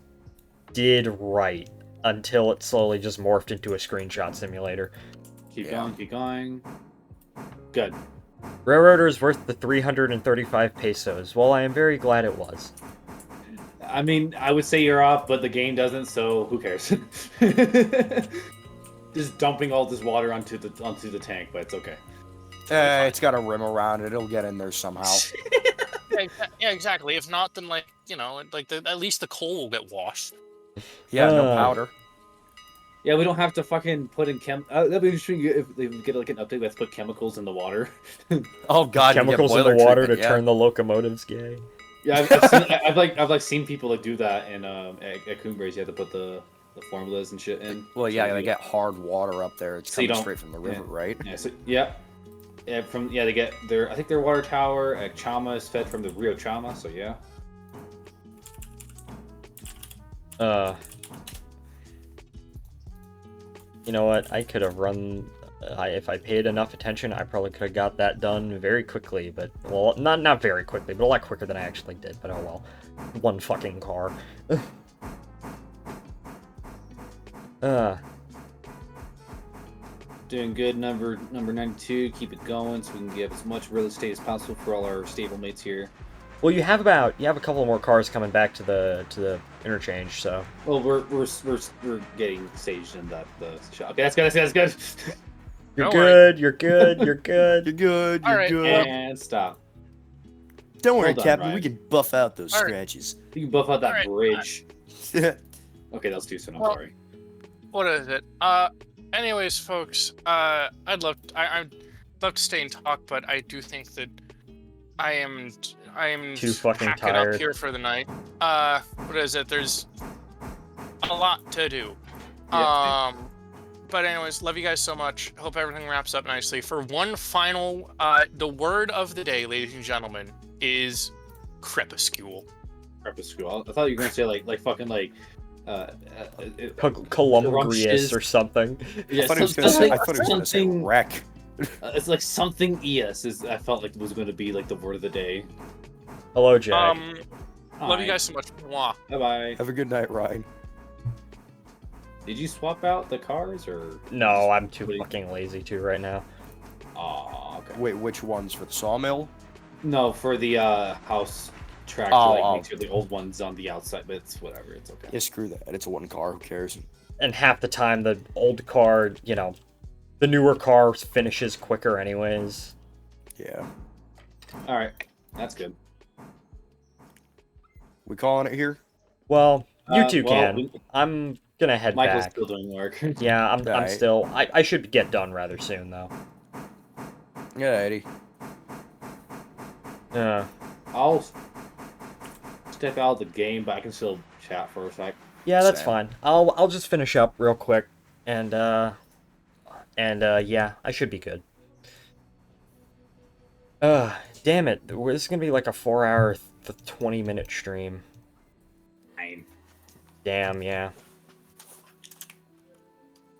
did right until it slowly just morphed into a screenshot simulator. Keep going. Good. Railroader is worth the 335 pesos. Well, I am very glad it was. I mean, I would say you're off, but the game doesn't, so who cares? Just dumping all this water onto the tank, but it's okay. It's got a rim around it. It'll get in there somehow. Yeah, exactly. If not, then like at least the coal will get washed. Yeah, no powder. Yeah, we don't have to fucking put in that'd be interesting if they get like an update. Let's put chemicals in the water. Oh god, chemicals in the water to turn the locomotives gay. Yeah, I've seen people that do that in at Coombrace. You have to put the formulas and shit in. Well, yeah, they get hard water up there. It's coming straight from the river, right? Yeah. So they get their. I think their water tower at Chama is fed from the Rio Chama. So yeah. You know what? I could have run. If I paid enough attention, I probably could have got that done very quickly. But well, not very quickly, but a lot quicker than I actually did. But oh well, one fucking car. Doing good, number 92. Keep it going so we can get as much real estate as possible for all our stablemates here. Well, you have a couple more cars coming back to the interchange, so. Well, we're getting staged in the shop. Okay, that's good. You're good. You're good. You're good. You're good. You're good. And stop. Don't worry, Captain. We can buff out those All right. scratches. You can buff out that All right. bridge. Okay, that was too soon. I'm sorry. What is it? Anyways, folks, I'd love to stay and talk, but I do think that I am too fucking packing tired up here for the night. What is it? There's a lot to do. Yeah. But anyways, love you guys so much. Hope everything wraps up nicely. For one final, the word of the day, ladies and gentlemen, is crepuscule. Crepuscule. I thought you were gonna say like fucking like Columbrius or something. Yeah, I thought he was gonna say wreck. It's like something ES I felt like was going to be like the word of the day. Hello, Jack. Love you guys so much. Mwah. Bye bye. Have a good night, Ryan. Did you swap out the cars or? No, I'm too fucking lazy to right now. Oh, okay. Wait, which ones for the sawmill? No, for the house track. Make sure the old one's on the outside, but it's whatever. It's okay. Yeah, screw that. It's a one car. Who cares? And half the time, the old car, the newer car finishes quicker anyways. Yeah. All right, that's good. We calling it here? Well, you two can. I'm gonna head Michael's back. still doing work. Yeah, I'm still. I should get done rather soon though. Yeah, Eddie. Yeah. I'll step out of the game, but I can still chat for a sec. Yeah, that's fine. I'll just finish up real quick, and yeah, I should be good. Damn it! This is gonna be like a 4-hour, 20-minute stream. Fine. Damn, yeah.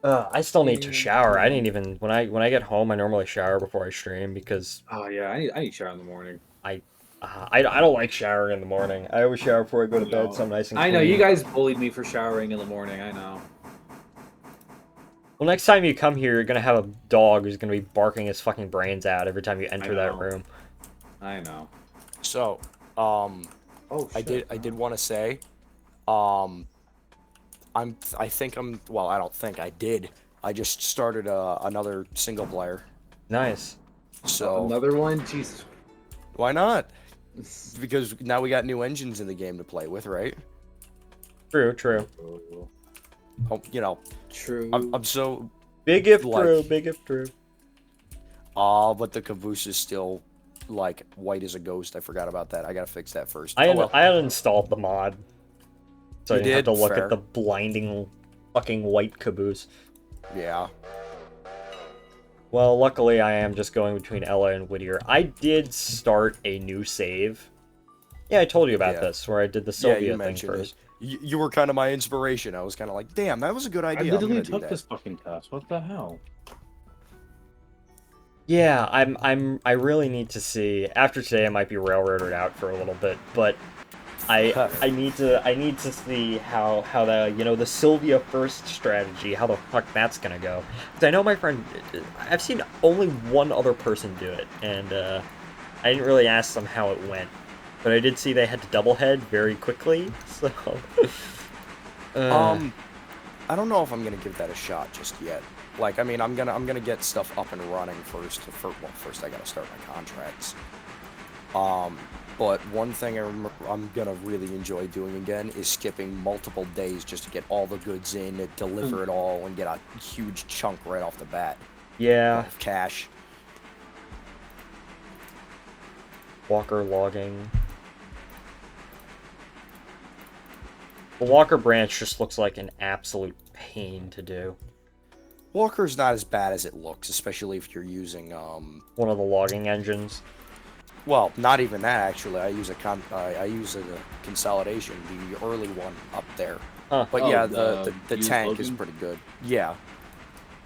I still need to shower. I didn't even when I get home. I normally shower before I stream because Oh yeah, I need to shower in the morning. I don't like showering in the morning. I always shower before I go to bed, so I'm nice and I clean. know you guys bullied me for showering in the morning. I know. Well, next time you come here, you're gonna have a dog who's gonna be barking his fucking brains out every time you enter that room. I know. So, I did want to say, I think I'm, well, I don't think I did. I just started another single player. Nice. So another one, Jesus. Why not? Because now we got new engines in the game to play with, right? True, true. Oh, you know, true. I'm so big if true, big if true. But the caboose is still like white as a ghost. I forgot about that. I gotta fix that first. I uninstalled the mod, so You I didn't have did? to look Fair. at the blinding fucking white caboose. Yeah. Well, luckily I am just going between Ella and Whittier. I did start a new save. Yeah, I told you about this, where I did the Sylvia you thing mentioned first. it. You were kind of my inspiration. I was kind of like, damn, that was a good idea. I literally I'm gonna do took that. this fucking test. What the hell? Yeah, I really need to see. After today, I might be railroaded out for a little bit, but I need to see how the Sylvia first strategy, how the fuck that's gonna go. Because I know my friend, I've seen only one other person do it, and I didn't really ask them how it went, but I did see they had to double head very quickly. So I don't know if I'm gonna give that a shot just yet. Like, I mean, I'm gonna get stuff up and running first. First I gotta start my contracts. But one thing I'm gonna really enjoy doing again is skipping multiple days just to get all the goods in, and deliver it all, and get a huge chunk right off the bat. Yeah. Of cash. Walker logging. The Walker branch just looks like an absolute pain to do. Walker's not as bad as it looks, especially if you're using one of the logging engines. Well, not even that actually. I use a consolidation, the early one up there. Huh. But Oh, yeah, the the used tank is Logan? pretty good. Yeah,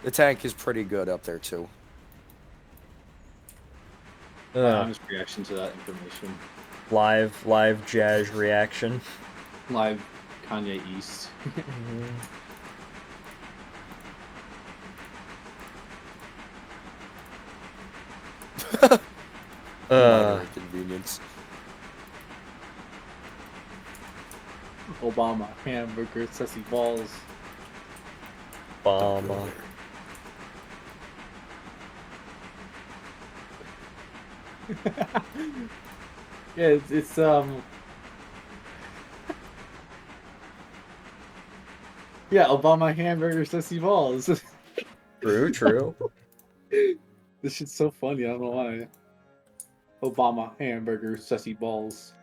the tank is pretty good up there too. Honest reaction to that information. Live Jazz reaction. Live Kanye East. Minor inconvenience. Obama, hamburger, sussy balls. Obama. Yeah, it's yeah, Obama hamburger sussy balls. True. This shit's so funny, I don't know why. Obama hamburger sussy balls.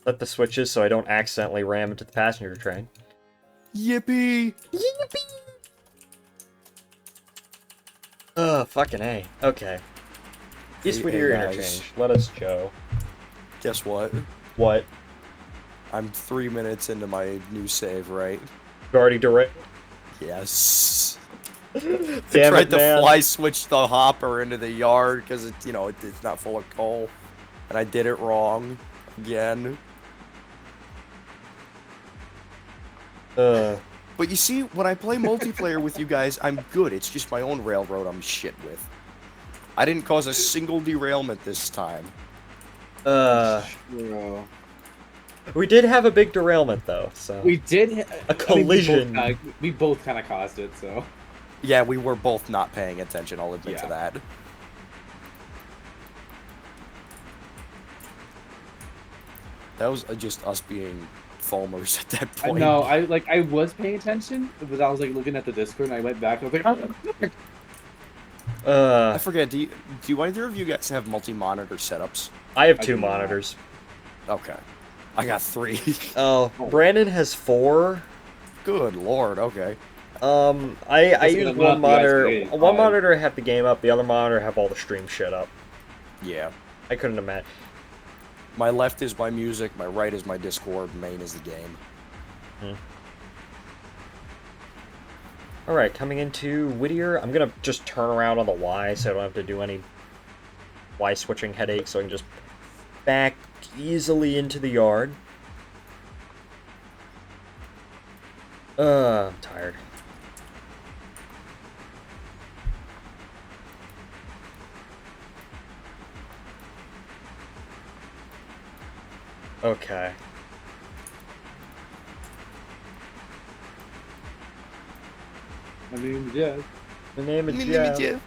Let the switches so I don't accidentally ram into the passenger train. Yippee! Fucking A. Okay. East Hey, Whittier guys. interchange. Let us go. Guess what? What? I'm 3 minutes into my new save, right? You already direct? Yes. I Damn tried it, to man. fly switch the hopper into the yard because it's it's not full of coal, and I did it wrong again. But you see, when I play multiplayer with you guys, I'm good. It's just my own railroad I'm shit with. I didn't cause a single derailment this time. We did have a big derailment though, so We did a collision. We both kind of caused it, so. Yeah, we were both not paying attention, I'll admit to that. That was just us being foamers at that point. No, I was paying attention, but I was like looking at the Discord and I went back. I was like, I forget. Do either of you guys have multi-monitor setups? I have 2 monitors. Okay, I got 3. Oh, Brandon has 4. Good lord. Okay. I use enough, one you guys monitor. created One 5. monitor I have the game up. The other monitor I have all the stream shit up. Yeah. I couldn't imagine. My left is my music. My right is my Discord. Main is the game. Alright, coming into Whittier, I'm gonna just turn around on the Y so I don't have to do any Y switching headaches, so I can just back easily into the yard. I'm tired. Okay. My name's Jeff. My name is Jeff.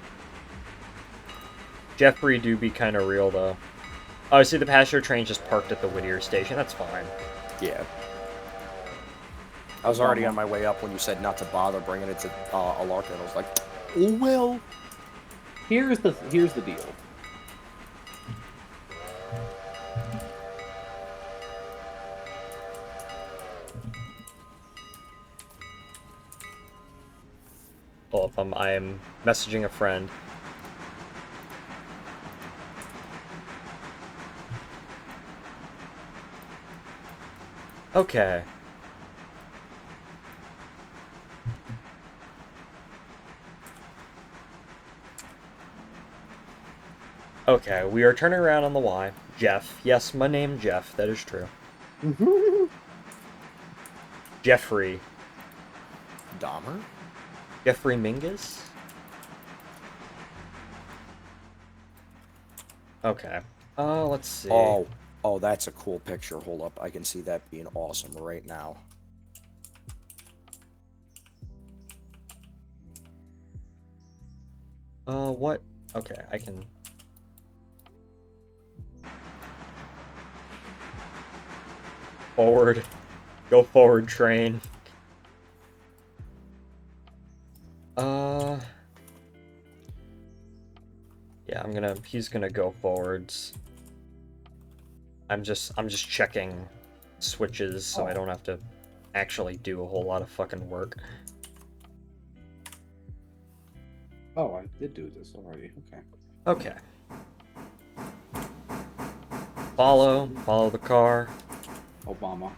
Jeffrey do be kind of real, though. Oh, see, the passenger train just parked at the Whittier station. That's fine. Yeah. I was already on my way up when you said not to bother bringing it to Alarka, and I was like, oh well. Here's the deal. Well, if I am messaging a friend. Okay. Okay, we are turning around on the Y. Jeff. Yes, my name Jeff. That is true. Jeffrey. Dahmer? Jeffrey Mingus? Okay. Let's see. Oh, that's a cool picture. Hold up. I can see that being awesome right now. What? Okay, I can... Forward. Go forward, train. Yeah, he's gonna go forwards. I'm just checking switches so I don't have to actually do a whole lot of fucking work. Oh, I did do this already. Okay. Okay. Follow the car. Obama.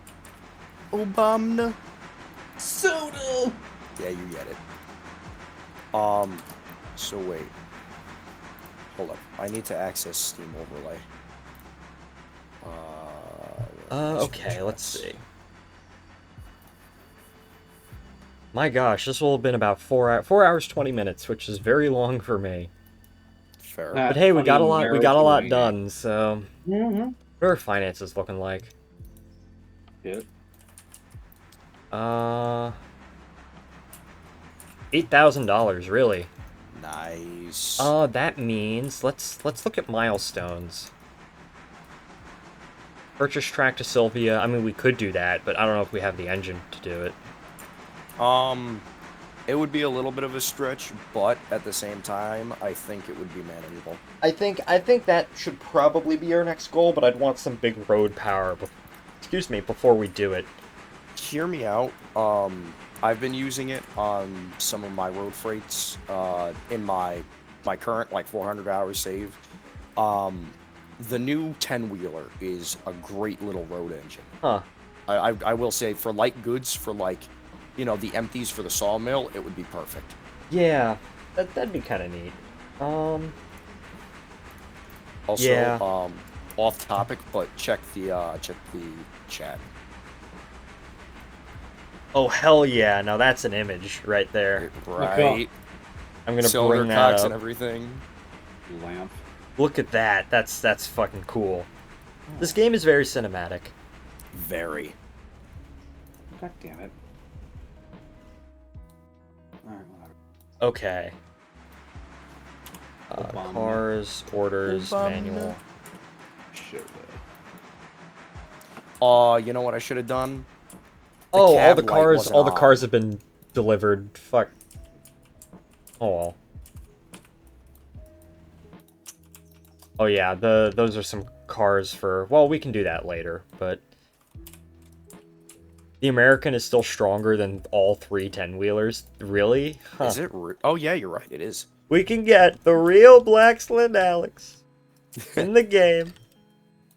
Soda! Yeah, you get it. So wait. Hold up. I need to access Steam Overlay. Okay, let's see. My gosh, this will have been about 4 hours 20 minutes, which is very long for me. Fair. But hey, we got a lot done, so what are our finances looking like? Yep. $8,000, really. Nice. That means let's look at milestones. Purchase track to Sylvia. I mean, we could do that, but I don't know if we have the engine to do it. It would be a little bit of a stretch, but at the same time, I think it would be manageable. I think that should probably be our next goal, but I'd want some big road power before we do it. Hear me out. I've been using it on some of my road freights in my current 400 hours save. The new 10-wheeler is a great little road engine. Huh. I will say, for light goods, for the empties for the sawmill, it would be perfect. Yeah, that'd be kind of neat. Also, yeah. Off topic, but check the chat. Oh hell yeah! Now that's an image right there. Right. I'm gonna Cylinder bring that cocks up. and everything. Lamp. Look at that. That's fucking cool. This game is very cinematic. Very. God damn it. Alright, whatever. Okay. Cars, orders, manual. Should You know what I should have done? All the cab light cars wasn't all the on. cars have been delivered. Fuck. Oh well. Oh yeah, those are some cars for... Well, we can do that later, but... The American is still stronger than all 3 10-wheelers? Really? Huh. Is it? Oh yeah, you're right. It is. We can get the real Black Slim Alex in the game.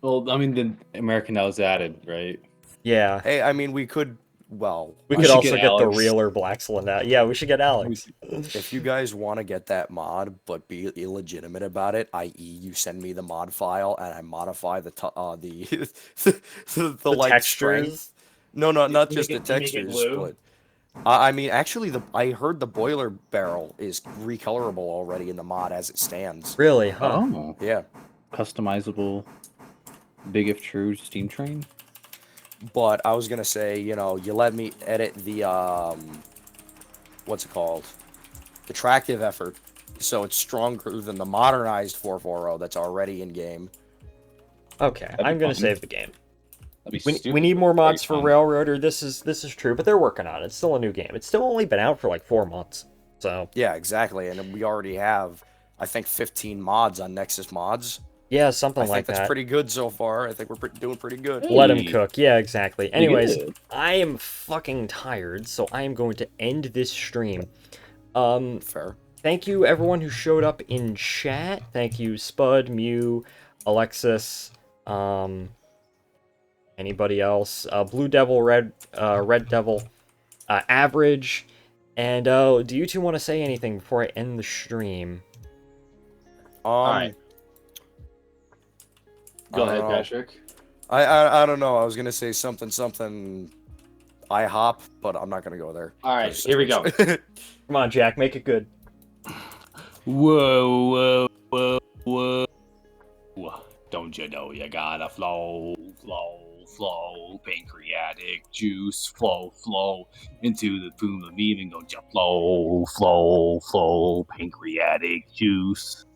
Well, I mean, the American that was added, right? Yeah. Hey, I mean, we could well, We We could should also get get the Alex. realer Blaxland out. Yeah, we should get Alex. if you guys want to get that mod, but be illegitimate about it, i.e., you send me the mod file and I modify the the like strength. Textures. No, not You just the make it textures, blue? but I mean, actually, I heard the boiler barrel is recolorable already in the mod as it stands. Really, huh? Oh, Yeah, customizable. Big if true steam train. but I was gonna say, you know, you let me edit the what's it called? The tractive effort, so it's stronger than the modernized 440 that's already in game. Okay, That'd be I'm gonna fun. save the game. That'd be We stupid, need more but very mods for fun. Railroader. This is true, but they're working on it. It's still a new game. It's still only been out for like 4 months. So Yeah, exactly, and we already have, I think, 15 mods on Nexus Mods. yeah, something I think like that's that. pretty good so far. I think we're doing pretty good. Let him Hey. cook. Yeah, exactly. Pretty Anyways, good. I am fucking tired, so I am going to end this stream. Fair. Thank you everyone who showed up in chat. Thank you Spud, Mew, Alexis, anybody else, Blue Devil, Red Devil, Average, and do you two want to say anything before I end the stream? Alright. Go I ahead, don't know. Patrick. I don't know. I was gonna say something IHOP, but I'm not gonna go there. All right, here we go. Come on, Jack, make it good. Whoa, whoa, whoa, whoa. Don't you know you gotta flow, pancreatic juice, flow into the boom of even don't you flow, pancreatic juice.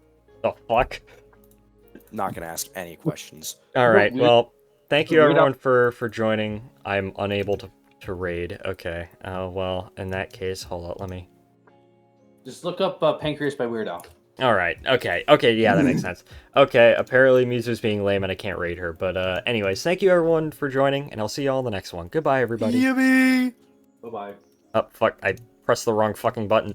The fuck? Not gonna ask any questions. All right, well, thank you Read everyone for joining. I'm unable to raid. Okay, well, in that case, hold on, let me... Just look up Pancreas by Weird Al. Alright, okay, yeah, that makes sense. Okay, apparently Mizu's being lame and I can't raid her, but anyways, thank you everyone for joining, and I'll see y'all in the next one. Goodbye, everybody. Yippee! Bye-bye. Oh, fuck, I pressed the wrong fucking button.